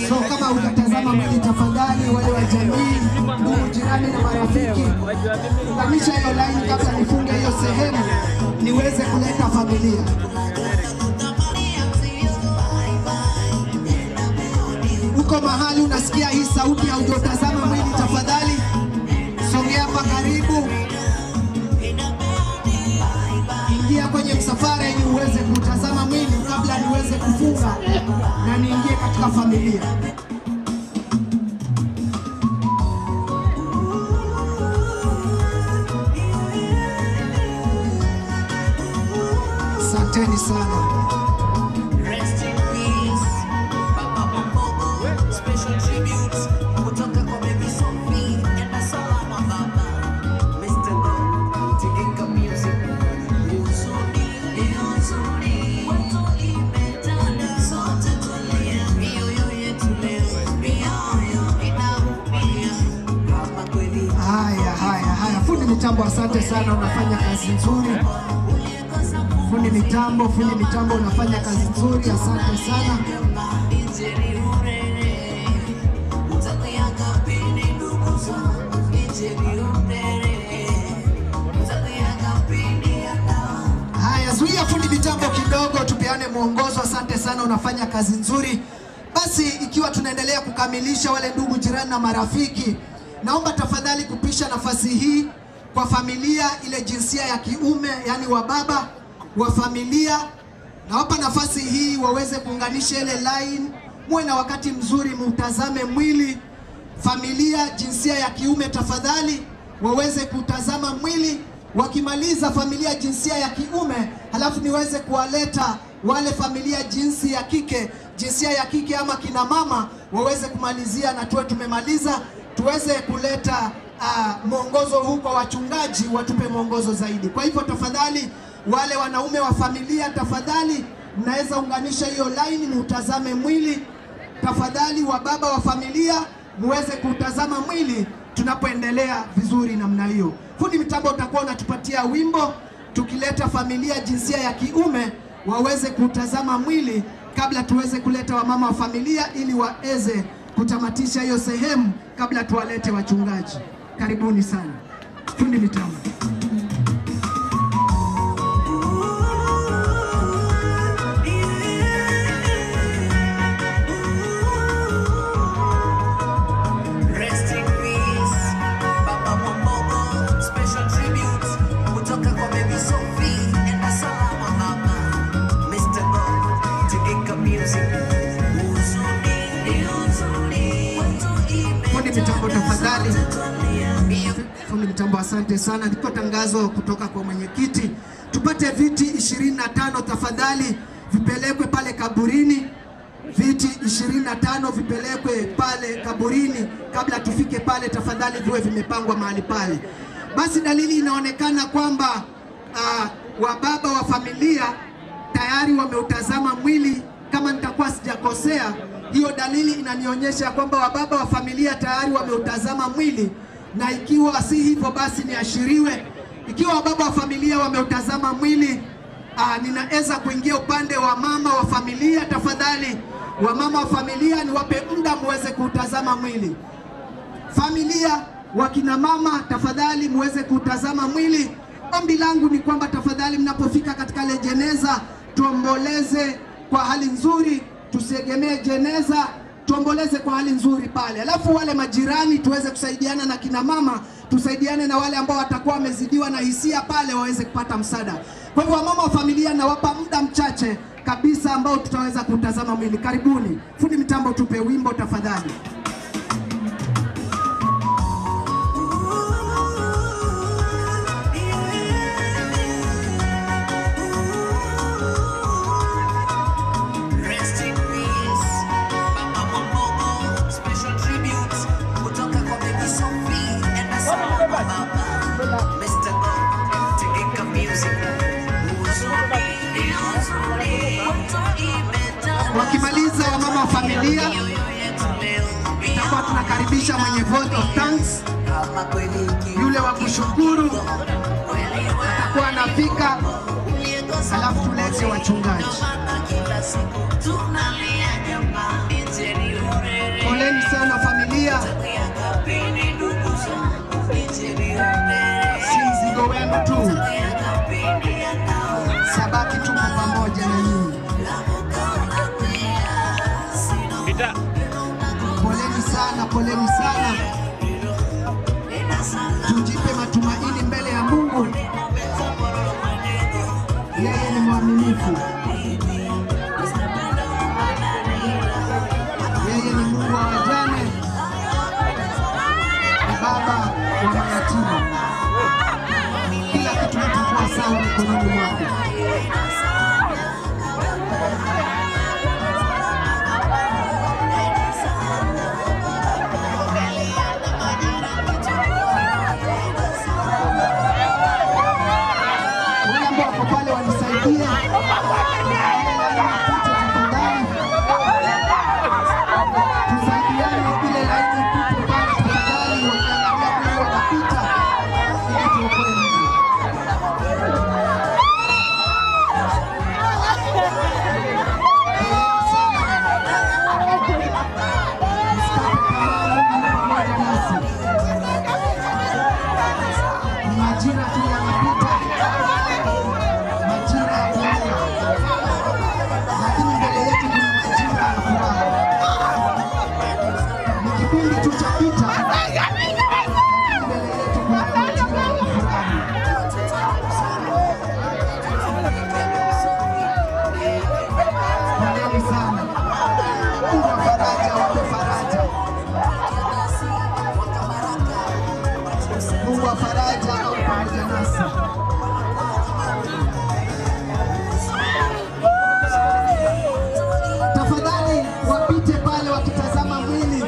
Speaker 16: So kama hujatazama mwili tafadhali, wale wa jamii, ndugu, jirani na marafiki, unganisha hiyo line kabla nifunge hiyo sehemu niweze kuleta familia. Uko mahali unasikia hii sauti haujatazama mwili, tafadhali sogea hapa karibu, ingia kwenye msafara ili uweze kutazama mwili kabla niweze kufunga na niingie katika familia. Asanteni sana. Haya, fundi mitambo, asante sana, unafanya kazi nzuri. Fundi mitambo unafanya kazi nzuri, asante sana. Haya, zuia fundi mitambo kidogo, tupeane mwongozo. Asante sana, unafanya kazi nzuri. Basi ikiwa tunaendelea kukamilisha, wale ndugu, jirani na marafiki, naomba tafadhali kupisha nafasi hii kwa familia ile jinsia ya kiume, yani wa baba wa familia. Naomba nafasi hii waweze kuunganisha ile line, muwe na wakati mzuri, mutazame mwili. Familia jinsia ya kiume tafadhali waweze kutazama mwili. Wakimaliza familia jinsia ya kiume, halafu niweze kuwaleta wale familia jinsia ya kike ama kina mama waweze kumalizia, na tuwe tumemaliza, tuweze kuleta mwongozo huu kwa wachungaji, watupe mwongozo zaidi. Kwa hivyo tafadhali, wale wanaume wa familia tafadhali mnaweza unganisha hiyo line mutazame mwili. Tafadhali wa baba wa familia muweze kutazama mwili tunapoendelea vizuri namna hiyo. Fundi mitambo utakuwa unatupatia wimbo tukileta familia jinsia ya kiume waweze kutazama mwili kabla tuweze kuleta wamama wa familia ili waweze kutamatisha hiyo sehemu kabla tuwalete wachungaji. Karibuni sana. Fundi mitambo. mitambo, asante sana. Liko tangazo kutoka kwa mwenyekiti, tupate viti 25 tafadhali, vipelekwe pale kaburini. Viti 25 vipelekwe pale kaburini. Kabla tufike pale, tafadhali viwe vimepangwa mahali pale. Basi dalili inaonekana kwamba wababa wa familia tayari wameutazama mwili. Kama nitakuwa sijakosea, hiyo dalili inanionyesha kwamba wababa wa familia tayari wameutazama mwili, na ikiwa si hivyo basi niashiriwe. Ikiwa wababa wa familia wameutazama mwili, ninaweza kuingia upande wa mama wa familia. Tafadhali wamama wa familia, niwape muda muweze kuutazama mwili. Familia, wakina mama, tafadhali muweze kuutazama mwili. Ombi langu ni kwamba tafadhali mnapofika katika ile jeneza, tuomboleze kwa hali nzuri, tusiegemee jeneza, tuomboleze kwa hali nzuri pale. Alafu wale majirani tuweze kusaidiana na kina mama, tusaidiane na wale ambao watakuwa wamezidiwa na hisia pale waweze kupata msaada. Kwa hivyo wamama wa familia, nawapa muda mchache kabisa ambao tutaweza kutazama mwili. Karibuni. Fundi mitambo, tupe wimbo tafadhali. Wakimaliza wamama wa familia, tutakuwa tunakaribisha mwenye vote of thanks, yule wa kushukuru atakuwa anafika, alafu tulete wachungaji. Poleni sana familia, si mzigo wenu tu, sabaki tuko pamoja na nyinyi. Poleni sana, poleni sana. Tujipe matumaini mbele ya Mungu. Yeye ni mwaminifu. Yeye ni Mungu wa wajane, ni baba wa mayatima. Kila kitu kitakuwa sawa mikononi mwake. Tafadhali wapite pale wakitazama mwili.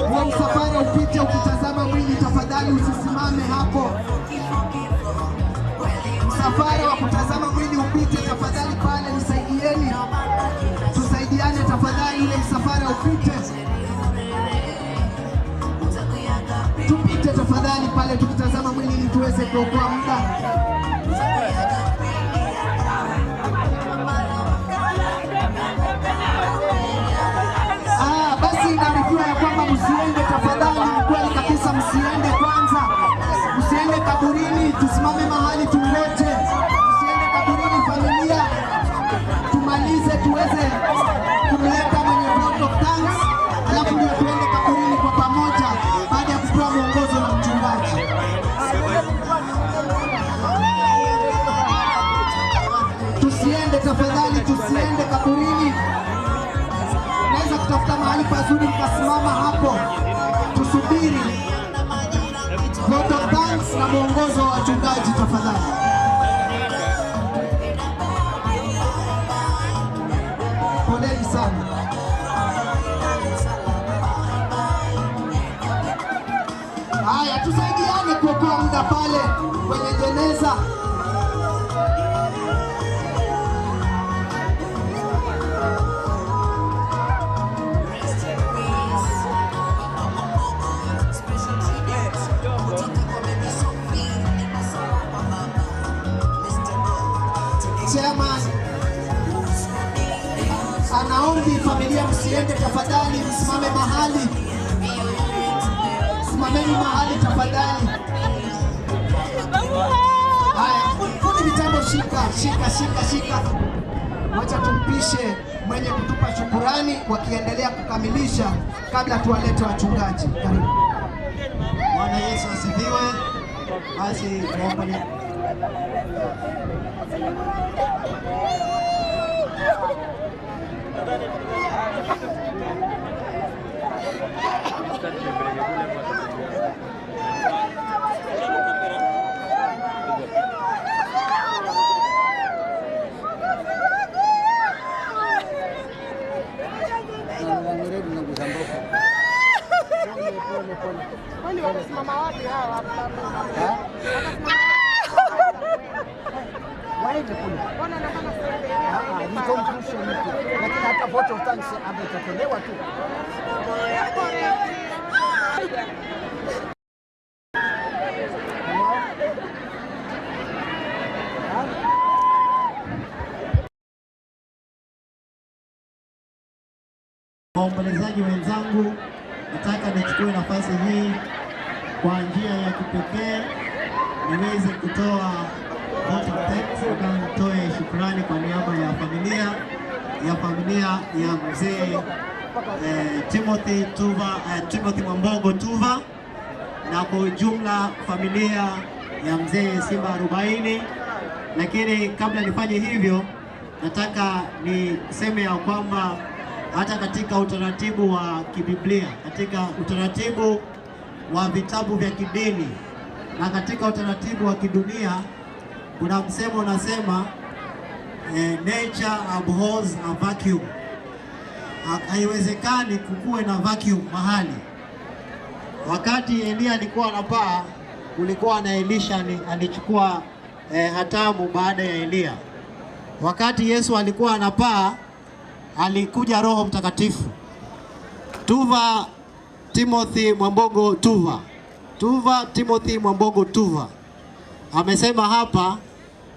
Speaker 16: Huo msafara upite ukitazama mwili, tafadhali usisimame hapo. Msafara wa kutazama mwili upite tafadhali pale, nisaidieni. Tusaidiane tafadhali, ule msafara upite. Tupite tafadhali pale tukitazama mwili ili tuweze kuokoa muda. Basi inaarifiwa ya kwamba msiende tafadhali, ni kweli kabisa, msiende kwanza. Msiende kaburini, tusimame mahali tungoje. Msiende kaburini familia, tumalize tuweze kumleta mwenye vote of thanks, alafu ndio tuende kaburini kwa pamoja baada ya kupewa mwongozo na mchungaji. Tusiende tafadhali, tusiende kaburini. Naweza kutafuta mahali pazuri mkasimama hapo, tusubiri vote of thanks msiende tafadhali, msimame mahali, simameni mahali tafadhali. Haya, fundi mitambo, shika. Wacha tumpishe mwenye kutupa shukurani wakiendelea kukamilisha kabla tuwalete wachungaji. Karibu.
Speaker 12: Bwana Yesu asifiwe. Basi tuombe.
Speaker 15: Wamesimama wapi hawa? Waende kule. Nikomshushe mtu. Lakini hata vote of thanks ametolewa tu.
Speaker 12: Waombolezaji wenzangu, nataka nichukue nafasi hii kwa njia ya kipekee niweze kutoa vote of thanks, nitoe shukrani kwa niaba ya familia ya mzee Timothy Mwambogo Tuva, na kwa ujumla familia ya mzee Simba 40. Lakini kabla nifanye hivyo, nataka niseme ya kwamba hata katika utaratibu wa kibiblia, katika utaratibu wa vitabu vya kidini na katika utaratibu wa kidunia, kuna msemo unasema nature abhors a vacuum. Haiwezekani kukuwe na vacuum mahali. Wakati Elia alikuwa anapaa, kulikuwa na Elisha alichukua hatamu baada ya Elia. Wakati Yesu alikuwa anapaa, alikuja Roho Mtakatifu. Tuva Timothy Mwambogo Tuva amesema hapa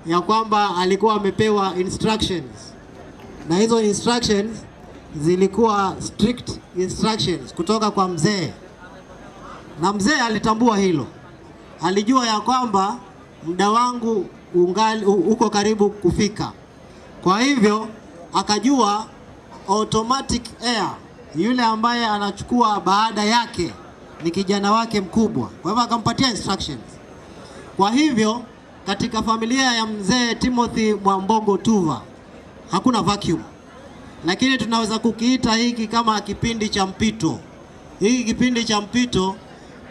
Speaker 12: ya kwamba alikuwa amepewa instructions, na hizo instructions zilikuwa strict instructions kutoka kwa mzee, na mzee alitambua hilo. Alijua ya kwamba muda wangu uko karibu kufika. Kwa hivyo akajua automatic heir, yule ambaye anachukua baada yake ni kijana wake mkubwa. Kwa hivyo akampatia instructions. Kwa hivyo katika familia ya mzee Timothy Mwambogo Tuva hakuna vacuum, lakini tunaweza kukiita hiki kama kipindi cha mpito. Hiki kipindi cha mpito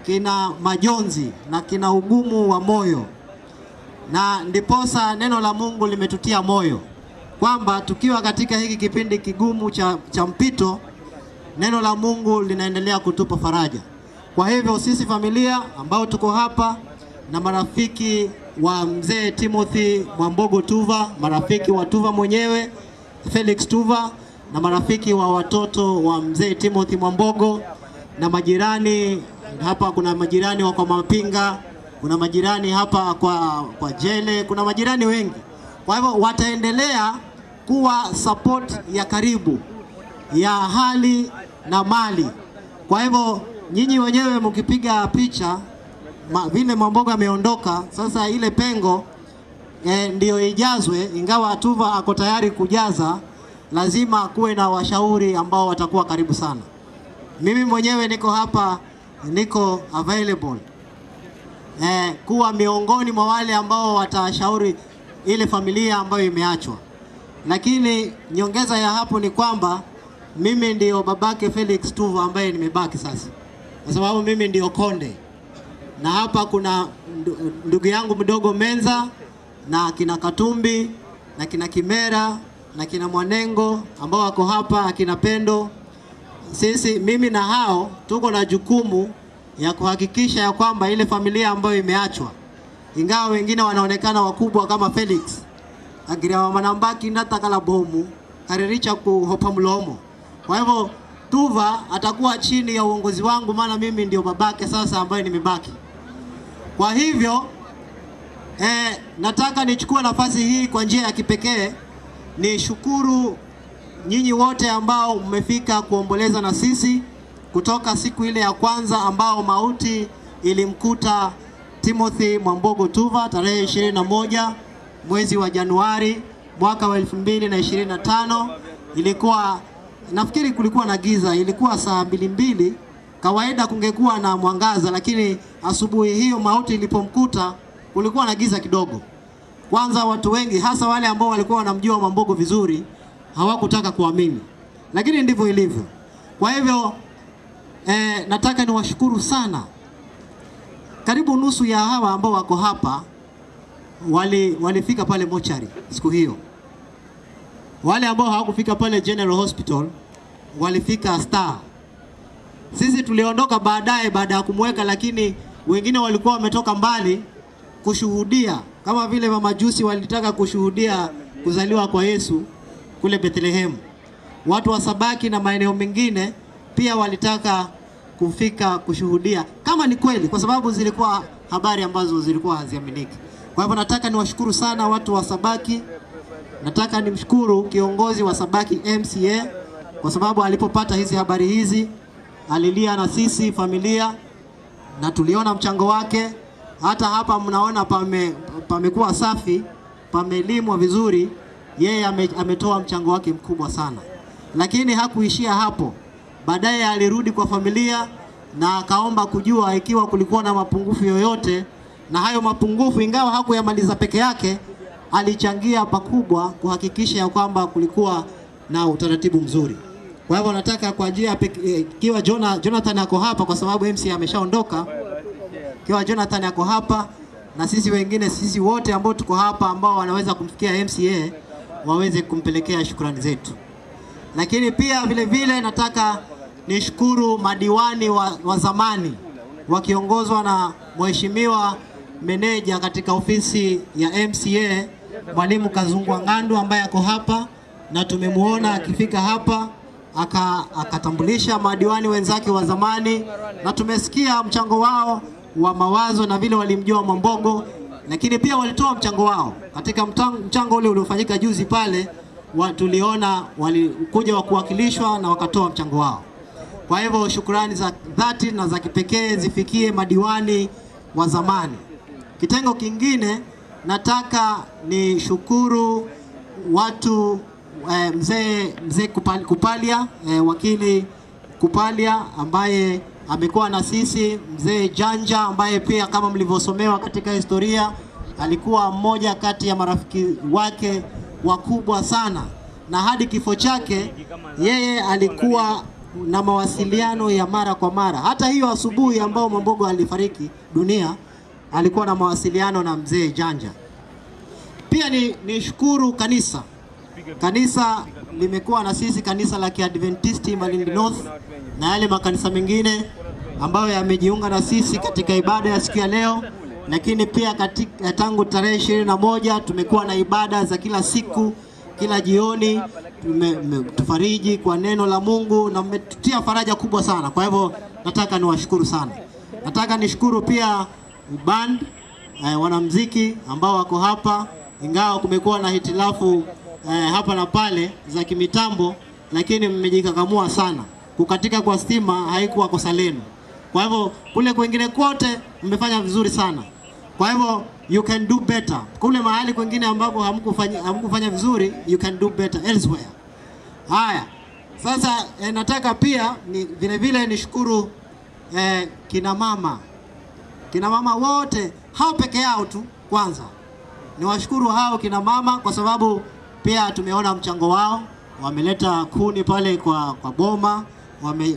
Speaker 12: kina majonzi na kina ugumu wa moyo, na ndiposa neno la Mungu limetutia moyo kwamba tukiwa katika hiki kipindi kigumu cha mpito, neno la Mungu linaendelea kutupa faraja. Kwa hivyo sisi familia ambao tuko hapa na marafiki wa mzee Timothy Mwambogo Tuva, marafiki wa Tuva mwenyewe Felix Tuva, na marafiki wa watoto wa mzee Timothy Mwambogo, na majirani hapa, kuna majirani wa kwa Mapinga, kuna majirani hapa kwa Jele, kuna majirani wengi. Kwa hivyo wataendelea kuwa support ya karibu ya hali na mali. Kwa hivyo nyinyi wenyewe mkipiga picha vile Mwambogo ameondoka, sasa ile pengo ndio ijazwe. Ingawa Tuva ako tayari kujaza, lazima kuwe na washauri ambao watakuwa karibu sana. Mimi mwenyewe niko hapa, niko available kuwa miongoni mwa wale ambao watashauri ile familia ambayo imeachwa. Lakini nyongeza ya hapo ni kwamba mimi ndio babake Felix Tuva ambaye nimebaki sasa, kwa sababu mimi ndio konde, na hapa kuna ndugu yangu mdogo Menza na kina Katumbi na kina Kimera na kina Mwanengo ambao wako hapa, akina Pendo. Mimi na hao tuko na jukumu ya kuhakikisha ya kwamba ile familia ambayo imeachwa, ingawa wengine wanaonekana wakubwa kama Felix agiria wa manambaki natakala bomu kariricha kuhopa mlomo. Kwa hivyo Tuva atakuwa chini ya uongozi wangu, maana mimi ndio babake sasa ambaye nimebaki. Kwa hivyo nataka nichukue nafasi hii kwa njia ya kipekee ni shukuru nyinyi wote ambao mmefika kuomboleza na sisi kutoka siku ile ya kwanza ambao mauti ilimkuta Timothy Mwambogo Tuva tarehe 21 mwezi wa Januari mwaka wa 2025. Ilikuwa nafikiri kulikuwa na giza, ilikuwa saa 2:00. Kawaida kungekuwa na mwangaza, lakini asubuhi hiyo mauti ilipomkuta kulikuwa na giza kidogo. Kwanza watu wengi hasa wale ambao walikuwa wanamjua Mwambogo vizuri hawakutaka kuamini, lakini ndivyo ilivyo. Kwa hivyo nataka niwashukuru karibu nusu ya hawa ambao wako hapa walifika pale mochari siku hiyo. Wale ambao hawakufika pale General Hospital walifika Star. Sisi tuliondoka baadaye baada ya kumweka, lakini wengine walikuwa wametoka mbali kushuhudia, kama vile mamajusi walitaka kushuhudia kuzaliwa kwa Yesu kule Bethlehem. Watu wa Sabaki na maeneo mengine pia walitaka kufika kushuhudia kama ni kweli, kwa sababu zilikuwa habari ambazo zilikuwa haziaminiki. Kwa hivyo nataka niwashukuru sana watu wa Sabaki. Nataka nimshukuru kiongozi wa Sabaki MCA kwa sababu alipopata hizi habari hizi alilia na sisi familia na tuliona mchango wake. Hata hapa mnaona pamekuwa safi, pamelimwa vizuri. Yeye ametoa mchango wake mkubwa sana. Lakini hakuishia hapo. Baadaye alirudi kwa familia na akaomba kujua ikiwa kulikuwa na mapungufu yoyote, na hayo mapungufu ingawa hakuyamaliza peke yake, alichangia pakubwa kuhakikisha ya kwamba kulikuwa na utaratibu mzuri. Kwa hivyo nataka kwa njia ikiwa Jonathan ako hapa kwa sababu MC ameshaondoka, ikiwa Jonathan ako hapa na sisi wengine, sisi wote ambao tuko hapa ambao wanaweza kumfikia MCA waweze kumpelekea shukrani zetu. Lakini pia vile vile nataka nishukuru madiwani wa zamani wakiongozwa na mheshimiwa meneja katika ofisi ya MCA Mwalimu Kazungwa Ng'andu ambaye ako hapa na tumemuona akifika hapa akatambulisha madiwani wenzake wa zamani, na tumesikia mchango wao wa mawazo na vile walimjua Mwambogo, lakini pia walitoa mchango wao katika mchango ule uliofanyika juzi pale. Tuliona walikuja wa kuwakilishwa na wakatoa mchango wao. Kwa hivyo shukrani za dhati na za kipekee zifikie madiwani wa zamani. Kitengo kingine nataka ni shukuru watu mzee Kupalia, wakili Kupalia ambaye amekuwa na sisi, mzee Janja ambaye pia kama mlivyosomewa katika historia alikuwa mmoja kati ya marafiki wake wakubwa sana, na hadi kifo chake yeye alikuwa na mawasiliano ya mara kwa mara. Hata hiyo asubuhi ambao Mwambogo alifariki dunia alikuwa na mawasiliano na mzee Janja. Pia ni shukuru kanisa limekuwa na sisi, kanisa la Kiadventisti Malindi North na yale makanisa mengine ambayo yamejiunga na sisi katika ibada ya siku ya leo. Lakini pia katika tangu tarehe 21 tumekuwa na ibada za kila siku, kila jioni tufariji kwa neno la Mungu na mmetutia faraja kubwa sana. Kwa hivyo nataka niwashukuru sana. Nataka nishukuru pia band wanamuziki ambao wako hapa, ingawa kumekuwa na hitilafu hapa na pale za kimitambo, lakini mmejikakamua sana. Kukatika kwa stima haikuwa kosa lenu. Kwa hivyo kule kwingine kote mmefanya vizuri sana. Kwa hivyo you can do better. Kule mahali kwingine ambapo hamkufanya vizuri, you can do better elsewhere. Haya. Sasa nataka pia vile vile nishukuru kina mama wote, hao peke yao tu. Kwanza niwashukuru hao kina mama kwa sababu pia tumeona mchango wao. Wameleta kuni pale kwa boma,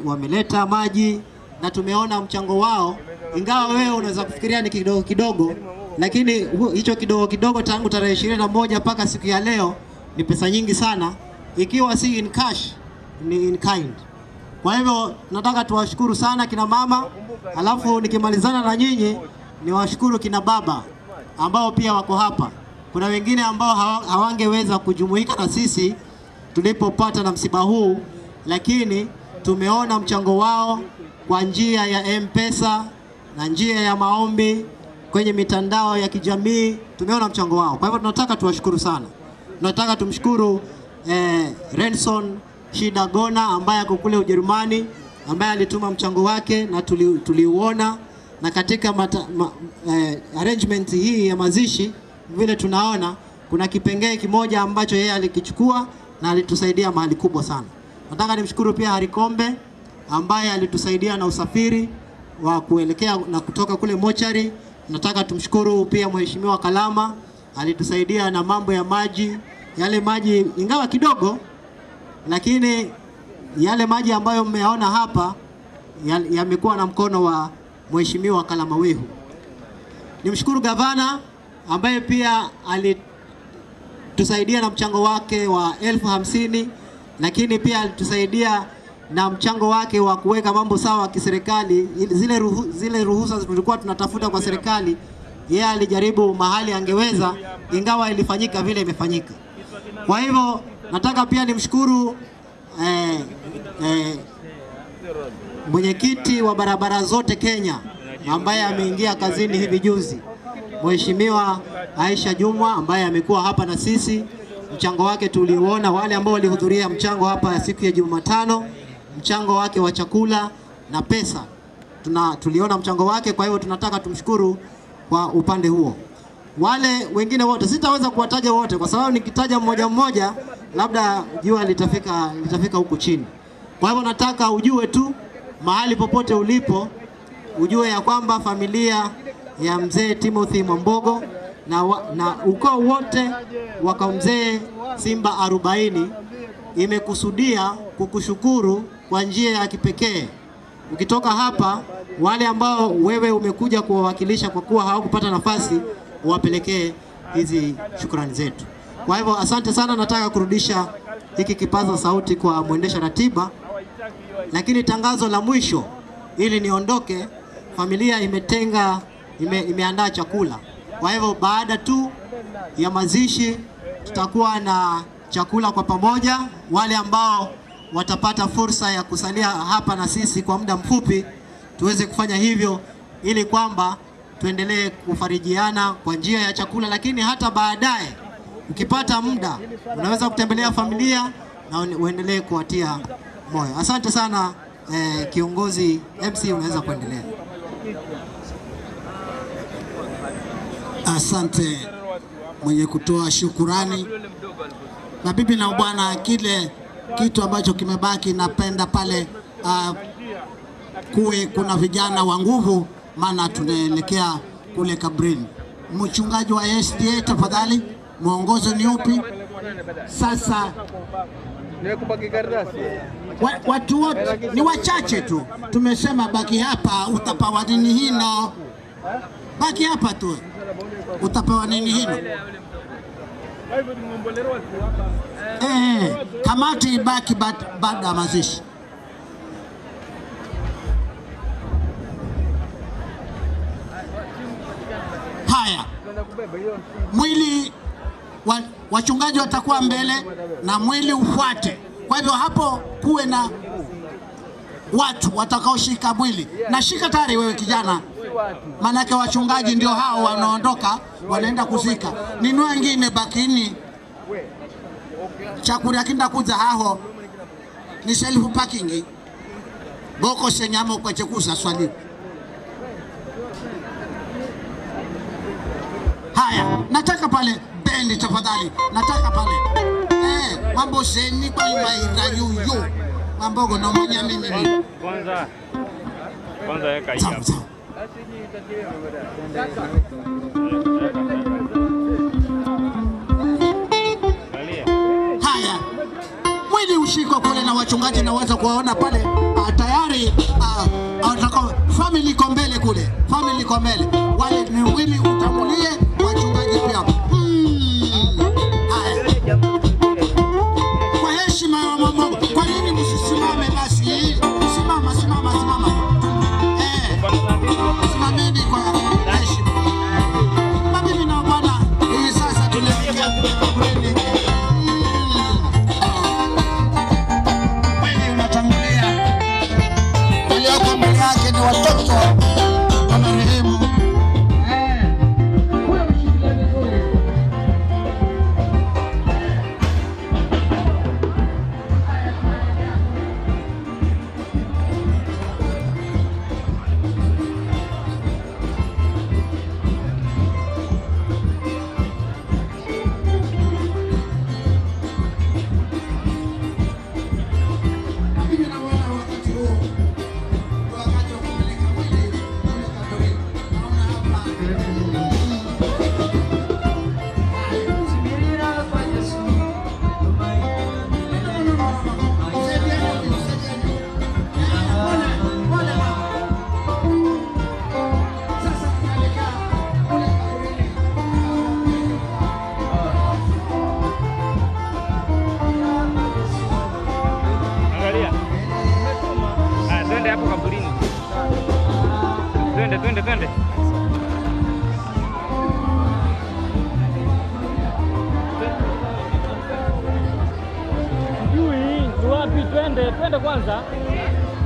Speaker 12: wameleta maji na tumeona mchango wao. Ingawa wewe unaweza kufikiria ni kidogo kidogo, lakini hicho kidogo kidogo tangu tarehe 21 mpaka siku ya leo ni pesa nyingi sana, ikiwa si in cash ni in kind. Kwa hivyo nataka tuwashukuru sana kina mama. Alafu nikimalizana na nyinyi niwashukuru kina baba ambao pia wako hapa. Kuna wengine ambao hawangeweza kujumuika na sisi tulipopata na msiba huu, lakini tumeona mchango wao kwa njia ya M-Pesa na njia ya maombi kwenye mitandao ya kijamii. Tumeona mchango wao. Kwa hivyo tunataka tuwashukuru sana. Tunataka tumshukuru Renson Shida Gona ambaye ako kule Ujerumani, ambaye alituma mchango wake na tuliuona, na katika arrangement hii ya mazishi vile tunaona kuna kipengele kimoja ambacho yeye alikichukua na alitusaidia mahali kubwa sana. Nataka nimshukuru pia Harikombe ambaye alitusaidia na usafiri wa kuelekea na kutoka kule mochari. Nataka tumshukuru pia Mheshimiwa Kalama, alitusaidia na mambo ya maji. Yale maji ingawa kidogo, lakini yale maji ambayo mmeona hapa yamekuwa na mkono wa Mheshimiwa Kalama Wehu. Nimshukuru gavana ambaye pia alitusaidia na mchango wake wa 50,000, lakini pia alitusaidia na mchango wake wa kuweka mambo sawa kiserikali. Zile ruhusa tulikuwa tunatafuta kwa serikali, yeye alijaribu mahali angeweza, ingawa ilifanyika vile imefanyika. Kwa hivyo nataka pia nimshukuru mwenyekiti wa barabara zote Kenya ambaye ameingia kazini hivi juzi, Mheshimiwa Aisha Jumwa ambaye amekuwa hapa na sisi. Mchango wake tuliuona, wale ambao walihudhuria mchango hapa siku ya Jumatano, mchango wake wa chakula na pesa tuliona mchango wake. Kwa hivyo tunataka tumshukuru kwa upande huo. Wale wengine wote sitaweza kuwataja wote kwa sababu nikitaja mmoja mmoja labda jua litafika huku chini. Kwa hivyo nataka ujue tu mahali popote ulipo, ujue ya kwamba familia ya mzee Timothy Mwambogo na ukoo wote wa mzee Simba 40 imekusudia kukushukuru kwa njia ya kipekee. Ukitoka hapa, wale ambao wewe umekuja kuwawakilisha kwa kuwa hawakupata nafasi, uwapelekee hizi shukrani zetu. Kwa hivyo asante sana. Nataka kurudisha hiki kipaza sauti kwa mwendesha ratiba, lakini tangazo la mwisho ili niondoke, familia imeandaa chakula. Kwa hivyo baada tu ya mazishi tutakuwa na chakula kwa pamoja. Wale ambao watapata fursa ya kusalia hapa na sisi kwa muda mfupi, tuweze kufanya hivyo ili kwamba tuendelee kufarijiana kwa njia ya chakula, lakini hata baadaye ukipata muda unaweza kutembelea familia na uendelee kuwatia moyo. Asante sana kiongozi MC, unaweza kuendelea.
Speaker 8: Asante mwenye kutoa shukurani. Mabibi na bwana, kile kitu ambacho kimebaki, napenda pale kuwe kuna vijana wa nguvu, maana tunaelekea kule kabrini. Mchungaji wa SDA, tafadhali, mwongozo ni upi? Sasa watu wote ni wachache tu, tumesema baki hapa, utapewa nini hino? Baki hapa tu, utapewa nini hino? Kamati baki baada ya mazishi. Haya, mwili wachungaji watakuwa mbele na mwili ufuate. Kwa hivyo hapo kuwe na watu watakaoshika mwili. Na shika tayari wewe kijana, manake wachungaji ndio hao wanaondoka, wanaenda kuzika. Nini wengine bakini chakula kinda kuza hao ni self parking boko senyamo kwa chekusa swali. Haya, nataka pale bendi tafadhali, nataka pale mambo seni kwa maira yuyu Mwambogo na mwenye mimi
Speaker 1: kwanza weka hii hapa.
Speaker 8: Haya, mwili ushiko kule na wachungaji na waza kuwaona pale tayari. Family iko mbele kule, family iko mbele, wale ni mwili utamulie, wachungaji pia. Haya, kwa heshima ya Mwambogo, kwa nini msisimame basi? Simama. Simameni kwa heshima. Mabibi na bwana, hivi sasa tunaelekea kaburini. Mwili unatangulia, walioko mbele yake ni watoto wa marehemu.
Speaker 1: kwanza.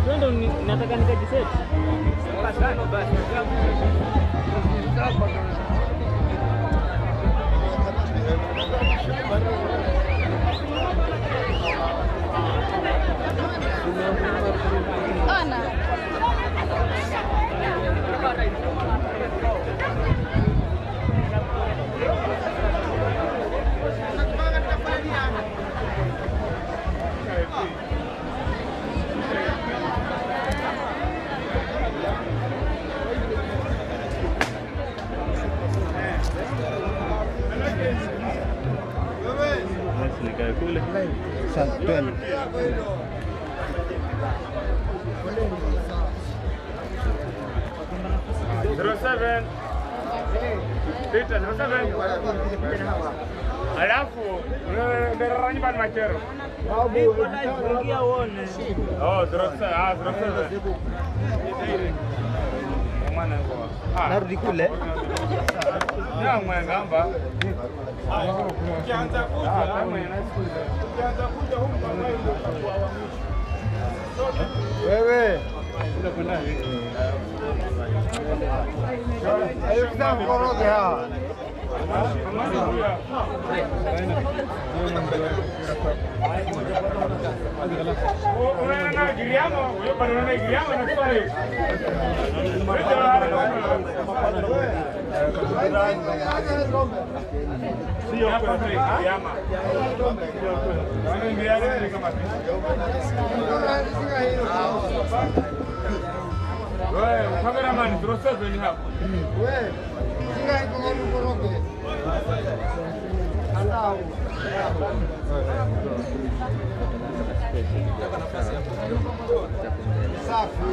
Speaker 1: Twende nataka nikajiseti. Basi. Alafu ndarani bana machero. Nipo na ifungia uone. Oh, drosa, drosa. Mwana kwa. Narudi kule. Na mwangamba. Ukianza kuja huko wewe. Ayo kita mkoroge hawa. Wewe, cameraman, process ni hapo. Wewe, singa iko ngani koroge. Andao. Safi.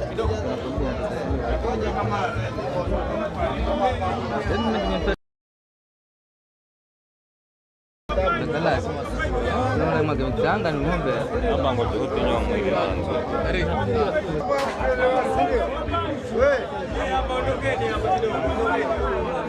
Speaker 1: Kidogo. Ngoja kama.
Speaker 17: Naona mageukianga ni ng'ombe. Hapa ngoja utinyo mwili wangu. Wewe, hapa ondokeni hapa kidogo.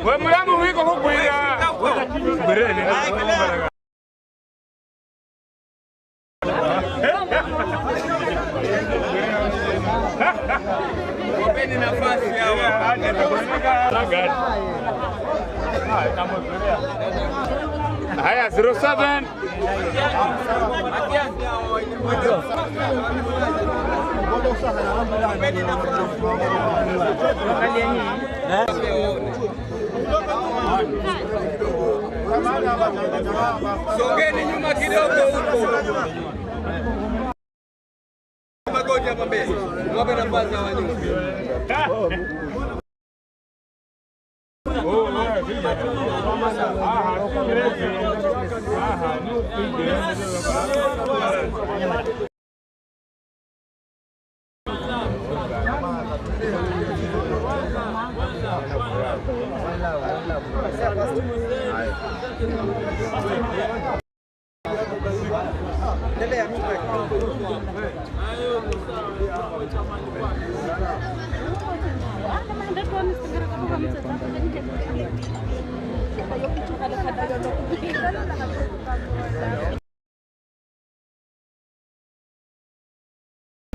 Speaker 17: Wewe mlamu wiko huko ila bereni wapeni nafasi hawa haya 07 sogeni nyuma kidogo huko. Magoti hapa mbele. Wape nafasi hawa nyuma.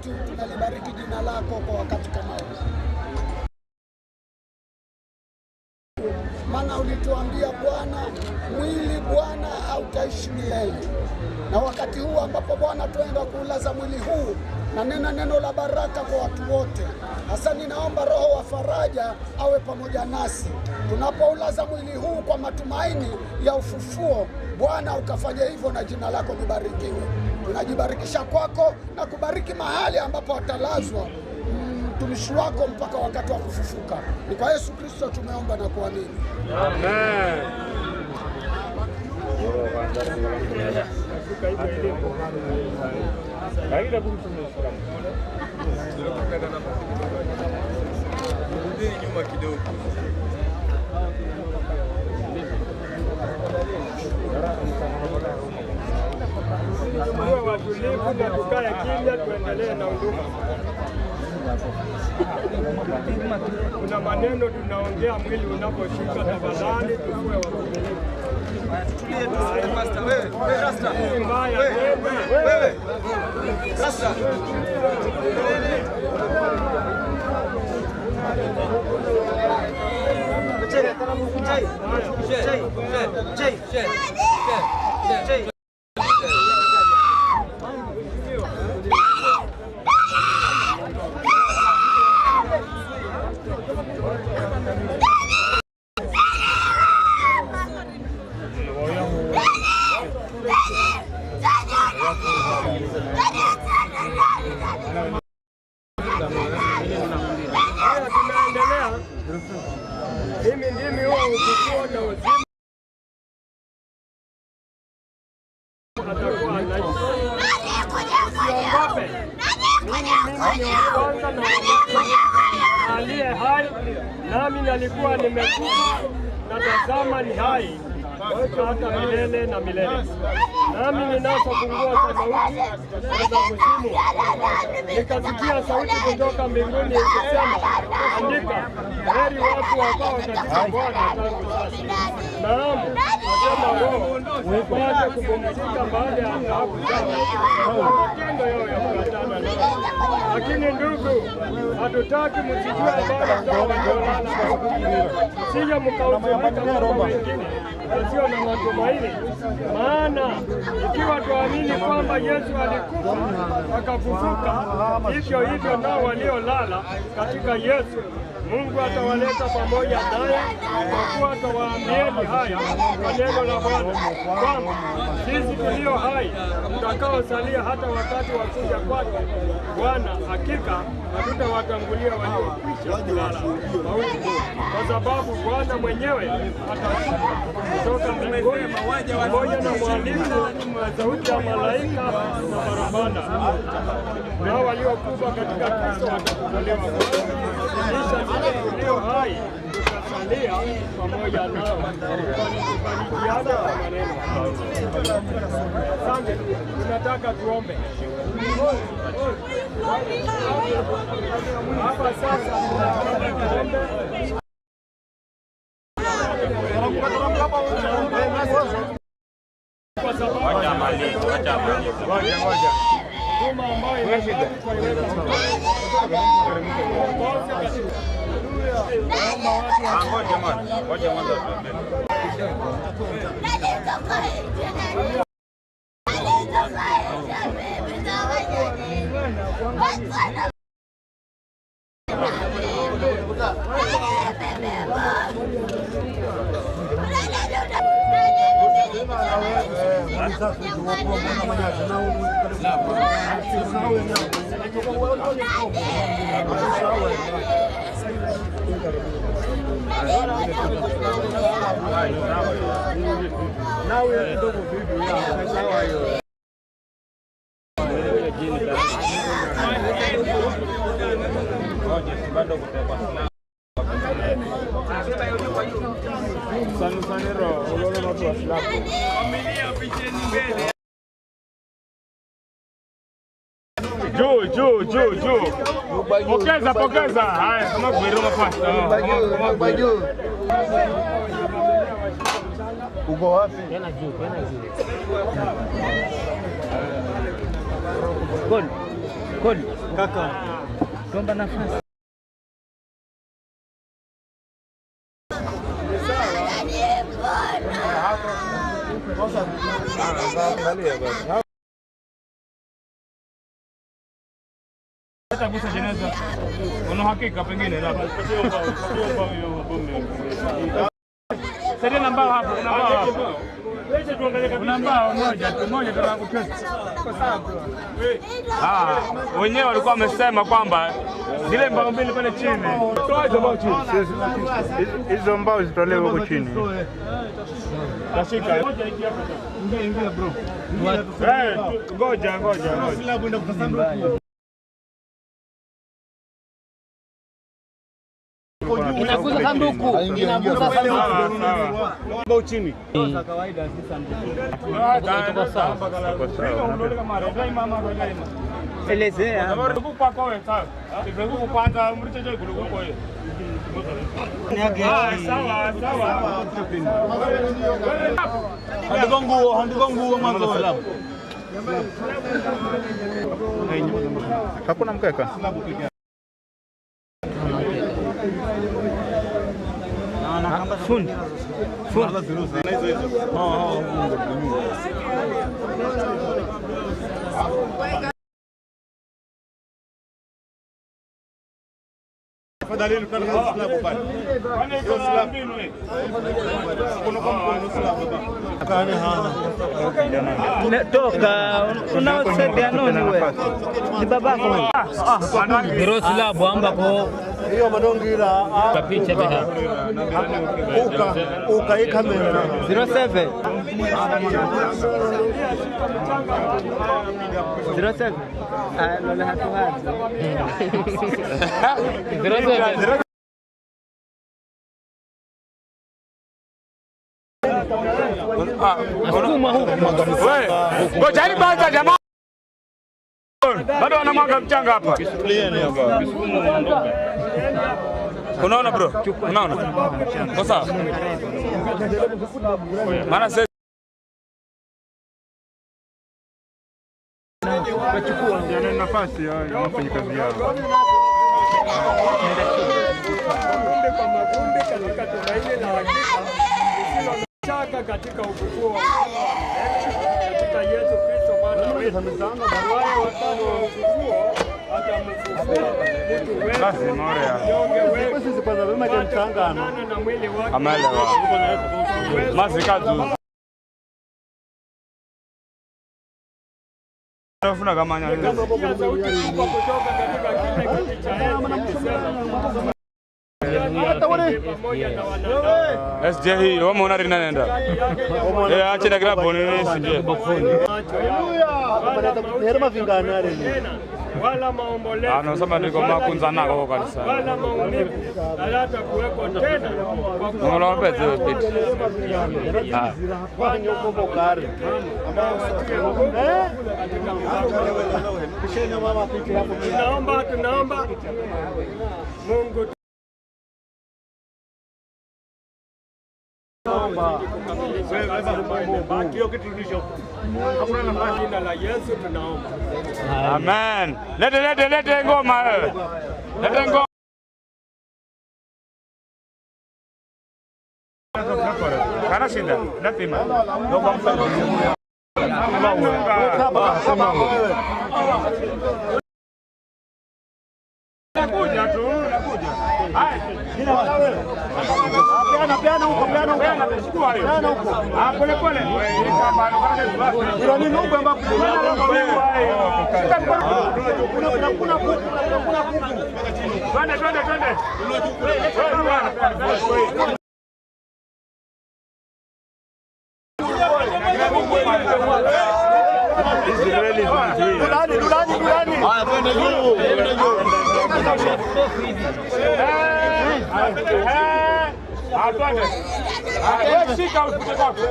Speaker 16: Tunalibariki jina lako kwa wakati kama huu, maana ulituambia Bwana, mwili Bwana hautaishi milele,
Speaker 15: na wakati huu ambapo Bwana tuenda kuulaza mwili huu na neno la baraka kwa watu wote. Hasa ninaomba Roho wa faraja awe pamoja nasi tunapoulaza mwili huu kwa matumaini ya ufufuo. Bwana ukafanya hivyo na jina lako libarikiwe. Tunajibarikisha kwako na kubariki mahali ambapo atalazwa mtumishi wako mpaka wakati wa kufufuka. Ni kwa Yesu Kristo tumeomba na kuamini.
Speaker 1: Amen. Nyuma kidogo. Tuwe watulivu na tukae kimya, tuendelee na huduma. Kuna maneno tunaongea mwili unaposhuka, tafadhali tuwe wavumilivu. Wewe Rasta. Wewe Rasta. Mimi ndimi huo ufufuo na uzima. Atakuwa anaishi. Usiogope. Mimi ni wa kwanza na aliye hai, nami nalikuwa nimekufa na tazama ni hai hata milele na milele. Nami ninasa funguo za mauti na za kuzimu. Nikasikia sauti kutoka mbinguni ikisema, andika, heri watu wakao katika Bwana tangu sasa. Naam, nasema Roho, wapate kupumzika baada ya taabu zao kwa matendo yao ya kufuatana nao. Lakini ndugu, hatutaki msijue habari zao waliolala mautini, msije mkahuzunika kama wengine wasio na matumaini. Maana ikiwa tuamini kwamba Yesu alikufa akafufuka, hivyo hivyo nao waliolala katika Yesu Mungu atawaleta pamoja naye, kwa kuwa atawaambieni haya kwa neno la Bwana, kwamba sisi tulio hai tutakaosalia hata wakati wa kuja kwake Bwana, hakika hatutawatangulia waliokwisha kulala mauti, kwa sababu Bwana mwenyewe atashuka kutoka mbinguni pamoja na mwaliko na sauti ya malaika na parapanda, nao waliokufa katika Kristo watafufuliwa kwanza. Kisha tulio hai tutasalia pamoja nao tukifarijiana kwa maneno. Asante, tunataka tuombe hapa sasa. Tunataka tuombe kwa sababu huduma ambayo juu. Pokeza. Haya, kama kuero mapasta. Kama juu. Uko wapi? Tena juu. Gol. Kaka. Tomba nafasi. Hata busa jeneza. Una hakika pengine labda. Sasa namba hapo, namba hapo. Wewe tuangalie kabisa. Namba moja tunakutest. Kwa sababu wenyewe walikuwa wamesema kwamba zile mbao mbili pale chini. Toa hizo mbao chini. Hizo mbao zitolewe huko chini. Tashika. Ingia bro. Ngoja. Silabu ndio kusanduku.
Speaker 13: Inaguza sanduku. Inaguza sanduku.
Speaker 1: Mbao chini. Kwa kawaida si sanduku. Elezea. Kupa kwa wewe sawa. Ndio kwanza mricheje kuliko hiyo. Sawa. Handiko nguo mwanzo salamu. Hakuna mkeka. Fundi. Tafadhali ukana slabu pale. Hiyo slabu nini? Kuna slabu pale. Kana hana. Toka unaosaidia nani wewe? Ni babako wewe.
Speaker 13: Ndio slabu ambapo
Speaker 3: hiyo madongira
Speaker 13: kapicha beha.
Speaker 3: Uka hii kamera
Speaker 13: 07 lola hatu hazi 07
Speaker 1: Asukuma huku. Wewe, ngojani kwanza jamaa. Bado wanamwaga mchanga hapa. Unaona bro? Unaona? Kwa sawa. Maana sasa wachukua ndio nafasi ya wafanyakazi yao. Kwa magunde katika tumaini na hakika katika ufufuo katika Yesu Kristo Bwana wetu. Wale watano wa ufufuo atamfufua mtu wetu. Basi morea. Sisi kwanza wema jamtangana na mwili wake. Amelewa. Masikatu. Tunafuna kama nyanya. Kutoka katika kile kiti cha enzi. SJ hii wao mwana rina nenda. Acha na grab ni sije.
Speaker 3: Haleluya. Vingana rene.
Speaker 1: Wala maombolezo. Anasema ndiko makunza nako kwa kanisa. Wala maumivu. Alata kuweko tena. Ngolo pete pete.
Speaker 3: Kwa nyoko bokare. Kishenya mama pite hapo.
Speaker 1: Tunaomba Mungu Amen. Lete ngoma wewe. Lete ngoma. Kana shinda. Napima. Ndio mfano. Nakuja tu. Peana huko. Chukua hiyo. Pole. Ndio nini huko ambapo Twende. Dulani. Haya twende juu. Atwende. Shika ufute kwako.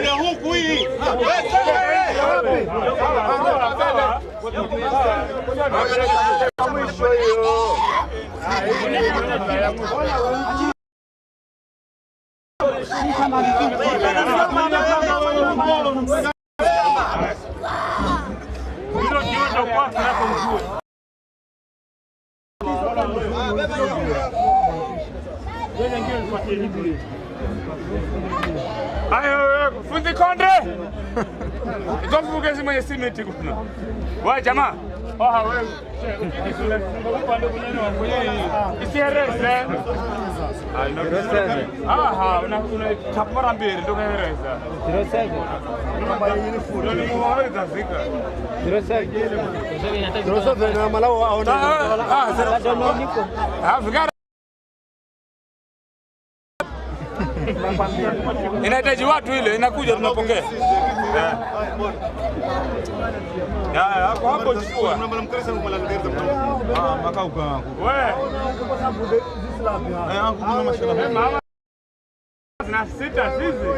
Speaker 1: Ni huku hii. Mwisho hiyo. Hilo ndio kwa hapo mjue. Ayo, fundi konde. Itofuke mwenye simiti kuna. Wewe jamaa. Oha wewe. Upande kuneno kwenye isiereze. Aha, una tapara mbili ndio kaereza.
Speaker 13: Tirosege.
Speaker 1: Ndio ni mwaweza zika.
Speaker 13: Tirosege na malao aona.
Speaker 1: Fikara. Inahitaji watu ile inakuja tunapongea. Hapo hapo chukua.
Speaker 7: Makao kwa.
Speaker 1: Wewe. Mama na sita sisi.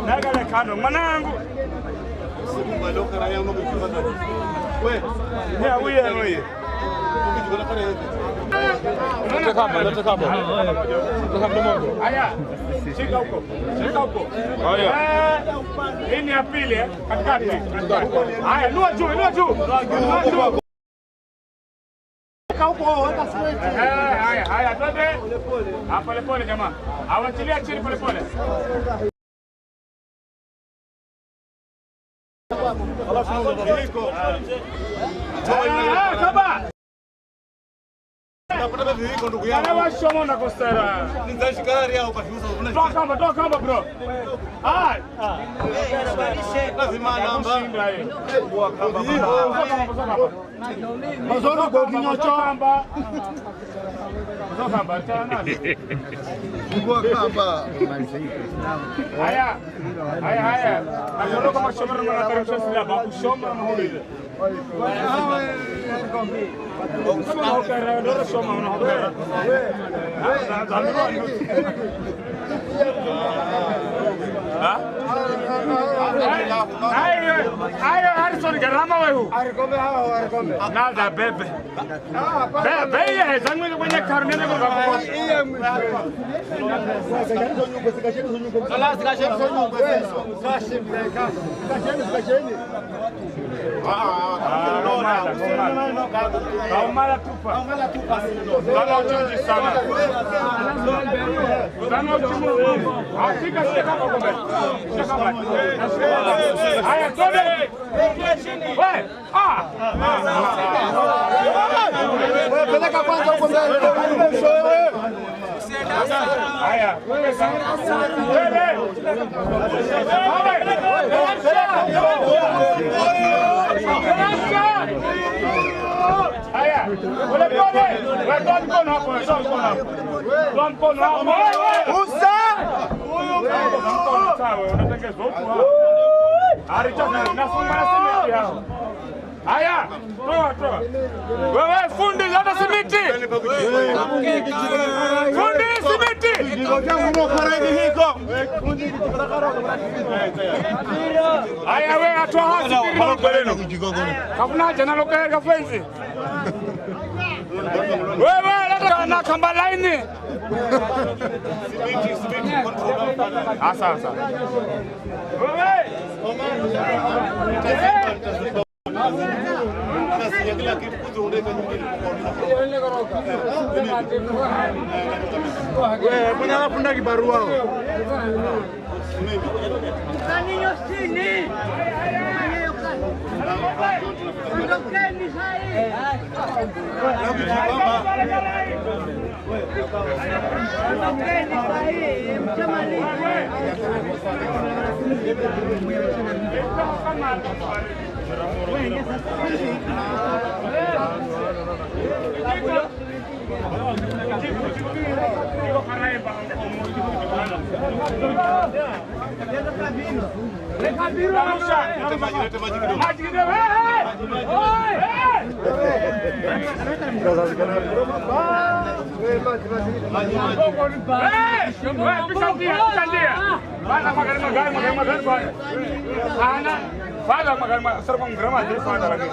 Speaker 1: Nagale kando mwanangu. Wewe. Wewe. Haya, shika huko. Hii ni ya pili katikati. Haya, nua juu. Haya, twende. Pole pole jamaa. Awachilia chini pole pole. Kaba.
Speaker 7: Napata viviko ndugu yangu.
Speaker 1: Kana washomo na kostera.
Speaker 7: Nitashikari au kashuza.
Speaker 1: Toa kamba bro.
Speaker 7: Lazima namba.
Speaker 1: Kwa kamba.
Speaker 7: Mazoro kwa kinyocho
Speaker 1: kamba. Kamba tena.
Speaker 7: Kwa kamba.
Speaker 1: Haya. Mazoro kama shomera na tarehe sila ba kushomera na huli. Kama ukara ndio shoma unahodera. Ayo Harrison garama wewe.
Speaker 7: Arikombe hawa arikombe.
Speaker 1: Nada bebe. Bebe ya zangu kwenye karnene kwa sababu. Kaumala tupa. Sana uchuji sana. Sana uchuji. Hakika shika hapo mbele. Shika hapo. Haya twende. Wewe.
Speaker 7: Wewe peleka kwanza huko mbele.
Speaker 1: Haya. Haya, pole pole. Wewe toa mkono hapo, toa mkono hapo. Usa! Huyo mkono sawa, unatengeza huko hapo. Arichana nafunga na simiti hao. Haya, toa. Wewe fundi leta simiti. Fundi simiti. Haya wewe atoa hasi Hakuna haja na lokea kafenzi. Wewe leta na kamba laini. Asa. Wewe.
Speaker 7: Kila kitu kuzoondeka nyingine. Wewe mbona unafunda kibarua wao?
Speaker 14: Kaninyo sini. Ondokeni sahi. Ondokeni sahi. Mchamani.
Speaker 1: Fala magari sir kong grama de fala lagi.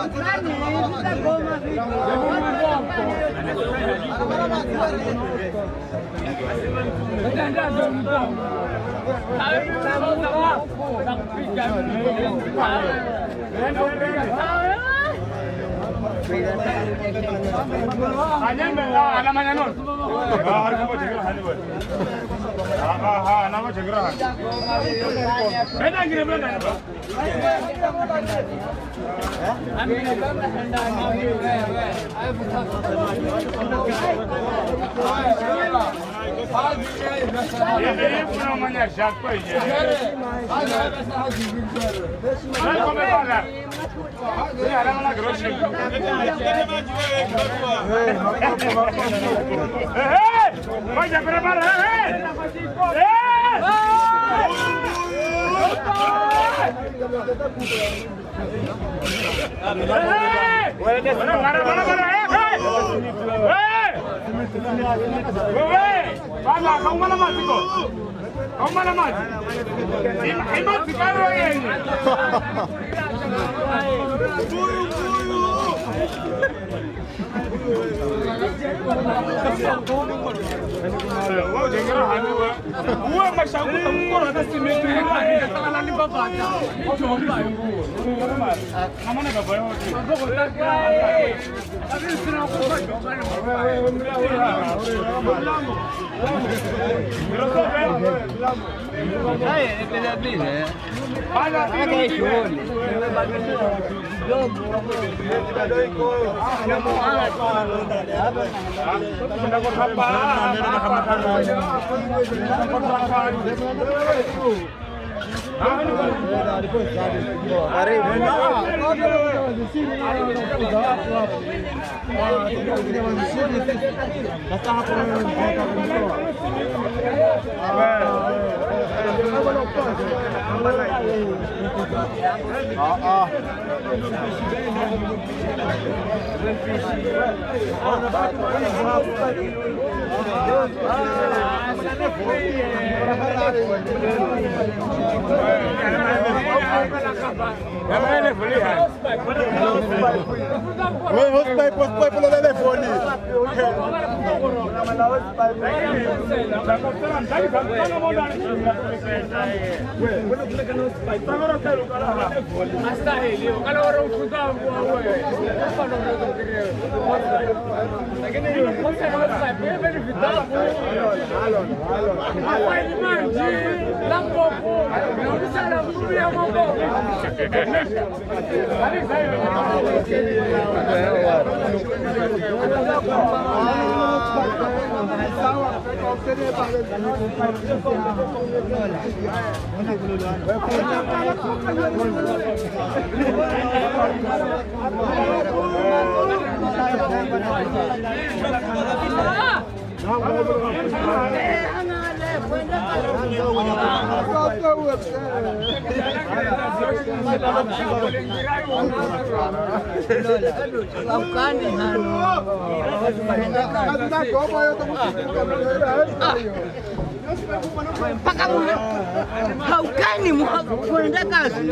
Speaker 14: Haukani kuenda kazi.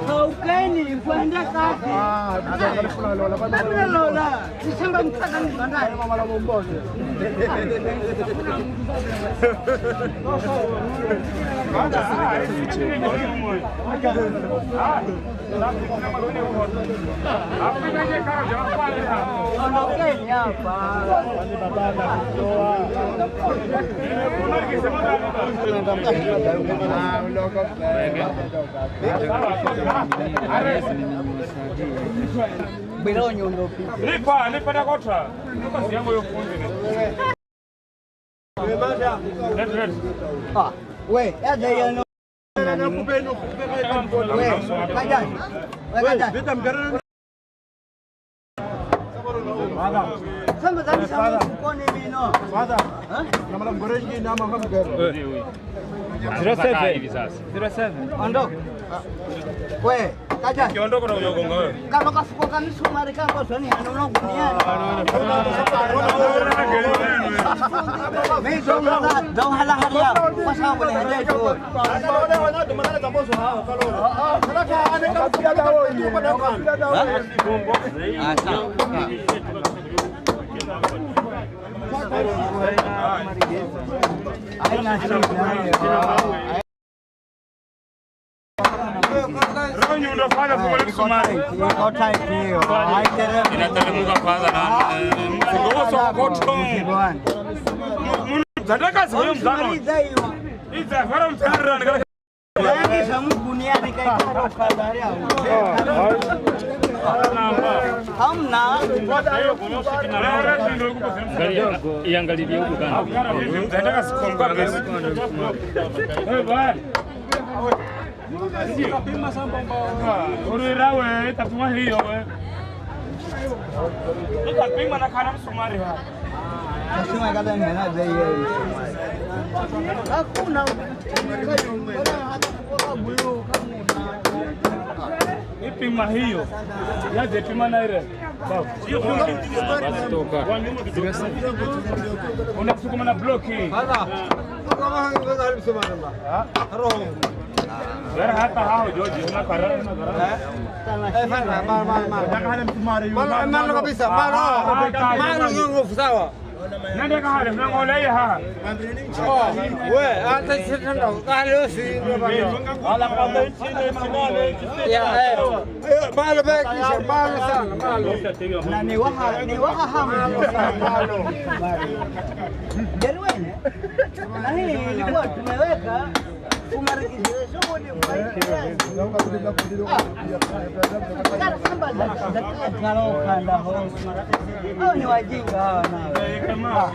Speaker 14: Haukani kuenda kazi. Lola, Desemba mtaka ni bandari. Ondokeni hapa.
Speaker 1: Lipa Dakota. Kazi yangu yofundi.
Speaker 14: We, aje yano. We, kajaji. Samba zani sawa kukone mino. Father. Namala mgoreji nama mgamgero.
Speaker 1: 07.
Speaker 14: Ondoka. We, kajaji.
Speaker 1: Kiondoka na unagonga wewe.
Speaker 14: Kama kafuko kama sumari kama zani anaona duniani. Mimi ndo hala haria. Kwa sababu ni haja hiyo. Wale wana tumana tambozo hawa kalolo. Sasa aneka kujaga wao ni kwa dawa. Aina shida.
Speaker 1: ndo fanya kwa msumari.
Speaker 5: Iko tight hiyo. Haiteremka.
Speaker 1: Inateremka kwanza na mfungo wa koto. Nataka sio mzano. Hizo fara mtara.
Speaker 5: Yaani samu duniani kaikara ukadaria. Hamna.
Speaker 1: Iangalie huko kana. Nataka sikomba pesa. Bwana. Pima samba mbao. Urira we tatuma hiyo we. Nikapima na kana msumari hapa.
Speaker 5: Nasema kada ngena bei hiyo. Hakuna.
Speaker 1: Ipima hiyo. Yaje pima na ile. Sawa. Basi toka. Unasukuma na bloki. Sasa. Kama hanga hali msumari mbaya. Roho. Yara hata hao George una karara na karara. Nataka hale mtumari yule. Mara kabisa. Mara nguvu sawa. Nende kahale mnangolea ha. We hata sisi ndo kahale si wala kama chini ya malo bekisha malo sana malo.
Speaker 5: Na ni waha hamu. Malo. Jerwene. Na hii ilikuwa tumeweka ni wajinga hawa nao.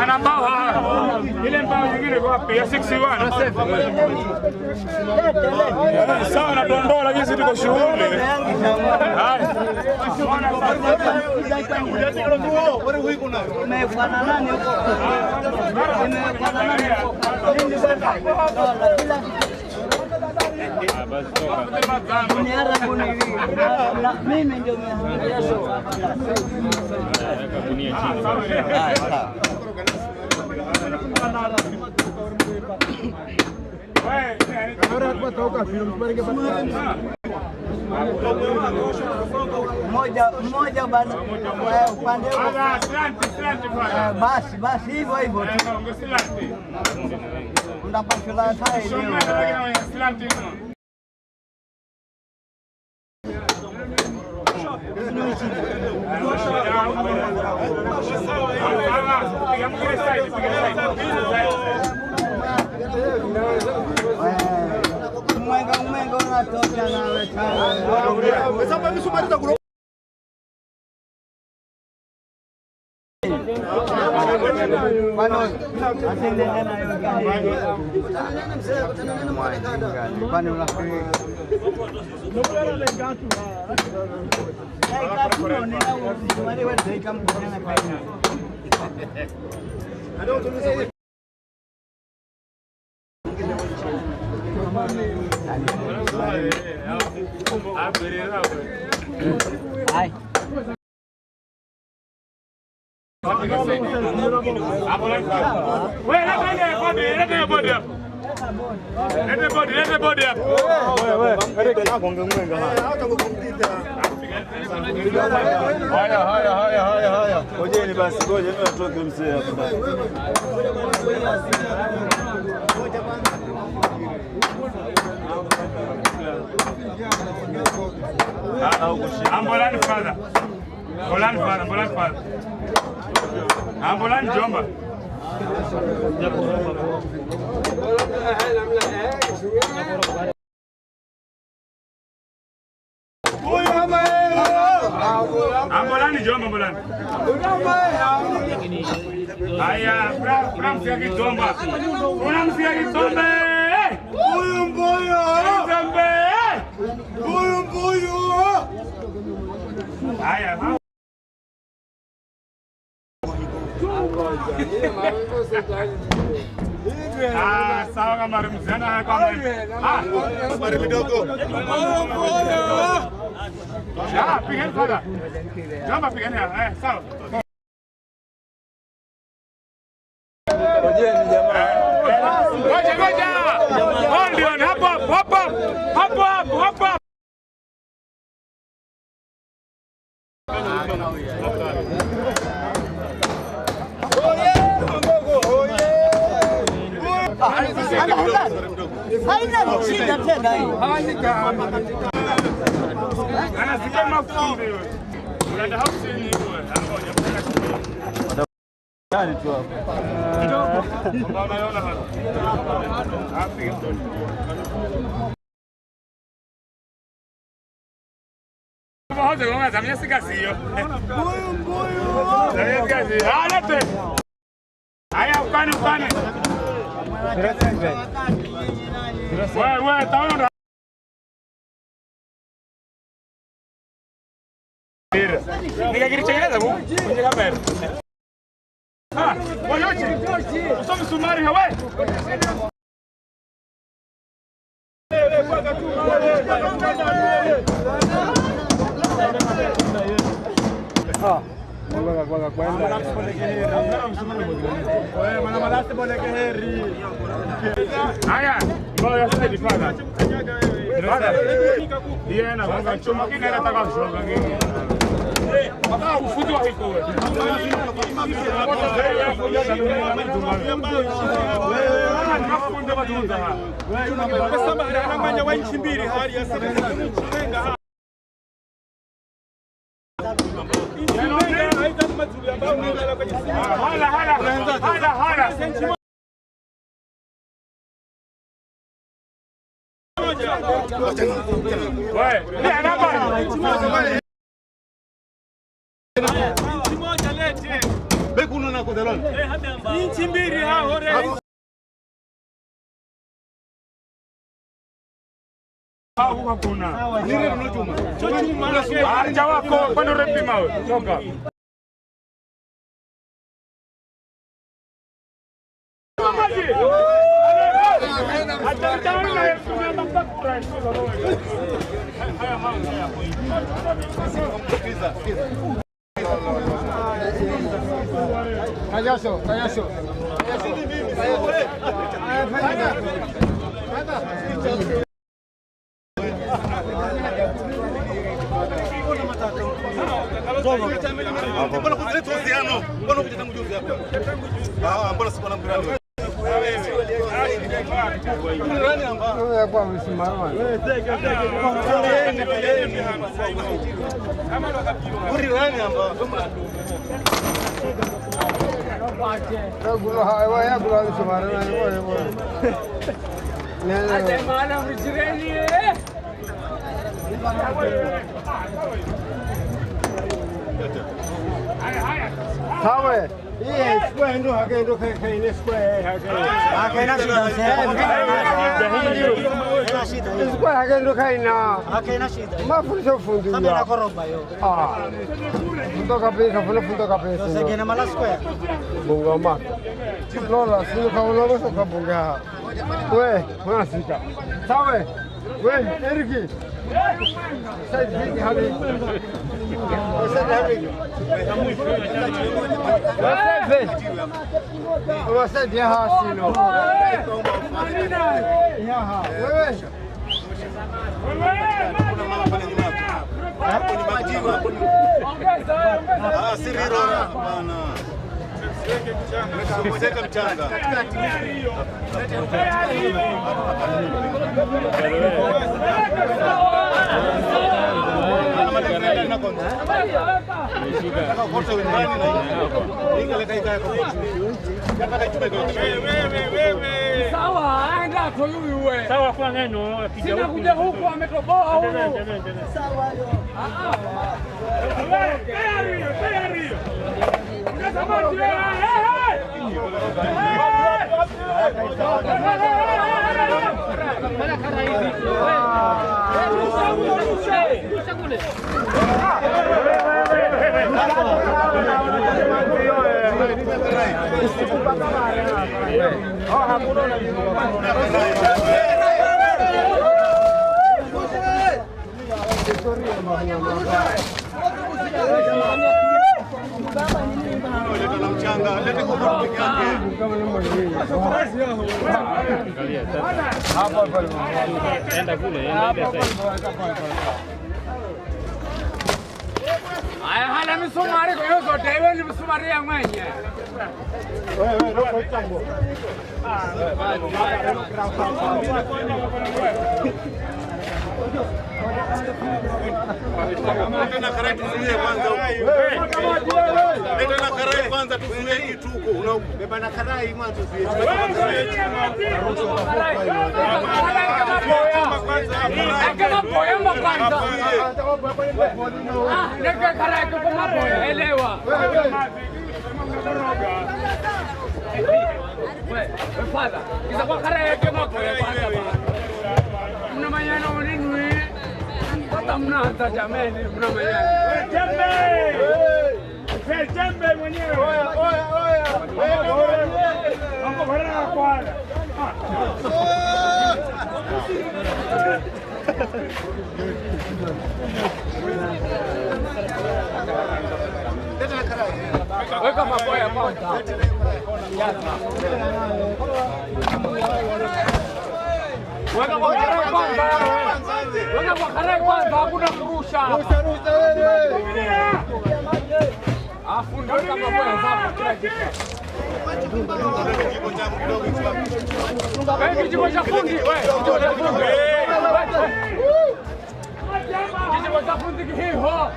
Speaker 1: Ana mbao ile mbao nyingine kwa wapi ya 61 sawa na dondola jinsi tuko shughuli.
Speaker 5: Mimi ndio mmoja basi upande basi hivyo hivyo ndapashula sai Mwenga unatoka na wewe. Sasa mimi sumaliza group. Bano atende tena hiyo gari. Bano unafikiri. Hai.
Speaker 7: Haya. Ngojeni basi, ngoja tutoke mzee hapa.
Speaker 1: Ambulan father. Ambulan father. Ambulan Jomba. Ambulan Jomba ambulan. Aya, Fransia Jomba. Fransia Jomba. Boyo. Aya. Sawa kama mzana kama habari kidogo. Pigeni fada. Jomba pigeni sawa. Ngojeni jamaa. Ngoja. Hold on, hop up. Oh yeah.
Speaker 14: Haina shida tena hiyo.
Speaker 1: Anasikia mafundi wewe. Unaenda house ni wewe.
Speaker 7: Gani tu hapo.
Speaker 1: Unaona hapa. Afrika. Hoje vamos a minha cigazinho. Mbuyu. Minha cigazinho. Alete. Aya ukani. Wewe taona. Niga kilichoeleza kwenye kamera. Wewe usome sumari wewe. Haya, ngoja sasa nifanya. Yeye na gonga chuma kile anataka kushonga ngine. Baba ufundi wa hiko wewe. Inchi mbili hore. Huko kuna. Nire tunachuma. Chochuma. Acha wako kwenda repima wewe. Toka. Kayaso. Mbona kuleta uhusiano? Mbona kuja tangu juzi hapa? Mbona sikuwa mpirani? Nani ambao? Wewe kwa msimamo. Wewe teke. Kuri nani ambao? Gulo hawa ya gulo msimamo nani wewe. Nani? Maana mjireni. Sawa. Hii square ndo hakendo kaine square hakena shida shida. Square hakendo kaina hakena shida. Mafunzo fundi. Kamera koroba yo. Fundo kabisa. Sasa mala square. Bungoma. Lola sio kaulolo soka bunga. We, unasika. Sawa. We, Eriki. Sasa hadi. Você de raciocínio. Seka mchanga. Sawa, aenda kwa huyu wewe. Sawa kwa neno akija huku. Sina kuja huku ametoboa huko. Sawa hiyo. Tayari. Unasema hala misumari kwa hiyo zote wewe ni misumari ya mwenye. Wewe ndio kwa chango.
Speaker 7: Leta na karai tuzuie kwanza huko. Leta na karai kwanza tuzuie kituko. Unabeba na karai mwanzo tuzuie. Kama boya kwanza. Neka karai kama boya elewa. Wewe father, kisa kwa karai kama boya kwanza. Mna mayana nini? Hata mnaanza jameni, mna mayana. Jembe! Jembe mwenyewe. Oya. Hapo bora kwanza. Weka maboya kwanza. Weka kwa karai kwanza. Weka kwa karai kwanza, hakuna kurusha. Afunda kama boya zako kila kitu. Wewe kijiko cha fundi, wewe kijiko cha fundi. Kijiko cha fundi kihiho.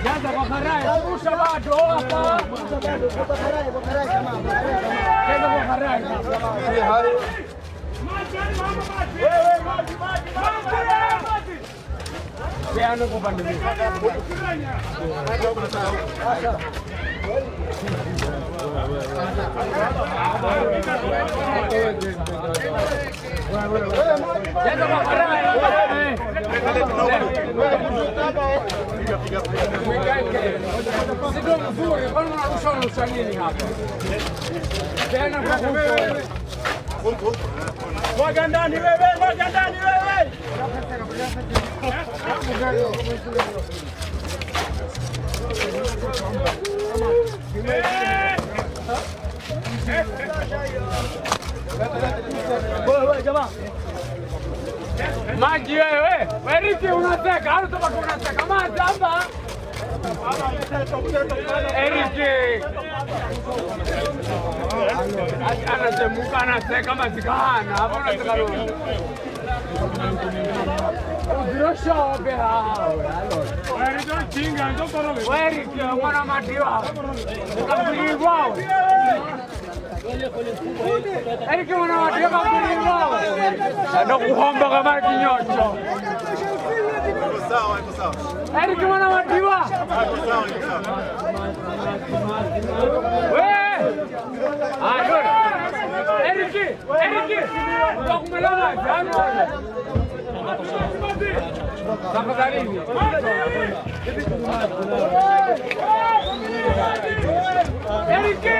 Speaker 7: Jaza kwa karai, kurusha bado hapa. Jaza kwa karai. Wewe maji. Peano kwa pande mbili. Jaza kwa karai. Sido mzuri, kwani unarusha nini hapa? Tena kwa huko. Mwaga ndani wewe. Wewe jamaa. Maji wewe. Eriki unateka, au toka unateka maji hapa? Eriki. Anachemuka anateka maji kana, hapo unateka leo. Uzirosha beha. Wewe ndio chinga ndio koroge. Eriki mwana madiwa. Kabirigwa. Eriki mwana madiwa kabirigwa. Ndio kuhomba kama kinyocho. Sawa. Eriki mwana madiwa. Wewe. Eriki. Ndio kumelala jana. Tafadhali. Eriki.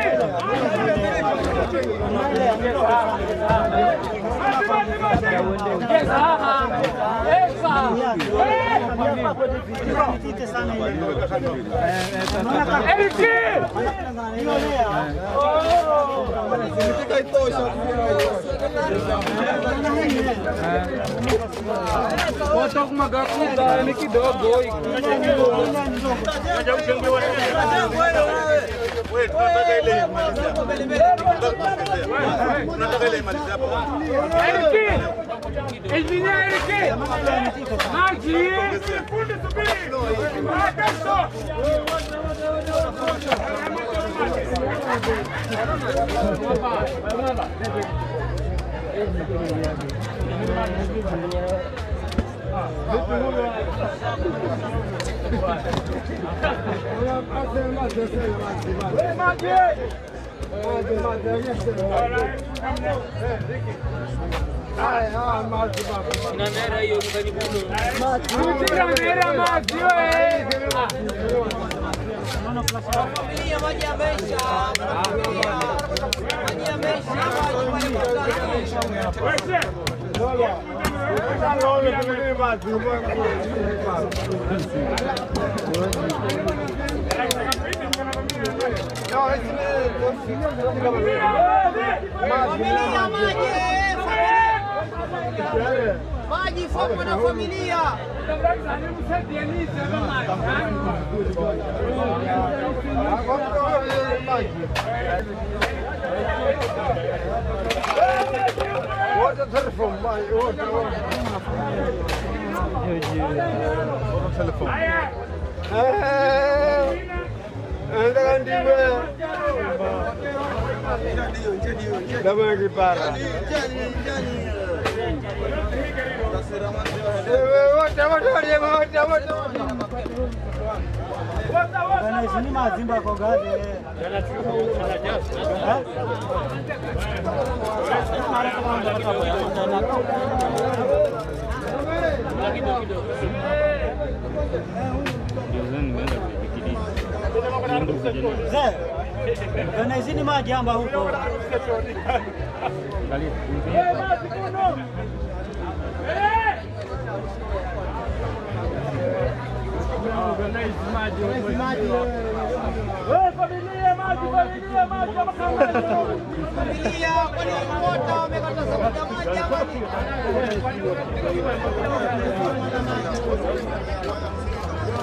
Speaker 7: Watu kumagakuta ni kidogo. Tunataka ile malizia hapo. Eriki! Engineer Eriki! Maji! Fundi subiri! Kesho!
Speaker 14: Maji fomu na familia.
Speaker 23: Water telephone, water telephone.
Speaker 4: Kana hizi ni maji amba huko.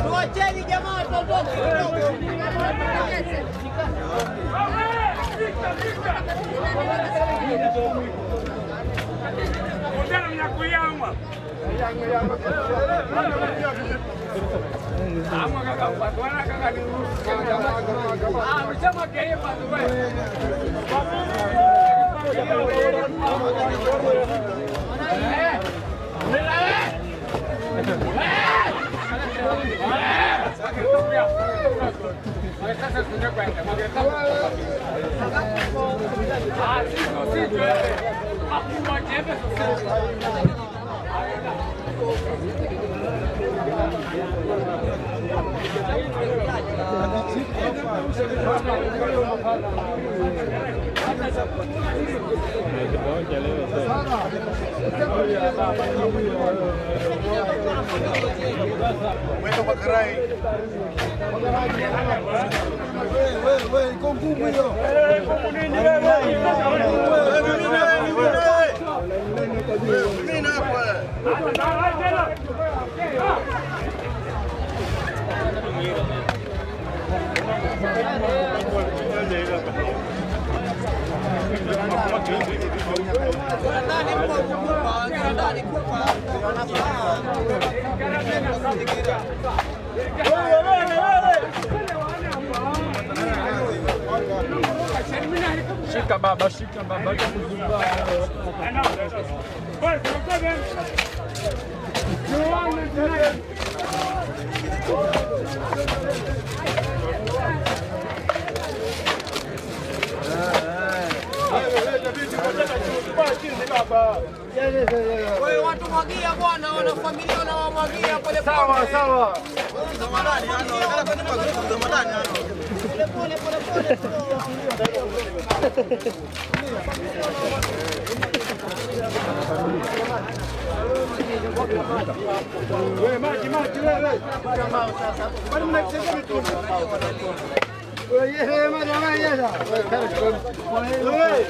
Speaker 14: Tuacheni jamaa tuondoke.
Speaker 1: Shika baba, shika baba.
Speaker 14: Wewe watu mwagia bwana, wana familia wanawamwagia pole pole.
Speaker 23: Sawa sawa. Wewe maji wewe. Kwani mnacheza vitu? Wewe maji yesa. Wewe.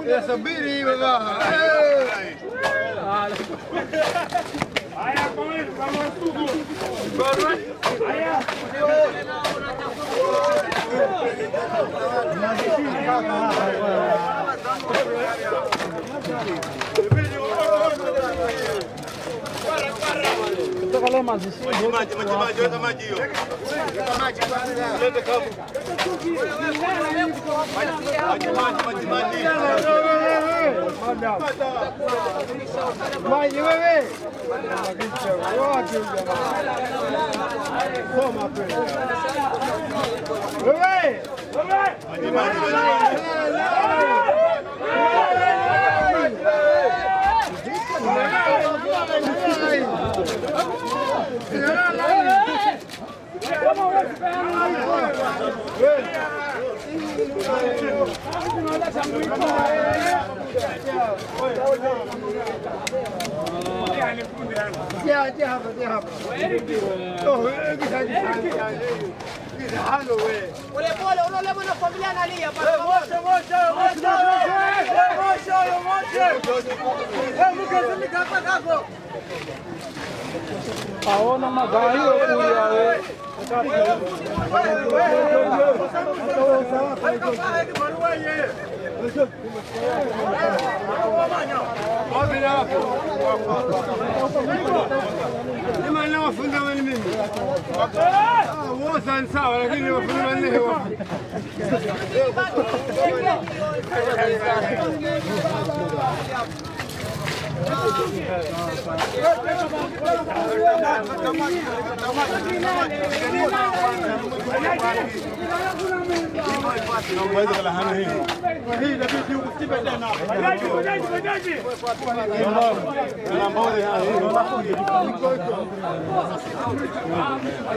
Speaker 23: Ya subiri baba. Haya kama tuko. Haya.
Speaker 1: Kale maji weka maji hiyo.
Speaker 23: Weka maji kwanza.
Speaker 1: Lete kapu.
Speaker 23: Maji wewe. Wapi soma pale. Wewe.
Speaker 1: Aona magari kulia wewe.
Speaker 23: sawa, lakini wafundi wanne wapi?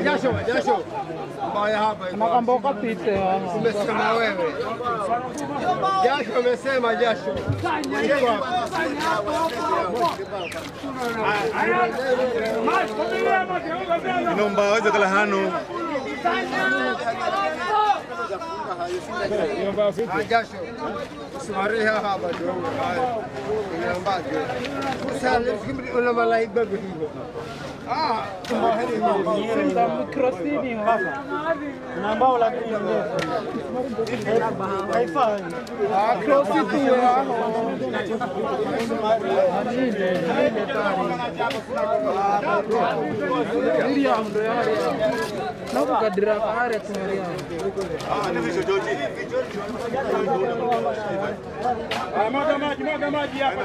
Speaker 23: Jasho. Mbaya hapa.
Speaker 1: Makamboka pite.
Speaker 23: Umesema wewe. Jasho umesema jasho.
Speaker 1: Inomba waweze kala hano.
Speaker 23: Jasho. Sumareha hapa ndio. Inambaje. Sasa sikimbi una malai babu hivyo.
Speaker 1: Senta microsini hapa. Na mbao la green. Haifai. Crossy tu na kukadira are tumeria. Mwaga maji hapa.